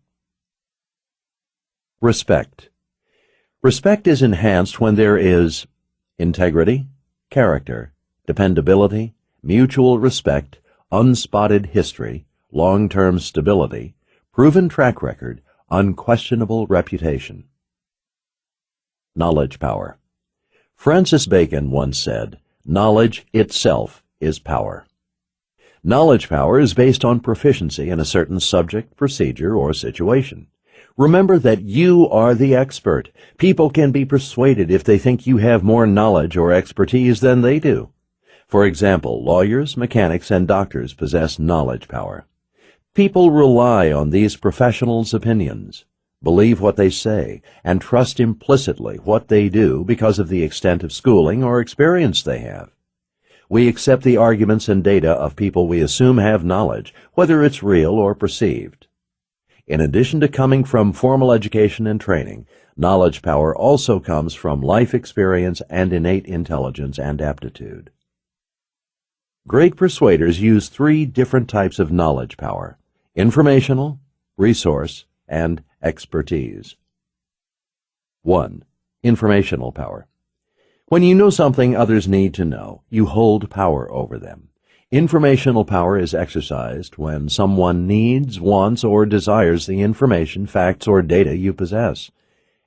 Respect. Respect is enhanced when there is integrity, character, dependability, mutual respect, unspotted history, long-term stability, proven track record, unquestionable reputation. Knowledge power. Francis Bacon once said, "Knowledge itself is power." Knowledge power is based on proficiency in a certain subject, procedure, or situation. Remember that you are the expert. People can be persuaded if they think you have more knowledge or expertise than they do. For example, lawyers, mechanics, and doctors possess knowledge power. People rely on these professionals' opinions, believe what they say, and trust implicitly what they do because of the extent of schooling or experience they have. We accept the arguments and data of people we assume have knowledge, whether it's real or perceived. In addition to coming from formal education and training, knowledge power also comes from life experience and innate intelligence and aptitude. Great persuaders use three different types of knowledge power: informational, resource, and expertise. 1. Informational power. When you know something others need to know, you hold power over them. Informational power is exercised when someone needs, wants, or desires the information, facts, or data you possess.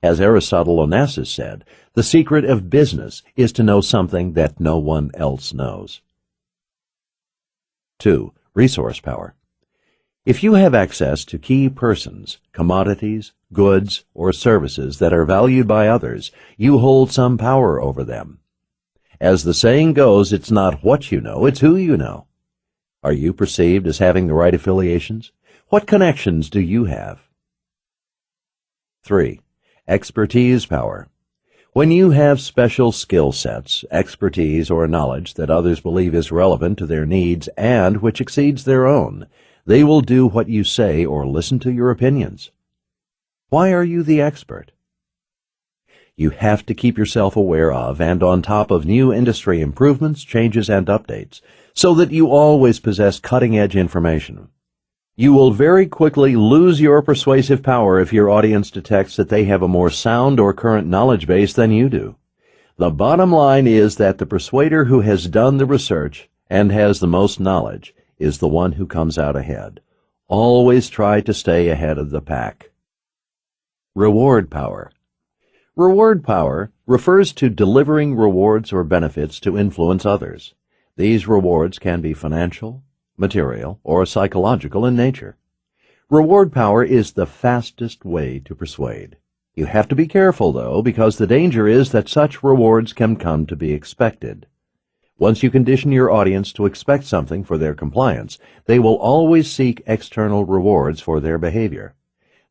As Aristotle Onassis said, the secret of business is to know something that no one else knows. 2. Resource power. If you have access to key persons, commodities, goods, or services that are valued by others, you hold some power over them. As the saying goes, it's not what you know, it's who you know. Are you perceived as having the right affiliations? What connections do you have? 3. Expertise power. When you have special skill sets, expertise, or knowledge that others believe is relevant to their needs and which exceeds their own, they will do what you say or listen to your opinions. Why are you the expert? You have to keep yourself aware of and on top of new industry improvements, changes, and updates, so that you always possess cutting-edge information. You will very quickly lose your persuasive power if your audience detects that they have a more sound or current knowledge base than you do. The bottom line is that the persuader who has done the research and has the most knowledge is the one who comes out ahead. Always try to stay ahead of the pack. Reward power. Reward power refers to delivering rewards or benefits to influence others. These rewards can be financial, material, or psychological in nature. Reward power is the fastest way to persuade. You have to be careful, though, because the danger is that such rewards can come to be expected. Once you condition your audience to expect something for their compliance, they will always seek external rewards for their behavior.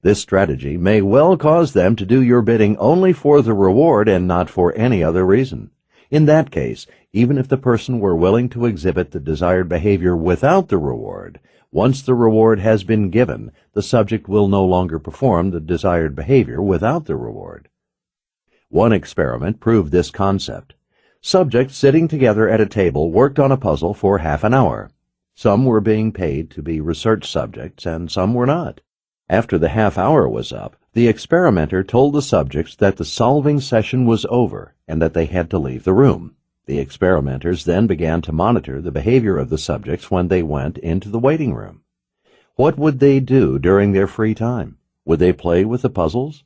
This strategy may well cause them to do your bidding only for the reward and not for any other reason. In that case, even if the person were willing to exhibit the desired behavior without the reward, once the reward has been given, the subject will no longer perform the desired behavior without the reward. One experiment proved this concept. Subjects sitting together at a table worked on a puzzle for half an hour. Some were being paid to be research subjects and some were not. After the half hour was up, the experimenter told the subjects that the solving session was over and that they had to leave the room. The experimenters then began to monitor the behavior of the subjects when they went into the waiting room. What would they do during their free time? Would they play with the puzzles?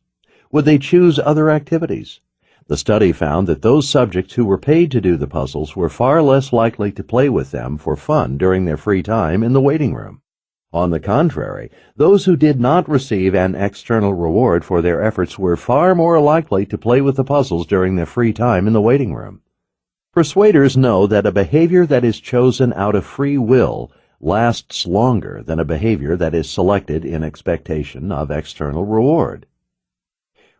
Would they choose other activities? The study found that those subjects who were paid to do the puzzles were far less likely to play with them for fun during their free time in the waiting room. On the contrary, those who did not receive an external reward for their efforts were far more likely to play with the puzzles during their free time in the waiting room. Persuaders know that a behavior that is chosen out of free will lasts longer than a behavior that is selected in expectation of external reward.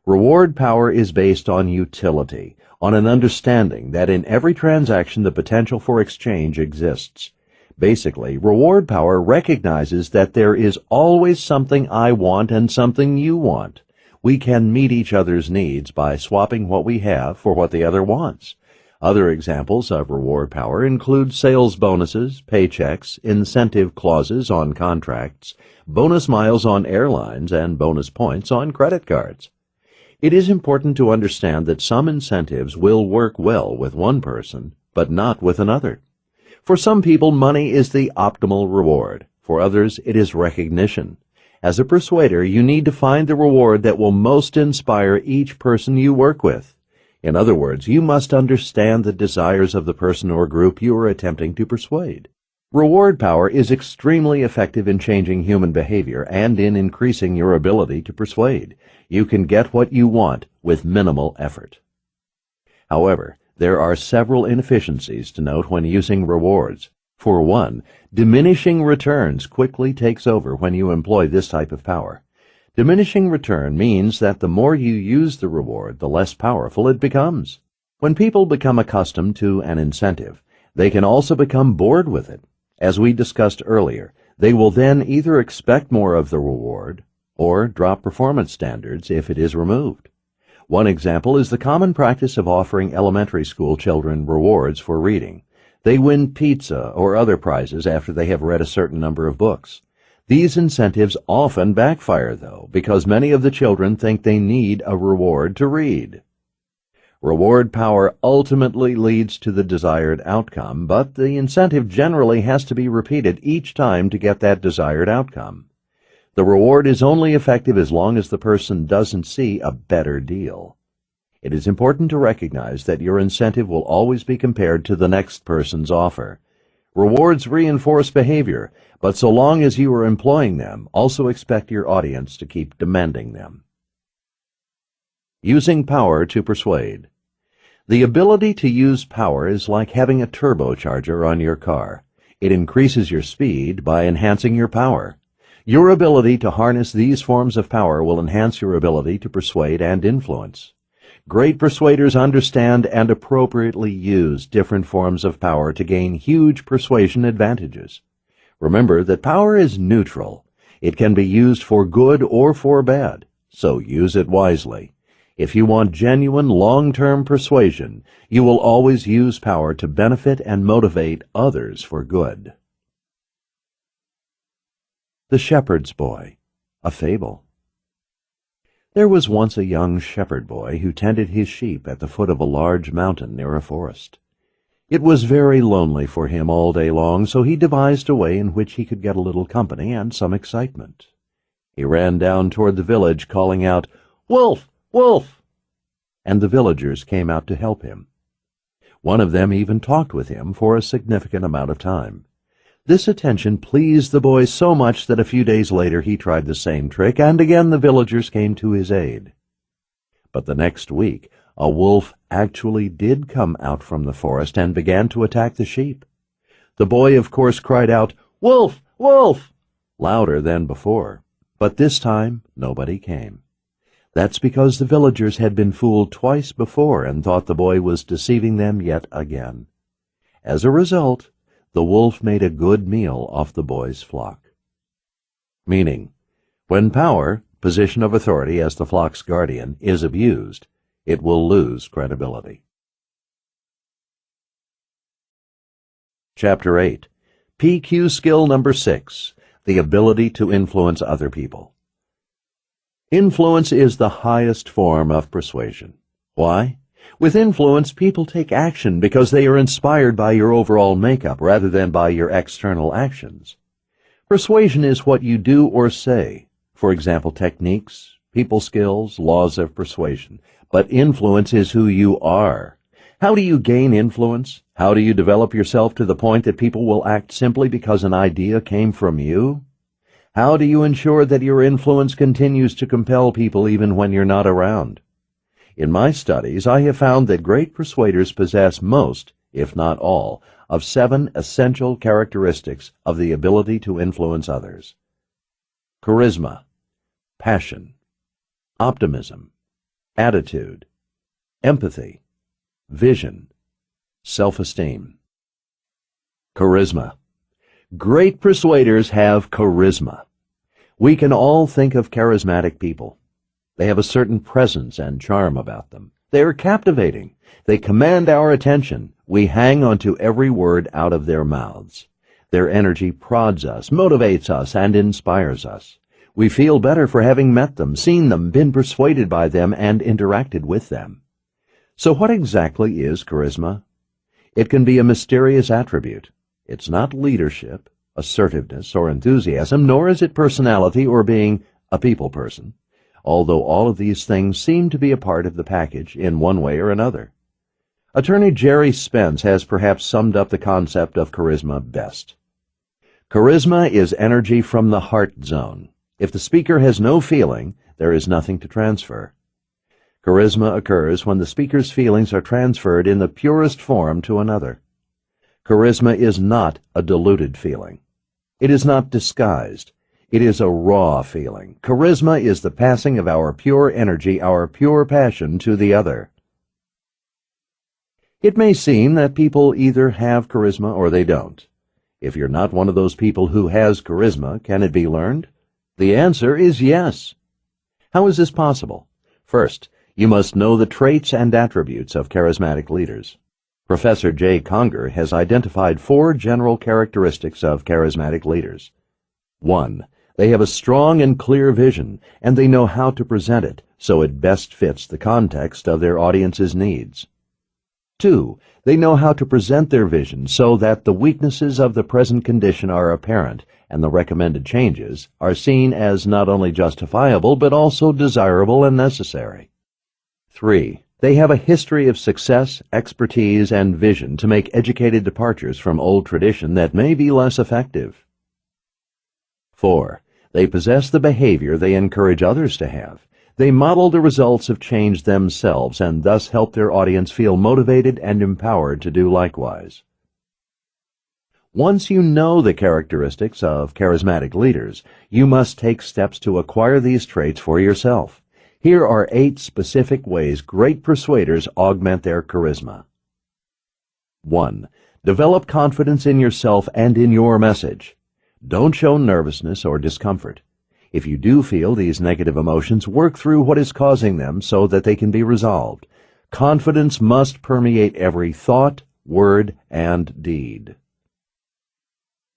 Reward power is based on utility, on an understanding that in every transaction the potential for exchange exists. Basically, reward power recognizes that there is always something I want and something you want. We can meet each other's needs by swapping what we have for what the other wants. Other examples of reward power include sales bonuses, paychecks, incentive clauses on contracts, bonus miles on airlines, and bonus points on credit cards. It is important to understand that some incentives will work well with one person, but not with another. For some people, money is the optimal reward. For others, it is recognition. As a persuader, you need to find the reward that will most inspire each person you work with. In other words, you must understand the desires of the person or group you are attempting to persuade. Reward power is extremely effective in changing human behavior and in increasing your ability to persuade. You can get what you want with minimal effort. However, there are several inefficiencies to note when using rewards. For one, diminishing returns quickly takes over when you employ this type of power. Diminishing return means that the more you use the reward, the less powerful it becomes. When people become accustomed to an incentive, they can also become bored with it. As we discussed earlier, they will then either expect more of the reward or drop performance standards if it is removed. One example is the common practice of offering elementary school children rewards for reading. They win pizza or other prizes after they have read a certain number of books. These incentives often backfire, though, because many of the children think they need a reward to read. Reward power ultimately leads to the desired outcome, but the incentive generally has to be repeated each time to get that desired outcome. The reward is only effective as long as the person doesn't see a better deal. It is important to recognize that your incentive will always be compared to the next person's offer. Rewards reinforce behavior, but so long as you are employing them, also expect your audience to keep demanding them. Using power to persuade. The ability to use power is like having a turbocharger on your car. It increases your speed by enhancing your power. Your ability to harness these forms of power will enhance your ability to persuade and influence. Great persuaders understand and appropriately use different forms of power to gain huge persuasion advantages. Remember that power is neutral. It can be used for good or for bad, so use it wisely. If you want genuine long-term persuasion, you will always use power to benefit and motivate others for good. The Shepherd's Boy, a Fable. There was once a young shepherd boy who tended his sheep at the foot of a large mountain near a forest. It was very lonely for him all day long, so he devised a way in which he could get a little company and some excitement. He ran down toward the village, calling out, "Wolf! Wolf!" and the villagers came out to help him. One of them even talked with him for a significant amount of time. This attention pleased the boy so much that a few days later he tried the same trick, and again the villagers came to his aid. But the next week, a wolf actually did come out from the forest and began to attack the sheep. The boy, of course, cried out, "Wolf! Wolf!" louder than before, but this time nobody came. That's because the villagers had been fooled twice before and thought the boy was deceiving them yet again. As a result, the wolf made a good meal off the boy's flock. Meaning, when power, position of authority as the flock's guardian, is abused, it will lose credibility. Chapter 8. PQ Skill Number 6. The Ability to Influence Other People. Influence is the highest form of persuasion. Why? With influence, people take action because they are inspired by your overall makeup rather than by your external actions. Persuasion is what you do or say. For example, techniques, people skills, laws of persuasion. But influence is who you are. How do you gain influence? How do you develop yourself to the point that people will act simply because an idea came from you? How do you ensure that your influence continues to compel people even when you're not around? In my studies, I have found that great persuaders possess most, if not all, of 7 essential characteristics of the ability to influence others. Charisma, passion, optimism, attitude, empathy, vision, self-esteem. Charisma. Great persuaders have charisma. We can all think of charismatic people. They have a certain presence and charm about them. They are captivating. They command our attention. We hang onto every word out of their mouths. Their energy prods us, motivates us, and inspires us. We feel better for having met them, seen them, been persuaded by them, and interacted with them. So what exactly is charisma? It can be a mysterious attribute. It's not leadership, assertiveness, or enthusiasm, nor is it personality or being a people person, although all of these things seem to be a part of the package in one way or another. Attorney Jerry Spence has perhaps summed up the concept of charisma best. Charisma is energy from the heart zone. If the speaker has no feeling, there is nothing to transfer. Charisma occurs when the speaker's feelings are transferred in the purest form to another. Charisma is not a diluted feeling. It is not disguised. It is a raw feeling. Charisma is the passing of our pure energy, our pure passion to the other. It may seem that people either have charisma or they don't. If you're not one of those people who has charisma, can it be learned? The answer is yes. How is this possible? First, you must know the traits and attributes of charismatic leaders. Professor J. Conger has identified 4 general characteristics of charismatic leaders. 1. They have a strong and clear vision, and they know how to present it so it best fits the context of their audience's needs. 2. They know how to present their vision so that the weaknesses of the present condition are apparent and the recommended changes are seen as not only justifiable but also desirable and necessary. 3. They have a history of success, expertise, and vision to make educated departures from old tradition that may be less effective. 4. They possess the behavior they encourage others to have. They model the results of change themselves and thus help their audience feel motivated and empowered to do likewise. Once you know the characteristics of charismatic leaders, you must take steps to acquire these traits for yourself. Here are 8 specific ways great persuaders augment their charisma. 1. Develop confidence in yourself and in your message. Don't show nervousness or discomfort. If you do feel these negative emotions, work through what is causing them so that they can be resolved. Confidence must permeate every thought, word, and deed.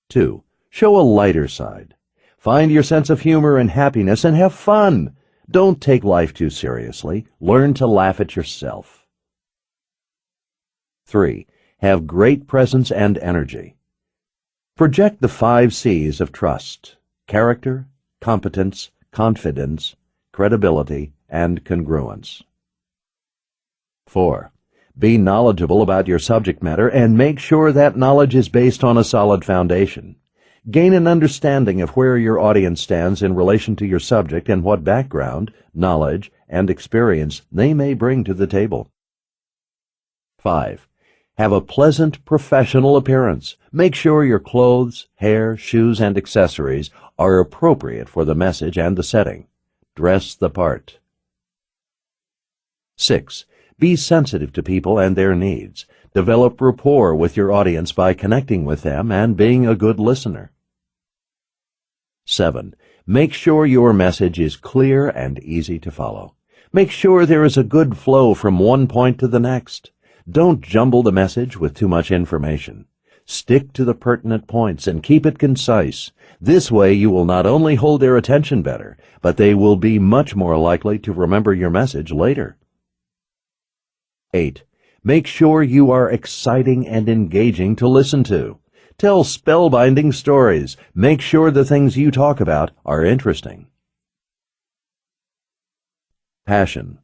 2. Show a lighter side. Find your sense of humor and happiness and have fun. Don't take life too seriously. Learn to laugh at yourself. 3. Have great presence and energy. Project the 5 C's of trust: character, competence, confidence, credibility, and congruence. 4. Be knowledgeable about your subject matter and make sure that knowledge is based on a solid foundation. Gain an understanding of where your audience stands in relation to your subject and what background, knowledge, and experience they may bring to the table. 5. Have a pleasant professional appearance. Make sure your clothes, hair, shoes, and accessories are appropriate for the message and the setting. Dress the part. 6. Be sensitive to people and their needs. Develop rapport with your audience by connecting with them and being a good listener. 7. Make sure your message is clear and easy to follow. Make sure there is a good flow from one point to the next. Don't jumble the message with too much information. Stick to the pertinent points and keep it concise. This way you will not only hold their attention better, but they will be much more likely to remember your message later. 8. Make sure you are exciting and engaging to listen to. Tell spellbinding stories. Make sure the things you talk about are interesting. Passion.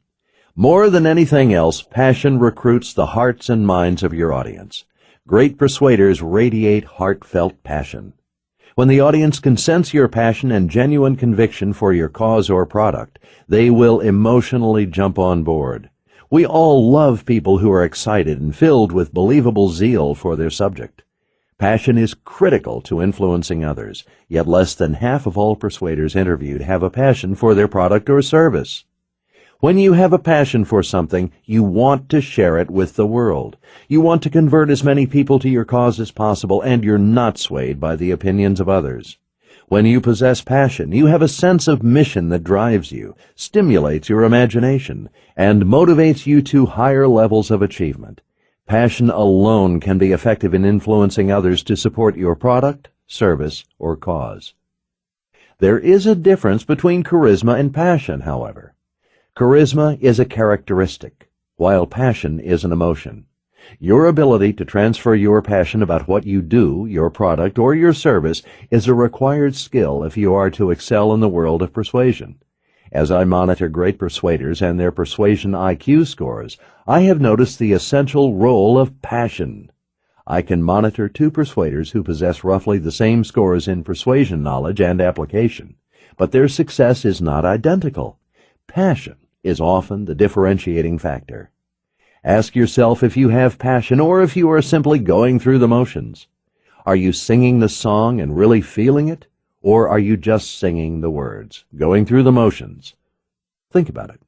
More than anything else, passion recruits the hearts and minds of your audience. Great persuaders radiate heartfelt passion. When the audience can sense your passion and genuine conviction for your cause or product, they will emotionally jump on board. We all love people who are excited and filled with believable zeal for their subject. Passion is critical to influencing others, yet less than half of all persuaders interviewed have a passion for their product or service. When you have a passion for something, you want to share it with the world. You want to convert as many people to your cause as possible, and you're not swayed by the opinions of others. When you possess passion, you have a sense of mission that drives you, stimulates your imagination, and motivates you to higher levels of achievement. Passion alone can be effective in influencing others to support your product, service, or cause. There is a difference between charisma and passion, however. Charisma is a characteristic, while passion is an emotion. Your ability to transfer your passion about what you do, your product, or your service is a required skill if you are to excel in the world of persuasion. As I monitor great persuaders and their persuasion IQ scores, I have noticed the essential role of passion. I can monitor 2 persuaders who possess roughly the same scores in persuasion knowledge and application, but their success is not identical. Passion is often the differentiating factor. Ask yourself if you have passion or if you are simply going through the motions. Are you singing the song and really feeling it, or are you just singing the words, going through the motions? Think about it.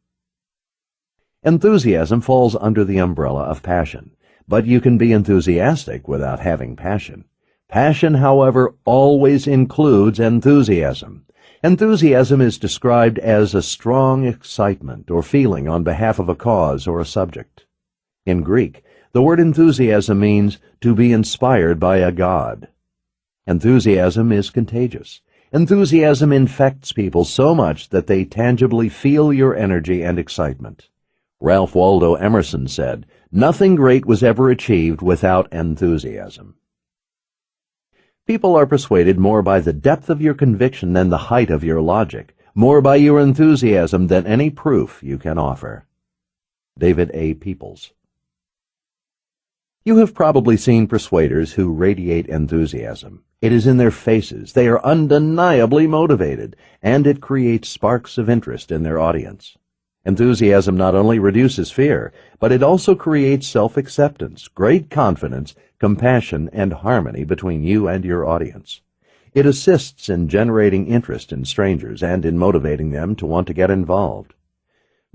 Enthusiasm falls under the umbrella of passion, but you can be enthusiastic without having passion. Passion, however, always includes enthusiasm. Enthusiasm is described as a strong excitement or feeling on behalf of a cause or a subject. In Greek, the word enthusiasm means to be inspired by a god. Enthusiasm is contagious. Enthusiasm infects people so much that they tangibly feel your energy and excitement. Ralph Waldo Emerson said, "Nothing great was ever achieved without enthusiasm." People are persuaded more by the depth of your conviction than the height of your logic, more by your enthusiasm than any proof you can offer. David A. Peoples. You have probably seen persuaders who radiate enthusiasm. It is in their faces. They are undeniably motivated, and it creates sparks of interest in their audience. Enthusiasm not only reduces fear, but it also creates self-acceptance, great confidence, compassion, and harmony between you and your audience. It assists in generating interest in strangers and in motivating them to want to get involved.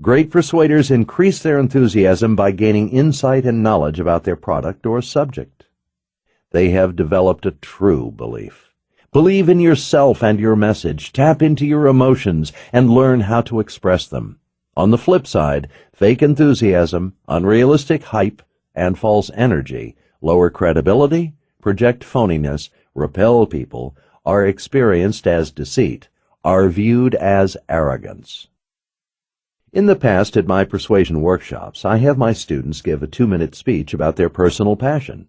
Great persuaders increase their enthusiasm by gaining insight and knowledge about their product or subject. They have developed a true belief. Believe in yourself and your message, tap into your emotions, and learn how to express them. On the flip side, fake enthusiasm, unrealistic hype, and false energy lower credibility, project phoniness, repel people, are experienced as deceit, are viewed as arrogance. In the past, at my persuasion workshops, I have my students give a 2-minute speech about their personal passion.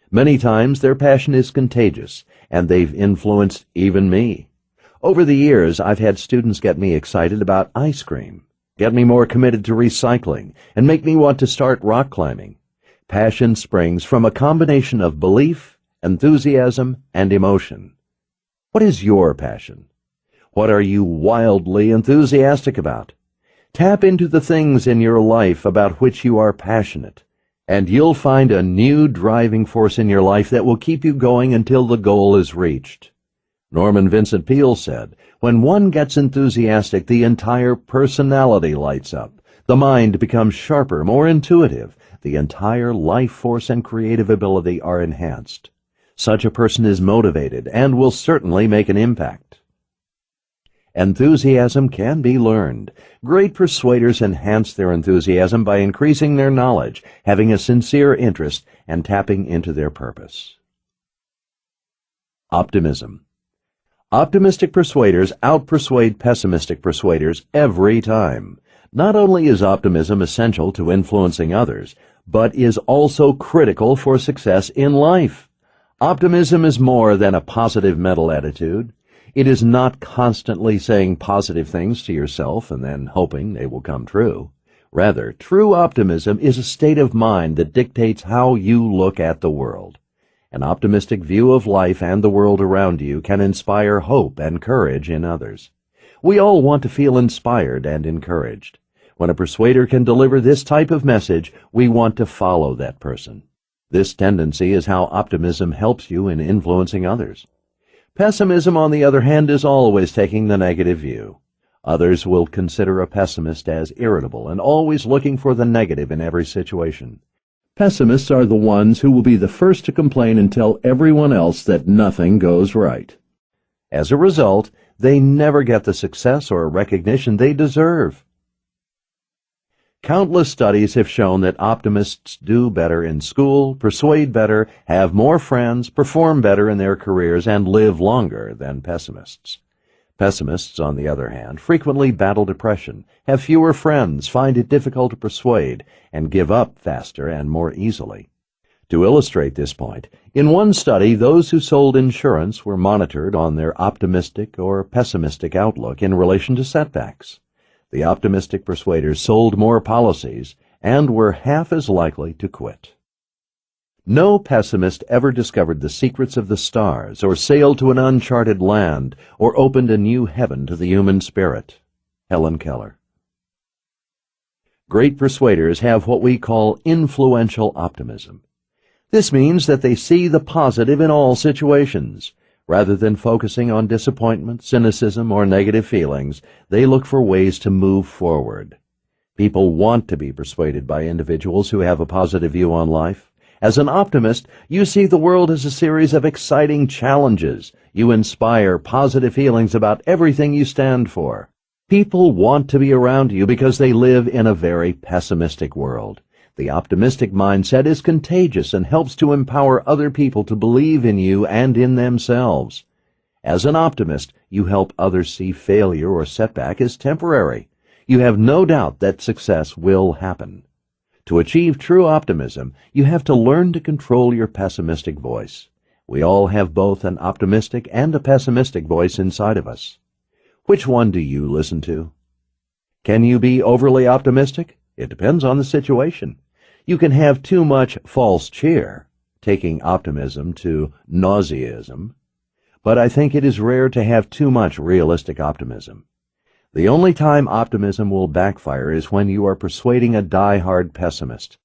Many times their passion is contagious, and they've influenced even me. Over the years, I've had students get me excited about ice cream, get me more committed to recycling, and make me want to start rock climbing. Passion springs from a combination of belief, enthusiasm, and emotion. What is your passion? What are you wildly enthusiastic about? Tap into the things in your life about which you are passionate, and you'll find a new driving force in your life that will keep you going until the goal is reached. Norman Vincent Peale said, "When one gets enthusiastic, the entire personality lights up. The mind becomes sharper, more intuitive. The entire life force and creative ability are enhanced. Such a person is motivated and will certainly make an impact." Enthusiasm can be learned. Great persuaders enhance their enthusiasm by increasing their knowledge, having a sincere interest, and tapping into their purpose. Optimism. Optimistic persuaders outpersuade pessimistic persuaders every time. Not only is optimism essential to influencing others, but is also critical for success in life. Optimism is more than a positive mental attitude. It is not constantly saying positive things to yourself and then hoping they will come true. Rather, true optimism is a state of mind that dictates how you look at the world. An optimistic view of life and the world around you can inspire hope and courage in others. We all want to feel inspired and encouraged. When a persuader can deliver this type of message, we want to follow that person. This tendency is how optimism helps you in influencing others. Pessimism, on the other hand, is always taking the negative view. Others will consider a pessimist as irritable and always looking for the negative in every situation. Pessimists are the ones who will be the first to complain and tell everyone else that nothing goes right. As a result, they never get the success or recognition they deserve. Countless studies have shown that optimists do better in school, persuade better, have more friends, perform better in their careers, and live longer than pessimists. Pessimists, on the other hand, frequently battle depression, have fewer friends, find it difficult to persuade, and give up faster and more easily. To illustrate this point, in one study, those who sold insurance were monitored on their optimistic or pessimistic outlook in relation to setbacks. The optimistic persuaders sold more policies and were half as likely to quit. No pessimist ever discovered the secrets of the stars or sailed to an uncharted land or opened a new heaven to the human spirit. Helen Keller. Great persuaders have what we call influential optimism. This means that they see the positive in all situations. Rather than focusing on disappointment, cynicism, or negative feelings, they look for ways to move forward. People want to be persuaded by individuals who have a positive view on life. As an optimist, you see the world as a series of exciting challenges. You inspire positive feelings about everything you stand for. People want to be around you because they live in a very pessimistic world. The optimistic mindset is contagious and helps to empower other people to believe in you and in themselves. As an optimist, you help others see failure or setback as temporary. You have no doubt that success will happen. To achieve true optimism, you have to learn to control your pessimistic voice. We all have both an optimistic and a pessimistic voice inside of us. Which one do you listen to? Can you be overly optimistic? It depends on the situation. You can have too much false cheer, taking optimism to nauseism, but I think it is rare to have too much realistic optimism. The only time optimism will backfire is when you are persuading a die-hard pessimist.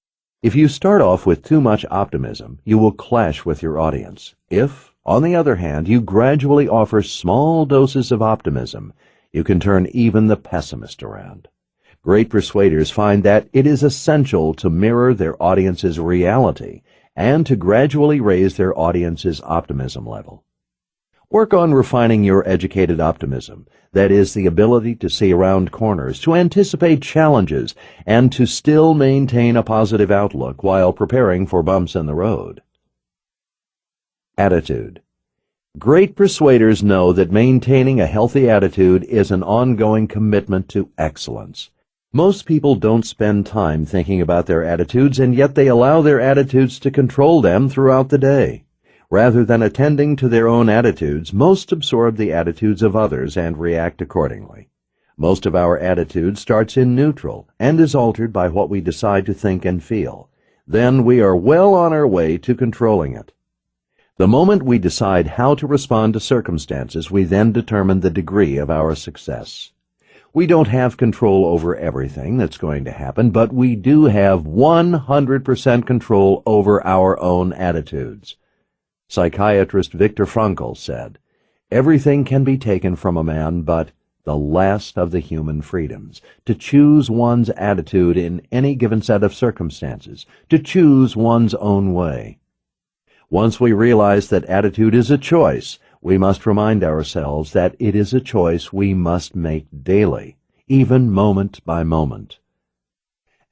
If you start off with too much optimism, you will clash with your audience. If, on the other hand, you gradually offer small doses of optimism, you can turn even the pessimist around. Great persuaders find that it is essential to mirror their audience's reality and to gradually raise their audience's optimism level. Work on refining your educated optimism, that is, the ability to see around corners, to anticipate challenges, and to still maintain a positive outlook while preparing for bumps in the road. Attitude. Great persuaders know that maintaining a healthy attitude is an ongoing commitment to excellence. Most people don't spend time thinking about their attitudes, and yet they allow their attitudes to control them throughout the day. Rather than attending to their own attitudes, most absorb the attitudes of others and react accordingly. Most of our attitude starts in neutral and is altered by what we decide to think and feel. Then we are well on our way to controlling it. The moment we decide how to respond to circumstances, we then determine the degree of our success. We don't have control over everything that's going to happen, but we do have 100% control over our own attitudes. Psychiatrist Viktor Frankl said, "Everything can be taken from a man but the last of the human freedoms, to choose one's attitude in any given set of circumstances, to choose one's own way." Once we realize that attitude is a choice, we must remind ourselves that it is a choice we must make daily, even moment by moment.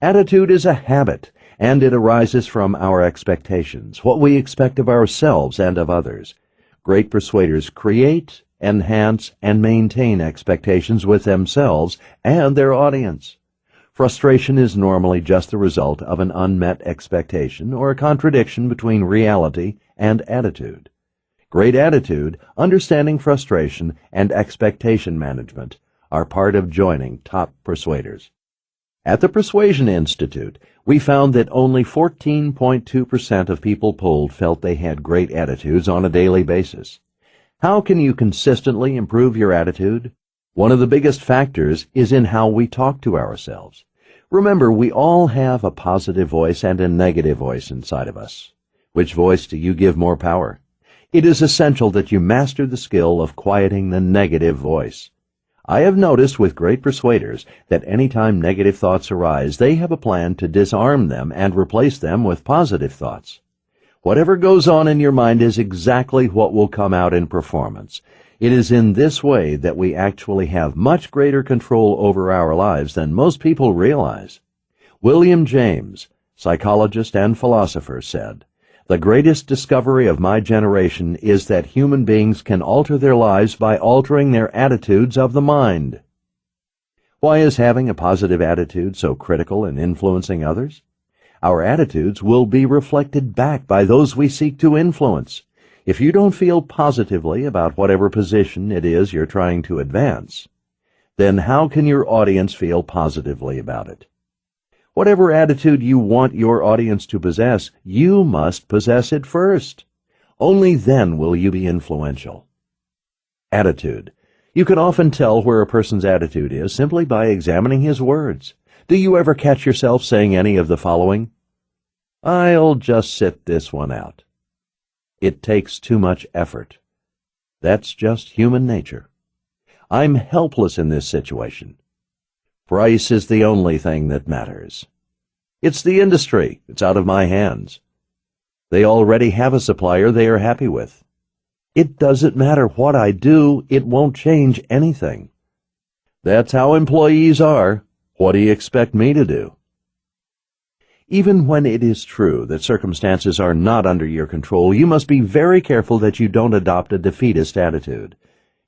Attitude is a habit, and it arises from our expectations, what we expect of ourselves and of others. Great persuaders create, enhance, and maintain expectations with themselves and their audience. Frustration is normally just the result of an unmet expectation or a contradiction between reality and attitude. Great attitude, understanding frustration, and expectation management are part of joining top persuaders. At the Persuasion Institute, we found that only 14.2% of people polled felt they had great attitudes on a daily basis. How can you consistently improve your attitude? One of the biggest factors is in how we talk to ourselves. Remember, we all have a positive voice and a negative voice inside of us. Which voice do you give more power? It is essential that you master the skill of quieting the negative voice. I have noticed with great persuaders that any time negative thoughts arise, they have a plan to disarm them and replace them with positive thoughts. Whatever goes on in your mind is exactly what will come out in performance. It is in this way that we actually have much greater control over our lives than most people realize. William James, psychologist and philosopher, said, "The greatest discovery of my generation is that human beings can alter their lives by altering their attitudes of the mind." Why is having a positive attitude so critical in influencing others? Our attitudes will be reflected back by those we seek to influence. If you don't feel positively about whatever position it is you're trying to advance, then how can your audience feel positively about it? Whatever attitude you want your audience to possess, you must possess it first. Only then will you be influential. Attitude. You can often tell where a person's attitude is simply by examining his words. Do you ever catch yourself saying any of the following? "I'll just sit this one out." "It takes too much effort." "That's just human nature." "I'm helpless in this situation." "Price is the only thing that matters." "It's the industry. It's out of my hands." "They already have a supplier they are happy with." "It doesn't matter what I do. It won't change anything." "That's how employees are. What do you expect me to do?" Even when it is true that circumstances are not under your control, you must be very careful that you don't adopt a defeatist attitude.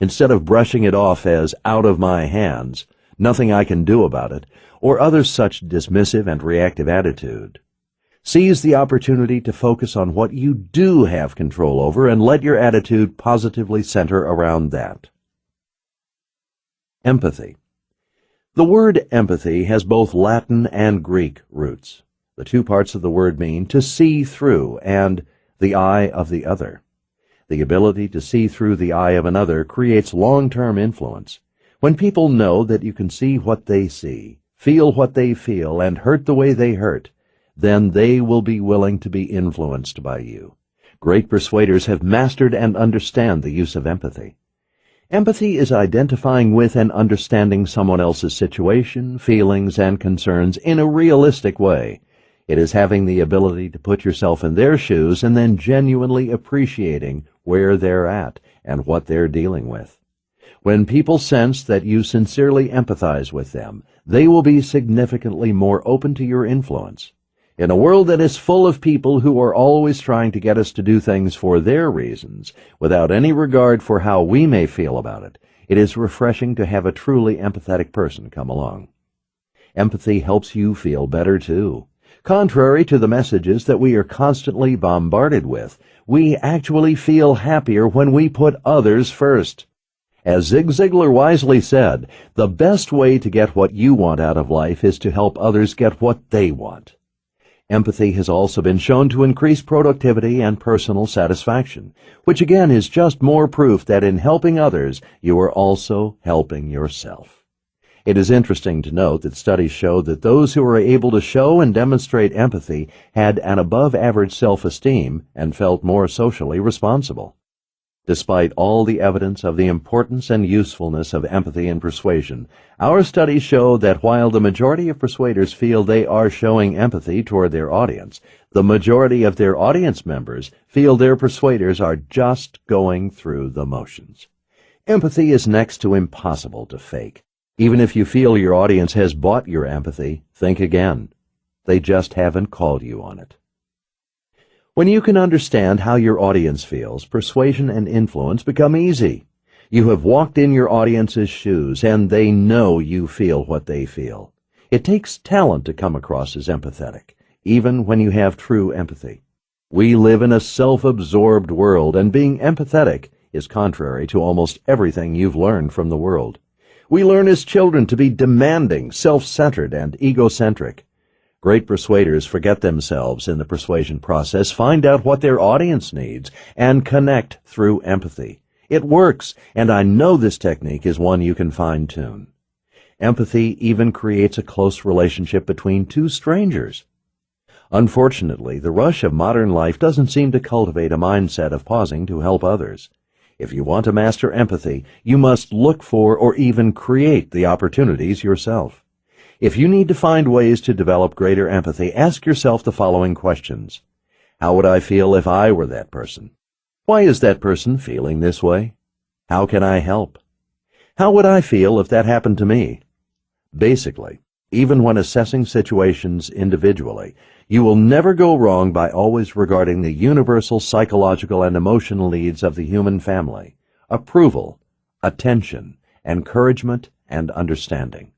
Instead of brushing it off as out of my hands, nothing I can do about it, or other such dismissive and reactive attitude, seize the opportunity to focus on what you do have control over and let your attitude positively center around that. Empathy. The word empathy has both Latin and Greek roots. The two parts of the word mean to see through and the eye of the other. The ability to see through the eye of another creates long-term influence. When people know that you can see what they see, feel what they feel, and hurt the way they hurt, then they will be willing to be influenced by you. Great persuaders have mastered and understand the use of empathy. Empathy is identifying with and understanding someone else's situation, feelings, and concerns in a realistic way. It is having the ability to put yourself in their shoes and then genuinely appreciating where they're at and what they're dealing with. When people sense that you sincerely empathize with them, they will be significantly more open to your influence. In a world that is full of people who are always trying to get us to do things for their reasons, without any regard for how we may feel about it, it is refreshing to have a truly empathetic person come along. Empathy helps you feel better too. Contrary to the messages that we are constantly bombarded with, we actually feel happier when we put others first. As Zig Ziglar wisely said, the best way to get what you want out of life is to help others get what they want. Empathy has also been shown to increase productivity and personal satisfaction, which again is just more proof that in helping others, you are also helping yourself. It is interesting to note that studies show that those who were able to show and demonstrate empathy had an above-average self-esteem and felt more socially responsible. Despite all the evidence of the importance and usefulness of empathy and persuasion, our studies show that while the majority of persuaders feel they are showing empathy toward their audience, the majority of their audience members feel their persuaders are just going through the motions. Empathy is next to impossible to fake. Even if you feel your audience has bought your empathy, think again. They just haven't called you on it. When you can understand how your audience feels, persuasion and influence become easy. You have walked in your audience's shoes, and they know you feel what they feel. It takes talent to come across as empathetic, even when you have true empathy. We live in a self-absorbed world, and being empathetic is contrary to almost everything you've learned from the world. We learn as children to be demanding, self-centered, and egocentric. Great persuaders forget themselves in the persuasion process, find out what their audience needs, and connect through empathy. It works, and I know this technique is one you can fine-tune. Empathy even creates a close relationship between two strangers. Unfortunately, the rush of modern life doesn't seem to cultivate a mindset of pausing to help others. If you want to master empathy, you must look for or even create the opportunities yourself. If you need to find ways to develop greater empathy, ask yourself the following questions. How would I feel if I were that person? Why is that person feeling this way? How can I help? How would I feel if that happened to me? Basically, even when assessing situations individually, you will never go wrong by always regarding the universal psychological and emotional needs of the human family: approval, attention, encouragement, and understanding.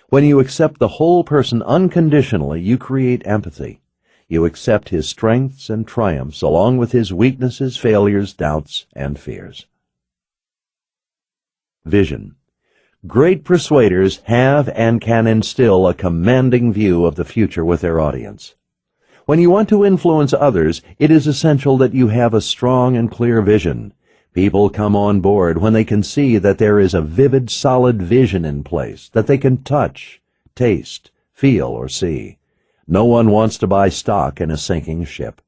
When you accept the whole person unconditionally, you create empathy. You accept his strengths and triumphs along with his weaknesses, failures, doubts, and fears. Vision. Great persuaders have and can instill a commanding view of the future with their audience. When you want to influence others, it is essential that you have a strong and clear vision. People come on board when they can see that there is a vivid, solid vision in place that they can touch, taste, feel, or see. No one wants to buy stock in a sinking ship.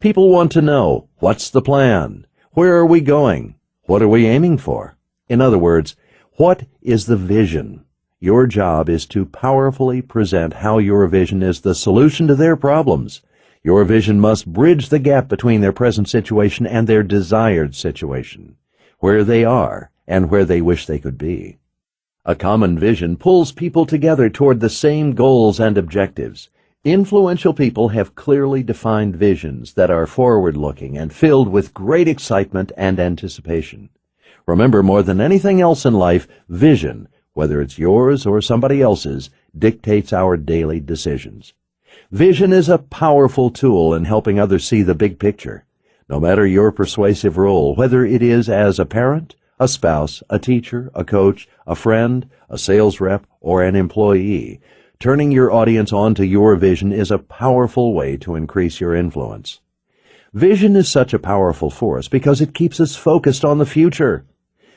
People want to know, what's the plan? Where are we going? What are we aiming for? In other words, what is the vision? Your job is to powerfully present how your vision is the solution to their problems. Your vision must bridge the gap between their present situation and their desired situation, where they are and where they wish they could be. A common vision pulls people together toward the same goals and objectives. Influential people have clearly defined visions that are forward-looking and filled with great excitement and anticipation. Remember, more than anything else in life, vision, whether it's yours or somebody else's, dictates our daily decisions. Vision is a powerful tool in helping others see the big picture. No matter your persuasive role, whether it is as a parent, a spouse, a teacher, a coach, a friend, a sales rep, or an employee, turning your audience onto your vision is a powerful way to increase your influence. Vision is such a powerful force because it keeps us focused on the future.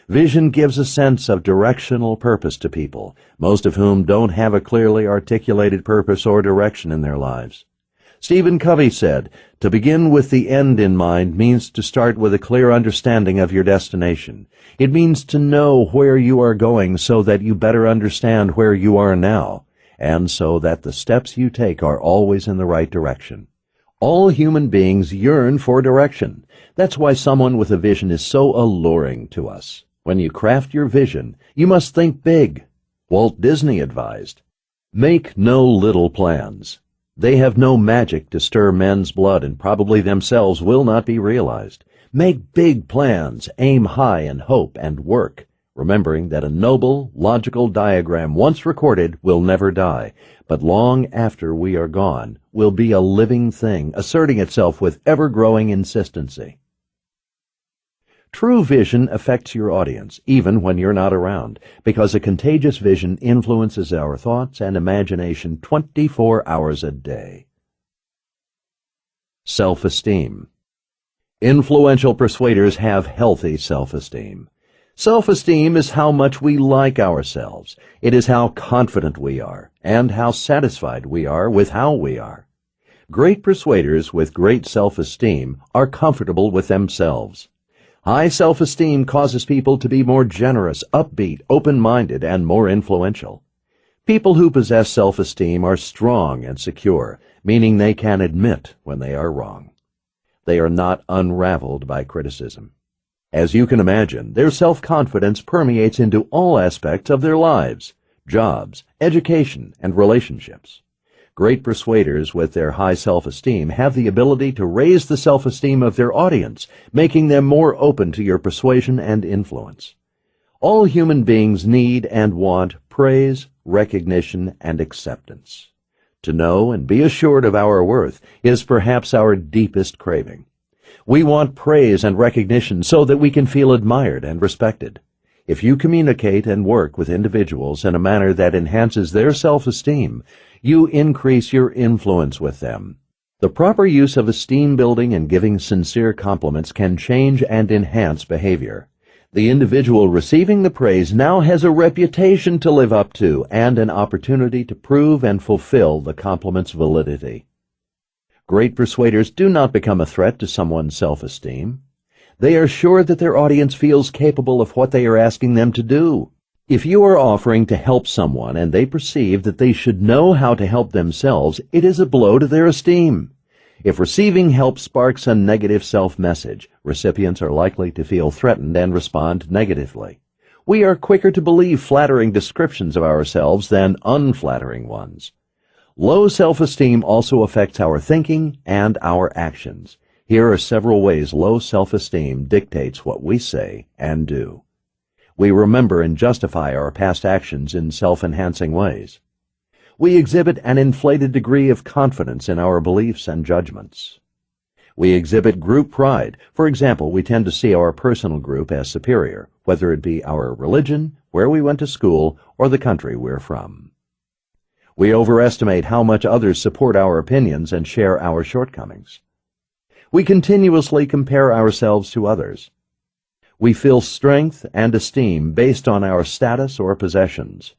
Vision gives a sense of directional purpose to people, most of whom don't have a clearly articulated purpose or direction in their lives. Stephen Covey said, "To begin with the end in mind means to start with a clear understanding of your destination. It means to know where you are going so that you better understand where you are now, and so that the steps you take are always in the right direction." All human beings yearn for direction. That's why someone with a vision is so alluring to us. When you craft your vision, you must think big. Walt Disney advised, "Make no little plans. They have no magic to stir men's blood and probably themselves will not be realized. Make big plans, aim high and hope and work. remembering that a noble, logical diagram once recorded will never die, but long after we are gone will be a living thing, asserting itself with ever-growing insistency. True vision affects your audience, even when you're not around, because a contagious vision influences our thoughts and imagination 24 hours a day. Self-esteem. Influential persuaders have healthy self-esteem. Self-esteem is how much we like ourselves. It is how confident we are, and how satisfied we are with how we are. Great persuaders with great self-esteem are comfortable with themselves. High self-esteem causes people to be more generous, upbeat, open-minded, and more influential. People who possess self-esteem are strong and secure, meaning they can admit when they are wrong. They are not unraveled by criticism. As you can imagine, their self-confidence permeates into all aspects of their lives, jobs, education, and relationships. Great persuaders with their high self-esteem have the ability to raise the self-esteem of their audience, making them more open to your persuasion and influence. All human beings need and want praise, recognition, and acceptance. To know and be assured of our worth is perhaps our deepest craving. We want praise and recognition so that we can feel admired and respected. If you communicate and work with individuals in a manner that enhances their self-esteem, you increase your influence with them. The proper use of esteem building and giving sincere compliments can change and enhance behavior. The individual receiving the praise now has a reputation to live up to and an opportunity to prove and fulfill the compliment's validity. Great persuaders do not become a threat to someone's self-esteem. They are sure that their audience feels capable of what they are asking them to do. If you are offering to help someone and they perceive that they should know how to help themselves, it is a blow to their esteem. If receiving help sparks a negative self-message, recipients are likely to feel threatened and respond negatively. We are quicker to believe flattering descriptions of ourselves than unflattering ones. Low self-esteem also affects our thinking and our actions. Here are several ways low self-esteem dictates what we say and do. We remember and justify our past actions in self-enhancing ways. We exhibit an inflated degree of confidence in our beliefs and judgments. We exhibit group pride. For example, we tend to see our personal group as superior, whether it be our religion, where we went to school, or the country we're from. We overestimate how much others support our opinions and share our shortcomings. We continuously compare ourselves to others. We feel strength and esteem based on our status or possessions.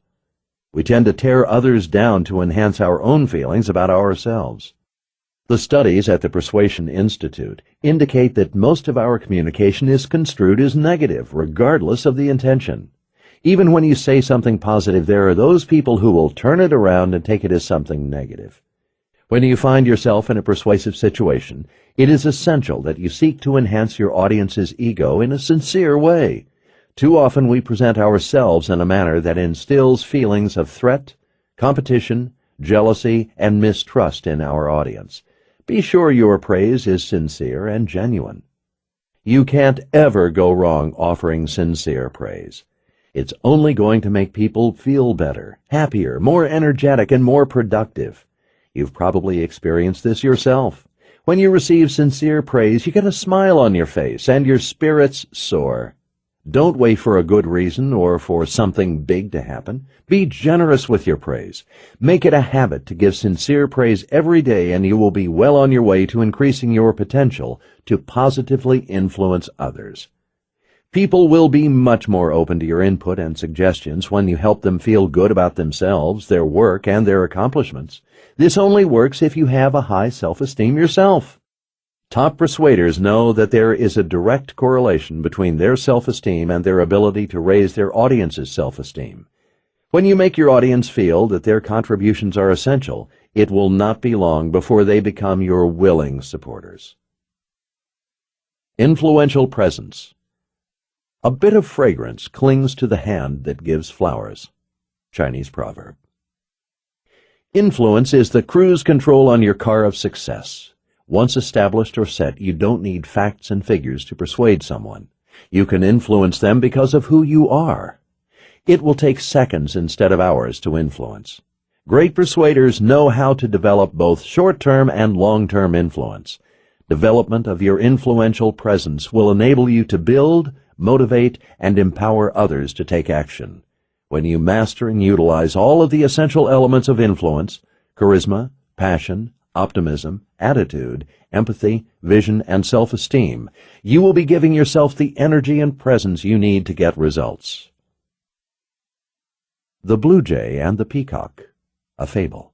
We tend to tear others down to enhance our own feelings about ourselves. The studies at the Persuasion Institute indicate that most of our communication is construed as negative, regardless of the intention. Even when you say something positive, there are those people who will turn it around and take it as something negative. When you find yourself in a persuasive situation, it is essential that you seek to enhance your audience's ego in a sincere way. Too often we present ourselves in a manner that instills feelings of threat, competition, jealousy, and mistrust in our audience. Be sure your praise is sincere and genuine. You can't ever go wrong offering sincere praise. It's only going to make people feel better, happier, more energetic, and more productive. You've probably experienced this yourself. When you receive sincere praise, you get a smile on your face and your spirits soar. Don't wait for a good reason or for something big to happen. Be generous with your praise. Make it a habit to give sincere praise every day, and you will be well on your way to increasing your potential to positively influence others. People will be much more open to your input and suggestions when you help them feel good about themselves, their work, and their accomplishments. This only works if you have a high self-esteem yourself. Top persuaders know that there is a direct correlation between their self-esteem and their ability to raise their audience's self-esteem. When you make your audience feel that their contributions are essential, it will not be long before they become your willing supporters. Influential presence. A bit of fragrance clings to the hand that gives flowers. Chinese proverb. Influence is the cruise control on your car of success. Once established or set, you don't need facts and figures to persuade someone. You can influence them because of who you are. It will take seconds instead of hours to influence. Great persuaders know how to develop both short-term and long-term influence. Development of your influential presence will enable you to build, motivate, and empower others to take action. When you master and utilize all of the essential elements of influence, charisma, passion, optimism, attitude, empathy, vision, and self-esteem, you will be giving yourself the energy and presence you need to get results. The Blue Jay and the Peacock, a fable.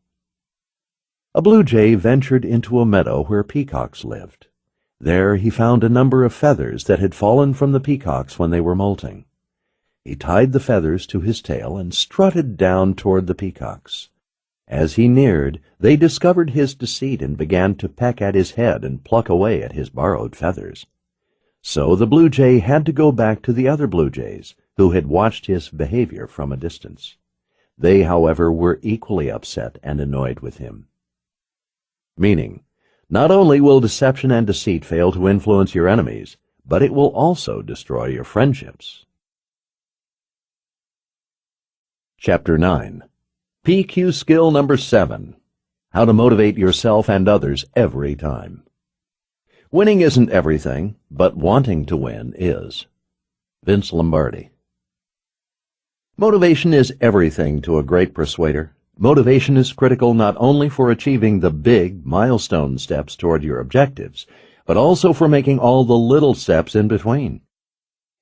A blue jay ventured into a meadow where peacocks lived. There he found a number of feathers that had fallen from the peacocks when they were molting. He tied the feathers to his tail and strutted down toward the peacocks. As he neared, they discovered his deceit and began to peck at his head and pluck away at his borrowed feathers. So the blue jay had to go back to the other blue jays, who had watched his behavior from a distance. They, however, were equally upset and annoyed with him. Meaning, not only will deception and deceit fail to influence your enemies, but it will also destroy your friendships. Chapter 9. PQ Skill Number 7. How to Motivate Yourself and Others Every Time. Winning isn't everything, but wanting to win is. Vince Lombardi. Motivation is everything to a great persuader. Motivation is critical not only for achieving the big, milestone steps toward your objectives, but also for making all the little steps in between.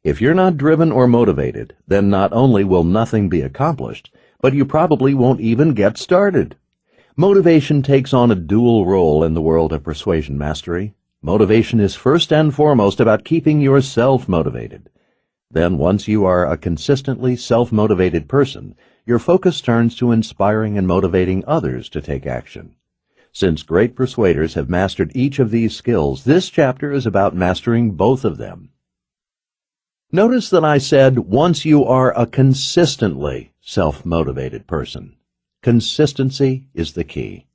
If you're not driven or motivated, then not only will nothing be accomplished, but you probably won't even get started. Motivation takes on a dual role in the world of persuasion mastery. Motivation is first and foremost about keeping yourself motivated. Then, once you are a consistently self-motivated person, your focus turns to inspiring and motivating others to take action. Since great persuaders have mastered each of these skills, this chapter is about mastering both of them. Notice that I said, once you are a consistently self-motivated person. Consistency is the key.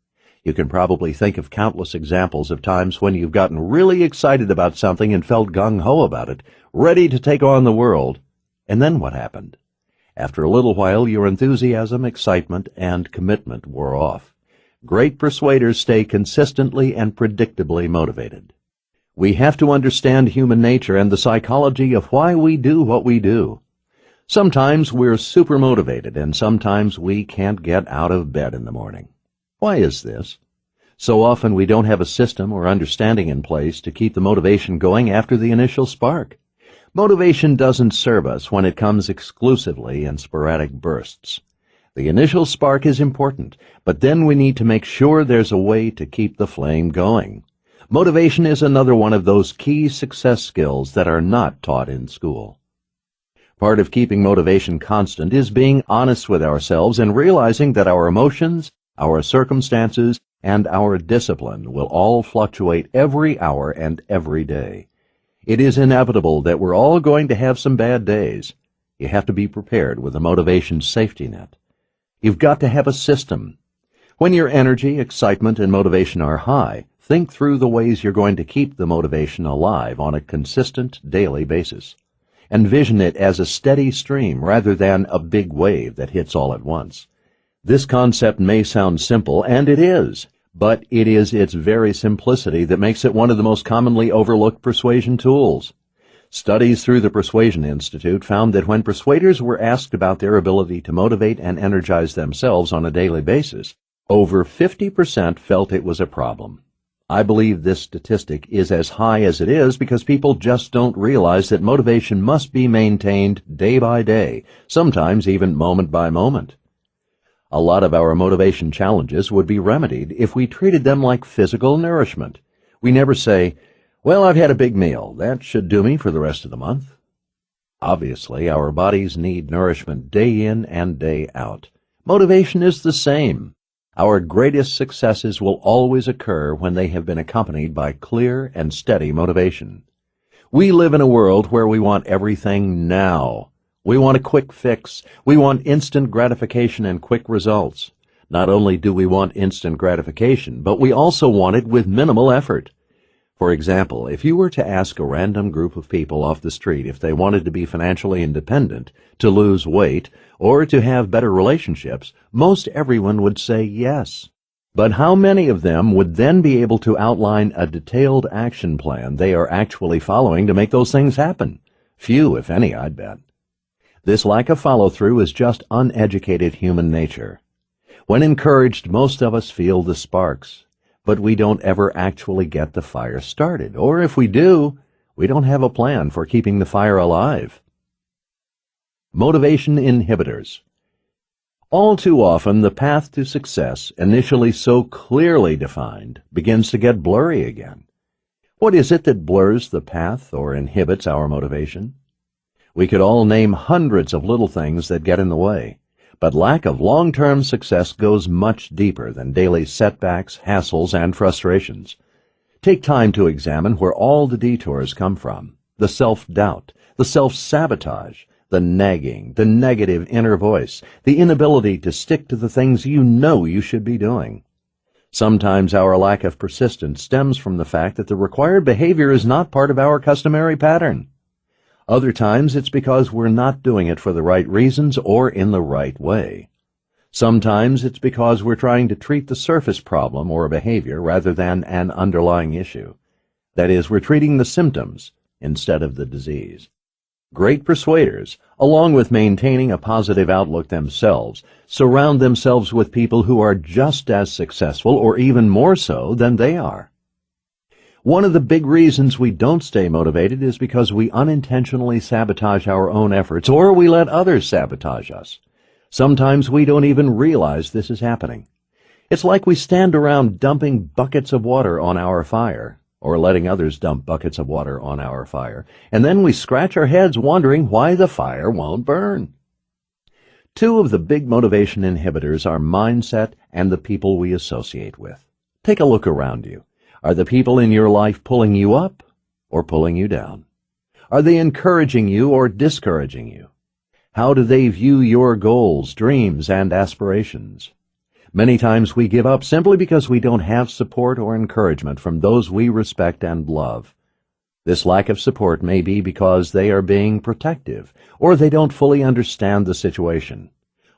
You can probably think of countless examples of times when you've gotten really excited about something and felt gung-ho about it, ready to take on the world. And then what happened? After a little while, your enthusiasm, excitement, and commitment wore off. Great persuaders stay consistently and predictably motivated. We have to understand human nature and the psychology of why we do what we do. Sometimes we're super motivated, and sometimes we can't get out of bed in the morning. Why is this? So often we don't have a system or understanding in place to keep the motivation going after the initial spark. Motivation doesn't serve us when it comes exclusively in sporadic bursts. The initial spark is important, but then we need to make sure there's a way to keep the flame going. Motivation is another one of those key success skills that are not taught in school. Part of keeping motivation constant is being honest with ourselves and realizing that our emotions, our circumstances, and our discipline will all fluctuate every hour and every day. It is inevitable that we're all going to have some bad days. You have to be prepared with a motivation safety net. You've got to have a system. When your energy, excitement, and motivation are high, think through the ways you're going to keep the motivation alive on a consistent daily basis. Envision it as a steady stream rather than a big wave that hits all at once. This concept may sound simple, and it is, but it is its very simplicity that makes it one of the most commonly overlooked persuasion tools. Studies through the Persuasion Institute found that when persuaders were asked about their ability to motivate and energize themselves on a daily basis, over 50% felt it was a problem. I believe this statistic is as high as it is because people just don't realize that motivation must be maintained day by day, sometimes even moment by moment. A lot of our motivation challenges would be remedied if we treated them like physical nourishment. We never say, well, I've had a big meal. That should do me for the rest of the month. Obviously, our bodies need nourishment day in and day out. Motivation is the same. Our greatest successes will always occur when they have been accompanied by clear and steady motivation. We live in a world where we want everything now. We want a quick fix. We want instant gratification and quick results. Not only do we want instant gratification, but we also want it with minimal effort. For example, if you were to ask a random group of people off the street if they wanted to be financially independent, to lose weight, or to have better relationships, most everyone would say yes. But how many of them would then be able to outline a detailed action plan they are actually following to make those things happen? Few, if any, I'd bet. This lack of follow-through is just uneducated human nature. When encouraged, most of us feel the sparks, but we don't ever actually get the fire started. Or if we do, we don't have a plan for keeping the fire alive. Motivation inhibitors. All too often, the path to success, initially so clearly defined, begins to get blurry again. What is it that blurs the path or inhibits our motivation? We could all name hundreds of little things that get in the way. But lack of long-term success goes much deeper than daily setbacks, hassles, and frustrations. Take time to examine where all the detours come from: the self-doubt, the self-sabotage, the nagging, the negative inner voice, the inability to stick to the things you know you should be doing. Sometimes our lack of persistence stems from the fact that the required behavior is not part of our customary pattern. Other times it's because we're not doing it for the right reasons or in the right way. Sometimes it's because we're trying to treat the surface problem or behavior rather than an underlying issue. That is, we're treating the symptoms instead of the disease. Great persuaders, along with maintaining a positive outlook themselves, surround themselves with people who are just as successful or even more so than they are. One of the big reasons we don't stay motivated is because we unintentionally sabotage our own efforts, or we let others sabotage us. Sometimes we don't even realize this is happening. It's like we stand around dumping buckets of water on our fire, or letting others dump buckets of water on our fire, and then we scratch our heads wondering why the fire won't burn. Two of the big motivation inhibitors are mindset and the people we associate with. Take a look around you. Are the people in your life pulling you up or pulling you down? Are they encouraging you or discouraging you? How do they view your goals, dreams, and aspirations? Many times we give up simply because we don't have support or encouragement from those we respect and love. This lack of support may be because they are being protective, or they don't fully understand the situation.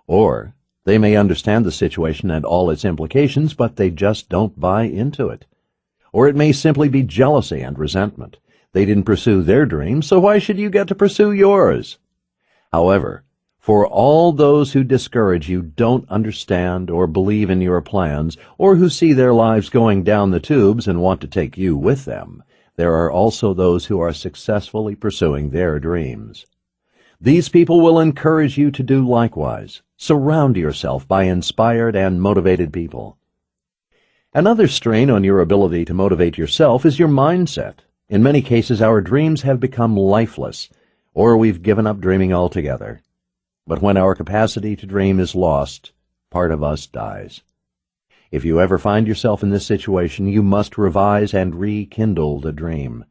Or they may understand the situation and all its implications, but they just don't buy into it. Or it may simply be jealousy and resentment. They didn't pursue their dreams, so why should you get to pursue yours? However, for all those who discourage you, don't understand or believe in your plans, or who see their lives going down the tubes and want to take you with them, there are also those who are successfully pursuing their dreams. These people will encourage you to do likewise. Surround yourself by inspired and motivated people. Another strain on your ability to motivate yourself is your mindset. In many cases, our dreams have become lifeless, or we've given up dreaming altogether. But when our capacity to dream is lost, part of us dies. If you ever find yourself in this situation, you must revise and rekindle the dream.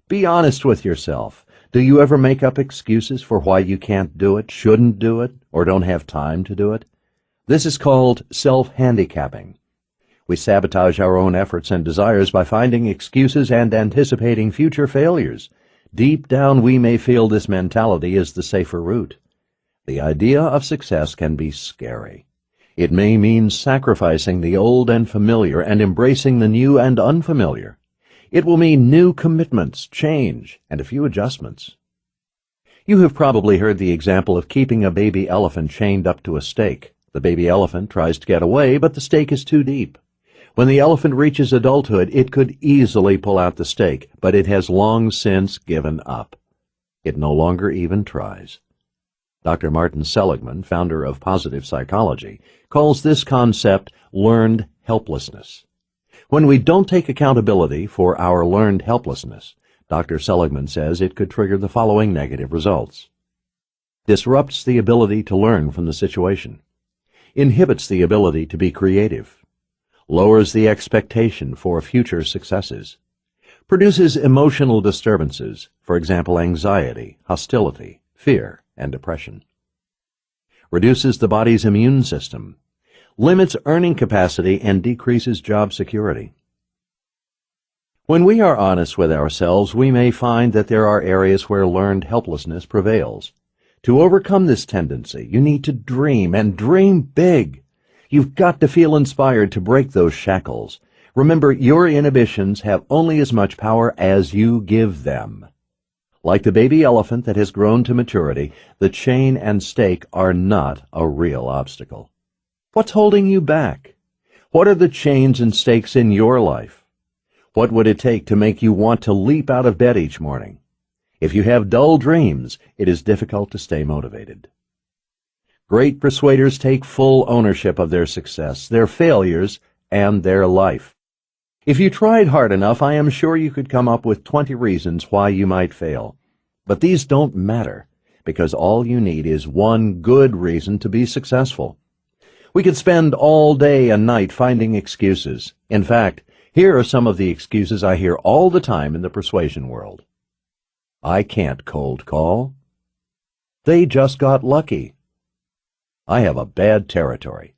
Be honest with yourself. Do you ever make up excuses for why you can't do it, shouldn't do it, or don't have time to do it? This is called self-handicapping. We sabotage our own efforts and desires by finding excuses and anticipating future failures. Deep down, we may feel this mentality is the safer route. The idea of success can be scary. It may mean sacrificing the old and familiar and embracing the new and unfamiliar. It will mean new commitments, change, and a few adjustments. You have probably heard the example of keeping a baby elephant chained up to a stake. The baby elephant tries to get away, but the stake is too deep. When the elephant reaches adulthood, it could easily pull out the stake, but it has long since given up. It no longer even tries. Dr. Martin Seligman, founder of positive psychology, calls this concept learned helplessness. When we don't take accountability for our learned helplessness, Dr. Seligman says it could trigger the following negative results. Disrupts the ability to learn from the situation. Inhibits the ability to be creative. Lowers the expectation for future successes. Produces emotional disturbances, for example, anxiety, hostility, fear, and depression. Reduces the body's immune system. Limits earning capacity and decreases job security. When we are honest with ourselves, we may find that there are areas where learned helplessness prevails. To overcome this tendency, you need to dream, and dream big. You've got to feel inspired to break those shackles. Remember, your inhibitions have only as much power as you give them. Like the baby elephant that has grown to maturity, the chain and stake are not a real obstacle. What's holding you back? What are the chains and stakes in your life? What would it take to make you want to leap out of bed each morning? If you have dull dreams, it is difficult to stay motivated. Great persuaders take full ownership of their success, their failures, and their life. If you tried hard enough, I am sure you could come up with 20 reasons why you might fail. But these don't matter, because all you need is one good reason to be successful. We could spend all day and night finding excuses. In fact, here are some of the excuses I hear all the time in the persuasion world. I can't cold call. They just got lucky. I have a bad territory.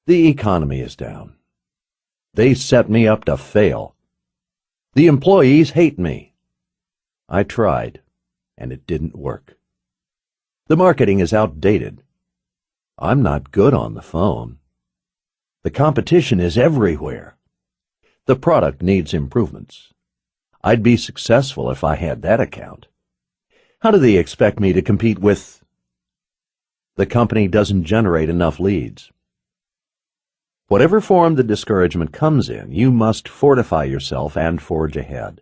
The economy is down. They set me up to fail. The employees hate me. I tried, and it didn't work. The marketing is outdated. I'm not good on the phone. The competition is everywhere. The product needs improvements. I'd be successful if I had that account. How do they expect me to compete with? The company doesn't generate enough leads. Whatever form the discouragement comes in, you must fortify yourself and forge ahead.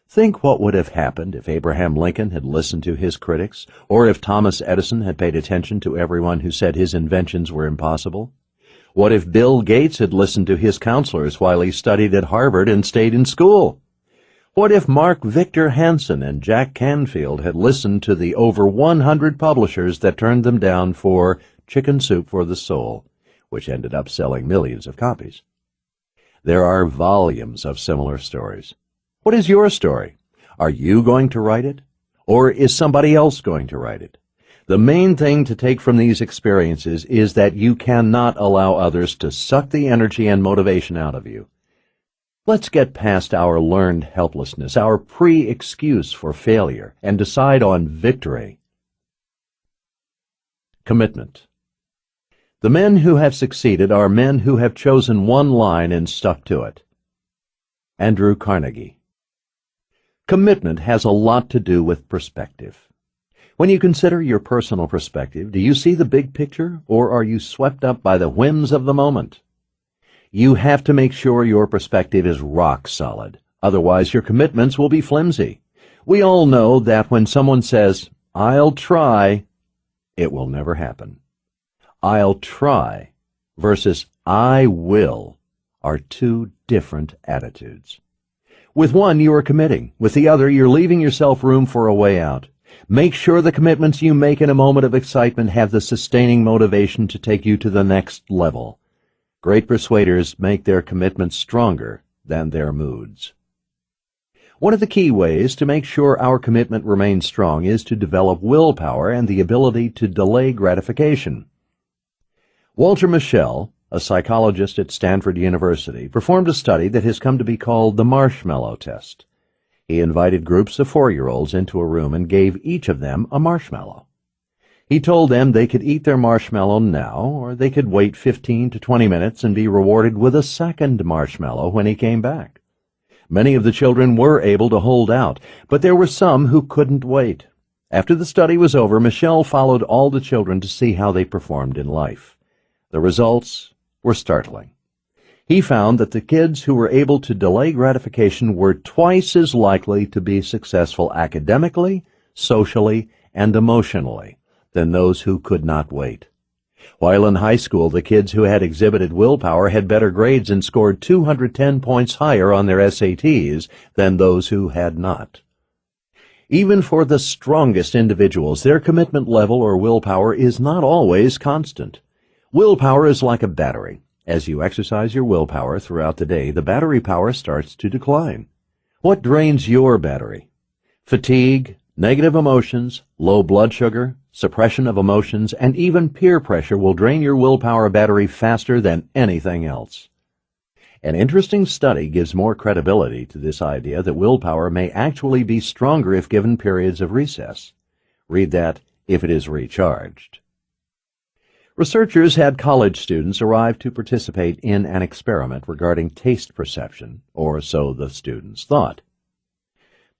Think what would have happened if Abraham Lincoln had listened to his critics, or if Thomas Edison had paid attention to everyone who said his inventions were impossible. What if Bill Gates had listened to his counselors while he studied at Harvard and stayed in school? What if Mark Victor Hansen and Jack Canfield had listened to the over 100 publishers that turned them down for Chicken Soup for the Soul, which ended up selling millions of copies? There are volumes of similar stories. What is your story? Are you going to write it? Or is somebody else going to write it? The main thing to take from these experiences is that you cannot allow others to suck the energy and motivation out of you. Let's get past our learned helplessness, our pre-excuse for failure, and decide on victory. Commitment. The men who have succeeded are men who have chosen one line and stuck to it. Andrew Carnegie. Commitment has a lot to do with perspective. When you consider your personal perspective, do you see the big picture, or are you swept up by the whims of the moment? You have to make sure your perspective is rock solid. Otherwise, your commitments will be flimsy. We all know that when someone says, "I'll try," it will never happen. "I'll try" versus "I will" are two different attitudes. With one, you are committing. With the other, you're leaving yourself room for a way out. Make sure the commitments you make in a moment of excitement have the sustaining motivation to take you to the next level. Great persuaders make their commitments stronger than their moods. One of the key ways to make sure our commitment remains strong is to develop willpower and the ability to delay gratification. Walter Mischel, a psychologist at Stanford University, performed a study that has come to be called the marshmallow test. He invited groups of 4-year-olds into a room and gave each of them a marshmallow. He told them they could eat their marshmallow now, or they could wait 15 to 20 minutes and be rewarded with a second marshmallow when he came back. Many of the children were able to hold out, but there were some who couldn't wait. After the study was over, Mischel followed all the children to see how they performed in life. The results were startling. He found that the kids who were able to delay gratification were twice as likely to be successful academically, socially, and emotionally than those who could not wait. While in high school, the kids who had exhibited willpower had better grades and scored 210 points higher on their SATs than those who had not. Even for the strongest individuals, their commitment level or willpower is not always constant. Willpower is like a battery. As you exercise your willpower throughout the day, the battery power starts to decline. What drains your battery? Fatigue, negative emotions, low blood sugar, suppression of emotions, and even peer pressure will drain your willpower battery faster than anything else. An interesting study gives more credibility to this idea that willpower may actually be stronger if given periods of recess. Read that if it is recharged. Researchers had college students arrive to participate in an experiment regarding taste perception, or so the students thought.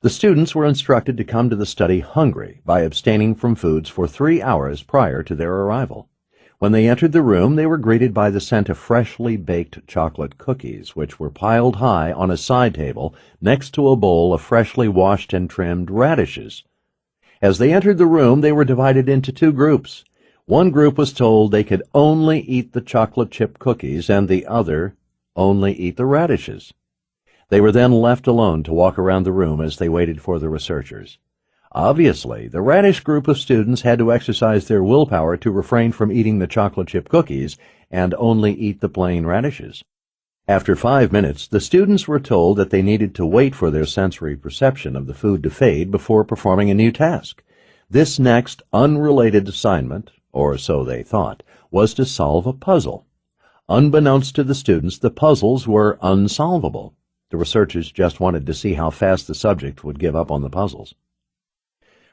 The students were instructed to come to the study hungry by abstaining from foods for 3 hours prior to their arrival. When they entered the room, they were greeted by the scent of freshly baked chocolate cookies, which were piled high on a side table next to a bowl of freshly washed and trimmed radishes. As they entered the room, they were divided into 2 groups. One group was told they could only eat the chocolate chip cookies, and the other only eat the radishes. They were then left alone to walk around the room as they waited for the researchers. Obviously, the radish group of students had to exercise their willpower to refrain from eating the chocolate chip cookies and only eat the plain radishes. After 5 minutes, the students were told that they needed to wait for their sensory perception of the food to fade before performing a new task. This next unrelated assignment, or so they thought, was to solve a puzzle. Unbeknownst to the students, the puzzles were unsolvable. The researchers just wanted to see how fast the subject would give up on the puzzles.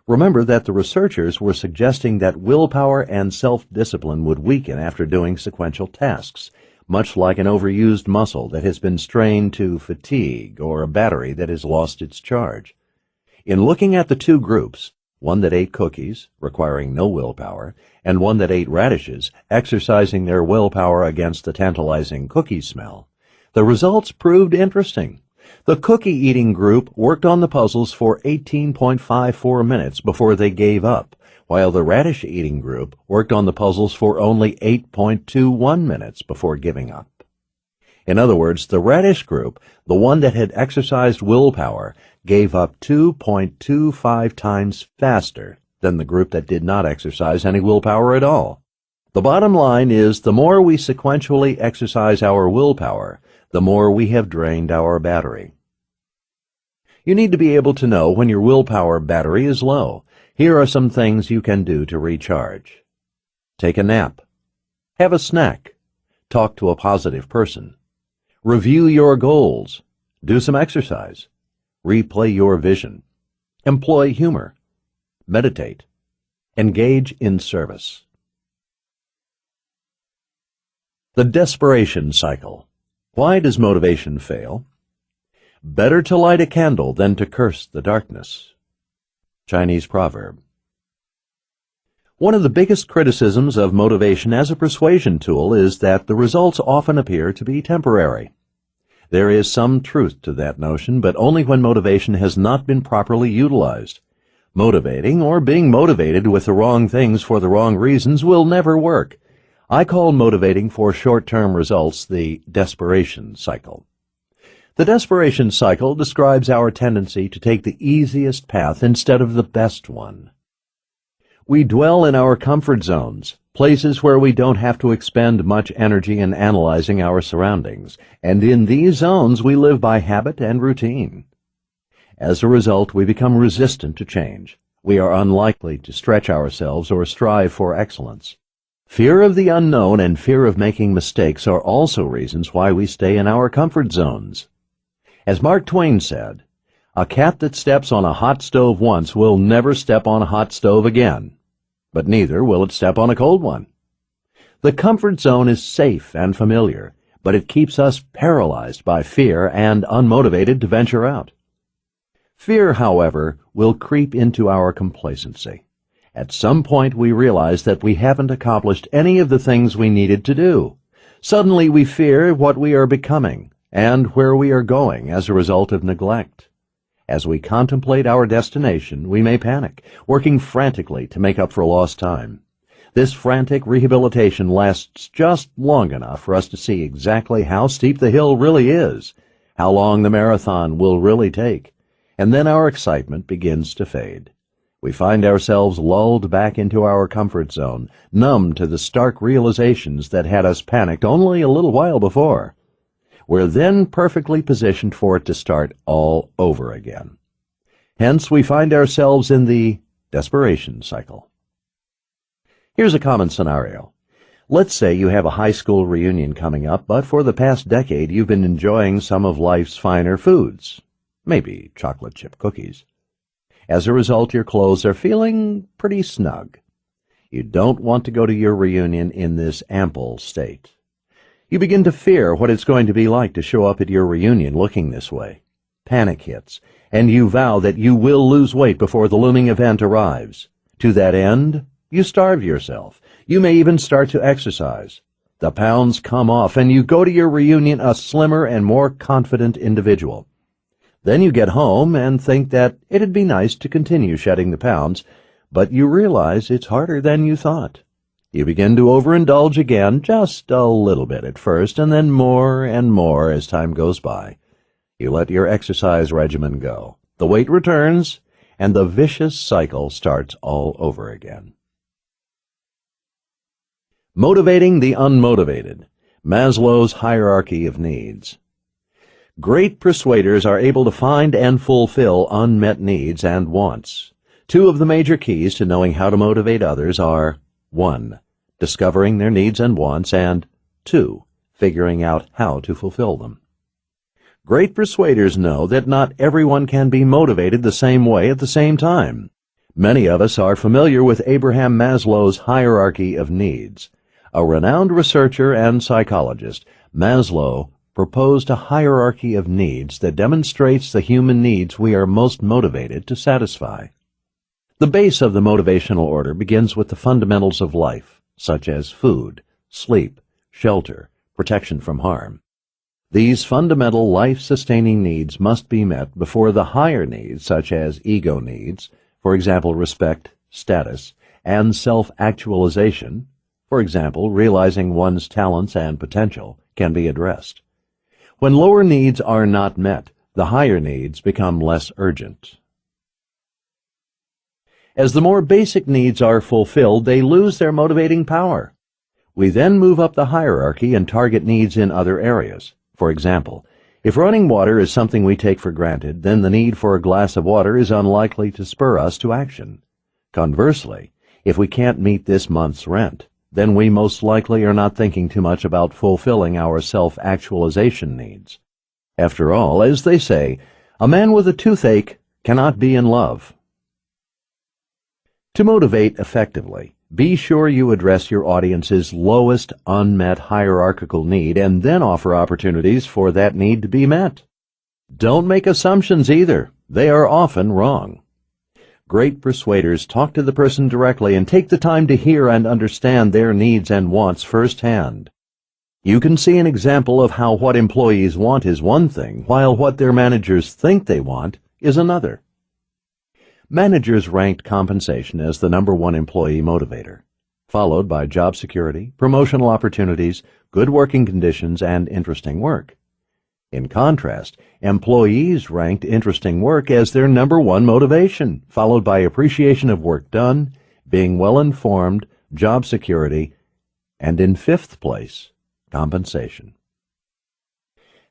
Remember that the researchers were suggesting that willpower and self-discipline would weaken after doing sequential tasks, much like an overused muscle that has been strained to fatigue or a battery that has lost its charge. In looking at the 2 groups, one that ate cookies, requiring no willpower, and one that ate radishes, exercising their willpower against the tantalizing cookie smell, the results proved interesting. The cookie-eating group worked on the puzzles for 18.54 minutes before they gave up, while the radish-eating group worked on the puzzles for only 8.21 minutes before giving up. In other words, the radish group, the one that had exercised willpower, gave up 2.25 times faster than the group that did not exercise any willpower at all. The bottom line is the more we sequentially exercise our willpower, the more we have drained our battery. You need to be able to know when your willpower battery is low. Here are some things you can do to recharge. Take a nap. Have a snack. Talk to a positive person. Review your goals. Do some exercise. Replay your vision. Employ humor. Meditate. Engage in service. The desperation cycle. Why does motivation fail? Better to light a candle than to curse the darkness. Chinese proverb. One of the biggest criticisms of motivation as a persuasion tool is that the results often appear to be temporary. There is some truth to that notion, but only when motivation has not been properly utilized. Motivating or being motivated with the wrong things for the wrong reasons will never work. I call motivating for short-term results the desperation cycle. The desperation cycle describes our tendency to take the easiest path instead of the best one. We dwell in our comfort zones, places where we don't have to expend much energy in analyzing our surroundings, and in these zones we live by habit and routine. As a result, we become resistant to change. We are unlikely to stretch ourselves or strive for excellence. Fear of the unknown and fear of making mistakes are also reasons why we stay in our comfort zones. As Mark Twain said, "A cat that steps on a hot stove once will never step on a hot stove again, but neither will it step on a cold one." The comfort zone is safe and familiar, but it keeps us paralyzed by fear and unmotivated to venture out. Fear, however, will creep into our complacency. At some point we realize that we haven't accomplished any of the things we needed to do. Suddenly we fear what we are becoming and where we are going as a result of neglect. As we contemplate our destination, we may panic, working frantically to make up for lost time. This frantic rehabilitation lasts just long enough for us to see exactly how steep the hill really is, how long the marathon will really take, and then our excitement begins to fade. We find ourselves lulled back into our comfort zone, numb to the stark realizations that had us panicked only a little while before. We're then perfectly positioned for it to start all over again. Hence, we find ourselves in the desperation cycle. Here's a common scenario. Let's say you have a high school reunion coming up, but for the past decade you've been enjoying some of life's finer foods, maybe chocolate chip cookies. As a result, your clothes are feeling pretty snug. You don't want to go to your reunion in this ample state. You begin to fear what it's going to be like to show up at your reunion looking this way. Panic hits, and you vow that you will lose weight before the looming event arrives. To that end, you starve yourself. You may even start to exercise. The pounds come off, and you go to your reunion a slimmer and more confident individual. Then you get home and think that it'd be nice to continue shedding the pounds, but you realize it's harder than you thought. You begin to overindulge again, just a little bit at first, and then more and more as time goes by. You let your exercise regimen go. The weight returns, and the vicious cycle starts all over again. Motivating the unmotivated. Maslow's hierarchy of needs. Great persuaders are able to find and fulfill unmet needs and wants. Two of the major keys to knowing how to motivate others are 1. Discovering their needs and wants, and 2. Figuring out how to fulfill them. Great persuaders know that not everyone can be motivated the same way at the same time. Many of us are familiar with Abraham Maslow's hierarchy of needs. A renowned researcher and psychologist, Maslow proposed a hierarchy of needs that demonstrates the human needs we are most motivated to satisfy. The base of the motivational order begins with the fundamentals of life, such as food, sleep, shelter, protection from harm. These fundamental life-sustaining needs must be met before the higher needs, such as ego needs, for example, respect, status, and self-actualization, for example, realizing one's talents and potential, can be addressed. When lower needs are not met, the higher needs become less urgent. As the more basic needs are fulfilled, they lose their motivating power. We then move up the hierarchy and target needs in other areas. For example, if running water is something we take for granted, then the need for a glass of water is unlikely to spur us to action. Conversely, if we can't meet this month's rent, then we most likely are not thinking too much about fulfilling our self-actualization needs. After all, as they say, a man with a toothache cannot be in love. To motivate effectively, be sure you address your audience's lowest unmet hierarchical need and then offer opportunities for that need to be met. Don't make assumptions either. They are often wrong. Great persuaders talk to the person directly and take the time to hear and understand their needs and wants firsthand. You can see an example of how what employees want is one thing, while what their managers think they want is another. Managers ranked compensation as the #1 employee motivator, followed by job security, promotional opportunities, good working conditions, and interesting work. In contrast, employees ranked interesting work as their #1 motivation, followed by appreciation of work done, being well-informed, job security, and in 5th place, compensation.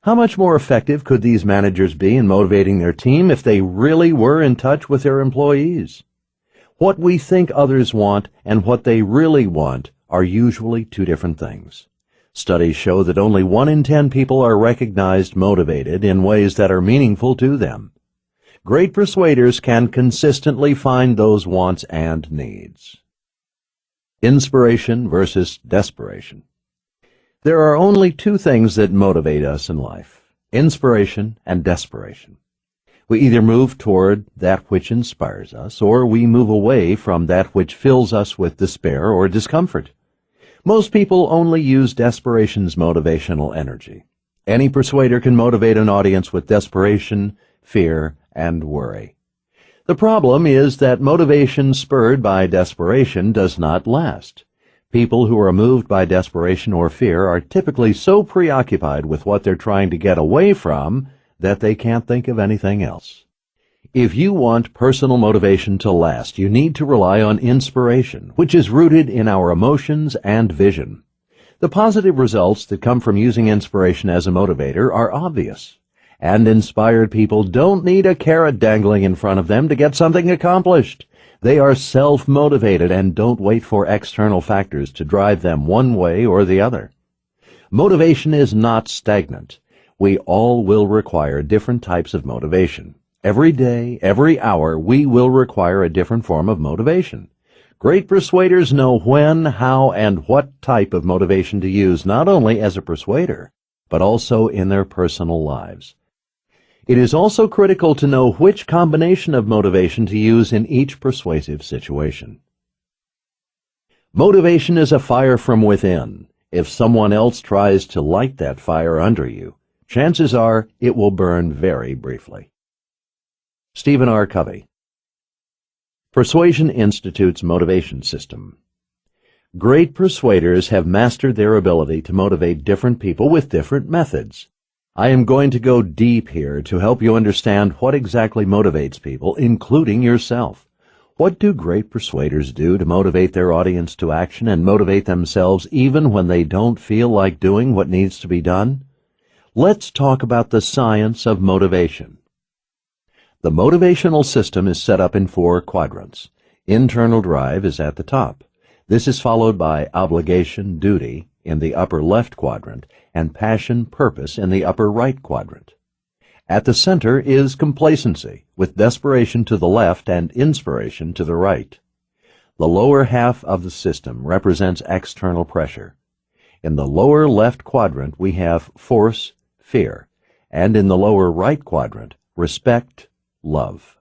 How much more effective could these managers be in motivating their team if they really were in touch with their employees? What we think others want and what they really want are usually two different things. Studies show that only 1 in 10 people are recognized motivated in ways that are meaningful to them. Great persuaders can consistently find those wants and needs. Inspiration versus desperation. There are only 2 things that motivate us in life: inspiration and desperation. We either move toward that which inspires us, or we move away from that which fills us with despair or discomfort. Most people only use desperation's motivational energy. Any persuader can motivate an audience with desperation, fear, and worry. The problem is that motivation spurred by desperation does not last. People who are moved by desperation or fear are typically so preoccupied with what they're trying to get away from that they can't think of anything else. If you want personal motivation to last, you need to rely on inspiration, which is rooted in our emotions and vision. The positive results that come from using inspiration as a motivator are obvious, and inspired people don't need a carrot dangling in front of them to get something accomplished. They are self-motivated and don't wait for external factors to drive them one way or the other. Motivation is not stagnant. We all will require different types of motivation. Every day, every hour, we will require a different form of motivation. Great persuaders know when, how, and what type of motivation to use, not only as a persuader, but also in their personal lives. It is also critical to know which combination of motivation to use in each persuasive situation. Motivation is a fire from within. If someone else tries to light that fire under you, chances are it will burn very briefly. Stephen R. Covey. Persuasion Institute's Motivation System. Great persuaders have mastered their ability to motivate different people with different methods. I am going to go deep here to help you understand what exactly motivates people, including yourself. What do great persuaders do to motivate their audience to action and motivate themselves even when they don't feel like doing what needs to be done? Let's talk about the science of motivation. The motivational system is set up in 4 quadrants. Internal drive is at the top. This is followed by obligation, duty, in the upper left quadrant, and passion, purpose in the upper right quadrant. At the center is complacency, with desperation to the left and inspiration to the right. The lower half of the system represents external pressure. In the lower left quadrant we have force, fear, and in the lower right quadrant, respect, love.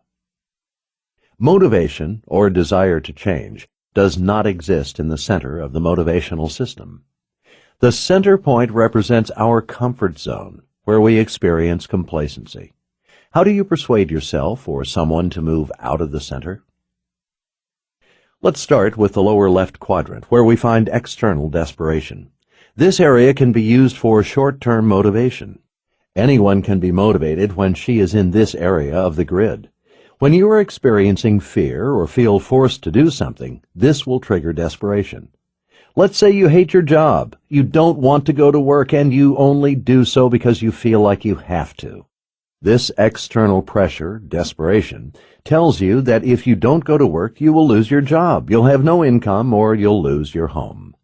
Motivation, or desire to change, does not exist in the center of the motivational system. The center point represents our comfort zone, where we experience complacency. How do you persuade yourself or someone to move out of the center? Let's start with the lower left quadrant, where we find external desperation. This area can be used for short-term motivation. Anyone can be motivated when she is in this area of the grid. When you are experiencing fear or feel forced to do something, this will trigger desperation. Let's say you hate your job, you don't want to go to work, and you only do so because you feel like you have to. This external pressure, desperation, tells you that if you don't go to work, you will lose your job, you'll have no income, or you'll lose your home.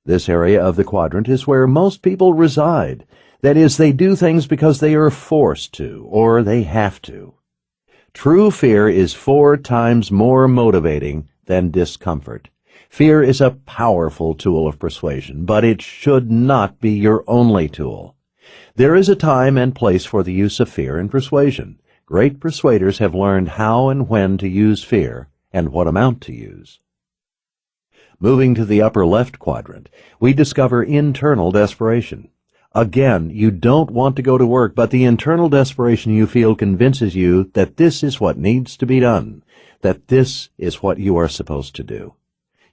This area of the quadrant is where most people reside. That is, they do things because they are forced to, or they have to. True fear is 4 times more motivating than discomfort. Fear is a powerful tool of persuasion, but it should not be your only tool. There is a time and place for the use of fear in persuasion. Great persuaders have learned how and when to use fear and what amount to use. Moving to the upper left quadrant, we discover internal desperation. Again, you don't want to go to work, but the internal desperation you feel convinces you that this is what needs to be done, that this is what you are supposed to do.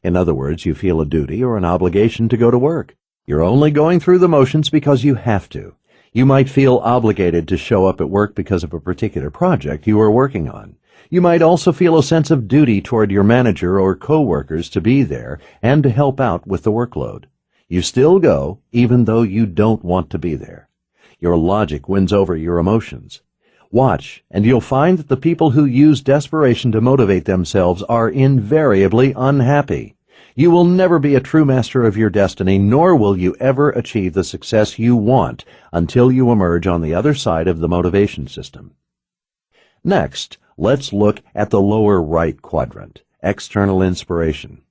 In other words, you feel a duty or an obligation to go to work. You're only going through the motions because you have to. You might feel obligated to show up at work because of a particular project you are working on. You might also feel a sense of duty toward your manager or co-workers to be there and to help out with the workload. You still go, even though you don't want to be there. Your logic wins over your emotions. Watch, and you'll find that the people who use desperation to motivate themselves are invariably unhappy. You will never be a true master of your destiny, nor will you ever achieve the success you want until you emerge on the other side of the motivation system. Next, let's look at the lower right quadrant, external inspiration.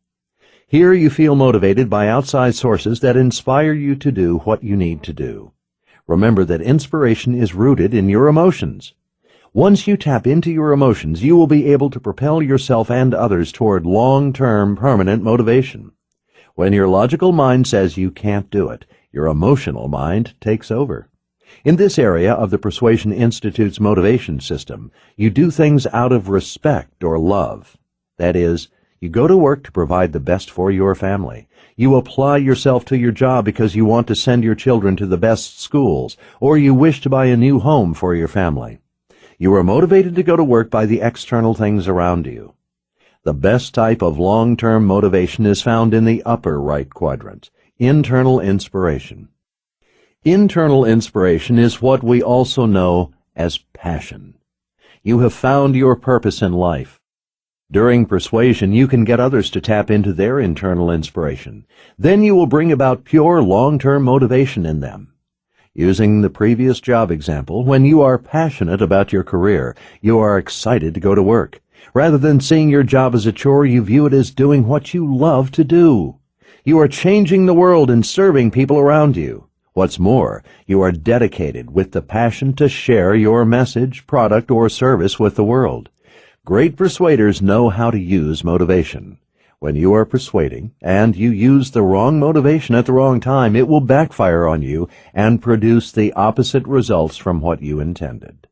Here you feel motivated by outside sources that inspire you to do what you need to do. Remember that inspiration is rooted in your emotions. Once you tap into your emotions, you will be able to propel yourself and others toward long-term, permanent motivation. When your logical mind says you can't do it, your emotional mind takes over. In this area of the Persuasion Institute's motivation system, you do things out of respect or love. That is, you go to work to provide the best for your family. You apply yourself to your job because you want to send your children to the best schools, or you wish to buy a new home for your family. You are motivated to go to work by the external things around you. The best type of long-term motivation is found in the upper right quadrant, internal inspiration. Internal inspiration is what we also know as passion. You have found your purpose in life. During persuasion, you can get others to tap into their internal inspiration. Then you will bring about pure long-term motivation in them. Using the previous job example, when you are passionate about your career, you are excited to go to work. Rather than seeing your job as a chore, you view it as doing what you love to do. You are changing the world and serving people around you. What's more, you are dedicated with the passion to share your message, product, or service with the world. Great persuaders know how to use motivation. When you are persuading and you use the wrong motivation at the wrong time, it will backfire on you and produce the opposite results from what you intended.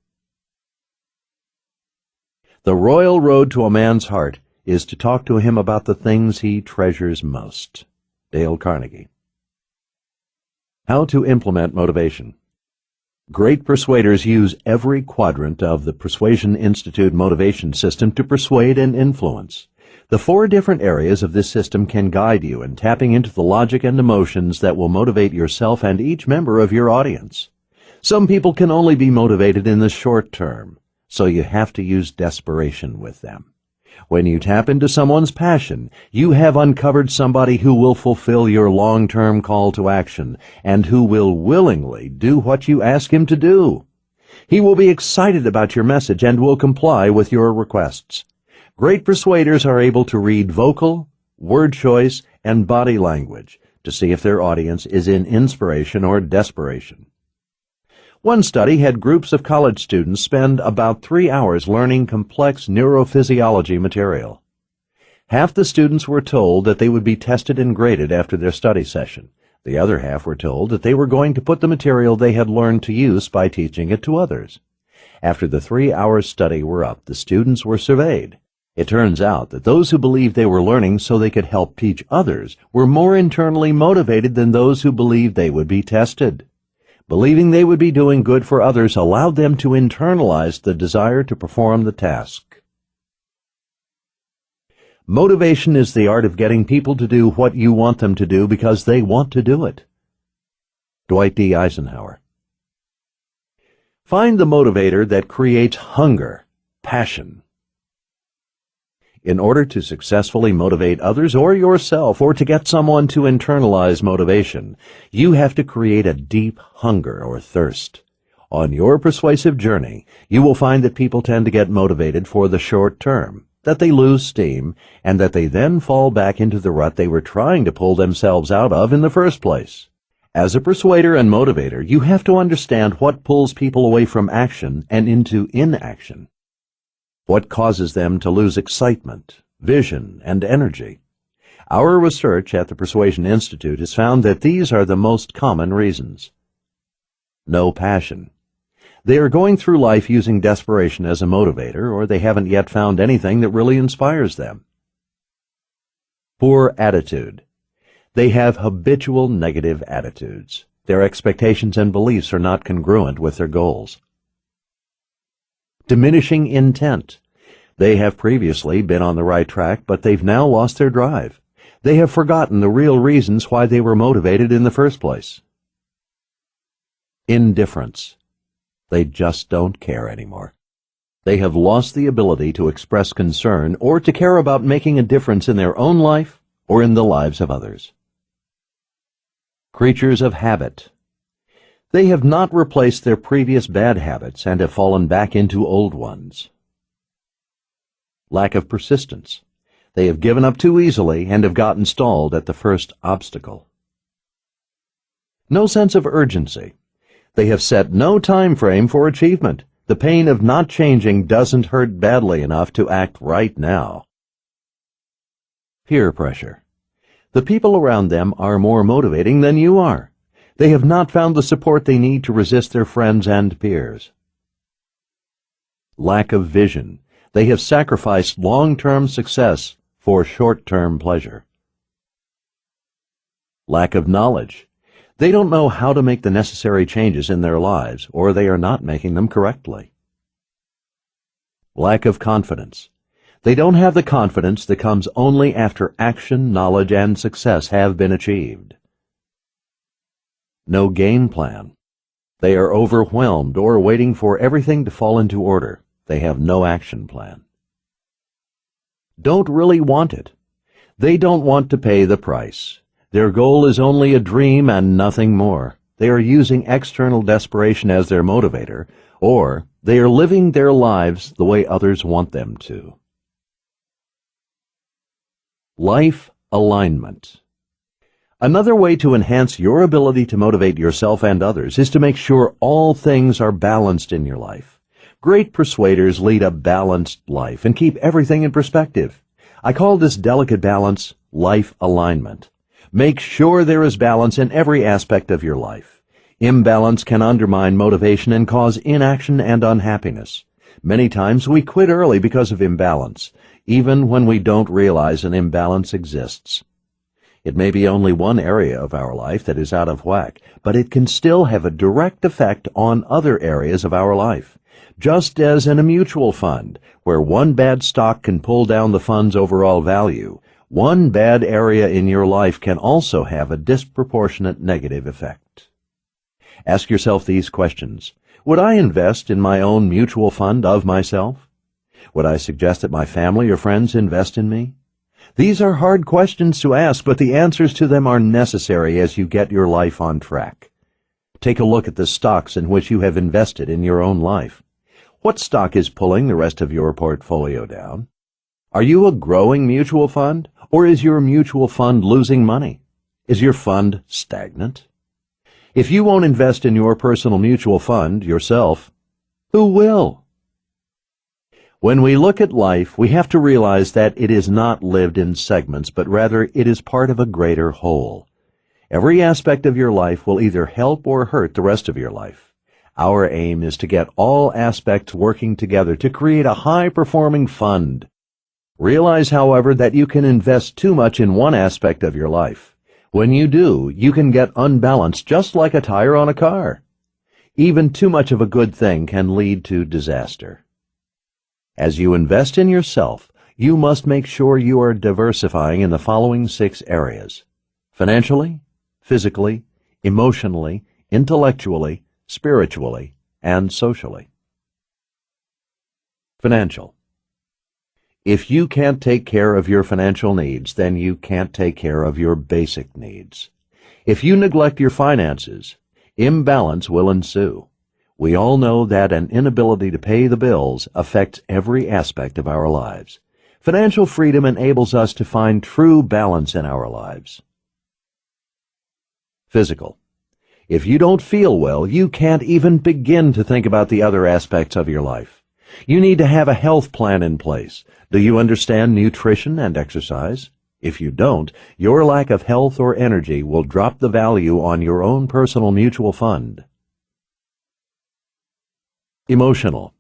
The royal road to a man's heart is to talk to him about the things he treasures most. Dale Carnegie. How to implement motivation. Great persuaders use every quadrant of the Persuasion Institute motivation system to persuade and influence. The 4 different areas of this system can guide you in tapping into the logic and emotions that will motivate yourself and each member of your audience. Some people can only be motivated in the short term, so you have to use desperation with them. When you tap into someone's passion, you have uncovered somebody who will fulfill your long-term call to action and who will willingly do what you ask him to do. He will be excited about your message and will comply with your requests. Great persuaders are able to read vocal, word choice, and body language to see if their audience is in inspiration or desperation. One study had groups of college students spend about 3 hours learning complex neurophysiology material. Half the students were told that they would be tested and graded after their study session. The other half were told that they were going to put the material they had learned to use by teaching it to others. After the 3-hour study were up, the students were surveyed. It turns out that those who believed they were learning so they could help teach others were more internally motivated than those who believed they would be tested. Believing they would be doing good for others allowed them to internalize the desire to perform the task. Motivation is the art of getting people to do what you want them to do because they want to do it. Dwight D. Eisenhower. Find the motivator that creates hunger, passion. In order to successfully motivate others or yourself, or to get someone to internalize motivation, you have to create a deep hunger or thirst. On your persuasive journey, you will find that people tend to get motivated for the short term, that they lose steam, and that they then fall back into the rut they were trying to pull themselves out of in the first place. As a persuader and motivator, you have to understand what pulls people away from action and into inaction. What causes them to lose excitement, vision, and energy? Our research at the Persuasion Institute has found that these are the most common reasons. No passion. They are going through life using desperation as a motivator, or they haven't yet found anything that really inspires them. Poor attitude. They have habitual negative attitudes. Their expectations and beliefs are not congruent with their goals. Diminishing intent. They have previously been on the right track, but they've now lost their drive. They have forgotten the real reasons why they were motivated in the first place. Indifference. They just don't care anymore. They have lost the ability to express concern or to care about making a difference in their own life or in the lives of others. Creatures of habit. They have not replaced their previous bad habits and have fallen back into old ones. Lack of persistence. They have given up too easily and have gotten stalled at the first obstacle. No sense of urgency. They have set no time frame for achievement. The pain of not changing doesn't hurt badly enough to act right now. Peer pressure. The people around them are more motivating than you are. They have not found the support they need to resist their friends and peers. Lack of vision. They have sacrificed long-term success for short-term pleasure. Lack of knowledge. They don't know how to make the necessary changes in their lives, or they are not making them correctly. Lack of confidence. They don't have the confidence that comes only after action, knowledge, and success have been achieved. No game plan. They are overwhelmed or waiting for everything to fall into order. They have no action plan. don't really want it. They don't want to pay the price. Their goal is only a dream and nothing more. They are using external desperation as their motivator, or they are living their lives the way others want them to. Life alignment. Another way to enhance your ability to motivate yourself and others is to make sure all things are balanced in your life. Great persuaders lead a balanced life and keep everything in perspective. I call this delicate balance life alignment. Make sure there is balance in every aspect of your life. Imbalance can undermine motivation and cause inaction and unhappiness. Many times we quit early because of imbalance, even when we don't realize an imbalance exists. It may be only one area of our life that is out of whack, but it can still have a direct effect on other areas of our life. Just as in a mutual fund, where one bad stock can pull down the fund's overall value, one bad area in your life can also have a disproportionate negative effect. Ask yourself these questions. Would I invest in my own mutual fund of myself? Would I suggest that my family or friends invest in me? These are hard questions to ask, but the answers to them are necessary as you get your life on track. Take a look at the stocks in which you have invested in your own life. What stock is pulling the rest of your portfolio down? Are you a growing mutual fund, or is your mutual fund losing money? Is your fund stagnant? If you won't invest in your personal mutual fund yourself, who will? When we look at life, we have to realize that it is not lived in segments, but rather it is part of a greater whole. Every aspect of your life will either help or hurt the rest of your life. Our aim is to get all aspects working together to create a high-performing fund. Realize, however, that you can invest too much in one aspect of your life. When you do, you can get unbalanced just like a tire on a car. Even too much of a good thing can lead to disaster. As you invest in yourself, you must make sure you are diversifying in the following 6 areas: financially, physically, emotionally, intellectually, spiritually, and socially. Financial. If you can't take care of your financial needs, then you can't take care of your basic needs. If you neglect your finances, imbalance will ensue. We all know that an inability to pay the bills affects every aspect of our lives. Financial freedom enables us to find true balance in our lives. Physical. If you don't feel well, you can't even begin to think about the other aspects of your life. You need to have a health plan in place. Do you understand nutrition and exercise? If you don't, your lack of health or energy will drop the value on your own personal mutual fund. Emotional.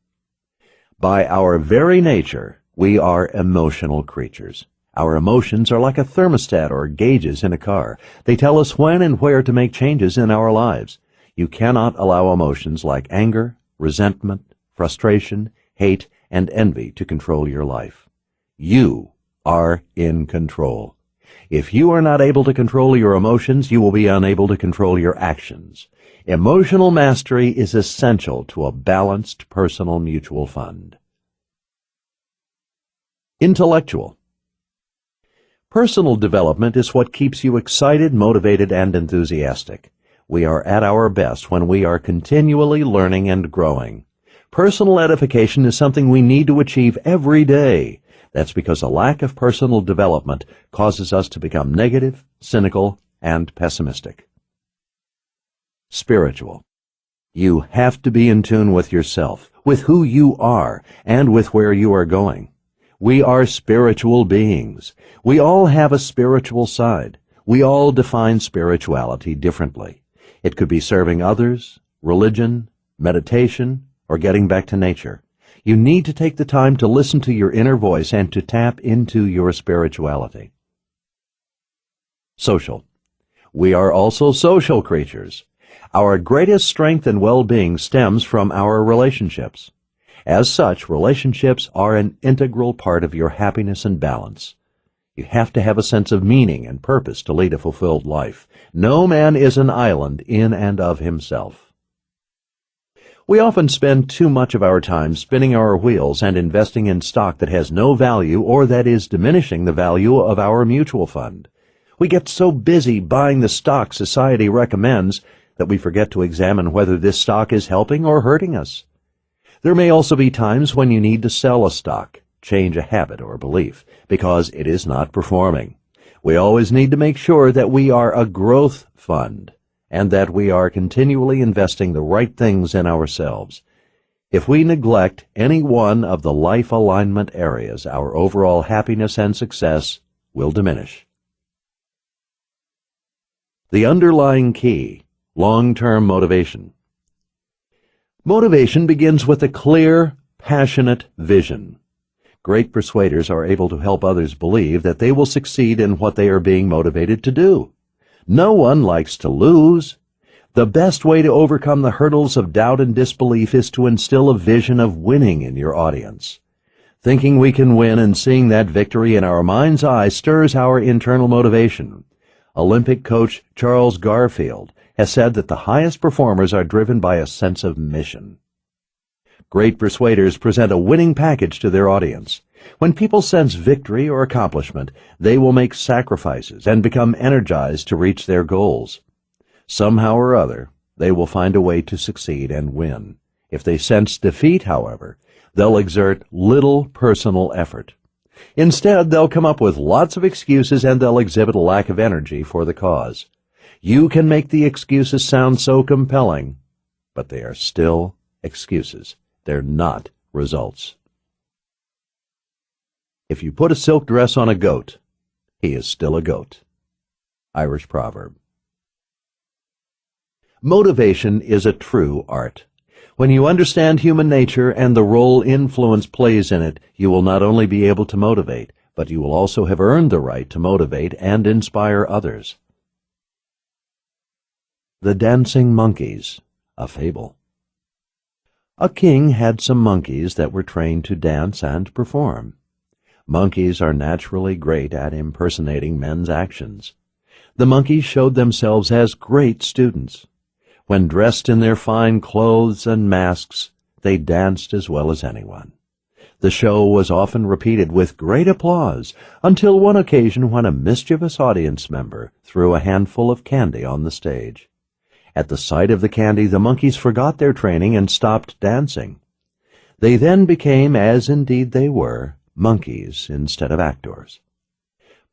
By our very nature, we are emotional creatures. Our emotions are like a thermostat or gauges in a car. They tell us when and where to make changes in our lives. You cannot allow emotions like anger, resentment, frustration, hate, and envy to control your life. You are in control. If you are not able to control your emotions, you will be unable to control your actions. Emotional mastery is essential to a balanced personal mutual fund. Intellectual. Personal development is what keeps you excited, motivated, and enthusiastic. We are at our best when we are continually learning and growing. Personal edification is something we need to achieve every day. That's because a lack of personal development causes us to become negative, cynical, and pessimistic. Spiritual. You have to be in tune with yourself, with who you are, and with where you are going. We are spiritual beings. We all have a spiritual side. We all define spirituality differently. It could be serving others, religion, meditation, or getting back to nature. You need to take the time to listen to your inner voice and to tap into your spirituality. Social. We are also social creatures. Our greatest strength and well-being stems from our relationships. As such, relationships are an integral part of your happiness and balance. You have to have a sense of meaning and purpose to lead a fulfilled life. No man is an island in and of himself. We often spend too much of our time spinning our wheels and investing in stock that has no value or that is diminishing the value of our mutual fund. We get so busy buying the stock society recommends that we forget to examine whether this stock is helping or hurting us. There may also be times when you need to sell a stock, change a habit or belief, because it is not performing. We always need to make sure that we are a growth fund and that we are continually investing the right things in ourselves. If we neglect any one of the life alignment areas, our overall happiness and success will diminish. The underlying key, long-term motivation. Motivation begins with a clear, passionate vision. Great persuaders are able to help others believe that they will succeed in what they are being motivated to do. No one likes to lose. The best way to overcome the hurdles of doubt and disbelief is to instill a vision of winning in your audience. Thinking we can win and seeing that victory in our mind's eye stirs our internal motivation. Olympic coach Charles Garfield has said that the highest performers are driven by a sense of mission. Great persuaders present a winning package to their audience. When people sense victory or accomplishment, they will make sacrifices and become energized to reach their goals. Somehow or other, they will find a way to succeed and win. If they sense defeat, however, they'll exert little personal effort. Instead, they'll come up with lots of excuses and they'll exhibit a lack of energy for the cause. You can make the excuses sound so compelling, but they are still excuses. They're not results. If you put a silk dress on a goat, he is still a goat. Irish proverb. Motivation is a true art. When you understand human nature and the role influence plays in it, you will not only be able to motivate, but you will also have earned the right to motivate and inspire others. The Dancing Monkeys, a fable. A king had some monkeys that were trained to dance and perform. Monkeys are naturally great at impersonating men's actions. The monkeys showed themselves as great students. When dressed in their fine clothes and masks, they danced as well as anyone. The show was often repeated with great applause, until one occasion when a mischievous audience member threw a handful of candy on the stage. At the sight of the candy, the monkeys forgot their training and stopped dancing. They then became, as indeed they were, monkeys instead of actors.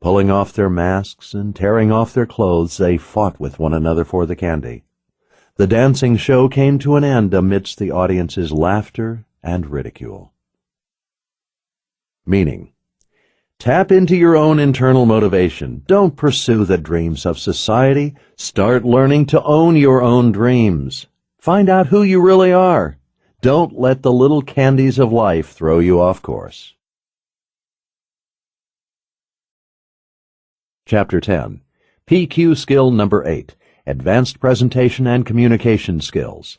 Pulling off their masks and tearing off their clothes, they fought with one another for the candy. The dancing show came to an end amidst the audience's laughter and ridicule. Meaning: tap into your own internal motivation. Don't pursue the dreams of society. Start learning to own your own dreams. Find out who you really are. Don't let the little candies of life throw you off course. Chapter 10. PQ Skill Number 8. Advanced Presentation and Communication Skills.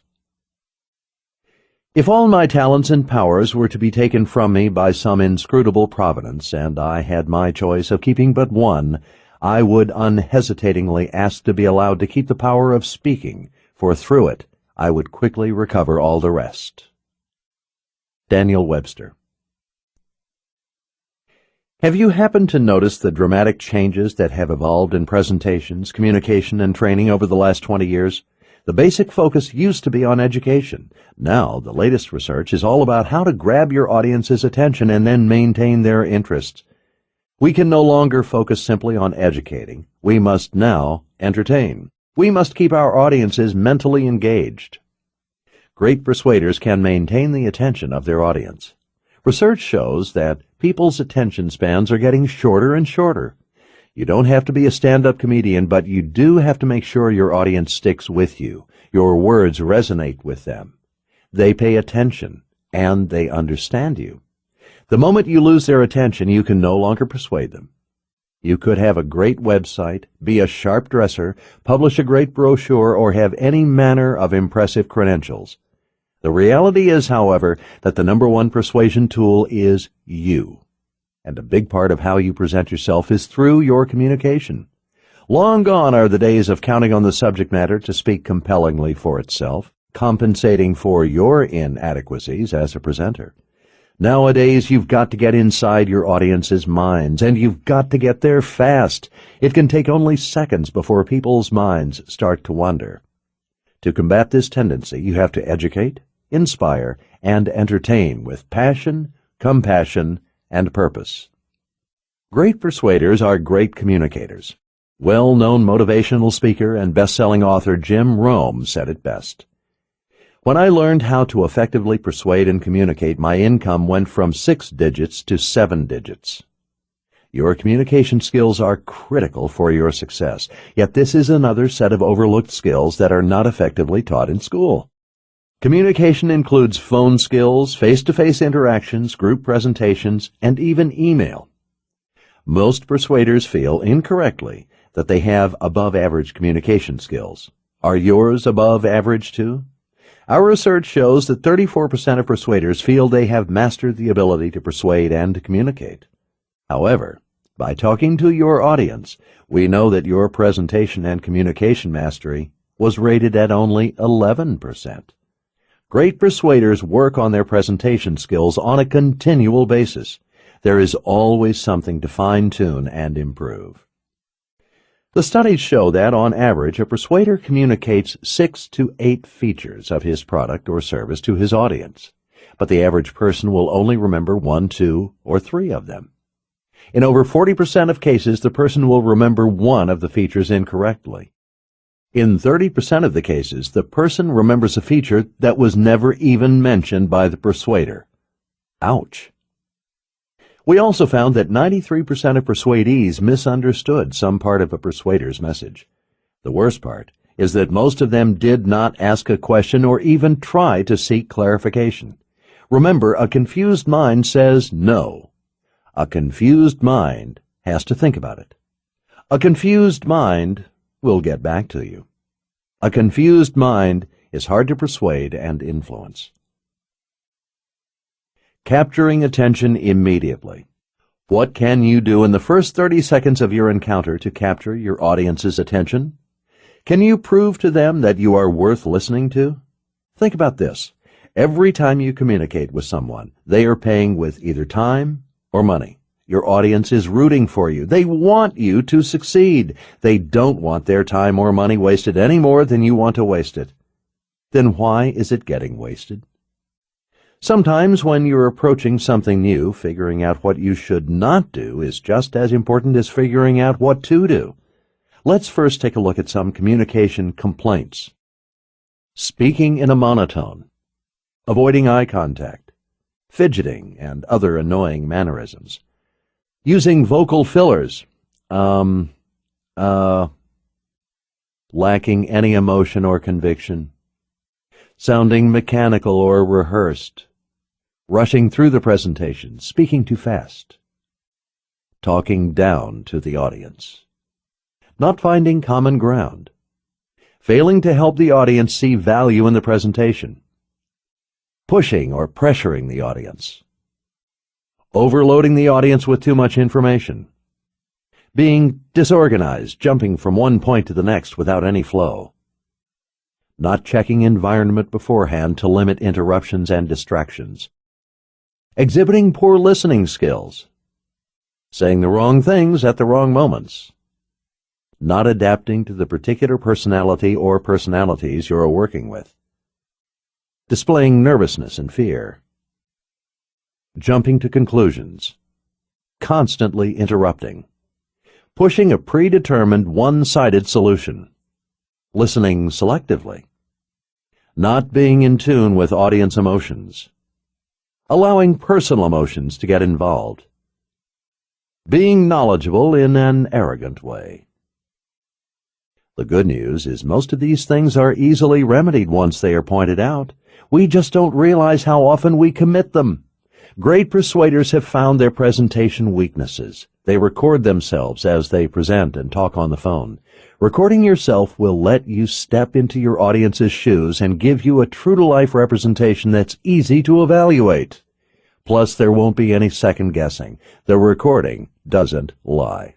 If all my talents and powers were to be taken from me by some inscrutable providence, and I had my choice of keeping but one, I would unhesitatingly ask to be allowed to keep the power of speaking, for through it I would quickly recover all the rest. Daniel Webster. Have you happened to notice the dramatic changes that have evolved in presentations, communication, and training over the last 20 years? The basic focus used to be on education. Now, the latest research is all about how to grab your audience's attention and then maintain their interest. We can no longer focus simply on educating. We must now entertain. We must keep our audiences mentally engaged. Great persuaders can maintain the attention of their audience. Research shows that people's attention spans are getting shorter and shorter. You don't have to be a stand-up comedian, but you do have to make sure your audience sticks with you. Your words resonate with them. They pay attention, and they understand you. The moment you lose their attention, you can no longer persuade them. You could have a great website, be a sharp dresser, publish a great brochure, or have any manner of impressive credentials. The reality is, however, that the number one persuasion tool is you. And a big part of how you present yourself is through your communication. Long gone are the days of counting on the subject matter to speak compellingly for itself. compensating for your inadequacies as a presenter. Nowadays, you've got to get inside your audience's minds, and you've got to get there fast. It can take only seconds before people's minds start to wander. To combat this tendency, you have to educate, inspire, and entertain with passion, compassion, and purpose. Great persuaders are great communicators. Well-known motivational speaker and best-selling author Jim Rohn said it best. When I learned how to effectively persuade and communicate, my income went from 6 digits to 7 digits. Your communication skills are critical for your success, yet this is another set of overlooked skills that are not effectively taught in school. Communication includes phone skills, face-to-face interactions, group presentations, and even email. Most persuaders feel incorrectly that they have above-average communication skills. Are yours above average too? Our research shows that 34% of persuaders feel they have mastered the ability to persuade and to communicate. However, by talking to your audience, we know that your presentation and communication mastery was rated at only 11%. Great persuaders work on their presentation skills on a continual basis. There is always something to fine-tune and improve. The studies show that, on average, a persuader communicates 6 to 8 features of his product or service to his audience, but the average person will only remember 1, 2, or 3 of them. In over 40% of cases, the person will remember one of the features incorrectly. In 30% of the cases, the person remembers a feature that was never even mentioned by the persuader. Ouch! We also found that 93% of persuadees misunderstood some part of a persuader's message. The worst part is that most of them did not ask a question or even try to seek clarification. Remember, a confused mind says no. A confused mind has to think about it. A confused mind will get back to you. A confused mind is hard to persuade and influence. Capturing attention immediately. What can you do in the first 30 seconds of your encounter to capture your audience's attention? Can you prove to them that you are worth listening to? Think about this. Every time you communicate with someone, they are paying with either time or money. Your audience is rooting for you. They want you to succeed. They don't want their time or money wasted any more than you want to waste it. Then why is it getting wasted? Sometimes when you're approaching something new, figuring out what you should not do is just as important as figuring out what to do. Let's first take a look at some communication complaints. Speaking in a monotone, avoiding eye contact, fidgeting and other annoying mannerisms, using vocal fillers, lacking any emotion or conviction, sounding mechanical or rehearsed, rushing through the presentation, speaking too fast, talking down to the audience, not finding common ground, failing to help the audience see value in the presentation, pushing or pressuring the audience, overloading the audience with too much information, being disorganized, jumping from one point to the next without any flow, not checking environment beforehand to limit interruptions and distractions, exhibiting poor listening skills, saying the wrong things at the wrong moments, not adapting to the particular personality or personalities you're working with, displaying nervousness and fear, jumping to conclusions, constantly interrupting, pushing a predetermined one-sided solution, listening selectively, not being in tune with audience emotions, allowing personal emotions to get involved, being knowledgeable in an arrogant way. The good news is most of these things are easily remedied once they are pointed out. We just don't realize how often we commit them. Great persuaders have found their presentation weaknesses. They record themselves as they present and talk on the phone. Recording yourself will let you step into your audience's shoes and give you a true-to-life representation that's easy to evaluate. Plus, there won't be any second guessing. The recording doesn't lie.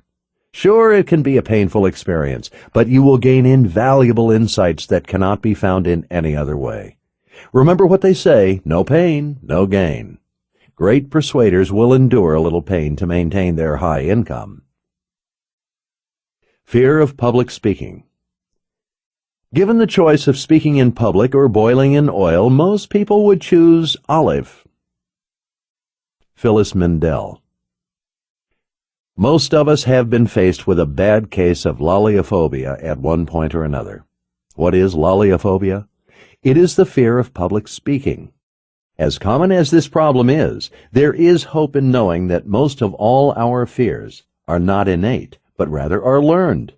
Sure, it can be a painful experience, but you will gain invaluable insights that cannot be found in any other way. Remember what they say, no pain, no gain. Great persuaders will endure a little pain to maintain their high income. Fear of public speaking. Given the choice of speaking in public or boiling in oil, most people would choose olive. Phyllis Mindell. Most of us have been faced with a bad case of lolliophobia at one point or another. What is lolliophobia? It is the fear of public speaking. As common as this problem is, there is hope in knowing that most of all our fears are not innate, but rather are learned.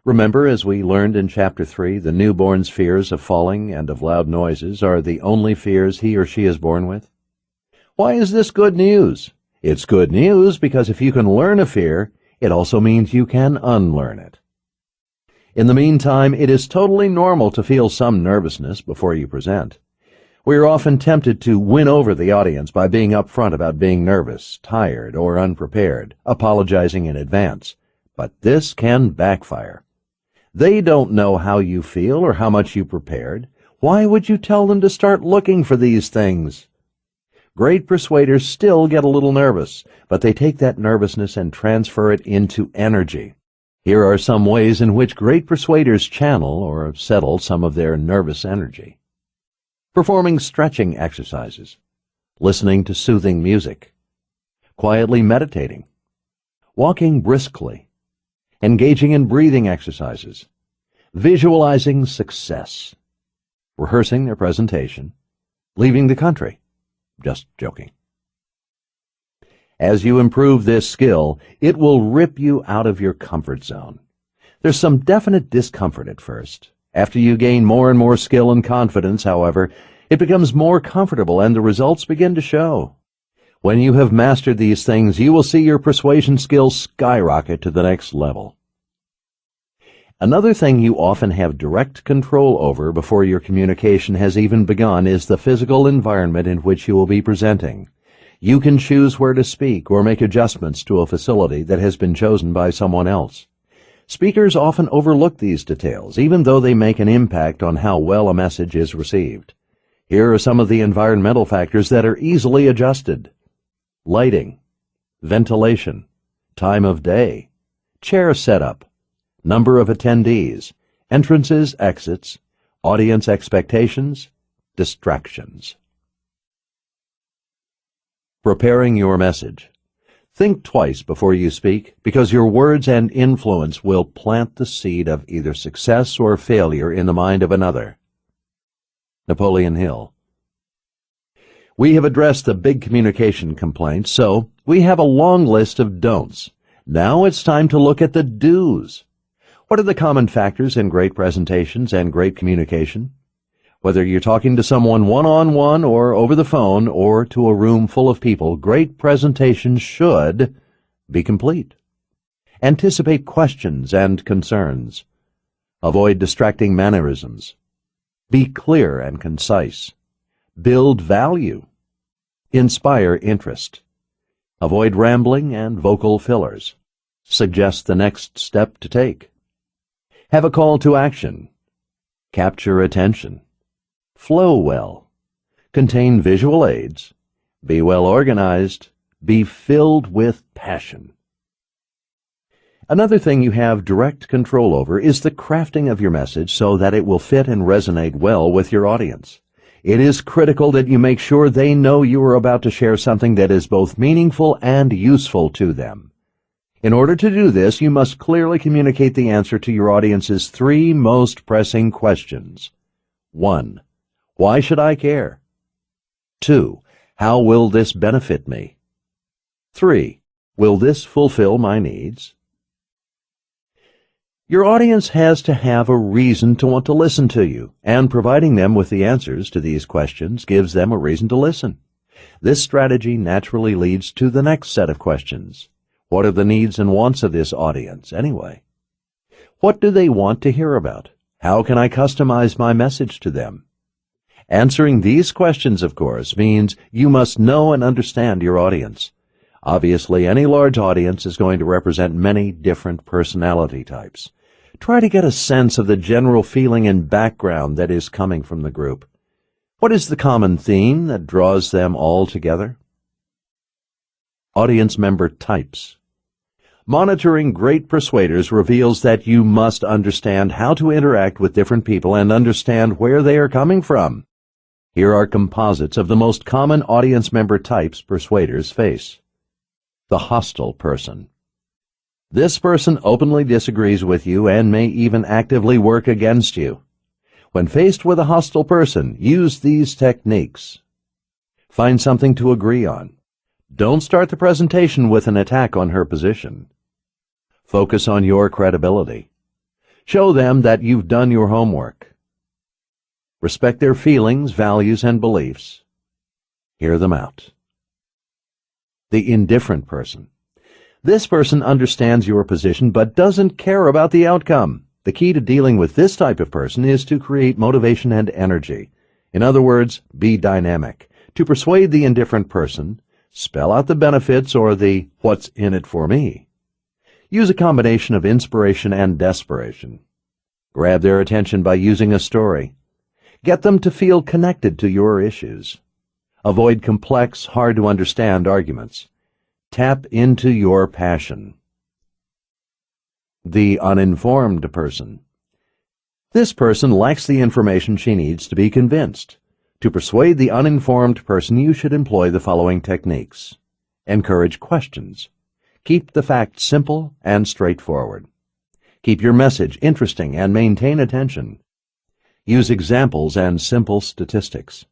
Remember, as we learned in Chapter 3, the newborn's fears of falling and of loud noises are the only fears he or she is born with? Why is this good news? It's good news because if you can learn a fear, it also means you can unlearn it. In the meantime, it is totally normal to feel some nervousness before you present. We are often tempted to win over the audience by being upfront about being nervous, tired, or unprepared, apologizing in advance. But this can backfire. They don't know how you feel or how much you prepared. Why would you tell them to start looking for these things? Great persuaders still get a little nervous, but they take that nervousness and transfer it into energy. Here are some ways in which great persuaders channel or settle some of their nervous energy. Performing stretching exercises, listening to soothing music, quietly meditating, walking briskly, engaging in breathing exercises, visualizing success, rehearsing their presentation, leaving the country. Just joking. As you improve this skill, it will rip you out of your comfort zone. There's some definite discomfort at first. After you gain more and more skill and confidence, however, it becomes more comfortable and the results begin to show. When you have mastered these things, you will see your persuasion skills skyrocket to the next level. Another thing you often have direct control over before your communication has even begun is the physical environment in which you will be presenting. You can choose where to speak or make adjustments to a facility that has been chosen by someone else. Speakers often overlook these details, even though they make an impact on how well a message is received. Here are some of the environmental factors that are easily adjusted. Lighting, ventilation, time of day, chair setup, number of attendees, entrances, exits, audience expectations, distractions. Preparing your message. Think twice before you speak, because your words and influence will plant the seed of either success or failure in the mind of another. Napoleon Hill. We have addressed the big communication complaints, so we have a long list of don'ts. Now it's time to look at the do's. What are the common factors in great presentations and great communication? Whether you're talking to someone one-on-one or over the phone or to a room full of people, great presentations should be complete. Anticipate questions and concerns. Avoid distracting mannerisms. Be clear and concise. Build value. Inspire interest. Avoid rambling and vocal fillers. Suggest the next step to take. Have a call to action. Capture attention. Flow well. Contain visual aids. Be well organized. Be filled with passion. Another thing you have direct control over is the crafting of your message so that it will fit and resonate well with your audience. It is critical that you make sure they know you are about to share something that is both meaningful and useful to them. In order to do this, you must clearly communicate the answer to your audience's three most pressing questions. 1. Why should I care? 2. How will this benefit me? 3. Will this fulfill my needs? Your audience has to have a reason to want to listen to you, and providing them with the answers to these questions gives them a reason to listen. This strategy naturally leads to the next set of questions. What are the needs and wants of this audience, anyway? What do they want to hear about? How can I customize my message to them? Answering these questions, of course, means you must know and understand your audience. Obviously, any large audience is going to represent many different personality types. Try to get a sense of the general feeling and background that is coming from the group. What is the common theme that draws them all together? Audience member types. Monitoring great persuaders reveals that you must understand how to interact with different people and understand where they are coming from. Here are composites of the most common audience member types persuaders face. The hostile person. This person openly disagrees with you and may even actively work against you. When faced with a hostile person, use these techniques. Find something to agree on. Don't start the presentation with an attack on her position. Focus on your credibility. Show them that you've done your homework. Respect their feelings, values, and beliefs. Hear them out. The indifferent person. This person understands your position but doesn't care about the outcome. The key to dealing with this type of person is to create motivation and energy. In other words, be dynamic. To persuade the indifferent person, spell out the benefits or the "what's in it for me." Use a combination of inspiration and desperation. Grab their attention by using a story. Get them to feel connected to your issues. Avoid complex, hard-to-understand arguments. Tap into your passion. The uninformed person. This person lacks the information she needs to be convinced. To persuade the uninformed person, you should employ the following techniques. Encourage questions. Keep the facts simple and straightforward. Keep your message interesting and maintain attention. Use examples and simple statistics.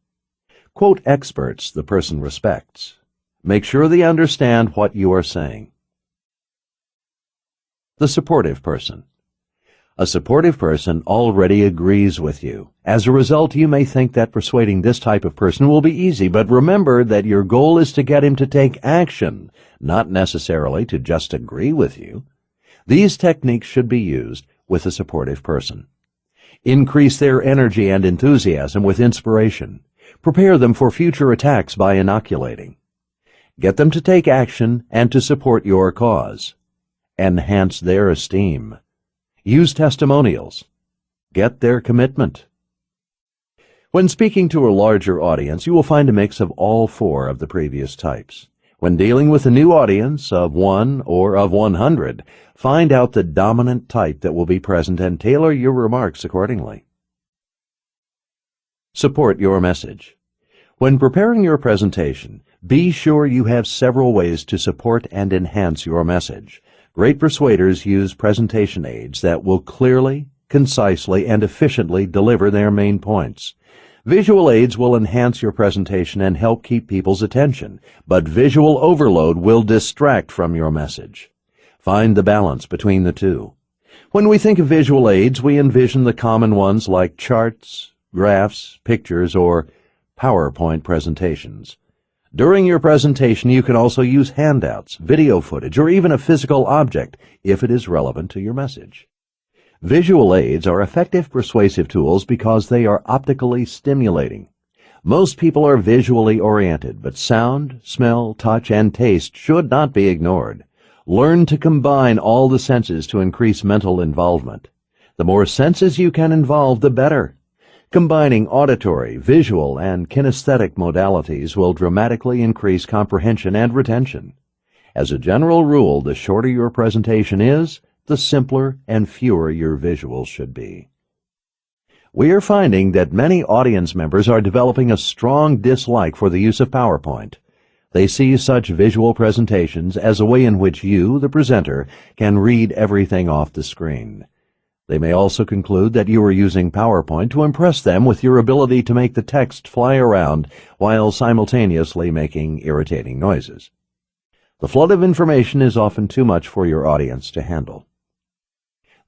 Quote experts the person respects. Make sure they understand what you are saying. The supportive person. A supportive person already agrees with you. As a result, you may think that persuading this type of person will be easy, but remember that your goal is to get him to take action, not necessarily to just agree with you. These techniques should be used with a supportive person. Increase their energy and enthusiasm with inspiration. Prepare them for future attacks by inoculating. Get them to take action and to support your cause. Enhance their esteem. Use testimonials. Get their commitment. When speaking to a larger audience, you will find a mix of all four of the previous types. When dealing with a new audience of 1 or of 100, find out the dominant type that will be present and tailor your remarks accordingly. Support your message. When preparing your presentation, be sure you have several ways to support and enhance your message. Great persuaders use presentation aids that will clearly, concisely, and efficiently deliver their main points. Visual aids will enhance your presentation and help keep people's attention, but visual overload will distract from your message. Find the balance between the two. When we think of visual aids, we envision the common ones like charts, graphs, pictures, or PowerPoint presentations. During your presentation, you can also use handouts, video footage, or even a physical object if it is relevant to your message. Visual aids are effective persuasive tools because they are optically stimulating. Most people are visually oriented, but sound, smell, touch, and taste should not be ignored. Learn to combine all the senses to increase mental involvement. The more senses you can involve, the better. Combining auditory, visual, and kinesthetic modalities will dramatically increase comprehension and retention. As a general rule, the shorter your presentation is, the simpler and fewer your visuals should be. We are finding that many audience members are developing a strong dislike for the use of PowerPoint. They see such visual presentations as a way in which you, the presenter, can read everything off the screen. They may also conclude that you are using PowerPoint to impress them with your ability to make the text fly around while simultaneously making irritating noises. The flood of information is often too much for your audience to handle.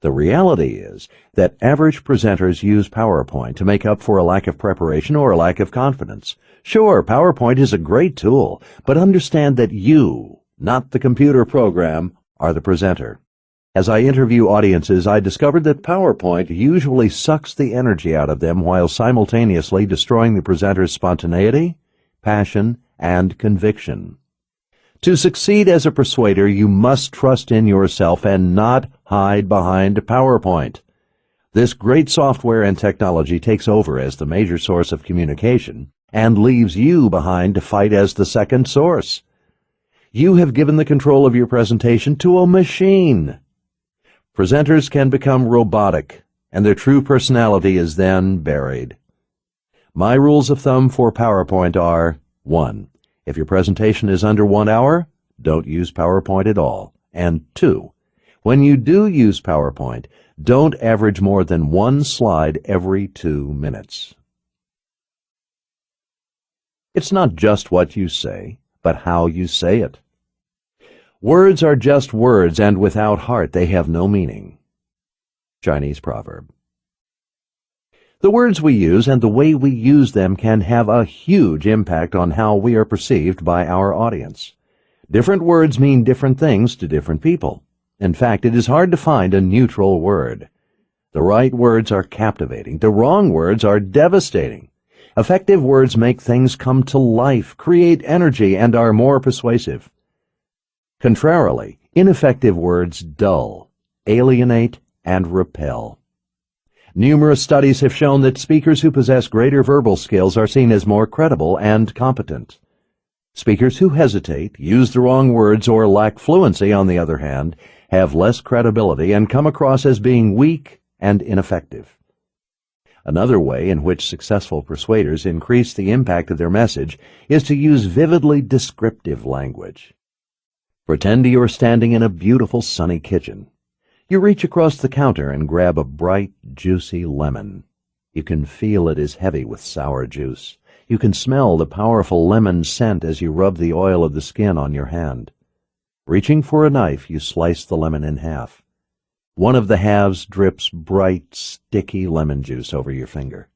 The reality is that average presenters use PowerPoint to make up for a lack of preparation or a lack of confidence. Sure, PowerPoint is a great tool, but understand that you, not the computer program, are the presenter. As I interview audiences, I discovered that PowerPoint usually sucks the energy out of them while simultaneously destroying the presenter's spontaneity, passion, and conviction. To succeed as a persuader, you must trust in yourself and not hide behind PowerPoint. This great software and technology takes over as the major source of communication and leaves you behind to fight as the second source. You have given the control of your presentation to a machine. Presenters can become robotic, and their true personality is then buried. My rules of thumb for PowerPoint are: 1. If your presentation is under 1 hour, don't use PowerPoint at all. And 2. When you do use PowerPoint, don't average more than 1 slide every 2 minutes. It's not just what you say, but how you say it. Words are just words, and without heart they have no meaning. Chinese proverb. The words we use and the way we use them can have a huge impact on how we are perceived by our audience. Different words mean different things to different people. In fact, it is hard to find a neutral word. The right words are captivating. The wrong words are devastating. Effective words make things come to life, create energy, and are more persuasive. Contrarily, ineffective words dull, alienate, and repel. Numerous studies have shown that speakers who possess greater verbal skills are seen as more credible and competent. Speakers who hesitate, use the wrong words, or lack fluency, on the other hand, have less credibility and come across as being weak and ineffective. Another way in which successful persuaders increase the impact of their message is to use vividly descriptive language. Pretend you're standing in a beautiful sunny kitchen. You reach across the counter and grab a bright, juicy lemon. You can feel it is heavy with sour juice. You can smell the powerful lemon scent as you rub the oil of the skin on your hand. Reaching for a knife, you slice the lemon in half. One of the halves drips bright, sticky lemon juice over your finger.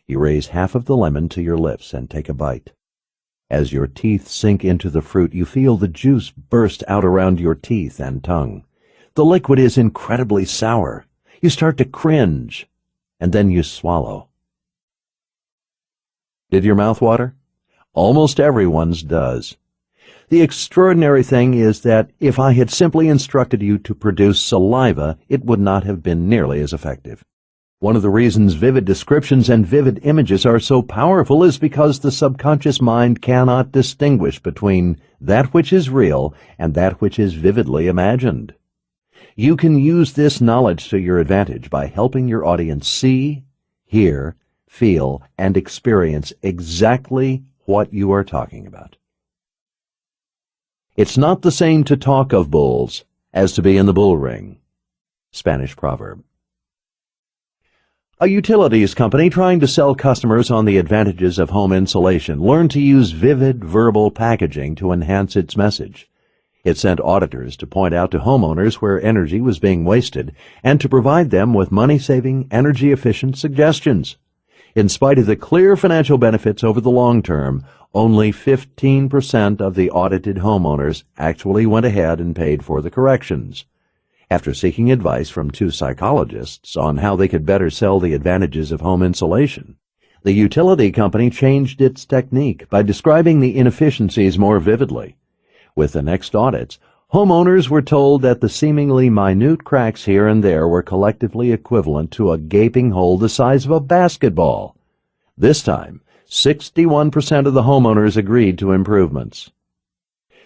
You raise half of the lemon to your lips and take a bite. As your teeth sink into the fruit, you feel the juice burst out around your teeth and tongue. The liquid is incredibly sour. You start to cringe, and then you swallow. Did your mouth water? Almost everyone's does. The extraordinary thing is that if I had simply instructed you to produce saliva, it would not have been nearly as effective. One of the reasons vivid descriptions and vivid images are so powerful is because the subconscious mind cannot distinguish between that which is real and that which is vividly imagined. You can use this knowledge to your advantage by helping your audience see, hear, feel, and experience exactly what you are talking about. It's not the same to talk of bulls as to be in the bull ring. Spanish proverb. A utilities company trying to sell customers on the advantages of home insulation learned to use vivid verbal packaging to enhance its message. It sent auditors to point out to homeowners where energy was being wasted and to provide them with money-saving, energy-efficient suggestions. In spite of the clear financial benefits over the long term, only 15% of the audited homeowners actually went ahead and paid for the corrections. After seeking advice from 2 psychologists on how they could better sell the advantages of home insulation, the utility company changed its technique by describing the inefficiencies more vividly. With the next audits, homeowners were told that the seemingly minute cracks here and there were collectively equivalent to a gaping hole the size of a basketball. This time, 61% of the homeowners agreed to improvements.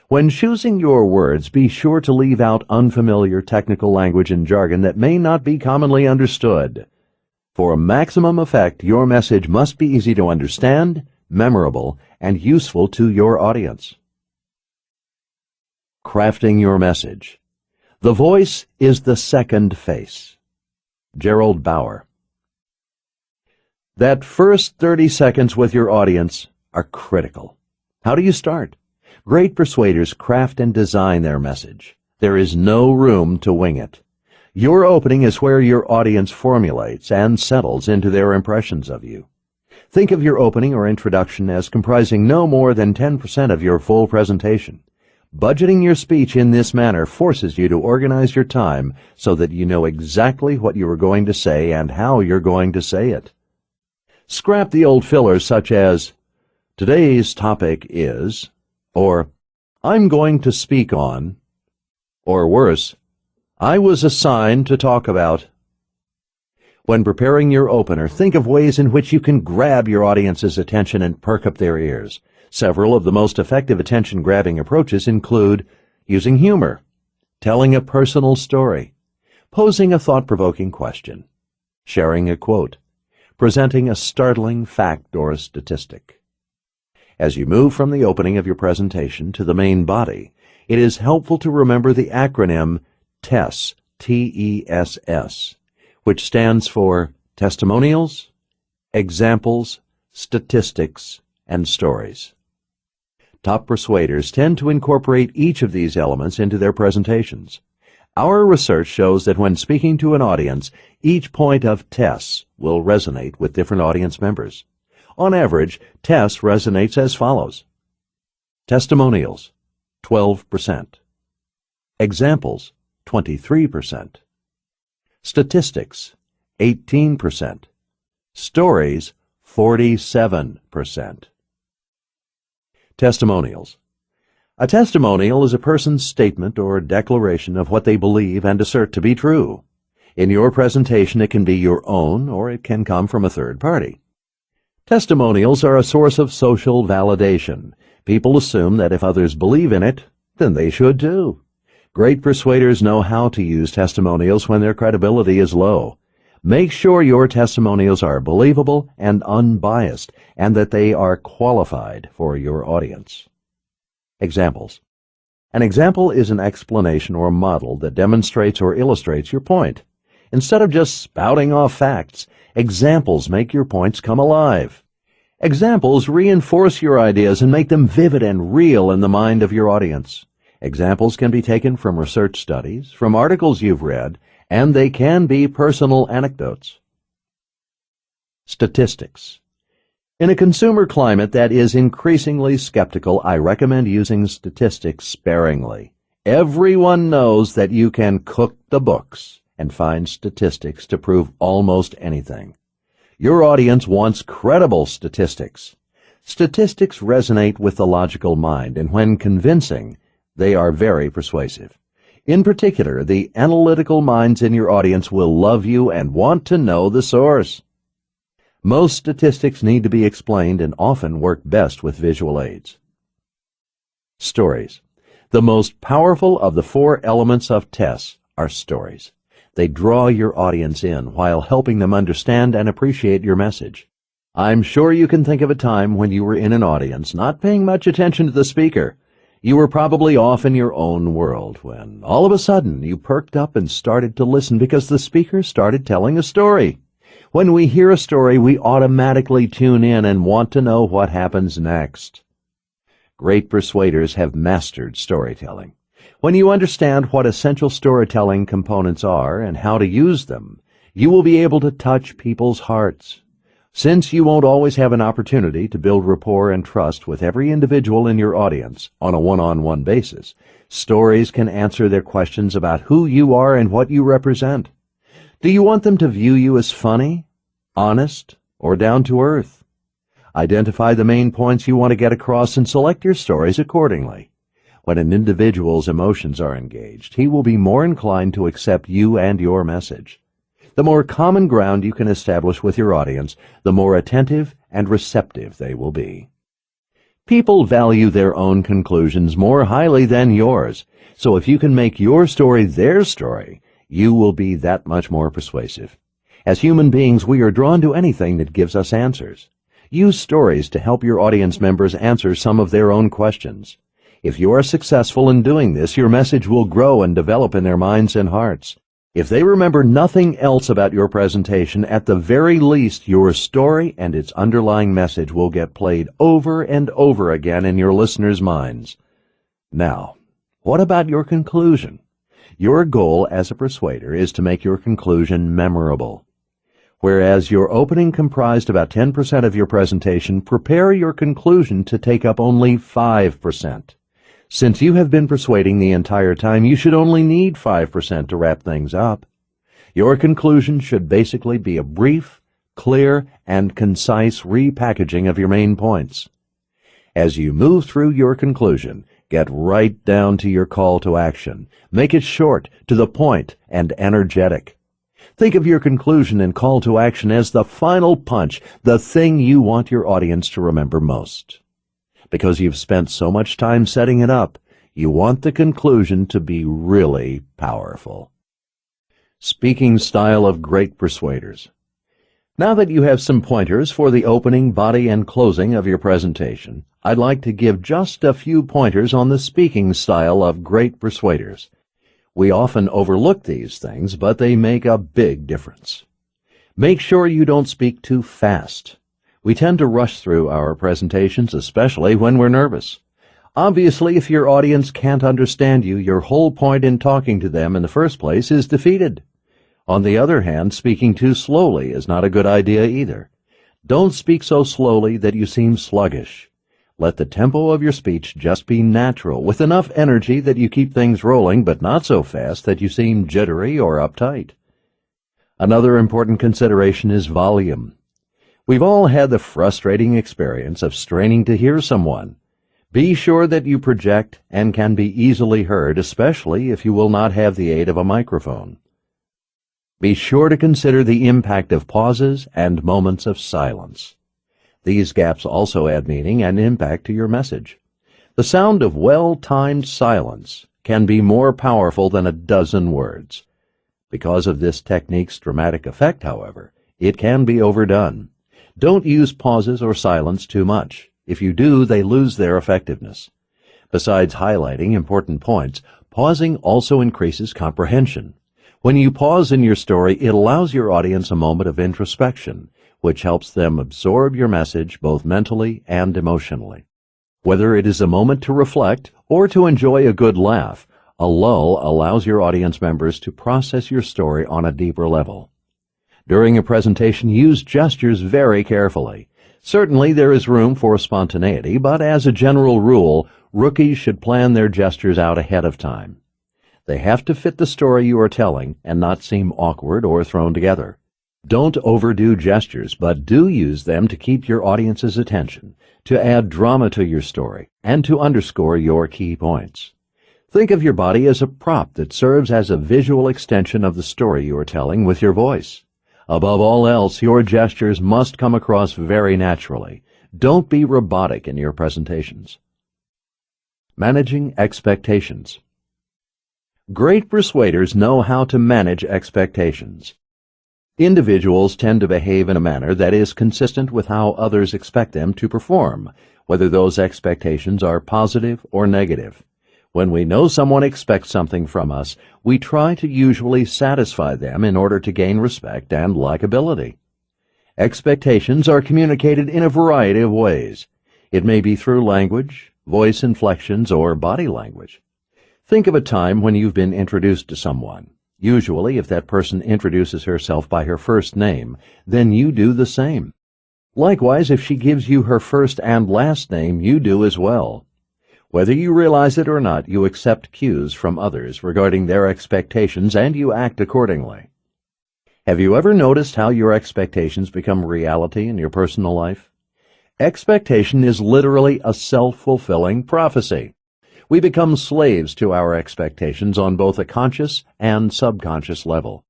When choosing your words, be sure to leave out unfamiliar technical language and jargon that may not be commonly understood. For maximum effect, your message must be easy to understand, memorable, and useful to your audience. Crafting your message. The voice is the second face. Gerald Bauer. That first 30 seconds with your audience are critical. How do you start? Great persuaders craft and design their message. There is no room to wing it. Your opening is where your audience formulates and settles into their impressions of you. Think of your opening or introduction as comprising no more than 10% of your full presentation. Budgeting your speech in this manner forces you to organize your time so that you know exactly what you are going to say and how you're going to say it. Scrap the old fillers such as, "Today's topic is," or I'm going to speak on, or worse, I was assigned to talk about. When preparing your opener, think of ways in which you can grab your audience's attention and perk up their ears. Several of the most effective attention-grabbing approaches include using humor, telling a personal story, posing a thought-provoking question, sharing a quote, presenting a startling fact or a statistic. As you move from the opening of your presentation to the main body, it is helpful to remember the acronym TESS, T-E-S-S, which stands for Testimonials, Examples, Statistics, and Stories. Top persuaders tend to incorporate each of these elements into their presentations. Our research shows that when speaking to an audience, each point of TESS will resonate with different audience members. On average, TESS resonates as follows. Testimonials, 12%. Examples, 23%. Statistics, 18%. Stories, 47%. Testimonials. A testimonial is a person's statement or declaration of what they believe and assert to be true. In your presentation, it can be your own, or it can come from a third party. Testimonials are a source of social validation. People assume that if others believe in it, then they should too. Great persuaders know how to use testimonials when their credibility is low. Make sure your testimonials are believable and unbiased, and that they are qualified for your audience. Examples. An example is an explanation or model that demonstrates or illustrates your point. Instead of just spouting off facts, examples make your points come alive. Examples reinforce your ideas and make them vivid and real in the mind of your audience. Examples can be taken from research studies, from articles you've read, and they can be personal anecdotes. Statistics. In a consumer climate that is increasingly skeptical, I recommend using statistics sparingly. Everyone knows that you can cook the books and find statistics to prove almost anything. Your audience wants credible statistics. Statistics resonate with the logical mind, and when convincing, they are very persuasive. In particular, the analytical minds in your audience will love you and want to know the source. Most statistics need to be explained and often work best with visual aids. Stories. The most powerful of the 4 elements of TESS are stories. They draw your audience in while helping them understand and appreciate your message. I'm sure you can think of a time when you were in an audience not paying much attention to the speaker. You were probably off in your own world when all of a sudden you perked up and started to listen because the speaker started telling a story. When we hear a story, we automatically tune in and want to know what happens next. Great persuaders have mastered storytelling. When you understand what essential storytelling components are and how to use them, you will be able to touch people's hearts. Since you won't always have an opportunity to build rapport and trust with every individual in your audience on a one-on-one basis, stories can answer their questions about who you are and what you represent. Do you want them to view you as funny, honest, or down to earth? Identify the main points you want to get across and select your stories accordingly. When an individual's emotions are engaged, he will be more inclined to accept you and your message. The more common ground you can establish with your audience, the more attentive and receptive they will be. People value their own conclusions more highly than yours, so if you can make your story their story, you will be that much more persuasive. As human beings, we are drawn to anything that gives us answers. Use stories to help your audience members answer some of their own questions. If you are successful in doing this, your message will grow and develop in their minds and hearts. If they remember nothing else about your presentation, at the very least, your story and its underlying message will get played over and over again in your listeners' minds. Now, what about your conclusion? Your goal as a persuader is to make your conclusion memorable. Whereas your opening comprised about 10% of your presentation, prepare your conclusion to take up only 5%. Since you have been persuading the entire time, you should only need 5% to wrap things up. Your conclusion should basically be a brief, clear, and concise repackaging of your main points. As you move through your conclusion, Get right down to your call to action. Make it short, to the point, and energetic. Think of your conclusion and call to action as the final punch, the thing you want your audience to remember most. Because you've spent so much time setting it up, you want the conclusion to be really powerful. Speaking style of great persuaders. Now that you have some pointers for the opening, body, and closing of your presentation, I'd like to give just a few pointers on the speaking style of great persuaders. We often overlook these things, but they make a big difference. Make sure you don't speak too fast. We tend to rush through our presentations, especially when we're nervous. Obviously, if your audience can't understand you, your whole point in talking to them in the first place is defeated. On the other hand, speaking too slowly is not a good idea either. Don't speak so slowly that you seem sluggish. Let the tempo of your speech just be natural, with enough energy that you keep things rolling, but not so fast that you seem jittery or uptight. Another important consideration is volume. We've all had the frustrating experience of straining to hear someone. Be sure that you project and can be easily heard, especially if you will not have the aid of a microphone. Be sure to consider the impact of pauses and moments of silence. These gaps also add meaning and impact to your message. The sound of well-timed silence can be more powerful than a dozen words. Because of this technique's dramatic effect, however, it can be overdone. Don't use pauses or silence too much. If you do, they lose their effectiveness. Besides highlighting important points, pausing also increases comprehension. When you pause in your story, it allows your audience a moment of introspection, which helps them absorb your message both mentally and emotionally. Whether it is a moment to reflect or to enjoy a good laugh, a lull allows your audience members to process your story on a deeper level. During a presentation, use gestures very carefully. Certainly there is room for spontaneity, but as a general rule, rookies should plan their gestures out ahead of time. They have to fit the story you are telling and not seem awkward or thrown together. Don't overdo gestures, but do use them to keep your audience's attention, to add drama to your story, and to underscore your key points. Think of your body as a prop that serves as a visual extension of the story you are telling with your voice. Above all else, your gestures must come across very naturally. Don't be robotic in your presentations. Managing expectations. Great persuaders know how to manage expectations. Individuals tend to behave in a manner that is consistent with how others expect them to perform, whether those expectations are positive or negative. When we know someone expects something from us, we try to usually satisfy them in order to gain respect and likability. Expectations are communicated in a variety of ways. It may be through language, voice inflections, or body language. Think of a time when you've been introduced to someone. Usually, if that person introduces herself by her first name, then you do the same. Likewise, if she gives you her first and last name, you do as well. Whether you realize it or not, you accept cues from others regarding their expectations and you act accordingly. Have you ever noticed how your expectations become reality in your personal life? Expectation is literally a self-fulfilling prophecy. We become slaves to our expectations on both a conscious and subconscious level.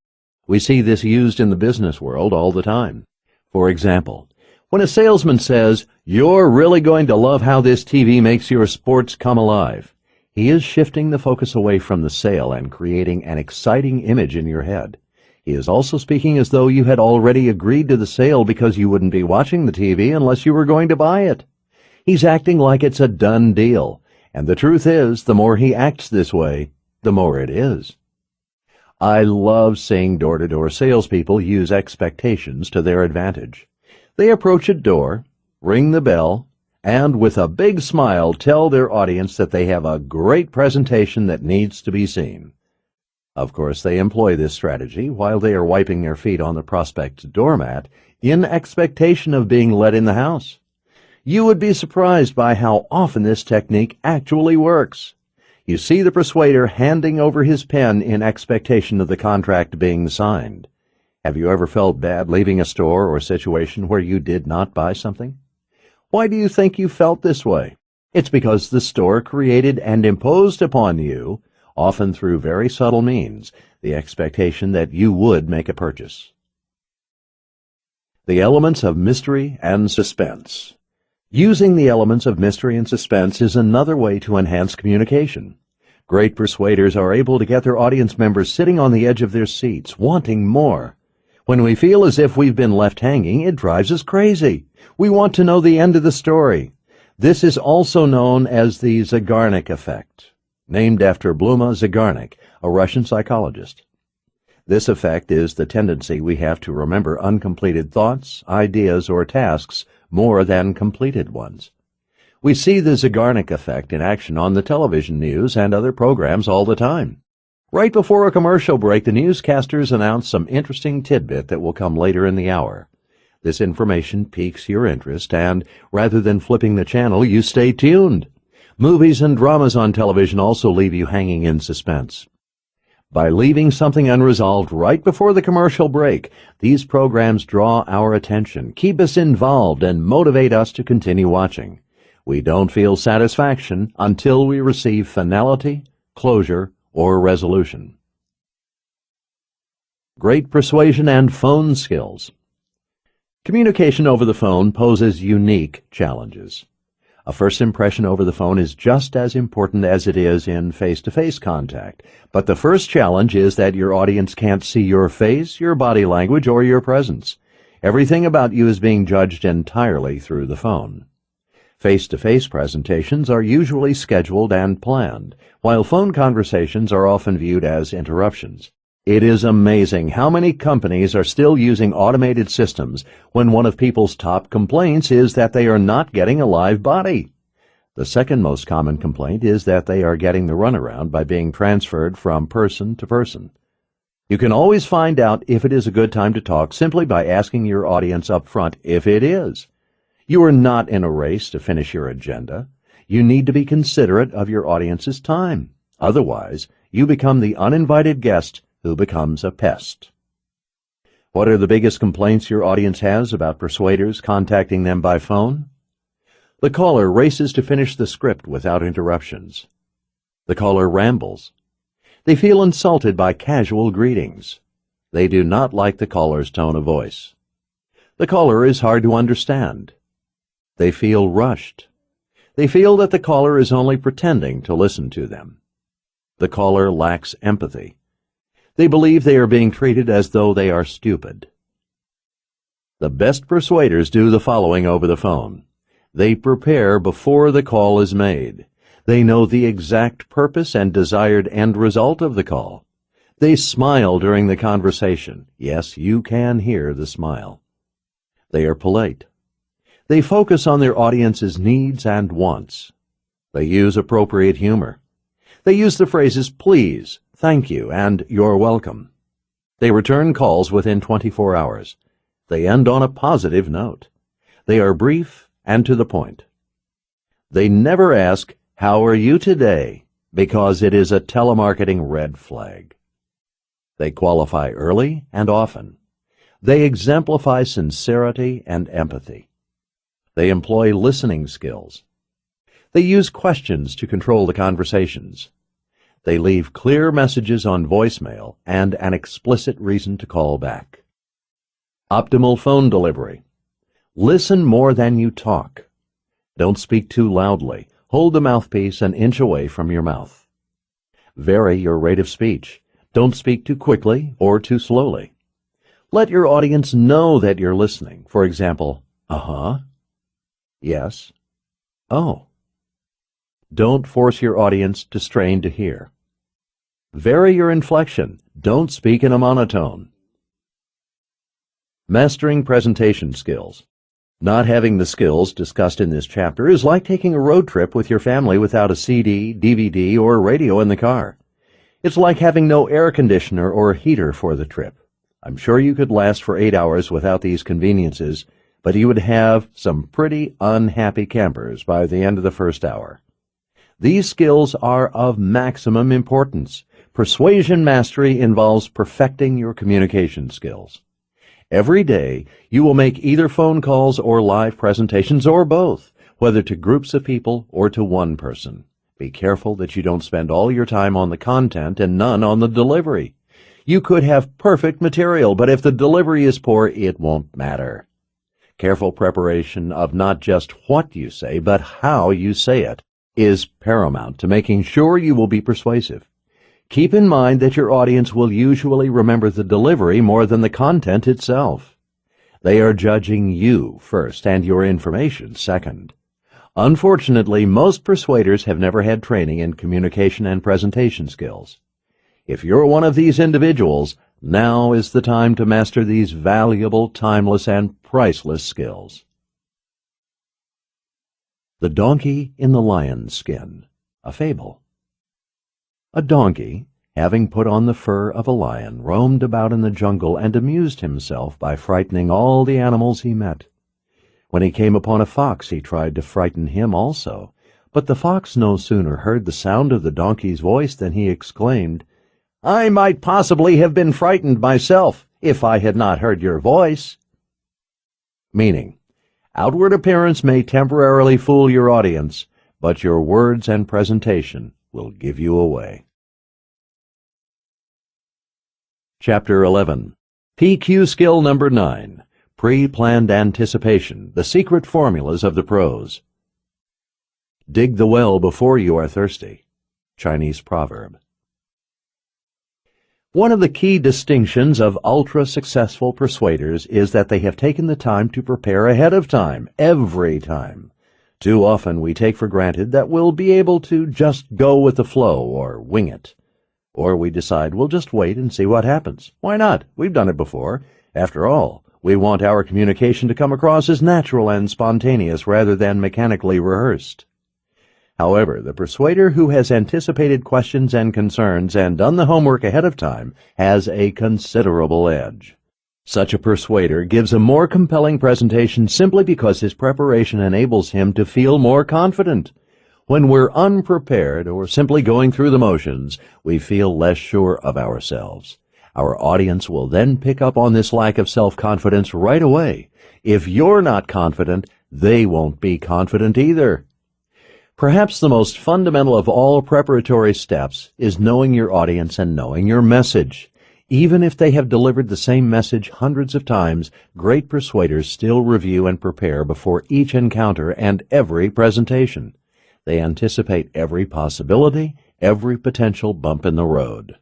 We see this used in the business world all the time. For example, when a salesman says, "You're really going to love how this TV makes your sports come alive," he is shifting the focus away from the sale and creating an exciting image in your head. He is also speaking as though you had already agreed to the sale because you wouldn't be watching the TV unless you were going to buy it. He's acting like it's a done deal. And the truth is, the more he acts this way, the more it is. I love seeing door-to-door salespeople use expectations to their advantage. They approach a door, ring the bell, and with a big smile tell their audience that they have a great presentation that needs to be seen. Of course, they employ this strategy while they are wiping their feet on the prospect's doormat in expectation of being let in the house. You would be surprised by how often this technique actually works. You see the persuader handing over his pen in expectation of the contract being signed. Have you ever felt bad leaving a store or situation where you did not buy something? Why do you think you felt this way? It's because the store created and imposed upon you, often through very subtle means, the expectation that you would make a purchase. The elements of mystery and suspense. Using the elements of mystery and suspense is another way to enhance communication. Great persuaders are able to get their audience members sitting on the edge of their seats, wanting more. When we feel as if we've been left hanging, it drives us crazy. We want to know the end of the story. This is also known as the Zygarnik effect, named after Bluma Zygarnik, a Russian psychologist. This effect is the tendency we have to remember uncompleted thoughts, ideas, or tasks more than completed ones. We see the Zygarnik effect in action on the television news and other programs all the time. Right before a commercial break, the newscasters announce some interesting tidbit that will come later in the hour. This information piques your interest, and rather than flipping the channel, you stay tuned. Movies and dramas on television also leave you hanging in suspense. By leaving something unresolved right before the commercial break, these programs draw our attention, keep us involved, and motivate us to continue watching. We don't feel satisfaction until we receive finality, closure, or resolution. Great persuasion and phone skills. Communication over the phone poses unique challenges. A first impression over the phone is just as important as it is in face-to-face contact, but the first challenge is that your audience can't see your face, your body language, or your presence. Everything about you is being judged entirely through the phone. Face-to-face presentations are usually scheduled and planned, while phone conversations are often viewed as interruptions. It is amazing how many companies are still using automated systems when one of people's top complaints is that they are not getting a live body. The second most common complaint is that they are getting the runaround by being transferred from person to person. You can always find out if it is a good time to talk simply by asking your audience up front if it is. You are not in a race to finish your agenda. You need to be considerate of your audience's time. Otherwise, you become the uninvited guest who becomes a pest. What are the biggest complaints your audience has about persuaders contacting them by phone? The caller races to finish the script without interruptions. The caller rambles. They feel insulted by casual greetings. They do not like the caller's tone of voice. The caller is hard to understand. They feel rushed. They feel that the caller is only pretending to listen to them. The caller lacks empathy. They believe they are being treated as though they are stupid. The best persuaders do the following over the phone. They prepare before the call is made. They know the exact purpose and desired end result of the call. They smile during the conversation. Yes, you can hear the smile. They are polite. They focus on their audience's needs and wants. They use appropriate humor. They use the phrases please, thank you, and you're welcome. They return calls within 24 hours. They end on a positive note. They are brief and to the point. They never ask, "How are you today?" because it is a telemarketing red flag. They qualify early and often. They exemplify sincerity and empathy. They employ listening skills. They use questions to control the conversations. They leave clear messages on voicemail and an explicit reason to call back. Optimal phone delivery. Listen more than you talk. Don't speak too loudly. Hold the mouthpiece an inch away from your mouth. Vary your rate of speech. Don't speak too quickly or too slowly. Let your audience know that you're listening. For example, uh-huh, yes, oh. Don't force your audience to strain to hear. Vary your inflection. Don't speak in a monotone. Mastering presentation skills. Not having the skills discussed in this chapter is like taking a road trip with your family without a CD, DVD, or radio in the car. It's like having no air conditioner or heater for the trip. I'm sure you could last for 8 hours without these conveniences, but you would have some pretty unhappy campers by the end of the first hour. These skills are of maximum importance. Persuasion mastery involves perfecting your communication skills. Every day, you will make either phone calls or live presentations or both. whether to groups of people or to one person. Be careful that you don't spend all your time on the content and none on the delivery. You could have perfect material, but if the delivery is poor, it won't matter. Careful preparation of not just what you say, but how you say it is paramount to making sure you will be persuasive. Keep in mind that your audience will usually remember the delivery more than the content itself. They are judging you first and your information second. Unfortunately, most persuaders have never had training in communication and presentation skills. If you're one of these individuals, now is the time to master these valuable, timeless, and priceless skills. The Donkey in the Lion's Skin, a Fable. A donkey, having put on the fur of a lion, roamed about in the jungle and amused himself by frightening all the animals he met. When he came upon a fox, he tried to frighten him also, but the fox no sooner heard the sound of the donkey's voice than he exclaimed, "I might possibly have been frightened myself if I had not heard your voice." Meaning, outward appearance may temporarily fool your audience, but your words and presentation will give you away. Chapter 11. PQ Skill Number 9. Pre-planned anticipation, the secret formulas of the pros. Dig the well before you are thirsty. Chinese proverb. One of the key distinctions of ultra-successful persuaders is that they have taken the time to prepare ahead of time, every time. Too often we take for granted that we'll be able to just go with the flow or wing it. Or we decide we'll just wait and see what happens. Why not? We've done it before. After all, we want our communication to come across as natural and spontaneous rather than mechanically rehearsed. However, the persuader who has anticipated questions and concerns and done the homework ahead of time has a considerable edge. Such a persuader gives a more compelling presentation simply because his preparation enables him to feel more confident. When we're unprepared or simply going through the motions, we feel less sure of ourselves. Our audience will then pick up on this lack of self-confidence right away. If you're not confident, they won't be confident either. Perhaps the most fundamental of all preparatory steps is knowing your audience and knowing your message. Even if they have delivered the same message hundreds of times, great persuaders still review and prepare before each encounter and every presentation. They anticipate every possibility, every potential bump in the road.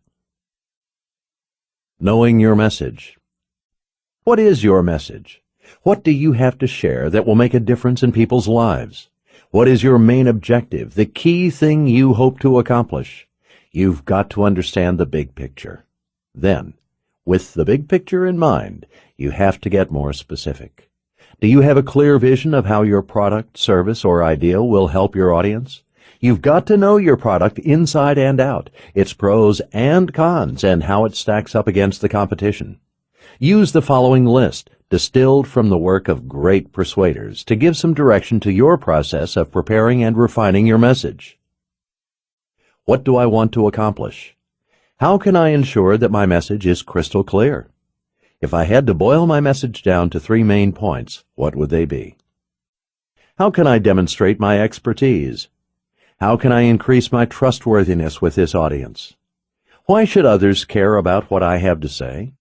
Knowing your message. What is your message? What do you have to share that will make a difference in people's lives? What is your main objective, the key thing you hope to accomplish? You've got to understand the big picture. Then, with the big picture in mind, you have to get more specific. Do you have a clear vision of how your product, service, or idea will help your audience? You've got to know your product inside and out, its pros and cons, and how it stacks up against the competition. Use the following list, distilled from the work of great persuaders, to give some direction to your process of preparing and refining your message. What do I want to accomplish? How can I ensure that my message is crystal clear? If I had to boil my message down to 3 main points, what would they be? How can I demonstrate my expertise? How can I increase my trustworthiness with this audience? Why should others care about what I have to say?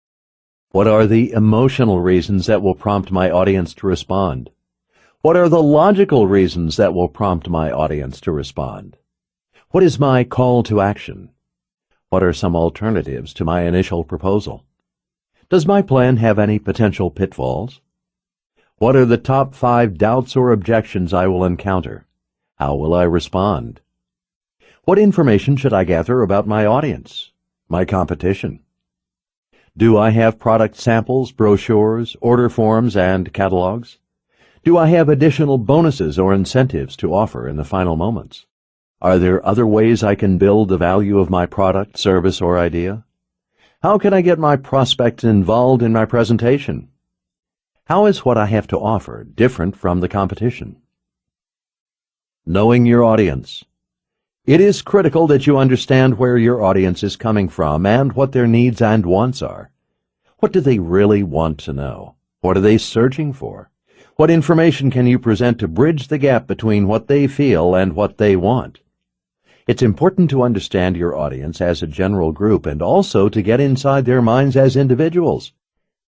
What are the emotional reasons that will prompt my audience to respond? What are the logical reasons that will prompt my audience to respond? What is my call to action? What are some alternatives to my initial proposal? Does my plan have any potential pitfalls? What are the top 5 doubts or objections I will encounter? How will I respond? What information should I gather about my audience, my competition? Do I have product samples, brochures, order forms, and catalogs? Do I have additional bonuses or incentives to offer in the final moments? Are there other ways I can build the value of my product, service, or idea? How can I get my prospects involved in my presentation? How is what I have to offer different from the competition? Knowing your audience. It is critical that you understand where your audience is coming from and what their needs and wants are. What do they really want to know? What are they searching for? What information can you present to bridge the gap between what they feel and what they want? It's important to understand your audience as a general group and also to get inside their minds as individuals.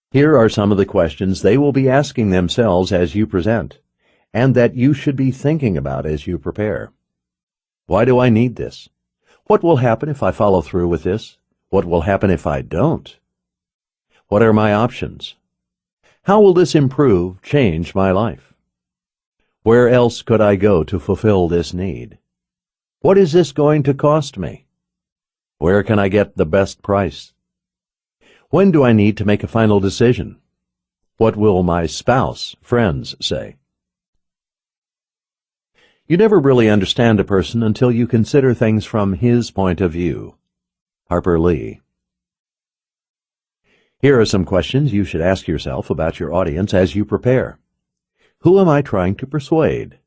Here are some of the questions they will be asking themselves as you present, and that you should be thinking about as you prepare. Why do I need this? What will happen if I follow through with this? What will happen if I don't? What are my options? How will this improve, change my life? Where else could I go to fulfill this need? What is this going to cost me? Where can I get the best price? When do I need to make a final decision? What will my spouse, friends say? You never really understand a person until you consider things from his point of view. Harper Lee. Here are some questions you should ask yourself about your audience as you prepare. Who am I trying to persuade?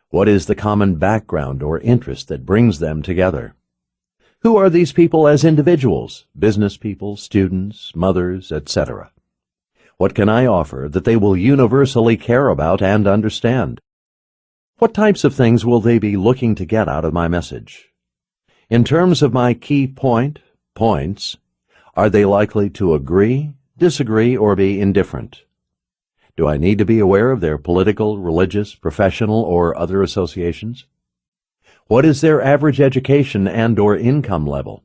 What is the common background or interest that brings them together? Who are these people as individuals, business people, students, mothers, etc.? What can I offer that they will universally care about and understand? What types of things will they be looking to get out of my message? In terms of my key points, are they likely to agree, disagree, or be indifferent? Do I need to be aware of their political, religious, professional, or other associations? What is their average education and/or income level?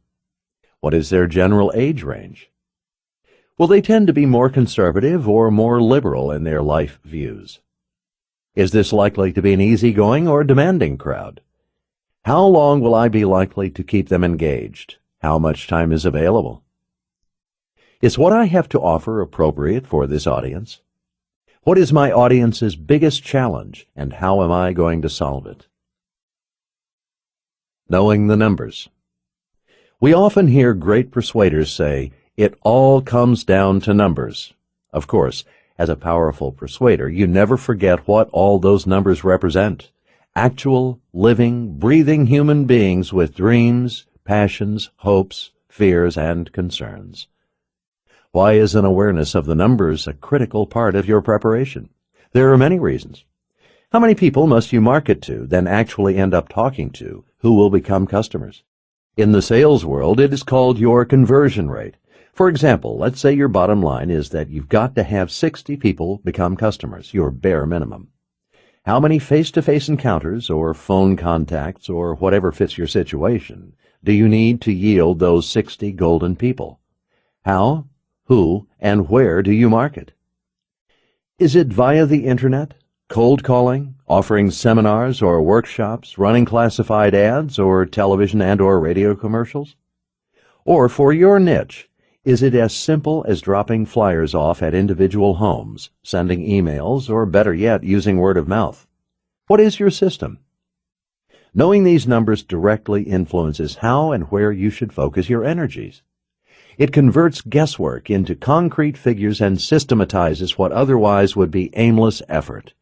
What is their general age range? Will they tend to be more conservative or more liberal in their life views? Is this likely to be an easygoing or demanding crowd? How long will I be likely to keep them engaged? How much time is available? Is what I have to offer appropriate for this audience? What is my audience's biggest challenge, and how am I going to solve it? Knowing the numbers. We often hear great persuaders say, "It all comes down to numbers." Of course, as a powerful persuader, you never forget what all those numbers represent. Actual, living, breathing human beings with dreams, passions, hopes, fears, and concerns. Why is an awareness of the numbers a critical part of your preparation? There are many reasons. How many people must you market to, then actually end up talking to, who will become customers? In the sales world, it is called your conversion rate. For example, let's say your bottom line is that you've got to have 60 people become customers, your bare minimum. How many face-to-face encounters or phone contacts or whatever fits your situation do you need to yield those 60 golden people? How, who, and where do you market? Is it via the internet, cold calling, offering seminars or workshops, running classified ads or television and/or radio commercials? Or for your niche, is it as simple as dropping flyers off at individual homes, sending emails, or better yet, using word of mouth? What is your system? Knowing these numbers directly influences how and where you should focus your energies. It converts guesswork into concrete figures and systematizes what otherwise would be aimless effort.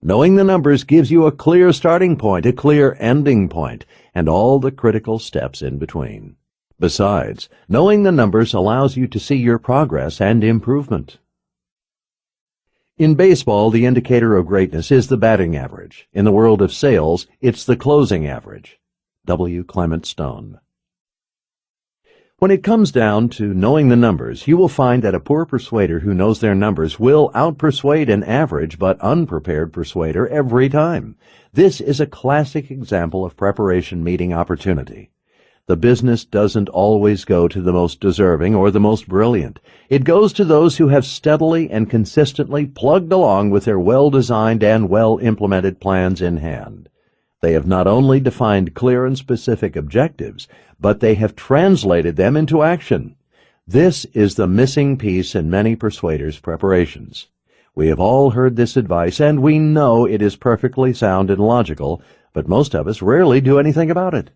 Knowing the numbers gives you a clear starting point, a clear ending point, and all the critical steps in between. Besides, knowing the numbers allows you to see your progress and improvement. In baseball, the indicator of greatness is the batting average. In the world of sales, it's the closing average. W. Clement Stone. When it comes down to knowing the numbers, you will find that a poor persuader who knows their numbers will outpersuade an average but unprepared persuader every time. This is a classic example of preparation meeting opportunity. The business doesn't always go to the most deserving or the most brilliant. It goes to those who have steadily and consistently plugged along with their well-designed and well-implemented plans in hand. They have not only defined clear and specific objectives, but they have translated them into action. This is the missing piece in many persuaders' preparations. We have all heard this advice, and we know it is perfectly sound and logical, but most of us rarely do anything about it.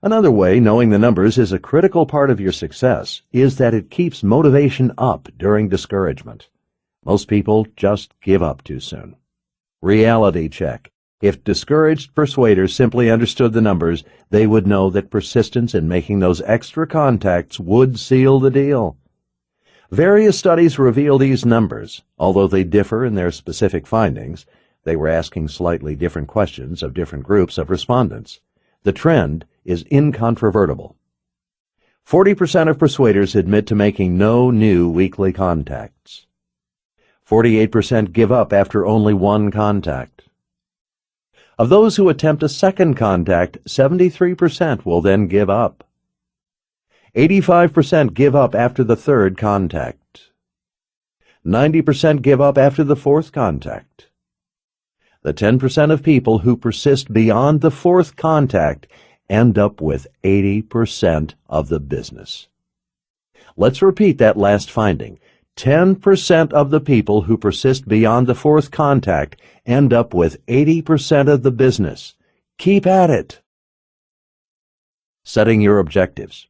Another way knowing the numbers is a critical part of your success is that it keeps motivation up during discouragement. Most people just give up too soon. Reality check. If discouraged persuaders simply understood the numbers, they would know that persistence in making those extra contacts would seal the deal. Various studies reveal these numbers. Although they differ in their specific findings, they were asking slightly different questions of different groups of respondents. The trend is incontrovertible. 40% of persuaders admit to making no new weekly contacts. 48% give up after only one contact. Of those who attempt a second contact, 73% will then give up. 85% give up after the third contact. 90% give up after the fourth contact. The 10% of people who persist beyond the fourth contact end up with 80% of the business. Let's repeat that last finding. 10% of the people who persist beyond the fourth contact end up with 80% of the business. Keep at it. Setting your objectives.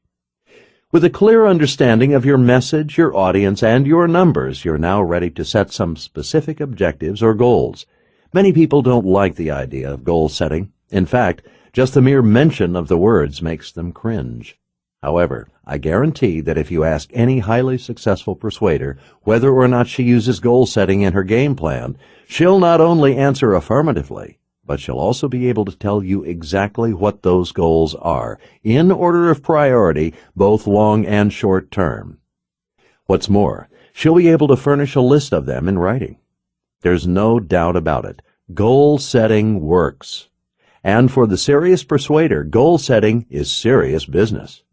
With a clear understanding of your message, your audience, and your numbers, you're now ready to set some specific objectives or goals. Many people don't like the idea of goal setting. In fact, just the mere mention of the words makes them cringe. However, I guarantee that if you ask any highly successful persuader whether or not she uses goal setting in her game plan, she'll not only answer affirmatively, but she'll also be able to tell you exactly what those goals are, in order of priority, both long and short term. What's more, she'll be able to furnish a list of them in writing. There's no doubt about it. Goal setting works. And for the serious persuader, goal setting is serious business.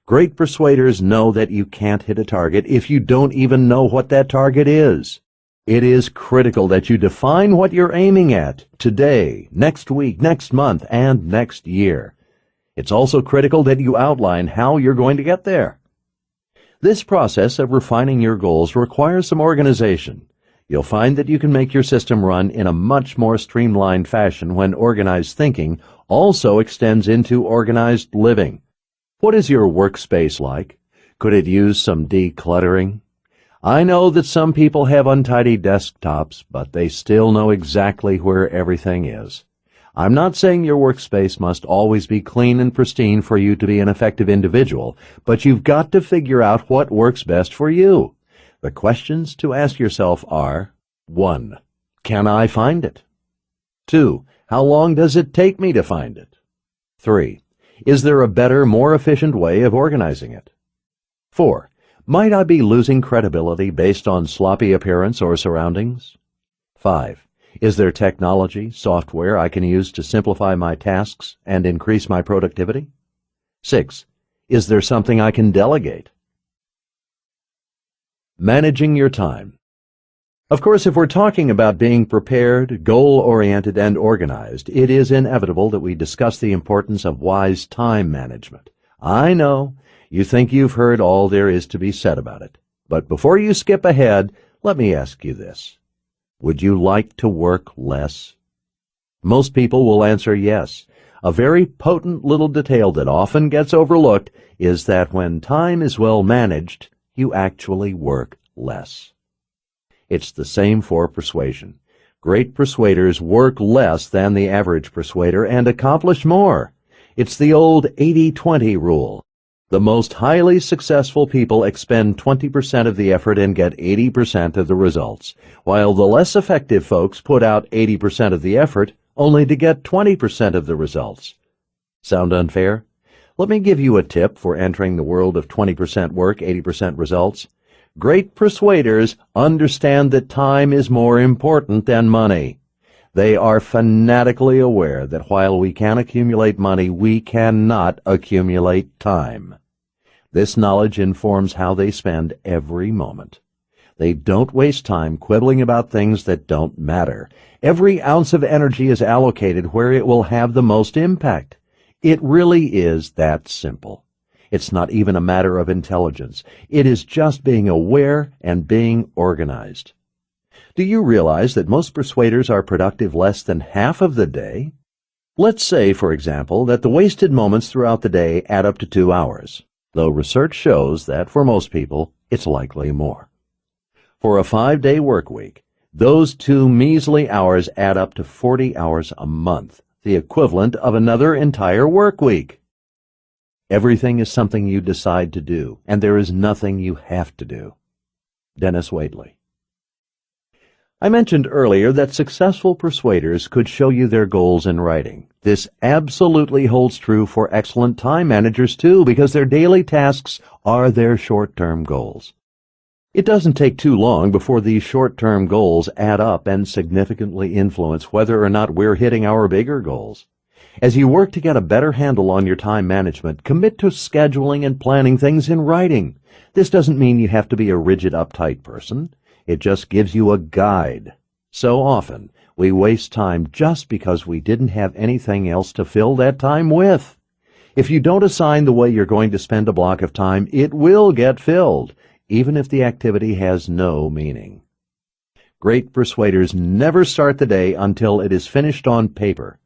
Great persuaders know that you can't hit a target if you don't even know what that target is. It is critical that you define what you're aiming at today, next week, next month, and next year. It's also critical that you outline how you're going to get there. This process of refining your goals requires some organization. You'll find that you can make your system run in a much more streamlined fashion when organized thinking also extends into organized living. What is your workspace like? Could it use some decluttering? I know that some people have untidy desktops, but they still know exactly where everything is. I'm not saying your workspace must always be clean and pristine for you to be an effective individual, but you've got to figure out what works best for you. The questions to ask yourself are: 1. Can I find it? 2. How long does it take me to find it? 3. Is there a better, more efficient way of organizing it? 4. Might I be losing credibility based on sloppy appearance or surroundings? 5. Is there technology, software I can use to simplify my tasks and increase my productivity? 6. Is there something I can delegate? Managing your time. Of course, if we're talking about being prepared, goal-oriented, and organized, it is inevitable that we discuss the importance of wise time management. I know you think you've heard all there is to be said about it, but before you skip ahead, let me ask you this. Would you like to work less? Most people will answer yes. A very potent little detail that often gets overlooked is that when time is well managed, you actually work less. It's the same for persuasion. Great persuaders work less than the average persuader and accomplish more. It's the old 80-20 rule. The most highly successful people expend 20% of the effort and get 80% of the results, while the less effective folks put out 80% of the effort only to get 20% of the results. Sound unfair? Let me give you a tip for entering the world of 20% work, 80% results. Great persuaders understand that time is more important than money. They are fanatically aware that while we can accumulate money, we cannot accumulate time. This knowledge informs how they spend every moment. They don't waste time quibbling about things that don't matter. Every ounce of energy is allocated where it will have the most impact. It really is that simple. It's not even a matter of intelligence. It is just being aware and being organized. Do you realize that most persuaders are productive less than half of the day? Let's say, for example, that the wasted moments throughout the day add up to 2 hours, though research shows that for most people, it's likely more. For a 5-day work week, those 2 measly hours add up to 40 hours a month, the equivalent of another entire work week. Everything is something you decide to do, and there is nothing you have to do. Dennis Waitley. I mentioned earlier that successful persuaders could show you their goals in writing. This absolutely holds true for excellent time managers too, because their daily tasks are their short-term goals. It doesn't take too long before these short-term goals add up and significantly influence whether or not we're hitting our bigger goals. As you work to get a better handle on your time management, commit to scheduling and planning things in writing. This doesn't mean you have to be a rigid, uptight person. It just gives you a guide. So often, we waste time just because we didn't have anything else to fill that time with. If you don't assign the way you're going to spend a block of time, it will get filled, even if the activity has no meaning. Great persuaders never start the day until it is finished on paper.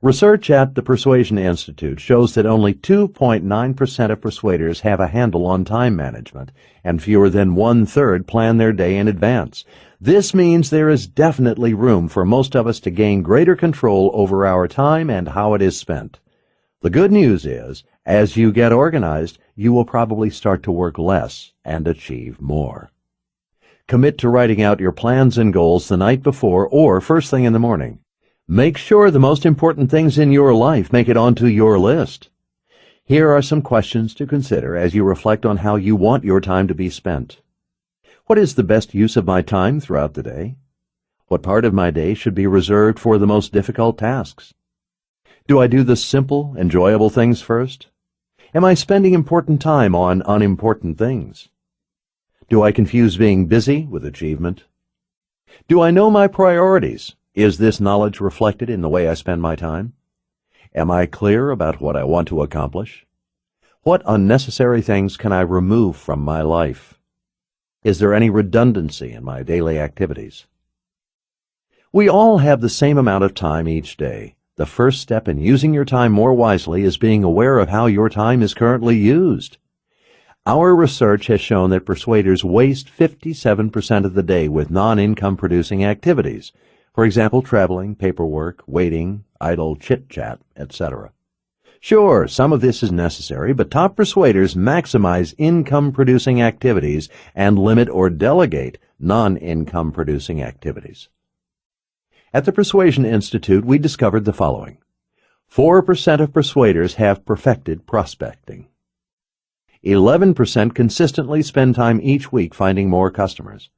Research at the Persuasion Institute shows that only 2.9% of persuaders have a handle on time management, and fewer than 1/3 plan their day in advance. This means there is definitely room for most of us to gain greater control over our time and how it is spent. The good news is, as you get organized, you will probably start to work less and achieve more. Commit to writing out your plans and goals the night before or first thing in the morning. Make sure the most important things in your life make it onto your list. Here are some questions to consider as you reflect on how you want your time to be spent. What is the best use of my time throughout the day? What part of my day should be reserved for the most difficult tasks? Do I do the simple, enjoyable things first? Am I spending important time on unimportant things? Do I confuse being busy with achievement? Do I know my priorities? Is this knowledge reflected in the way I spend my time? Am I clear about what I want to accomplish? What unnecessary things can I remove from my life? Is there any redundancy in my daily activities? We all have the same amount of time each day. The first step in using your time more wisely is being aware of how your time is currently used. Our research has shown that persuaders waste 57% of the day with non-income producing activities. For example, traveling, paperwork, waiting, idle chit-chat, etc. Sure, some of this is necessary, but top persuaders maximize income-producing activities and limit or delegate non-income producing activities. At the Persuasion Institute, we discovered the following. 4% of persuaders have perfected prospecting. 11% consistently spend time each week finding more customers.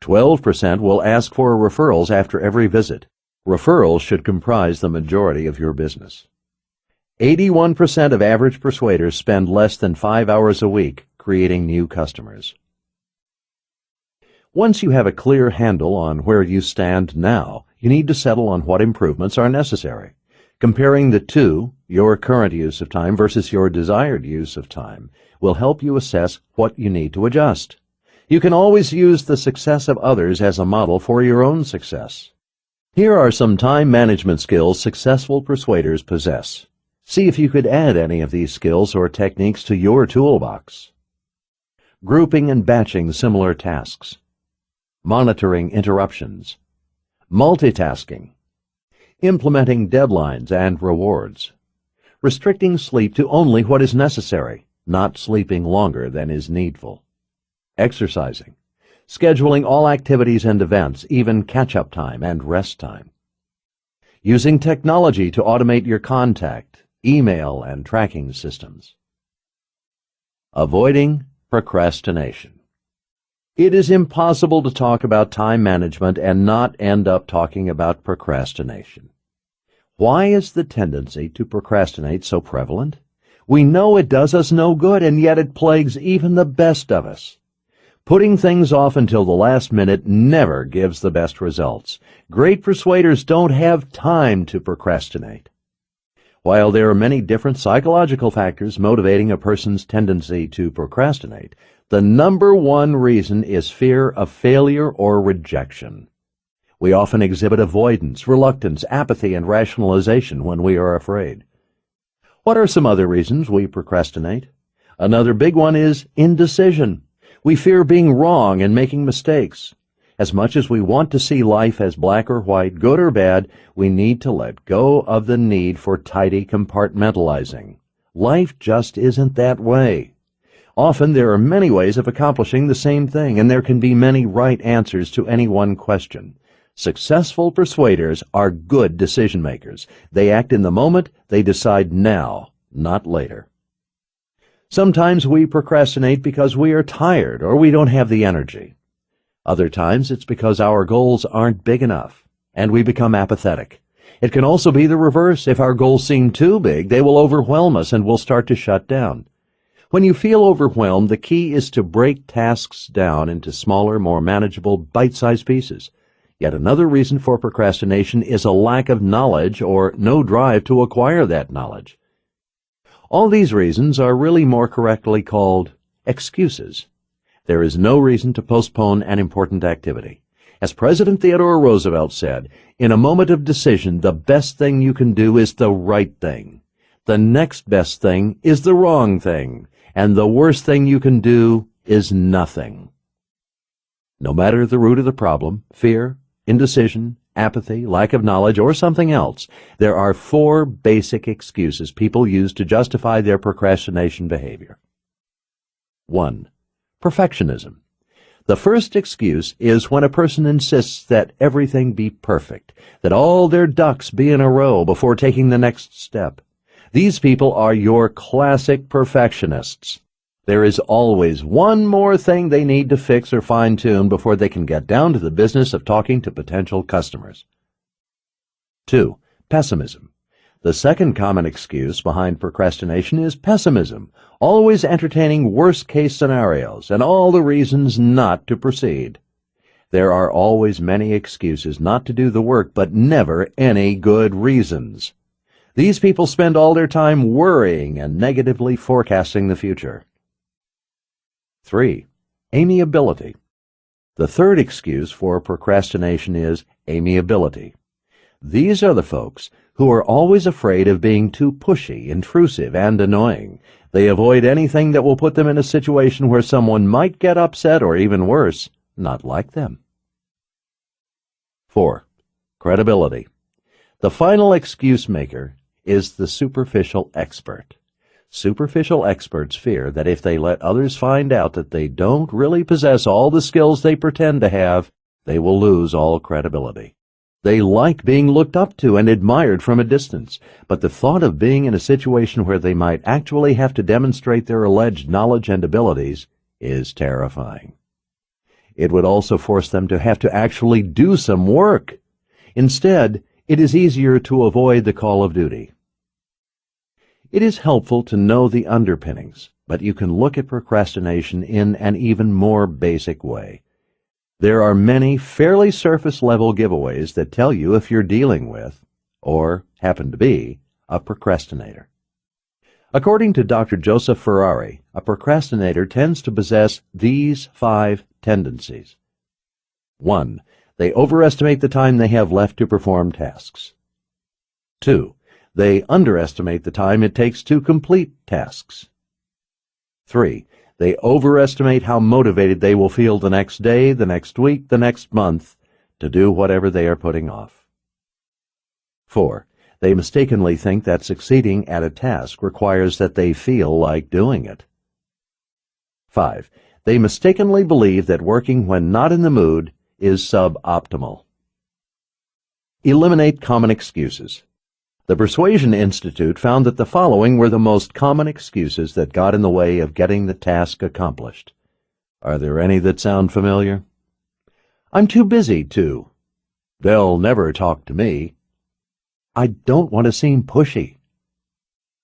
12% will ask for referrals after every visit. Referrals should comprise the majority of your business. 81% of average persuaders spend less than 5 hours a week creating new customers. Once you have a clear handle on where you stand now, you need to settle on what improvements are necessary. Comparing the two, your current use of time versus your desired use of time, will help you assess what you need to adjust. You can always use the success of others as a model for your own success. Here are some time management skills successful persuaders possess. See if you could add any of these skills or techniques to your toolbox. Grouping and batching similar tasks. Monitoring interruptions. Multitasking. Implementing deadlines and rewards. Restricting sleep to only what is necessary, not sleeping longer than is needful. Exercising. Scheduling all activities and events, even catch-up time and rest time. Using technology to automate your contact, email, and tracking systems. Avoiding procrastination. It is impossible to talk about time management and not end up talking about procrastination. Why is the tendency to procrastinate so prevalent? We know it does us no good, and yet it plagues even the best of us. Putting things off until the last minute never gives the best results. Great persuaders don't have time to procrastinate. While there are many different psychological factors motivating a person's tendency to procrastinate, the number one reason is fear of failure or rejection. We often exhibit avoidance, reluctance, apathy, and rationalization when we are afraid. What are some other reasons we procrastinate? Another big one is indecision. We fear being wrong and making mistakes. As much as we want to see life as black or white, good or bad, we need to let go of the need for tidy compartmentalizing. Life just isn't that way. Often there are many ways of accomplishing the same thing, and there can be many right answers to any one question. Successful persuaders are good decision makers. They act in the moment, they decide now, not later. Sometimes we procrastinate because we are tired or we don't have the energy. Other times it's because our goals aren't big enough, and we become apathetic. It can also be the reverse. If our goals seem too big, they will overwhelm us and we'll start to shut down. When you feel overwhelmed, the key is to break tasks down into smaller, more manageable, bite-sized pieces. Yet another reason for procrastination is a lack of knowledge or no drive to acquire that knowledge. All these reasons are really more correctly called excuses. There is no reason to postpone an important activity. As President Theodore Roosevelt said, in a moment of decision, the best thing you can do is the right thing. The next best thing is the wrong thing. And the worst thing you can do is nothing. No matter the root of the problem, fear, indecision, apathy, lack of knowledge, or something else, there are 4 basic excuses people use to justify their procrastination behavior. 1. Perfectionism. The first excuse is when a person insists that everything be perfect, that all their ducks be in a row before taking the next step. These people are your classic perfectionists. There is always one more thing they need to fix or fine-tune before they can get down to the business of talking to potential customers. 2. Pessimism. The second common excuse behind procrastination is pessimism, always entertaining worst-case scenarios and all the reasons not to proceed. There are always many excuses not to do the work, but never any good reasons. These people spend all their time worrying and negatively forecasting the future. 3. Amiability. The third excuse for procrastination is amiability. These are the folks who are always afraid of being too pushy, intrusive, and annoying. They avoid anything that will put them in a situation where someone might get upset or, even worse, not like them. 4. Credibility. The final excuse maker is the superficial expert. Superficial experts fear that if they let others find out that they don't really possess all the skills they pretend to have, they will lose all credibility. They like being looked up to and admired from a distance, but the thought of being in a situation where they might actually have to demonstrate their alleged knowledge and abilities is terrifying. It would also force them to have to actually do some work. Instead, it is easier to avoid the call of duty. It is helpful to know the underpinnings, but you can look at procrastination in an even more basic way. There are many fairly surface-level giveaways that tell you if you're dealing with, or happen to be, a procrastinator. According to Dr. Joseph Ferrari, a procrastinator tends to possess these 5 tendencies. 1. They overestimate the time they have left to perform tasks. 2. They underestimate the time it takes to complete tasks. 3. They overestimate how motivated they will feel the next day, the next week, the next month to do whatever they are putting off. 4. They mistakenly think that succeeding at a task requires that they feel like doing it. 5. They mistakenly believe that working when not in the mood is suboptimal. Eliminate common excuses. The Persuasion Institute found that the following were the most common excuses that got in the way of getting the task accomplished. Are there any that sound familiar? I'm too busy to. They'll never talk to me. I don't want to seem pushy.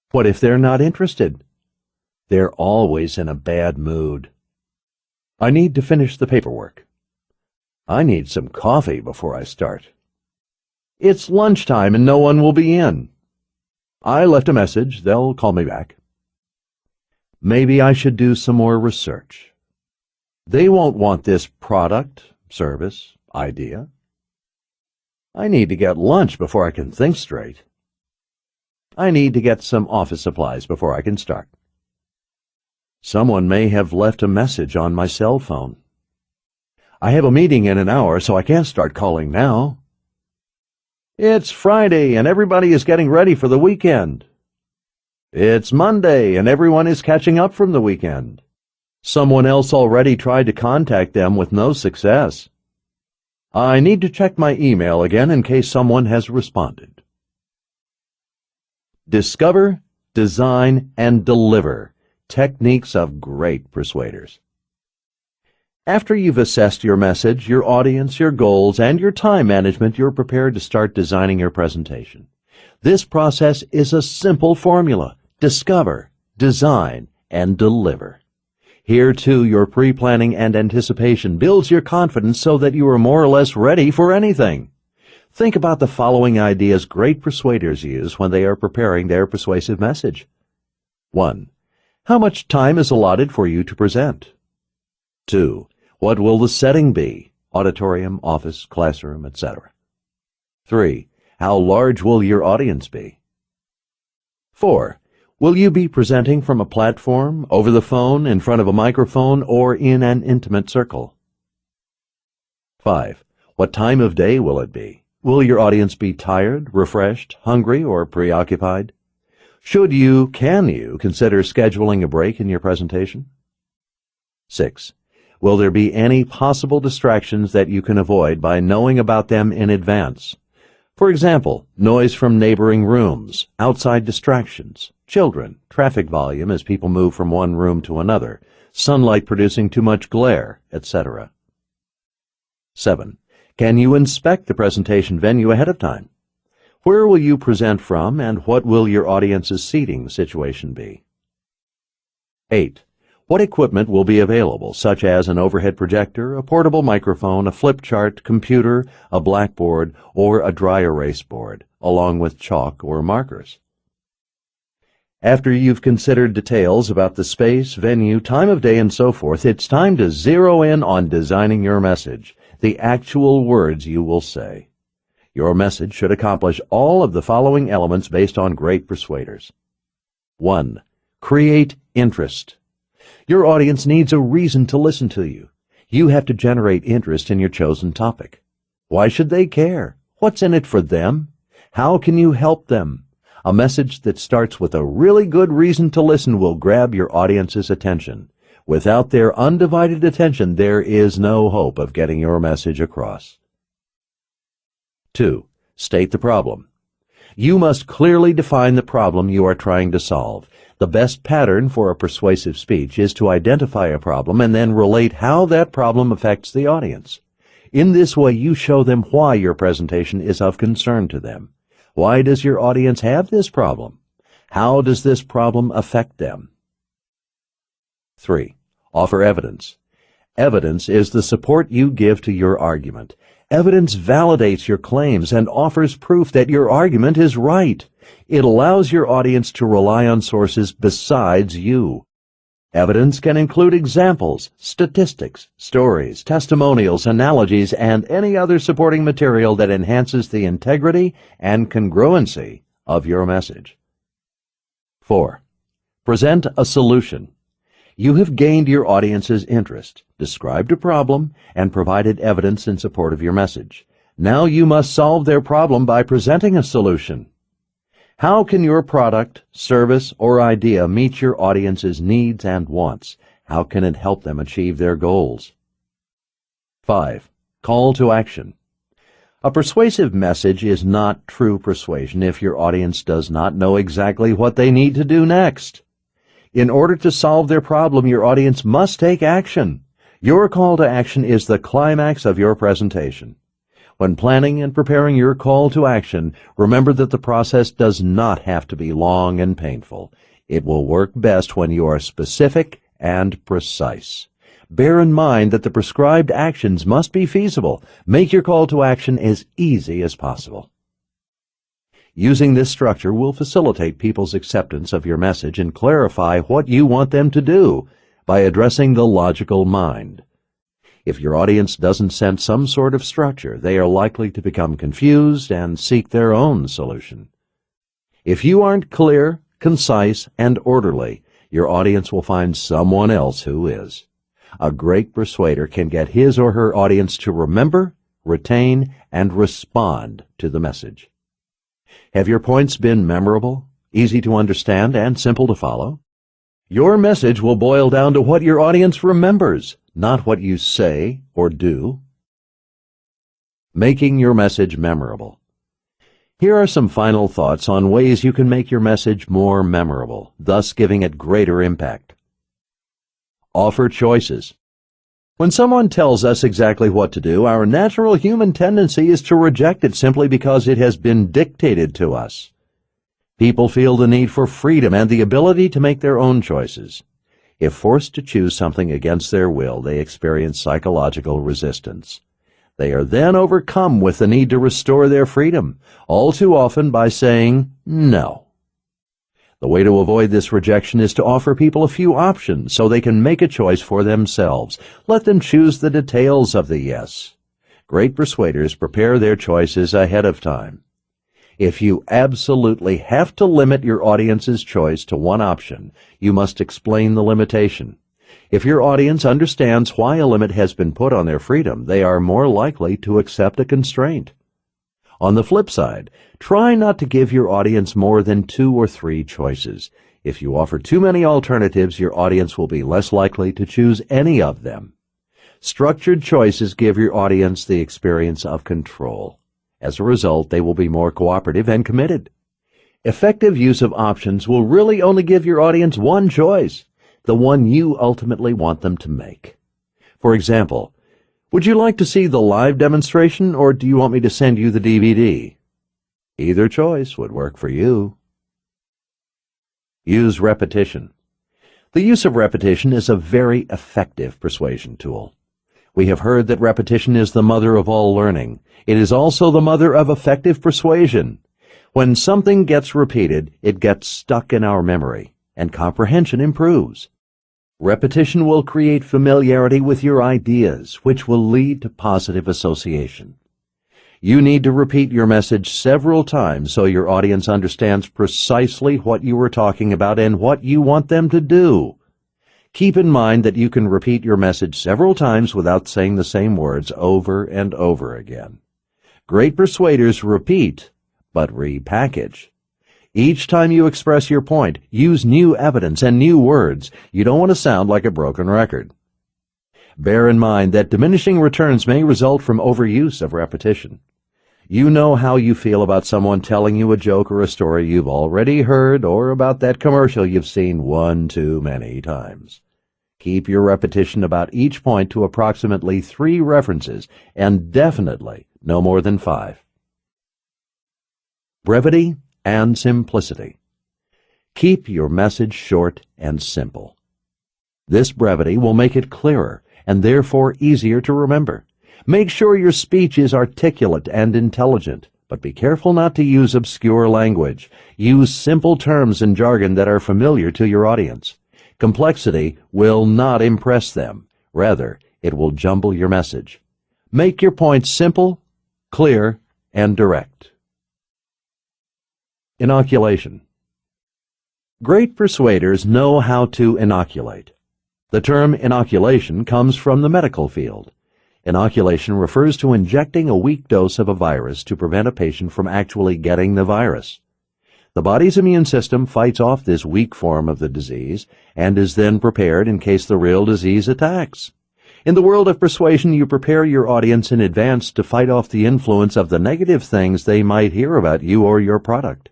What if they're not interested? They're always in a bad mood. I need to finish the paperwork. I need some coffee before I start. It's lunchtime and no one will be in. I left a message. They'll call me back. Maybe I should do some more research. They won't want this product, service, idea. I need to get lunch before I can think straight. I need to get some office supplies before I can start. Someone may have left a message on my cell phone. I have a meeting in an hour, so I can't start calling now. It's Friday and everybody is getting ready for the weekend. It's Monday and everyone is catching up from the weekend. Someone else already tried to contact them with no success. I need to check my email again in case someone has responded. Discover, design, and deliver techniques of great persuaders. After you've assessed your message, your audience, your goals, and your time management, you're prepared to start designing your presentation. This process is a simple formula: discover, design, and deliver. Here, too, your pre-planning and anticipation builds your confidence so that you are more or less ready for anything. Think about the following ideas great persuaders use when they are preparing their persuasive message. 1. How much time is allotted for you to present? 2. What will the setting be? Auditorium, office, classroom, etc. 3. How large will your audience be? 4. Will you be presenting from a platform, over the phone, in front of a microphone, or in an intimate circle? 5. What time of day will it be? Will your audience be tired, refreshed, hungry, or preoccupied? Can you consider scheduling a break in your presentation? 6. Will there be any possible distractions that you can avoid by knowing about them in advance? For example, noise from neighboring rooms, outside distractions, children, traffic volume as people move from one room to another, sunlight producing too much glare, etc. 7. Can you inspect the presentation venue ahead of time? Where will you present from, and what will your audience's seating situation be? 8. What equipment will be available, such as an overhead projector, a portable microphone, a flip chart, computer, a blackboard, or a dry erase board, along with chalk or markers? After you've considered details about the space, venue, time of day, and so forth, it's time to zero in on designing your message, the actual words you will say. Your message should accomplish all of the following elements based on great persuaders. 1. Create interest. Your audience needs a reason to listen to you. You have to generate interest in your chosen topic. Why should they care? What's in it for them? How can you help them? A message that starts with a really good reason to listen will grab your audience's attention. Without their undivided attention, there is no hope of getting your message across. 2. State the problem. You must clearly define the problem you are trying to solve. The best pattern for a persuasive speech is to identify a problem and then relate how that problem affects the audience. In this way, you show them why your presentation is of concern to them. Why does your audience have this problem? How does this problem affect them? 3. Offer evidence. Evidence is the support you give to your argument. Evidence validates your claims and offers proof that your argument is right. It allows your audience to rely on sources besides you. Evidence can include examples, statistics, stories, testimonials, analogies, and any other supporting material that enhances the integrity and congruency of your message. 4. Present a solution. You have gained your audience's interest, described a problem, and provided evidence in support of your message. Now you must solve their problem by presenting a solution. How can your product, service, or idea meet your audience's needs and wants? How can it help them achieve their goals? 5. Call to action. A persuasive message is not true persuasion if your audience does not know exactly what they need to do next. In order to solve their problem, your audience must take action. Your call to action is the climax of your presentation. When planning and preparing your call to action, remember that the process does not have to be long and painful. It will work best when you are specific and precise. Bear in mind that the prescribed actions must be feasible. Make your call to action as easy as possible. Using this structure will facilitate people's acceptance of your message and clarify what you want them to do by addressing the logical mind. If your audience doesn't sense some sort of structure, they are likely to become confused and seek their own solution. If you aren't clear, concise, and orderly, your audience will find someone else who is. A great persuader can get his or her audience to remember, retain, and respond to the message. Have your points been memorable, easy to understand, and simple to follow? Your message will boil down to what your audience remembers, not what you say or do. Making your message memorable. Here are some final thoughts on ways you can make your message more memorable, thus giving it greater impact. Offer choices. When someone tells us exactly what to do, our natural human tendency is to reject it simply because it has been dictated to us. People feel the need for freedom and the ability to make their own choices. If forced to choose something against their will, they experience psychological resistance. They are then overcome with the need to restore their freedom, all too often by saying no. The way to avoid this rejection is to offer people a few options so they can make a choice for themselves. Let them choose the details of the yes. Great persuaders prepare their choices ahead of time. If you absolutely have to limit your audience's choice to one option, you must explain the limitation. If your audience understands why a limit has been put on their freedom, they are more likely to accept a constraint. On the flip side, try not to give your audience more than 2 or 3 choices. If you offer too many alternatives, your audience will be less likely to choose any of them. Structured choices give your audience the experience of control. As a result, they will be more cooperative and committed. Effective use of options will really only give your audience one choice, the one you ultimately want them to make. For example, would you like to see the live demonstration, or do you want me to send you the DVD? Either choice would work for you. Use repetition. The use of repetition is a very effective persuasion tool. We have heard that repetition is the mother of all learning. It is also the mother of effective persuasion. When something gets repeated, it gets stuck in our memory, and comprehension improves. Repetition will create familiarity with your ideas, which will lead to positive association. You need to repeat your message several times so your audience understands precisely what you are talking about and what you want them to do. Keep in mind that you can repeat your message several times without saying the same words over and over again. Great persuaders repeat, but repackage. Each time you express your point, use new evidence and new words. You don't want to sound like a broken record. Bear in mind that diminishing returns may result from overuse of repetition. You know how you feel about someone telling you a joke or a story you've already heard, or about that commercial you've seen one too many times. Keep your repetition about each point to approximately 3 references, and definitely no more than 5. Brevity and simplicity. Keep your message short and simple. This brevity will make it clearer and therefore easier to remember. Make sure your speech is articulate and intelligent, but be careful not to use obscure language. Use simple terms and jargon that are familiar to your audience. Complexity will not impress them. Rather, it will jumble your message. Make your points simple, clear, and direct. Inoculation. Great persuaders know how to inoculate. The term inoculation comes from the medical field. Inoculation refers to injecting a weak dose of a virus to prevent a patient from actually getting the virus. The body's immune system fights off this weak form of the disease and is then prepared in case the real disease attacks. In the world of persuasion, you prepare your audience in advance to fight off the influence of the negative things they might hear about you or your product.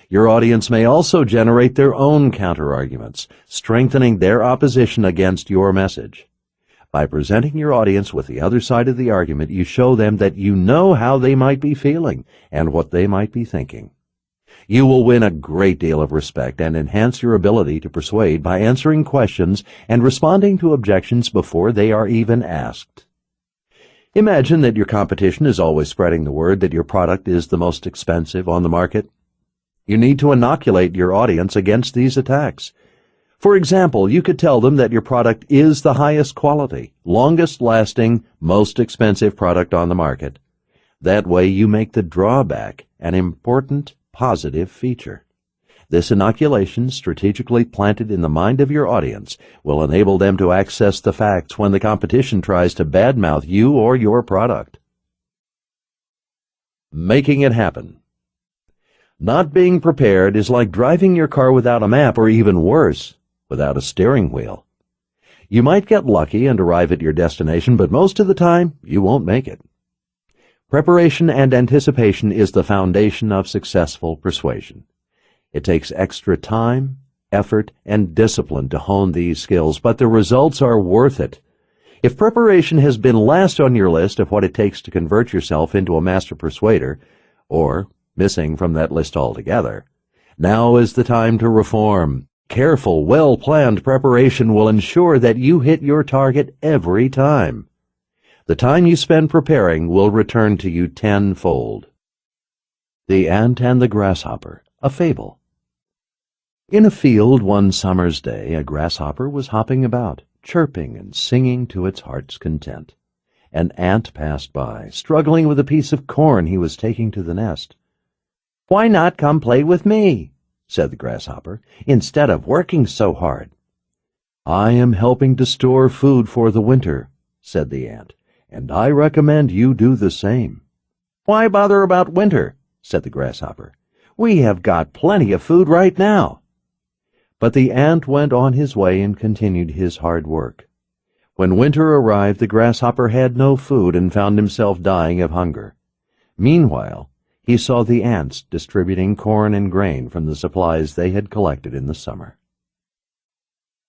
Your audience may also generate their own counterarguments, strengthening their opposition against your message. By presenting your audience with the other side of the argument, you show them that you know how they might be feeling and what they might be thinking. You will win a great deal of respect and enhance your ability to persuade by answering questions and responding to objections before they are even asked. Imagine that your competition is always spreading the word that your product is the most expensive on the market. You need to inoculate your audience against these attacks. For example, you could tell them that your product is the highest quality, longest-lasting, most expensive product on the market. That way you make the drawback an important, positive feature. This inoculation, strategically planted in the mind of your audience, will enable them to access the facts when the competition tries to badmouth you or your product. Making it happen. Not being prepared is like driving your car without a map, or even worse, without a steering wheel. You might get lucky and arrive at your destination, but most of the time, you won't make it. Preparation and anticipation is the foundation of successful persuasion. It takes extra time, effort, and discipline to hone these skills, but the results are worth it. If preparation has been last on your list of what it takes to convert yourself into a master persuader, or missing from that list altogether, now is the time to reform. Careful, well-planned preparation will ensure that you hit your target every time. The time you spend preparing will return to you tenfold. The Ant and the Grasshopper, a Fable. In a field one summer's day, a grasshopper was hopping about, chirping and singing to its heart's content. An ant passed by, struggling with a piece of corn he was taking to the nest. "Why not come play with me?" said the grasshopper, "instead of working so hard?" "I am helping to store food for the winter," said the ant, "and I recommend you do the same." "Why bother about winter?" said the grasshopper. "We have got plenty of food right now." But the ant went on his way and continued his hard work. When winter arrived, the grasshopper had no food and found himself dying of hunger. Meanwhile, he saw the ants distributing corn and grain from the supplies they had collected in the summer.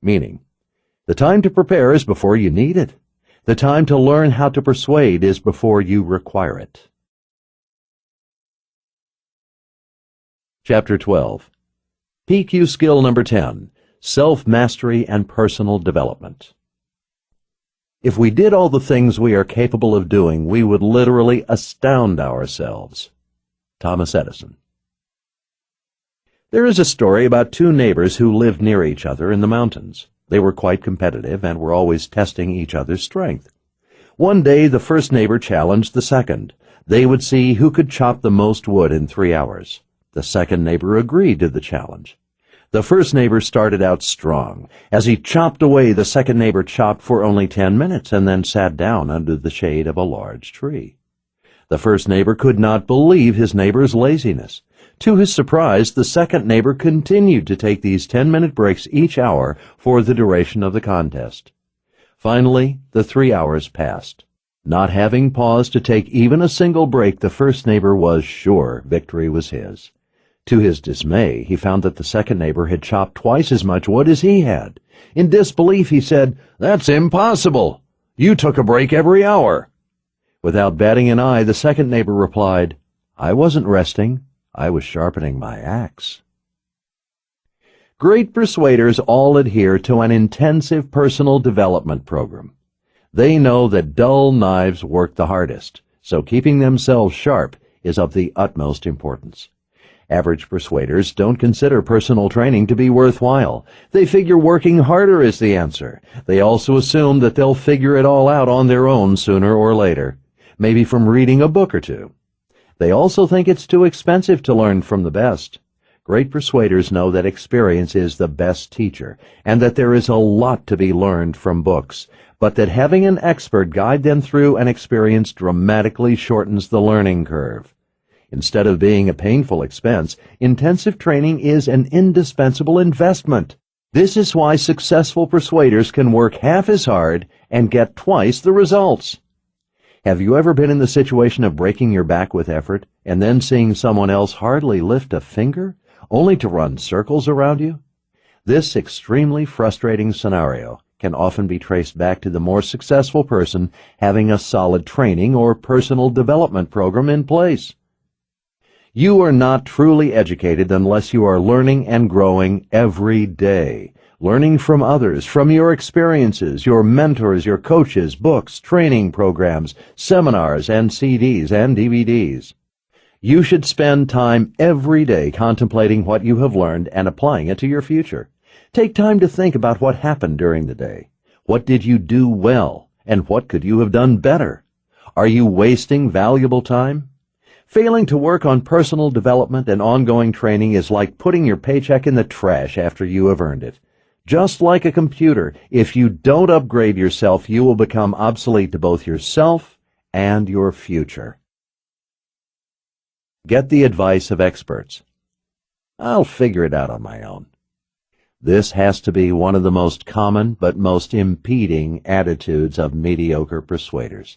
Meaning, the time to prepare is before you need it. The time to learn how to persuade is before you require it. Chapter 12. PQ Skill Number 10, Self-Mastery and Personal Development. If we did all the things we are capable of doing, we would literally astound ourselves. Thomas Edison. There is a story about two neighbors who lived near each other in the mountains. They were quite competitive and were always testing each other's strength. One day the first neighbor challenged the second. They would see who could chop the most wood in 3 hours. The second neighbor agreed to the challenge. The first neighbor started out strong. As he chopped away, the second neighbor chopped for only 10 minutes and then sat down under the shade of a large tree. The first neighbor could not believe his neighbor's laziness. To his surprise, the second neighbor continued to take these 10-minute breaks each hour for the duration of the contest. Finally, the 3 hours passed. Not having paused to take even a single break, the first neighbor was sure victory was his. To his dismay, he found that the second neighbor had chopped twice as much wood as he had. In disbelief, he said, "That's impossible. You took a break every hour." Without batting an eye, the second neighbor replied, "I wasn't resting. I was sharpening my axe." Great persuaders all adhere to an intensive personal development program. They know that dull knives work the hardest, so keeping themselves sharp is of the utmost importance. Average persuaders don't consider personal training to be worthwhile. They figure working harder is the answer. They also assume that they'll figure it all out on their own sooner or later, maybe from reading a book or two. They also think it's too expensive to learn from the best. Great persuaders know that experience is the best teacher, and that there is a lot to be learned from books, but that having an expert guide them through an experience dramatically shortens the learning curve. Instead of being a painful expense, intensive training is an indispensable investment. This is why successful persuaders can work half as hard and get twice the results. Have you ever been in the situation of breaking your back with effort and then seeing someone else hardly lift a finger, only to run circles around you? This extremely frustrating scenario can often be traced back to the more successful person having a solid training or personal development program in place. You are not truly educated unless you are learning and growing every day. Learning from others, from your experiences, your mentors, your coaches, books, training programs, seminars, and CDs and DVDs. You should spend time every day contemplating what you have learned and applying it to your future. Take time to think about what happened during the day. What did you do well, and what could you have done better? Are you wasting valuable time? Failing to work on personal development and ongoing training is like putting your paycheck in the trash after you have earned it. Just like a computer, if you don't upgrade yourself, you will become obsolete to both yourself and your future. Get the advice of experts. I'll figure it out on my own. This has to be one of the most common but most impeding attitudes of mediocre persuaders.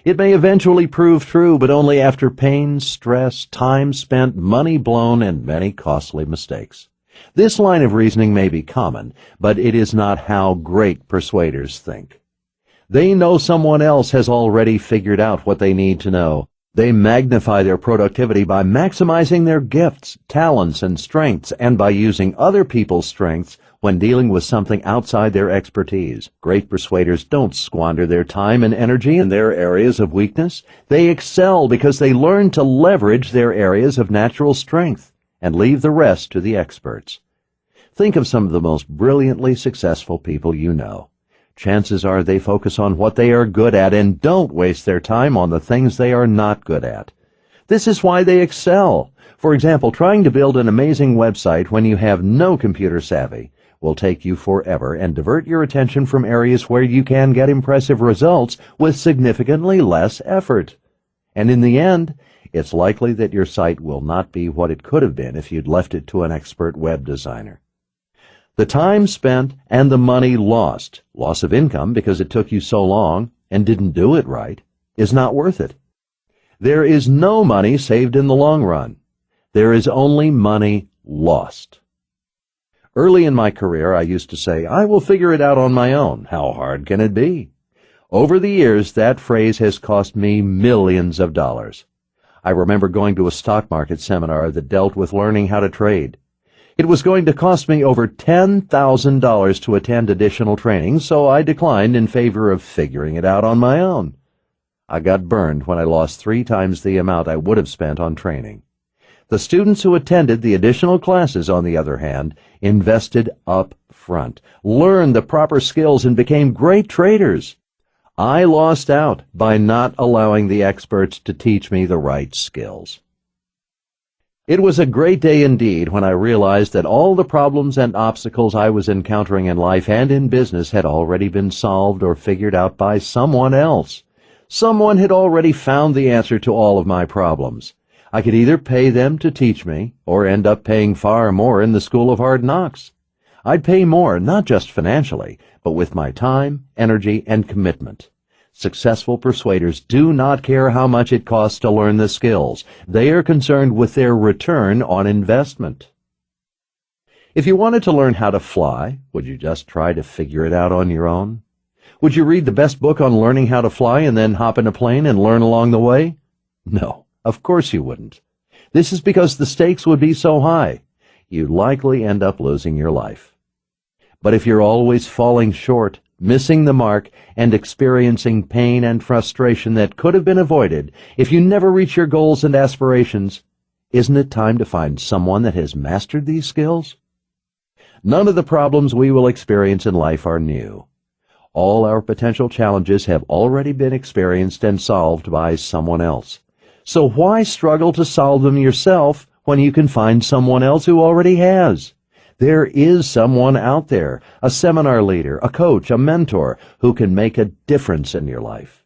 It may eventually prove true, but only after pain, stress, time spent, money blown, and many costly mistakes. This line of reasoning may be common, but it is not how great persuaders think. They know someone else has already figured out what they need to know. They magnify their productivity by maximizing their gifts, talents, and strengths, and by using other people's strengths when dealing with something outside their expertise. Great persuaders don't squander their time and energy in their areas of weakness. They excel because they learn to leverage their areas of natural strength and leave the rest to the experts. Think of some of the most brilliantly successful people you know. Chances are they focus on what they are good at and don't waste their time on the things they are not good at. This is why they excel. For example, trying to build an amazing website when you have no computer savvy will take you forever and divert your attention from areas where you can get impressive results with significantly less effort. And in the end, it's likely that your site will not be what it could have been if you'd left it to an expert web designer. The time spent and the money lost, loss of income because it took you so long and didn't do it right, is not worth it. There is no money saved in the long run. There is only money lost. Early in my career, I used to say, "I will figure it out on my own. How hard can it be?" Over the years, that phrase has cost me millions of dollars. I remember going to a stock market seminar that dealt with learning how to trade. It was going to cost me over $10,000 to attend additional training, so I declined in favor of figuring it out on my own. I got burned when I lost 3 times the amount I would have spent on training. The students who attended the additional classes, on the other hand, invested up front, learned the proper skills, and became great traders. I lost out by not allowing the experts to teach me the right skills. It was a great day indeed when I realized that all the problems and obstacles I was encountering in life and in business had already been solved or figured out by someone else. Someone had already found the answer to all of my problems. I could either pay them to teach me or end up paying far more in the school of hard knocks. I'd pay more, not just financially, but with my time, energy, and commitment. Successful persuaders do not care how much it costs to learn the skills. They are concerned with their return on investment. If you wanted to learn how to fly, would you just try to figure it out on your own? Would you read the best book on learning how to fly and then hop in a plane and learn along the way? No, of course you wouldn't. This is because the stakes would be so high. You'd likely end up losing your life. But if you're always falling short, missing the mark, and experiencing pain and frustration that could have been avoided if you never reach your goals and aspirations, isn't it time to find someone that has mastered these skills? None of the problems we will experience in life are new. All our potential challenges have already been experienced and solved by someone else. So why struggle to solve them yourself when you can find someone else who already has? There is someone out there, a seminar leader, a coach, a mentor, who can make a difference in your life.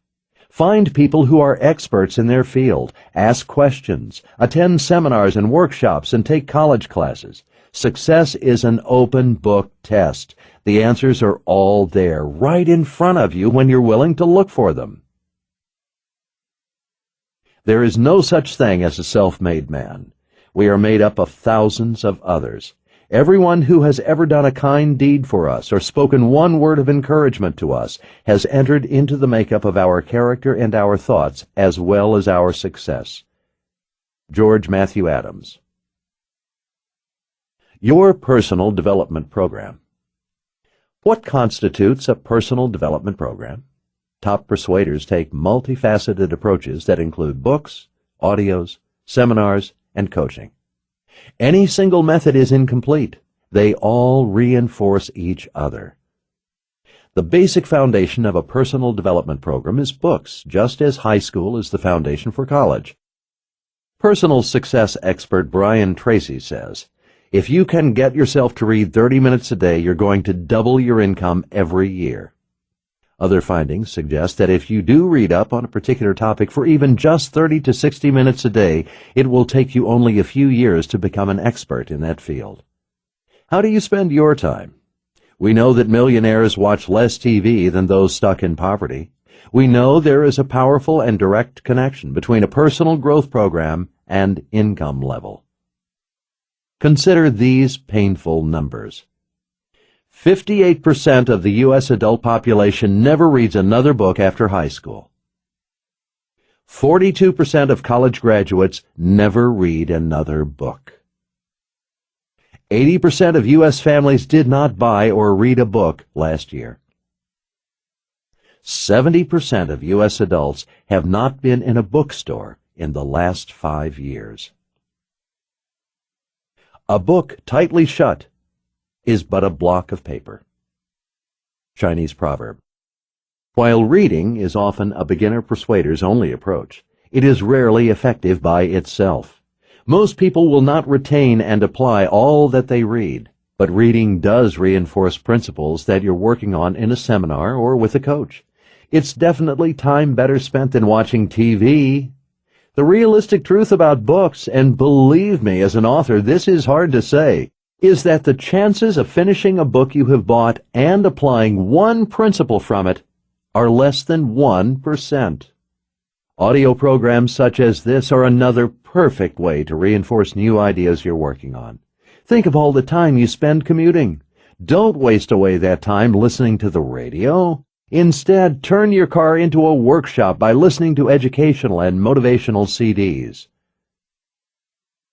Find people who are experts in their field, ask questions, attend seminars and workshops, and take college classes. Success is an open book test. The answers are all there, right in front of you when you're willing to look for them. There is no such thing as a self-made man. We are made up of thousands of others. Everyone who has ever done a kind deed for us or spoken one word of encouragement to us has entered into the makeup of our character and our thoughts as well as our success. George Matthew Adams. Your personal development program. What constitutes a personal development program? Top persuaders take multifaceted approaches that include books, audios, seminars, and coaching. Any single method is incomplete. They all reinforce each other. The basic foundation of a personal development program is books, just as high school is the foundation for college. Personal success expert Brian Tracy says, "If you can get yourself to read 30 minutes a day, you're going to double your income every year." Other findings suggest that if you do read up on a particular topic for even just 30 to 60 minutes a day, it will take you only a few years to become an expert in that field. How do you spend your time? We know that millionaires watch less TV than those stuck in poverty. We know there is a powerful and direct connection between a personal growth program and income level. Consider these painful numbers. 58% of the U.S. adult population never reads another book after high school. 42% of college graduates never read another book. 80% of U.S. families did not buy or read a book last year. 70% of U.S. adults have not been in a bookstore in the last 5 years. A book tightly shut is but a block of paper. Chinese proverb. While reading is often a beginner persuader's only approach, it is rarely effective by itself. Most people will not retain and apply all that they read, but reading does reinforce principles that you're working on in a seminar or with a coach. It's definitely time better spent than watching TV. The realistic truth about books, and believe me, as an author, this is hard to say, is that the chances of finishing a book you have bought and applying one principle from it are less than 1%. Audio programs such as this are another perfect way to reinforce new ideas you're working on. Think of all the time you spend commuting. Don't waste away that time listening to the radio. Instead, turn your car into a workshop by listening to educational and motivational CDs.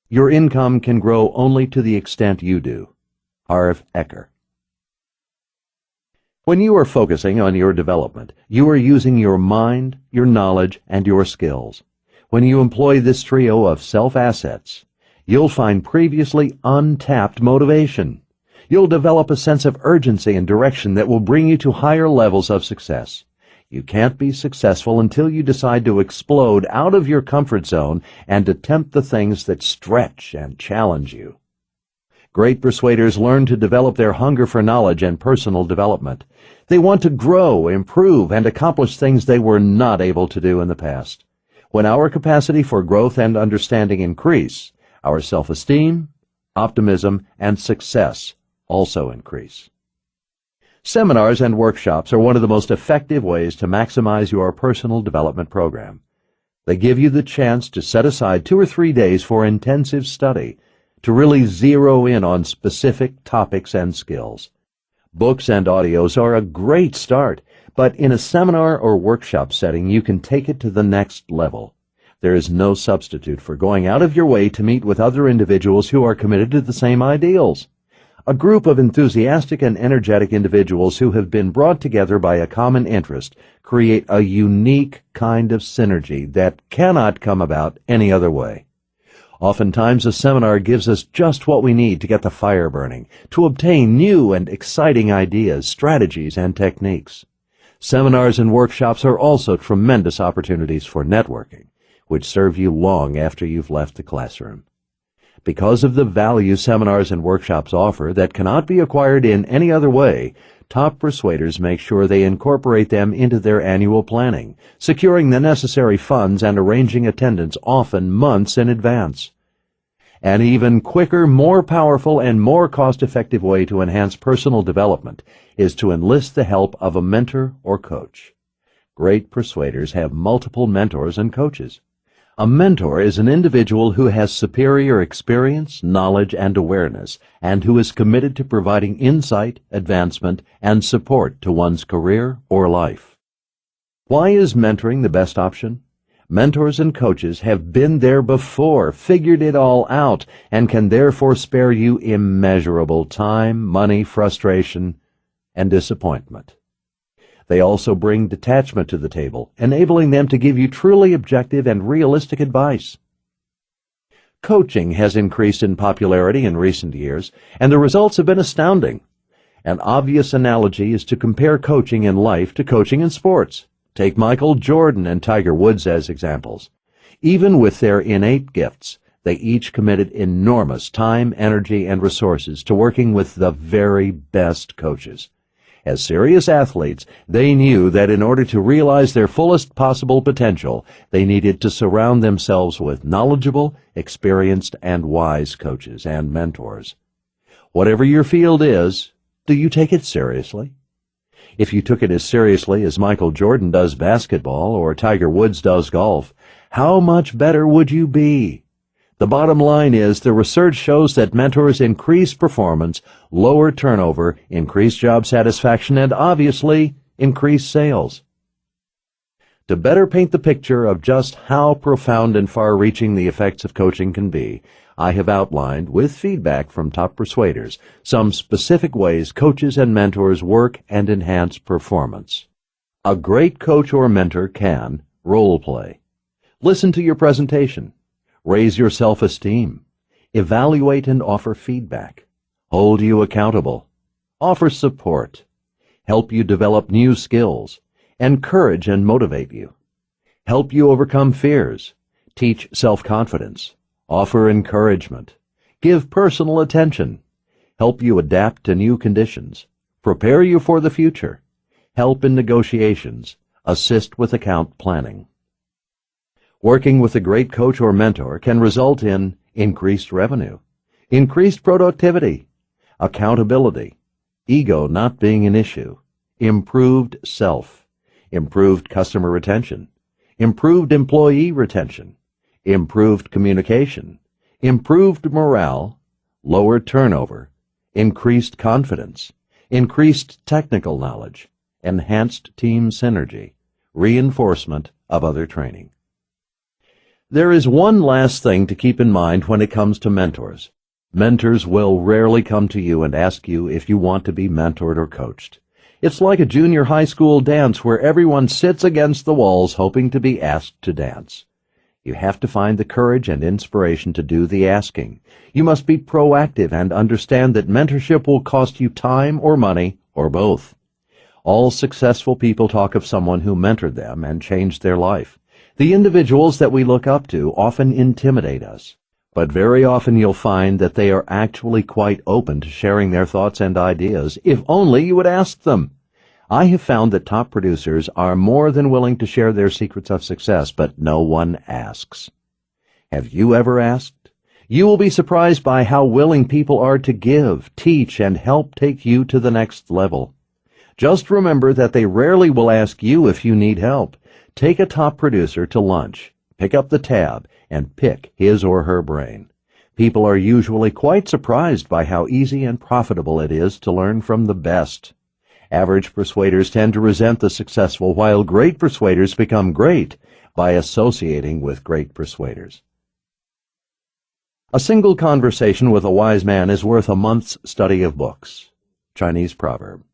Your income can grow only to the extent you do. Harv Eker. When you are focusing on your development, you are using your mind, your knowledge, and your skills. When you employ this trio of self-assets, you'll find previously untapped motivation. You'll develop a sense of urgency and direction that will bring you to higher levels of success. You can't be successful until you decide to explode out of your comfort zone and attempt the things that stretch and challenge you. Great persuaders learn to develop their hunger for knowledge and personal development. They want to grow, improve, and accomplish things they were not able to do in the past. When our capacity for growth and understanding increase, our self-esteem, optimism, and success also increase. Seminars and workshops are one of the most effective ways to maximize your personal development program. They give you the chance to set aside 2 or 3 days for intensive study, to really zero in on specific topics and skills. Books and audios are a great start, but in a seminar or workshop setting, you can take it to the next level. There is no substitute for going out of your way to meet with other individuals who are committed to the same ideals. A group of enthusiastic and energetic individuals who have been brought together by a common interest create a unique kind of synergy that cannot come about any other way. Oftentimes, a seminar gives us just what we need to get the fire burning, to obtain new and exciting ideas, strategies, and techniques. Seminars and workshops are also tremendous opportunities for networking, which serve you long after you've left the classroom. Because of the value seminars and workshops offer that cannot be acquired in any other way, top persuaders make sure they incorporate them into their annual planning, securing the necessary funds and arranging attendance often months in advance. An even quicker, more powerful, and more cost-effective way to enhance personal development is to enlist the help of a mentor or coach. Great persuaders have multiple mentors and coaches. A mentor is an individual who has superior experience, knowledge, and awareness, and who is committed to providing insight, advancement, and support to one's career or life. Why is mentoring the best option? Mentors and coaches have been there before, figured it all out, and can therefore spare you immeasurable time, money, frustration, and disappointment. They also bring detachment to the table, enabling them to give you truly objective and realistic advice. Coaching has increased in popularity in recent years, and the results have been astounding. An obvious analogy is to compare coaching in life to coaching in sports. Take Michael Jordan and Tiger Woods as examples. Even with their innate gifts, they each committed enormous time, energy, and resources to working with the very best coaches. As serious athletes, they knew that in order to realize their fullest possible potential, they needed to surround themselves with knowledgeable, experienced, and wise coaches and mentors. Whatever your field is, do you take it seriously? If you took it as seriously as Michael Jordan does basketball or Tiger Woods does golf, how much better would you be? The bottom line is the research shows that mentors increase performance, lower turnover, increase job satisfaction, and obviously increase sales. To better paint the picture of just how profound and far-reaching the effects of coaching can be, I have outlined, with feedback from top persuaders, some specific ways coaches and mentors work and enhance performance. A great coach or mentor can role play. Listen to your presentation. Raise your self-esteem. Evaluate and offer feedback. Hold you accountable. Offer support. Help you develop new skills. Encourage and motivate you. Help you overcome fears. Teach self-confidence. Offer encouragement. Give personal attention. Help you adapt to new conditions. Prepare you for the future. Help in negotiations. Assist with account planning. Working with a great coach or mentor can result in increased revenue, increased productivity, accountability, ego not being an issue, improved self, improved customer retention, improved employee retention, improved communication, improved morale, lower turnover, increased confidence, increased technical knowledge, enhanced team synergy, reinforcement of other training. There is one last thing to keep in mind when it comes to mentors. Mentors will rarely come to you and ask you if you want to be mentored or coached. It's like a junior high school dance where everyone sits against the walls hoping to be asked to dance. You have to find the courage and inspiration to do the asking. You must be proactive and understand that mentorship will cost you time or money or both. All successful people talk of someone who mentored them and changed their life. The individuals that we look up to often intimidate us, but very often you'll find that they are actually quite open to sharing their thoughts and ideas, if only you would ask them. I have found that top producers are more than willing to share their secrets of success, but no one asks. Have you ever asked? You will be surprised by how willing people are to give, teach, and help take you to the next level. Just remember that they rarely will ask you if you need help. Take a top producer to lunch, pick up the tab, and pick his or her brain. People are usually quite surprised by how easy and profitable it is to learn from the best. Average persuaders tend to resent the successful, while great persuaders become great by associating with great persuaders. A single conversation with a wise man is worth a month's study of books. Chinese proverb.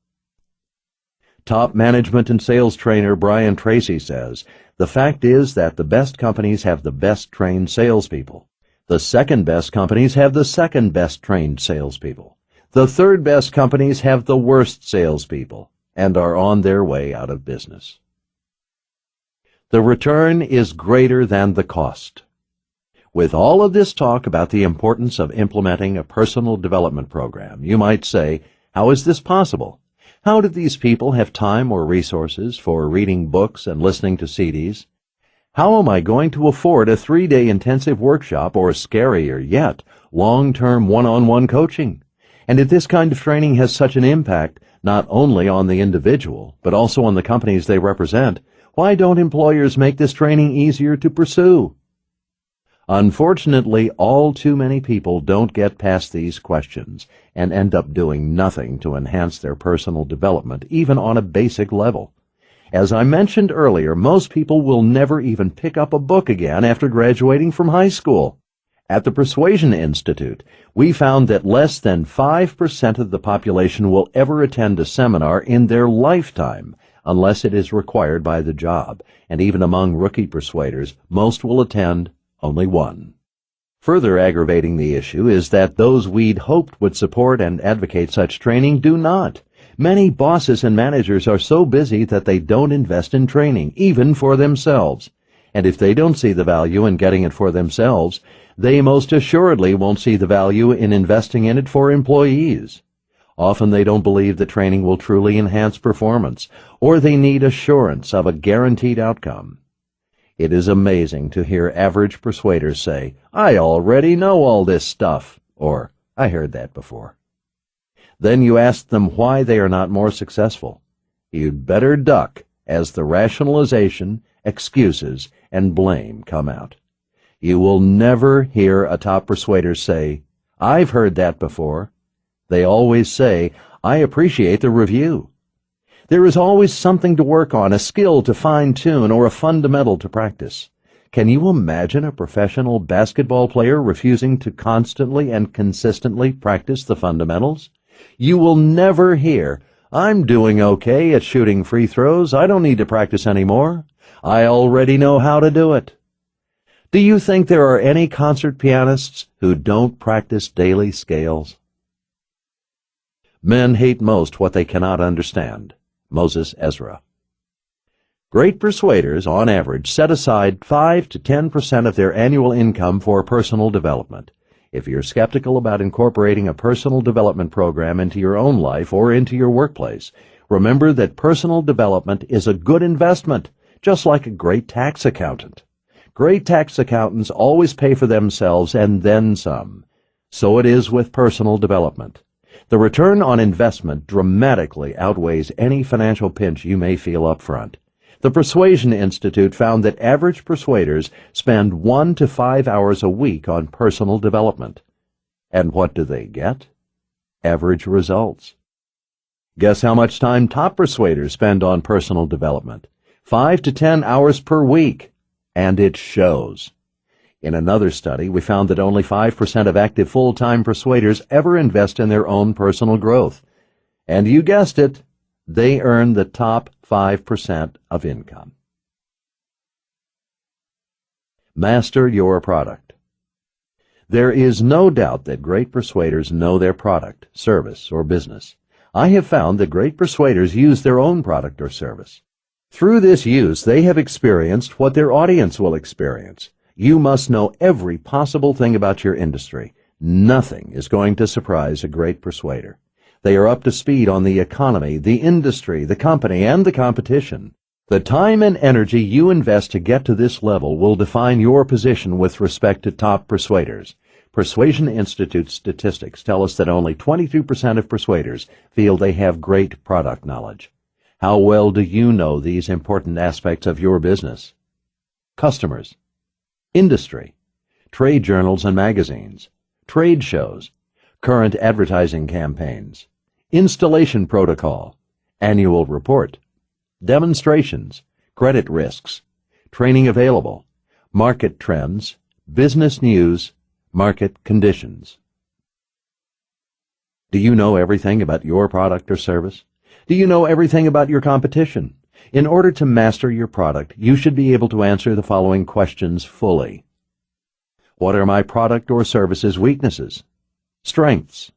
Top management and sales trainer Brian Tracy says, "The fact is that the best companies have the best trained salespeople. The second best companies have the second best trained salespeople. The third best companies have the worst salespeople and are on their way out of business." The return is greater than the cost. With all of this talk about the importance of implementing a personal development program, you might say, how is this possible? How do these people have time or resources for reading books and listening to CDs? How am I going to afford a 3-day intensive workshop or, scarier yet, long-term one-on-one coaching? And if this kind of training has such an impact, not only on the individual, but also on the companies they represent, why don't employers make this training easier to pursue? Unfortunately, all too many people don't get past these questions and end up doing nothing to enhance their personal development, even on a basic level. As I mentioned earlier, most people will never even pick up a book again after graduating from high school. At the Persuasion Institute, we found that less than 5% of the population will ever attend a seminar in their lifetime, unless it is required by the job, and even among rookie persuaders, most will attend only one. Further aggravating the issue is that those we'd hoped would support and advocate such training do not. Many bosses and managers are so busy that they don't invest in training, even for themselves. And if they don't see the value in getting it for themselves, they most assuredly won't see the value in investing in it for employees. Often they don't believe that training will truly enhance performance, or they need assurance of a guaranteed outcome. It is amazing to hear average persuaders say, "I already know all this stuff," or "I heard that before." Then you ask them why they are not more successful. You'd better duck as the rationalization, excuses, and blame come out. You will never hear a top persuader say, "I've heard that before." They always say, "I appreciate the review." There is always something to work on, a skill to fine-tune, or a fundamental to practice. Can you imagine a professional basketball player refusing to constantly and consistently practice the fundamentals? You will never hear, "I'm doing okay at shooting free throws. I don't need to practice anymore. I already know how to do it." Do you think there are any concert pianists who don't practice daily scales? Men hate most what they cannot understand. Moses Ezra. Great persuaders, on average, set aside 5 to 10% of their annual income for personal development. If you're skeptical about incorporating a personal development program into your own life or into your workplace, remember that personal development is a good investment, just like a great tax accountant. Great tax accountants always pay for themselves and then some. So it is with personal development. The return on investment dramatically outweighs any financial pinch you may feel up front. The Persuasion Institute found that average persuaders spend 1 to 5 hours a week on personal development. And what do they get? Average results. Guess how much time top persuaders spend on personal development? 5 to 10 hours per week. And it shows. In another study, we found that only 5% of active full-time persuaders ever invest in their own personal growth. And you guessed it, they earn the top 5% of income. Master your product. There is no doubt that great persuaders know their product, service, or business. I have found that great persuaders use their own product or service. Through this use, they have experienced what their audience will experience. You must know every possible thing about your industry. Nothing is going to surprise a great persuader. They are up to speed on the economy, the industry, the company, and the competition. The time and energy you invest to get to this level will define your position with respect to top persuaders. Persuasion Institute statistics tell us that only 22% of persuaders feel they have great product knowledge. How well do you know these important aspects of your business? Customers, industry, trade journals and magazines, trade shows, current advertising campaigns, installation protocol, annual report, demonstrations, credit risks, training available, market trends, business news, market conditions. Do you know everything about your product or service? Do you know everything about your competition? In order to master your product, you should be able to answer the following questions fully. What are my product or services' weaknesses? Strengths?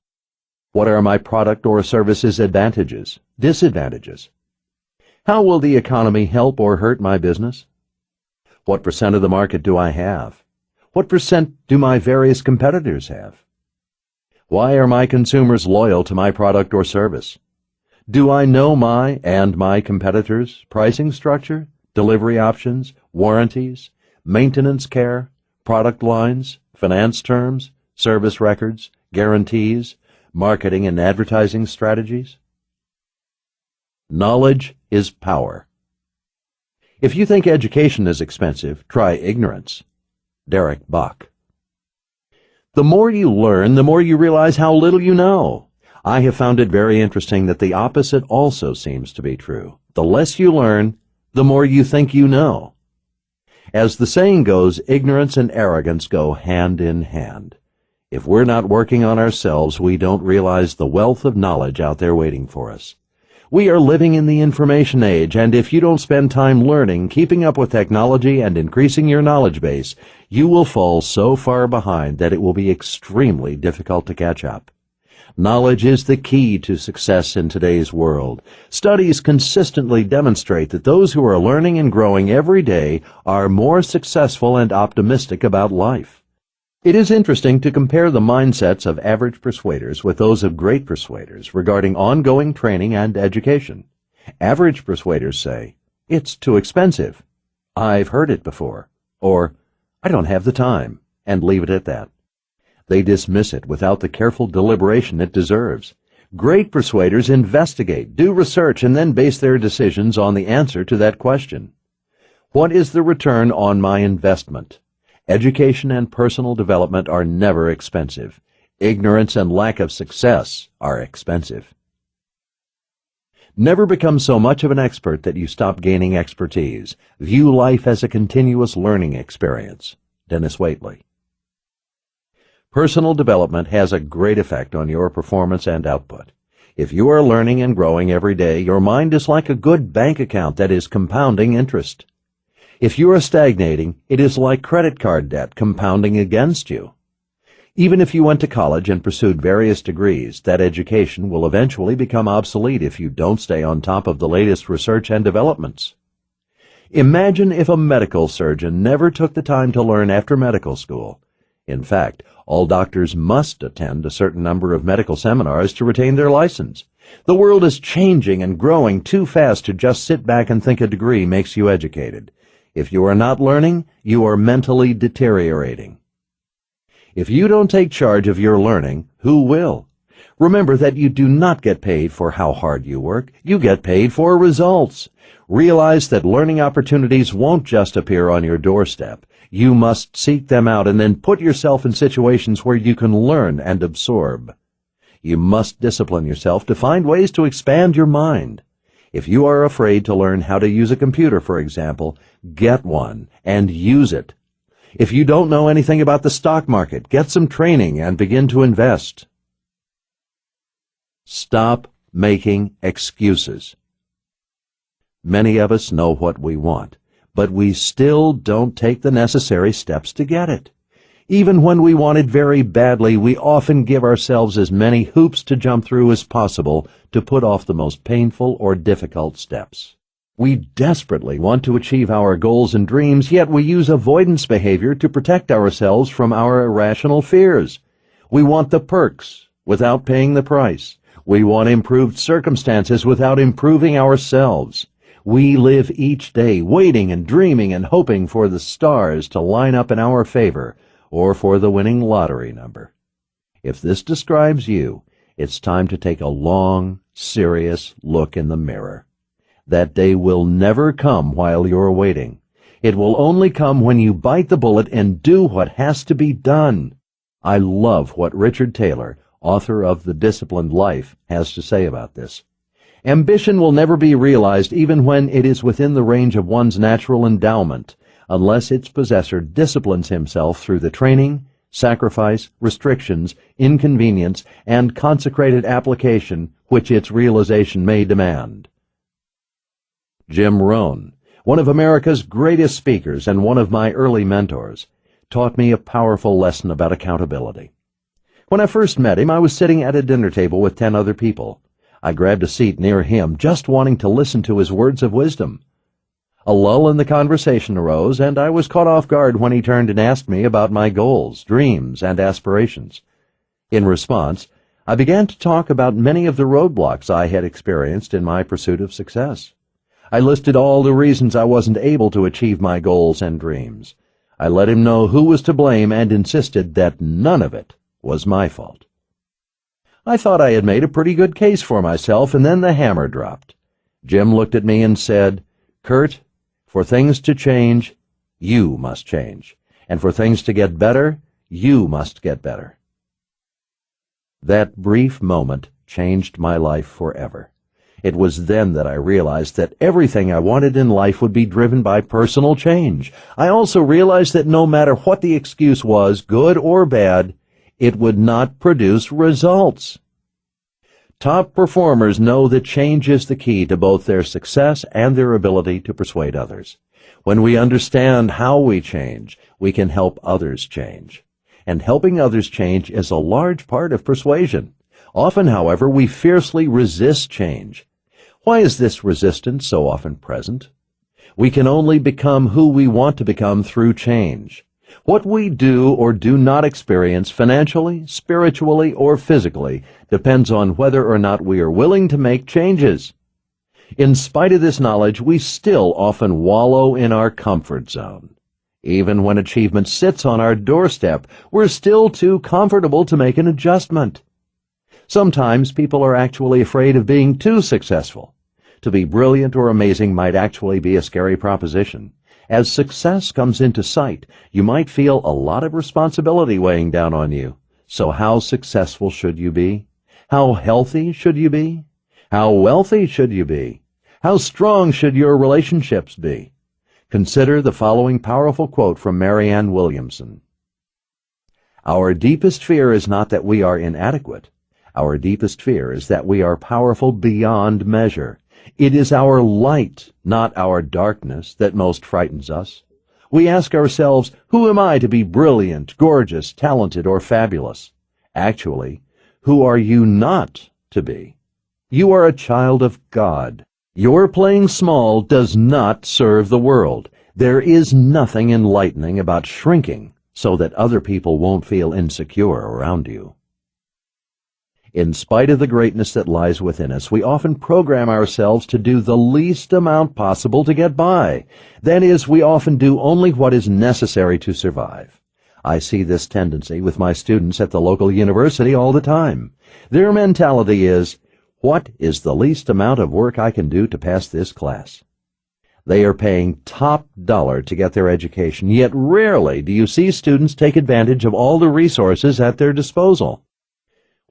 What are my product or services' advantages, disadvantages? How will the economy help or hurt my business? What percent of the market do I have? What percent do my various competitors have? Why are my consumers loyal to my product or service? Do I know my and my competitors' pricing structure, delivery options, warranties, maintenance care, product lines, finance terms, service records, guarantees, marketing and advertising strategies? Knowledge is power. If you think education is expensive, try ignorance. Derek Bach. The more you learn, the more you realize how little you know. I have found it very interesting that the opposite also seems to be true. The less you learn, the more you think you know. As the saying goes, ignorance and arrogance go hand in hand. If we're not working on ourselves, we don't realize the wealth of knowledge out there waiting for us. We are living in the information age, and if you don't spend time learning, keeping up with technology, and increasing your knowledge base, you will fall so far behind that it will be extremely difficult to catch up. Knowledge is the key to success in today's world. Studies consistently demonstrate that those who are learning and growing every day are more successful and optimistic about life. It is interesting to compare the mindsets of average persuaders with those of great persuaders regarding ongoing training and education. Average persuaders say, "It's too expensive," "I've heard it before," or "I don't have the time," and leave it at that. They dismiss it without the careful deliberation it deserves. Great persuaders investigate, do research, and then base their decisions on the answer to that question. What is the return on my investment? Education and personal development are never expensive. Ignorance and lack of success are expensive. Never become so much of an expert that you stop gaining expertise. View life as a continuous learning experience. Dennis Waitley. Personal development has a great effect on your performance and output. If you are learning and growing every day, your mind is like a good bank account that is compounding interest. If you are stagnating, it is like credit card debt compounding against you. Even if you went to college and pursued various degrees, that education will eventually become obsolete if you don't stay on top of the latest research and developments. Imagine if a medical surgeon never took the time to learn after medical school. In fact, all doctors must attend a certain number of medical seminars to retain their license. The world is changing and growing too fast to just sit back and think a degree makes you educated. If you are not learning, you are mentally deteriorating. If you don't take charge of your learning, who will? Remember that you do not get paid for how hard you work. You get paid for results. Realize that learning opportunities won't just appear on your doorstep. You must seek them out and then put yourself in situations where you can learn and absorb. You must discipline yourself to find ways to expand your mind. If you are afraid to learn how to use a computer, for example, get one and use it. If you don't know anything about the stock market, get some training and begin to invest. Stop making excuses. Many of us know what we want, but we still don't take the necessary steps to get it. Even when we want it very badly, we often give ourselves as many hoops to jump through as possible to put off the most painful or difficult steps. We desperately want to achieve our goals and dreams, yet we use avoidance behavior to protect ourselves from our irrational fears. We want the perks without paying the price. We want improved circumstances without improving ourselves. We live each day waiting and dreaming and hoping for the stars to line up in our favor or for the winning lottery number. If this describes you, it's time to take a long, serious look in the mirror. That day will never come while you're waiting. It will only come when you bite the bullet and do what has to be done. I love what Richard Taylor, author of The Disciplined Life, has to say about this. Ambition will never be realized even when it is within the range of one's natural endowment, unless its possessor disciplines himself through the training, sacrifice, restrictions, inconvenience, and consecrated application which its realization may demand. Jim Rohn, one of America's greatest speakers and one of my early mentors, taught me a powerful lesson about accountability. When I first met him, I was sitting at a dinner table with 10 other people. I grabbed a seat near him, just wanting to listen to his words of wisdom. A lull in the conversation arose, and I was caught off guard when he turned and asked me about my goals, dreams, and aspirations. In response, I began to talk about many of the roadblocks I had experienced in my pursuit of success. I listed all the reasons I wasn't able to achieve my goals and dreams. I let him know who was to blame and insisted that none of it was my fault. I thought I had made a pretty good case for myself, and then the hammer dropped. Jim looked at me and said, "Kurt, for things to change, you must change. And for things to get better, you must get better." That brief moment changed my life forever. It was then that I realized that everything I wanted in life would be driven by personal change. I also realized that no matter what the excuse was, good or bad, it would not produce results. Top performers know that change is the key to both their success and their ability to persuade others. When we understand how we change, we can help others change. And helping others change is a large part of persuasion. Often, however, we fiercely resist change. Why is this resistance so often present? We can only become who we want to become through change. What we do or do not experience financially, spiritually, or physically depends on whether or not we are willing to make changes. In spite of this knowledge, we still often wallow in our comfort zone. Even when achievement sits on our doorstep, we're still too comfortable to make an adjustment. Sometimes people are actually afraid of being too successful. To be brilliant or amazing might actually be a scary proposition. As success comes into sight, you might feel a lot of responsibility weighing down on you. So how successful should you be? How healthy should you be? How wealthy should you be? How strong should your relationships be? Consider the following powerful quote from Marianne Williamson. Our deepest fear is not that we are inadequate. Our deepest fear is that we are powerful beyond measure. It is our light, not our darkness, that most frightens us. We ask ourselves, who am I to be brilliant, gorgeous, talented, or fabulous? Actually, who are you not to be? You are a child of God. Your playing small does not serve the world. There is nothing enlightening about shrinking so that other people won't feel insecure around you. In spite of the greatness that lies within us, we often program ourselves to do the least amount possible to get by. That is, we often do only what is necessary to survive. I see this tendency with my students at the local university all the time. Their mentality is, what is the least amount of work I can do to pass this class? They are paying top dollar to get their education, yet rarely do you see students take advantage of all the resources at their disposal.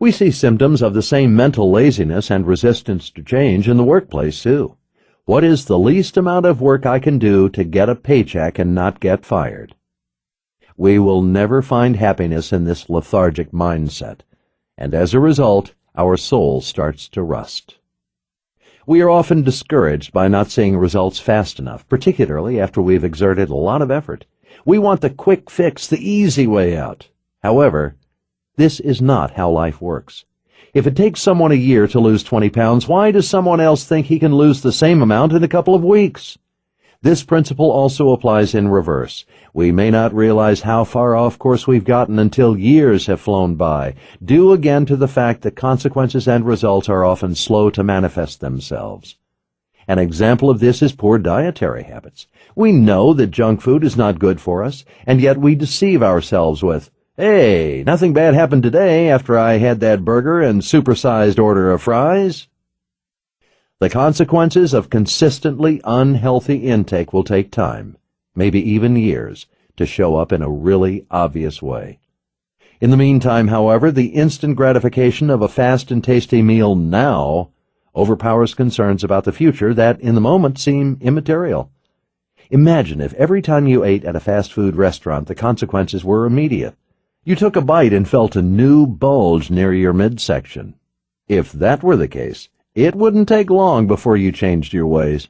We see symptoms of the same mental laziness and resistance to change in the workplace, too. What is the least amount of work I can do to get a paycheck and not get fired? We will never find happiness in this lethargic mindset, and as a result, our soul starts to rust. We are often discouraged by not seeing results fast enough, particularly after we've exerted a lot of effort. We want the quick fix, the easy way out. However, this is not how life works. If it takes someone a year to lose 20 pounds, why does someone else think he can lose the same amount in a couple of weeks? This principle also applies in reverse. We may not realize how far off course we've gotten until years have flown by, due again to the fact that consequences and results are often slow to manifest themselves. An example of this is poor dietary habits. We know that junk food is not good for us, and yet we deceive ourselves with, "Hey, nothing bad happened today after I had that burger and supersized order of fries." The consequences of consistently unhealthy intake will take time, maybe even years, to show up in a really obvious way. In the meantime, however, the instant gratification of a fast and tasty meal now overpowers concerns about the future that, in the moment, seem immaterial. Imagine if every time you ate at a fast food restaurant the consequences were immediate. You took a bite and felt a new bulge near your midsection. If that were the case, it wouldn't take long before you changed your ways.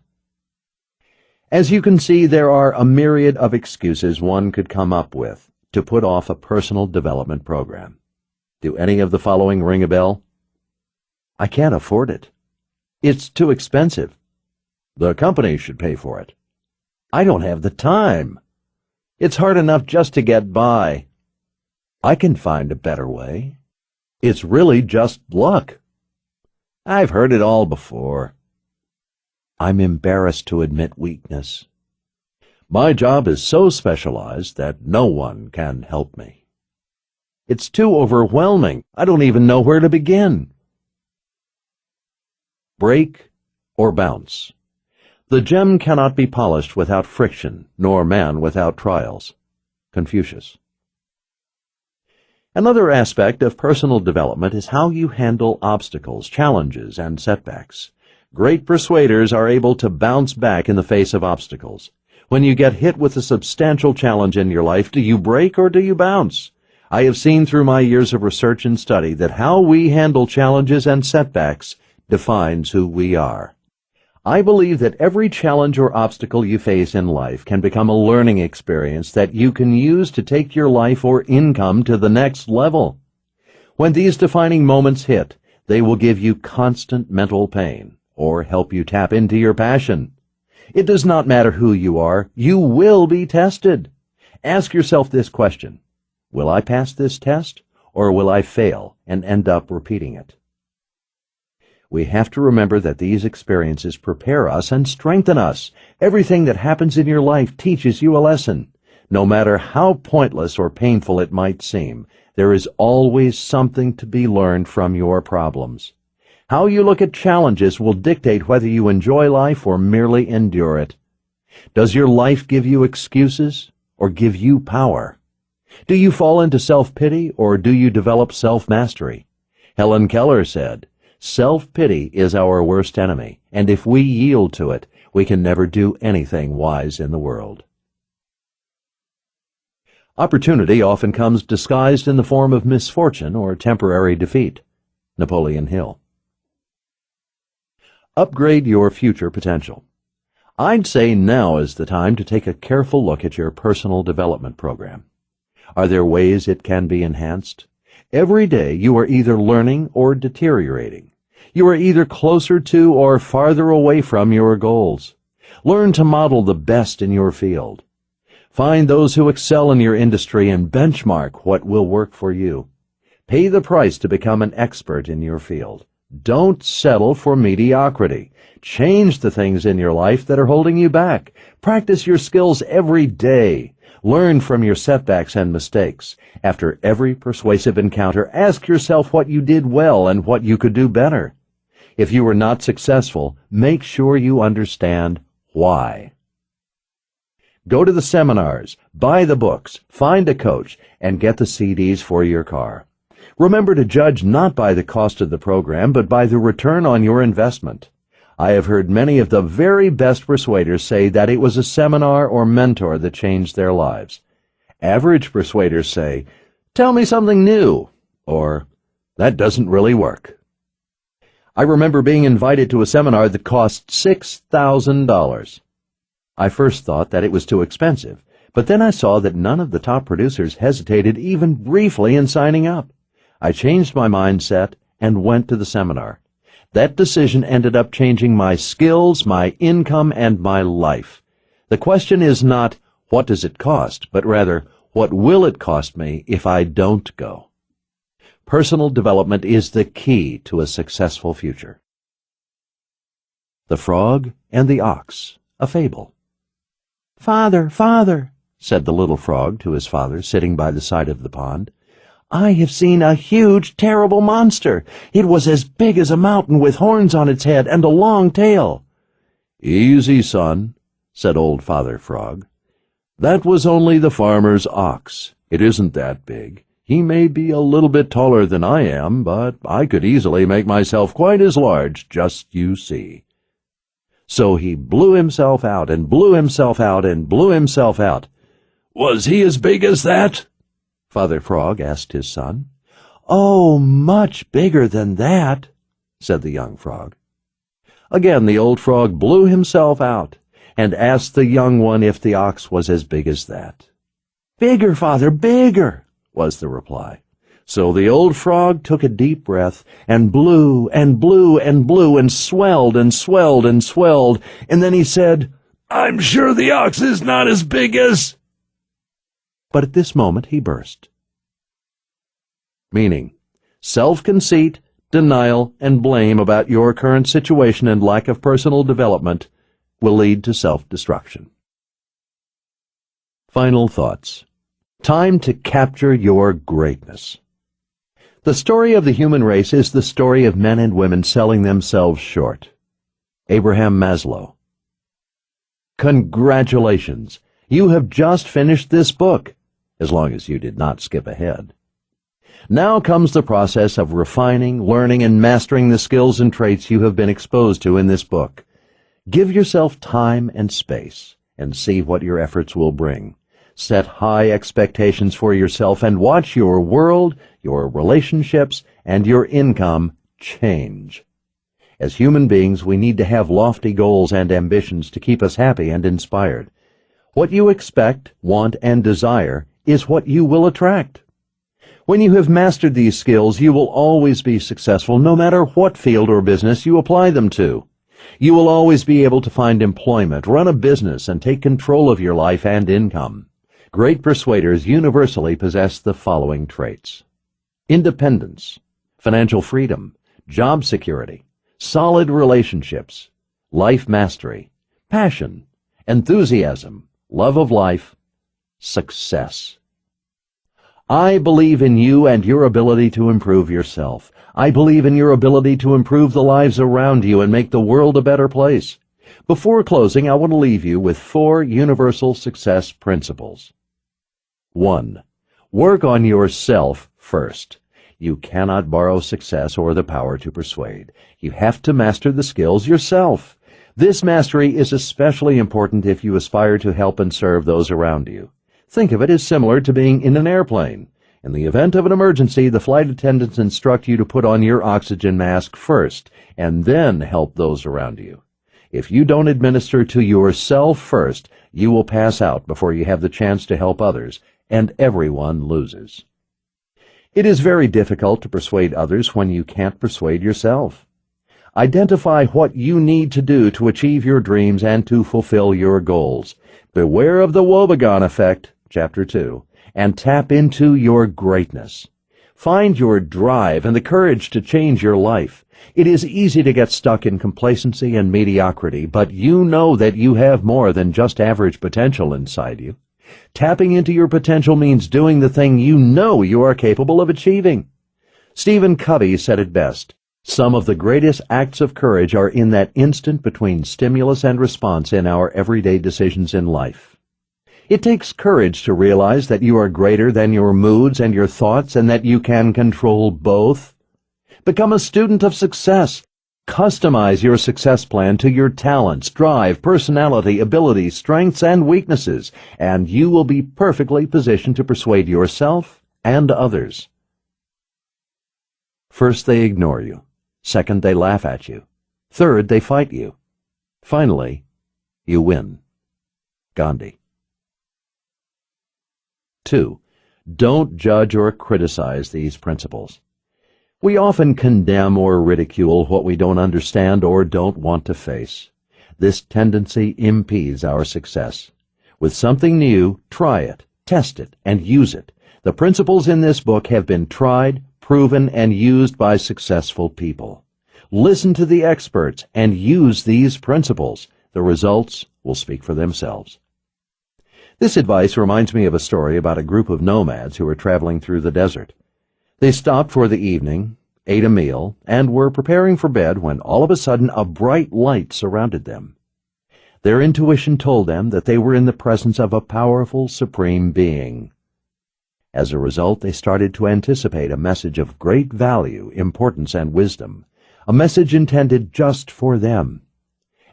As you can see, there are a myriad of excuses one could come up with to put off a personal development program. Do any of the following ring a bell? I can't afford it. It's too expensive. The company should pay for it. I don't have the time. It's hard enough just to get by. I can find a better way. It's really just luck. I've heard it all before. I'm embarrassed to admit weakness. My job is so specialized that no one can help me. It's too overwhelming. I don't even know where to begin. Break or bounce. The gem cannot be polished without friction, nor man without trials. Confucius. Another aspect of personal development is how you handle obstacles, challenges, and setbacks. Great persuaders are able to bounce back in the face of obstacles. When you get hit with a substantial challenge in your life, do you break or do you bounce? I have seen through my years of research and study that how we handle challenges and setbacks defines who we are. I believe that every challenge or obstacle you face in life can become a learning experience that you can use to take your life or income to the next level. When these defining moments hit, they will give you constant mental pain or help you tap into your passion. It does not matter who you are, you will be tested. Ask yourself this question: will I pass this test, or will I fail and end up repeating it? We have to remember that these experiences prepare us and strengthen us. Everything that happens in your life teaches you a lesson. No matter how pointless or painful it might seem, There is always something to be learned from your problems. How you look at challenges will dictate whether you enjoy life or merely endure it. Does your life give you excuses or give you power? Do you fall into self-pity or do you develop self-mastery? Helen Keller said, "Self-pity is our worst enemy, and if we yield to it, we can never do anything wise in the world." Opportunity often comes disguised in the form of misfortune or temporary defeat. Napoleon Hill. Upgrade your future potential. I'd say now is the time to take a careful look at your personal development program. Are there ways it can be enhanced? Every day you are either learning or deteriorating. You are either closer to or farther away from your goals. Learn to model the best in your field. Find those who excel in your industry and benchmark what will work for you. Pay the price to become an expert in your field. Don't settle for mediocrity. Change the things in your life that are holding you back. Practice your skills every day. Learn from your setbacks and mistakes. After every persuasive encounter, ask yourself what you did well and what you could do better. If you were not successful, make sure you understand why. Go to the seminars, buy the books, find a coach, and get the CDs for your car. Remember to judge not by the cost of the program, but by the return on your investment. I have heard many of the very best persuaders say that it was a seminar or mentor that changed their lives. Average persuaders say, "Tell me something new," or "That doesn't really work." I remember being invited to a seminar that cost $6,000. I first thought that it was too expensive, but then I saw that none of the top producers hesitated even briefly in signing up. I changed my mindset and went to the seminar. That decision ended up changing my skills, my income, and my life. The question is not, what does it cost, but rather, what will it cost me if I don't go? Personal development is the key to a successful future. The Frog and the Ox, a fable. "Father, Father," said the little frog to his father sitting by the side of the pond, "I have seen a huge, terrible monster. It was as big as a mountain with horns on its head and a long tail." "Easy, son," said old Father Frog. "That was only the farmer's ox. It isn't that big. He may be a little bit taller than I am, but I could easily make myself quite as large, just you see." So he blew himself out and blew himself out and blew himself out. "Was he as big as that?" Father Frog asked his son. "Oh, much bigger than that," said the young frog. Again the old frog blew himself out and asked the young one if the ox was as big as that. "Bigger, father, bigger," was the reply. So the old frog took a deep breath and blew and blew and blew and swelled and swelled and swelled, and then he said, "I'm sure the ox is not as big as—" But at this moment he burst. Meaning, self-conceit, denial, and blame about your current situation and lack of personal development will lead to self-destruction. Final thoughts. Time to capture your greatness. The story of the human race is the story of men and women selling themselves short. Abraham Maslow. Congratulations! You have just finished this book, as long as you did not skip ahead. Now comes the process of refining, learning, and mastering the skills and traits you have been exposed to in this book. Give yourself time and space, and see what your efforts will bring. Set high expectations for yourself and watch your world, your relationships, and your income change. As human beings, we need to have lofty goals and ambitions to keep us happy and inspired. What you expect, want, and desire is what you will attract. When you have mastered these skills, you will always be successful no matter what field or business you apply them to. You will always be able to find employment, run a business, and take control of your life and income. Great persuaders universally possess the following traits: independence, financial freedom, job security, solid relationships, life mastery, passion, enthusiasm, love of life, success. I believe in you and your ability to improve yourself. I believe in your ability to improve the lives around you and make the world a better place. Before closing, I want to leave you with 4 universal success principles. 1. Work on yourself first. You cannot borrow success or the power to persuade. You have to master the skills yourself. This mastery is especially important if you aspire to help and serve those around you. Think of it as similar to being in an airplane. In the event of an emergency, the flight attendants instruct you to put on your oxygen mask first, and then help those around you. If you don't administer to yourself first, you will pass out before you have the chance to help others, and everyone loses. It is very difficult to persuade others when you can't persuade yourself. Identify what you need to do to achieve your dreams and to fulfill your goals. Beware of the woebegone effect, Chapter 2, and tap into your greatness. Find your drive and the courage to change your life. It is easy to get stuck in complacency and mediocrity, but you know that you have more than just average potential inside you. Tapping into your potential means doing the thing you know you are capable of achieving. Stephen Covey said it best, "Some of the greatest acts of courage are in that instant between stimulus and response in our everyday decisions in life." It takes courage to realize that you are greater than your moods and your thoughts and that you can control both. Become a student of success. Customize your success plan to your talents, drive, personality, abilities, strengths, and weaknesses, and you will be perfectly positioned to persuade yourself and others. First, they ignore you. Second, they laugh at you. Third, they fight you. Finally, you win. Gandhi. 2. Don't judge or criticize these principles. We often condemn or ridicule what we don't understand or don't want to face. This tendency impedes our success. With something new, try it, test it, and use it. The principles in this book have been tried, proven, and used by successful people. Listen to the experts and use these principles. The results will speak for themselves. This advice reminds me of a story about a group of nomads who were traveling through the desert. They stopped for the evening, ate a meal, and were preparing for bed when all of a sudden a bright light surrounded them. Their intuition told them that they were in the presence of a powerful supreme being. As a result, they started to anticipate a message of great value, importance, and wisdom, a message intended just for them.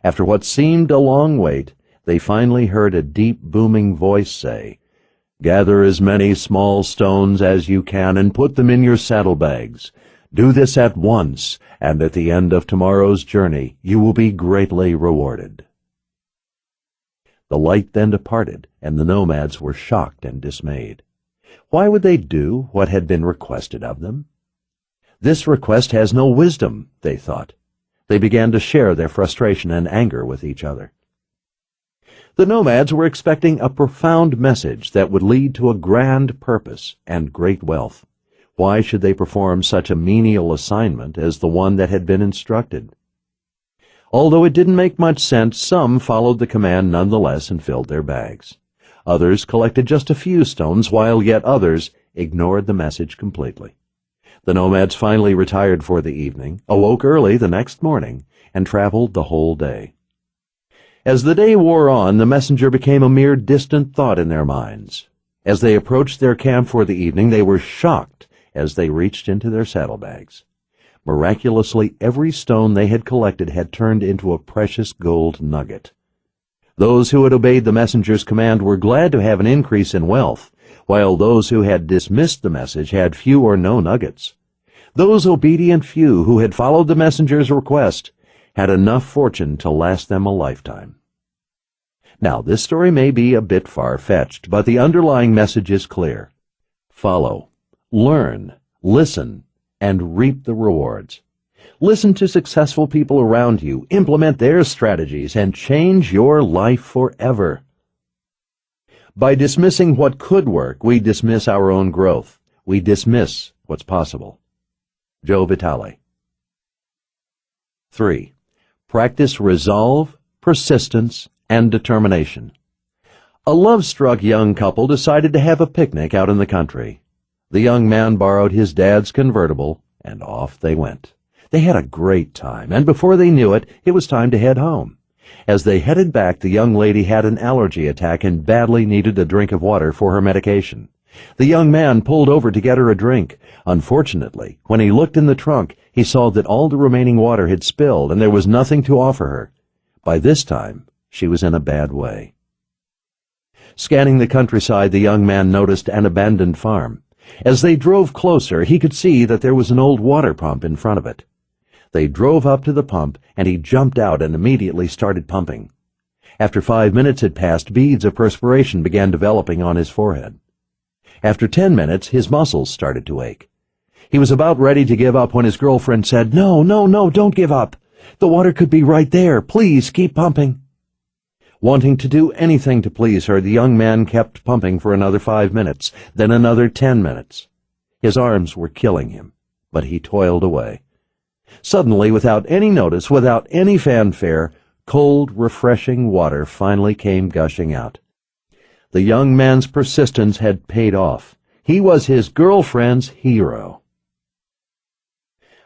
After what seemed a long wait, they finally heard a deep, booming voice say, "Gather as many small stones as you can and put them in your saddlebags. Do this at once, and at the end of tomorrow's journey you will be greatly rewarded." The light then departed, and the nomads were shocked and dismayed. Why would they do what had been requested of them? This request has no wisdom, they thought. They began to share their frustration and anger with each other. The nomads were expecting a profound message that would lead to a grand purpose and great wealth. Why should they perform such a menial assignment as the one that had been instructed? Although it didn't make much sense, some followed the command nonetheless and filled their bags. Others collected just a few stones, while yet others ignored the message completely. The nomads finally retired for the evening, awoke early the next morning, and traveled the whole day. As the day wore on, the messenger became a mere distant thought in their minds. As they approached their camp for the evening, they were shocked as they reached into their saddlebags. Miraculously, every stone they had collected had turned into a precious gold nugget. Those who had obeyed the messenger's command were glad to have an increase in wealth, while those who had dismissed the message had few or no nuggets. Those obedient few who had followed the messenger's request had enough fortune to last them a lifetime. Now, this story may be a bit far-fetched, but the underlying message is clear. Follow, learn, listen, and reap the rewards. Listen to successful people around you, implement their strategies, and change your life forever. By dismissing what could work, we dismiss our own growth. We dismiss what's possible. Joe Vitale. 3. Practice resolve, persistence, and determination. A love-struck young couple decided to have a picnic out in the country. The young man borrowed his dad's convertible, and off they went. They had a great time, and before they knew it, it was time to head home. As they headed back, the young lady had an allergy attack and badly needed a drink of water for her medication. The young man pulled over to get her a drink. Unfortunately, when he looked in the trunk, he saw that all the remaining water had spilled and there was nothing to offer her. By this time, she was in a bad way. Scanning the countryside, the young man noticed an abandoned farm. As they drove closer, he could see that there was an old water pump in front of it. They drove up to the pump, and he jumped out and immediately started pumping. After 5 minutes had passed, beads of perspiration began developing on his forehead. After 10 minutes, his muscles started to ache. He was about ready to give up when his girlfriend said, "No, don't give up. The water could be right there. Please keep pumping." Wanting to do anything to please her, the young man kept pumping for another 5 minutes, then another 10 minutes. His arms were killing him, but he toiled away. Suddenly, without any notice, without any fanfare, cold, refreshing water finally came gushing out. The young man's persistence had paid off. He was his girlfriend's hero.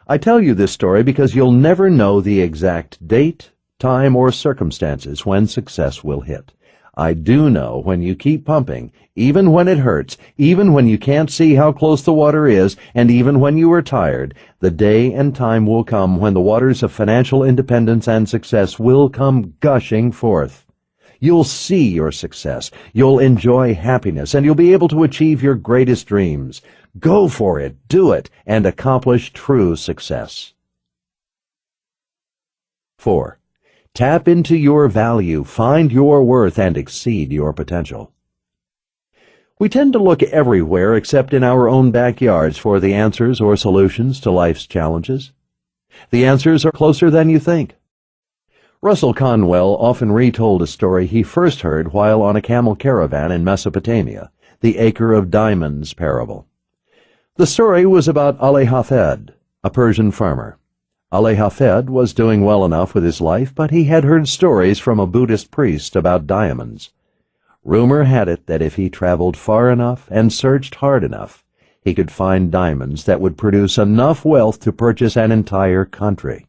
I tell you this story because you'll never know the exact date, time, or circumstances when success will hit. I do know when you keep pumping, even when it hurts, even when you can't see how close the water is, and even when you are tired, the day and time will come when the waters of financial independence and success will come gushing forth. You'll see your success, you'll enjoy happiness, and you'll be able to achieve your greatest dreams. Go for it, do it, and accomplish true success. 4. Tap into your value, find your worth, and exceed your potential. We tend to look everywhere except in our own backyards for the answers or solutions to life's challenges. The answers are closer than you think. Russell Conwell often retold a story he first heard while on a camel caravan in Mesopotamia, the Acre of Diamonds parable. The story was about Ali Hafed, a Persian farmer. Ali Hafed was doing well enough with his life, but he had heard stories from a Buddhist priest about diamonds. Rumor had it that if he traveled far enough and searched hard enough, he could find diamonds that would produce enough wealth to purchase an entire country.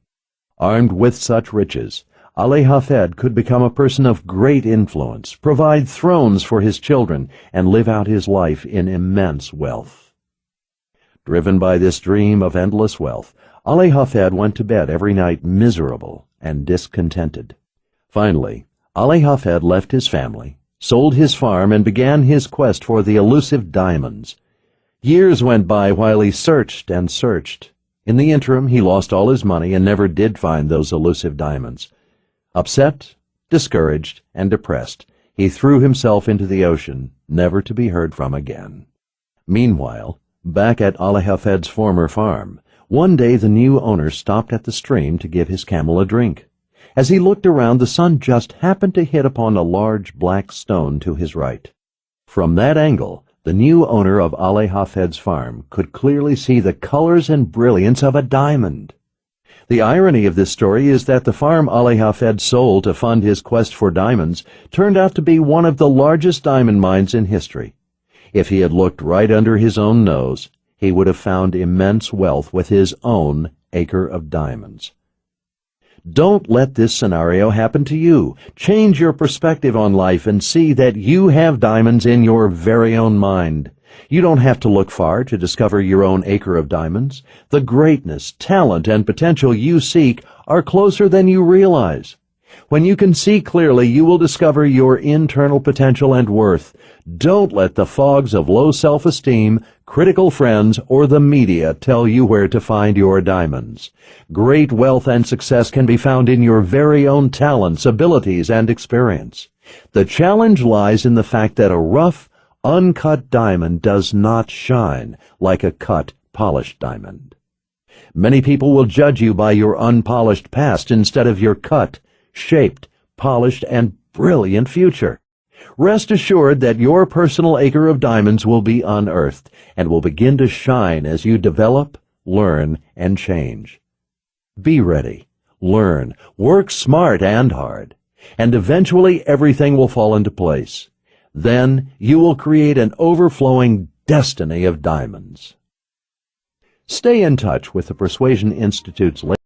Armed with such riches, Ali Hafed could become a person of great influence, provide thrones for his children, and live out his life in immense wealth. Driven by this dream of endless wealth, Ali Hafed went to bed every night miserable and discontented. Finally, Ali Hafed left his family, sold his farm, and began his quest for the elusive diamonds. Years went by while he searched and searched. In the interim, he lost all his money and never did find those elusive diamonds. Upset, discouraged, and depressed, he threw himself into the ocean, never to be heard from again. Meanwhile, back at Ali Hafed's former farm, one day the new owner stopped at the stream to give his camel a drink. As he looked around, the sun just happened to hit upon a large black stone to his right. From that angle, the new owner of Ali Hafed's farm could clearly see the colors and brilliance of a diamond. The irony of this story is that the farm Ali Hafed sold to fund his quest for diamonds turned out to be one of the largest diamond mines in history. If he had looked right under his own nose, he would have found immense wealth with his own acre of diamonds. Don't let this scenario happen to you. Change your perspective on life and see that you have diamonds in your very own mind. You don't have to look far to discover your own acre of diamonds. The greatness, talent, and potential you seek are closer than you realize. When you can see clearly, you will discover your internal potential and worth. Don't let the fogs of low self-esteem, critical friends, or the media tell you where to find your diamonds. Great wealth and success can be found in your very own talents, abilities, and experience. The challenge lies in the fact that a rough, uncut diamond does not shine like a cut, polished diamond. Many people will judge you by your unpolished past instead of your cut, shaped, polished, and brilliant future. Rest assured that your personal acre of diamonds will be unearthed and will begin to shine as you develop, learn, and change. Be ready, learn, work smart and hard, and eventually everything will fall into place. Then you will create an overflowing, destiny of diamonds. Stay in touch with the Persuasion Institute's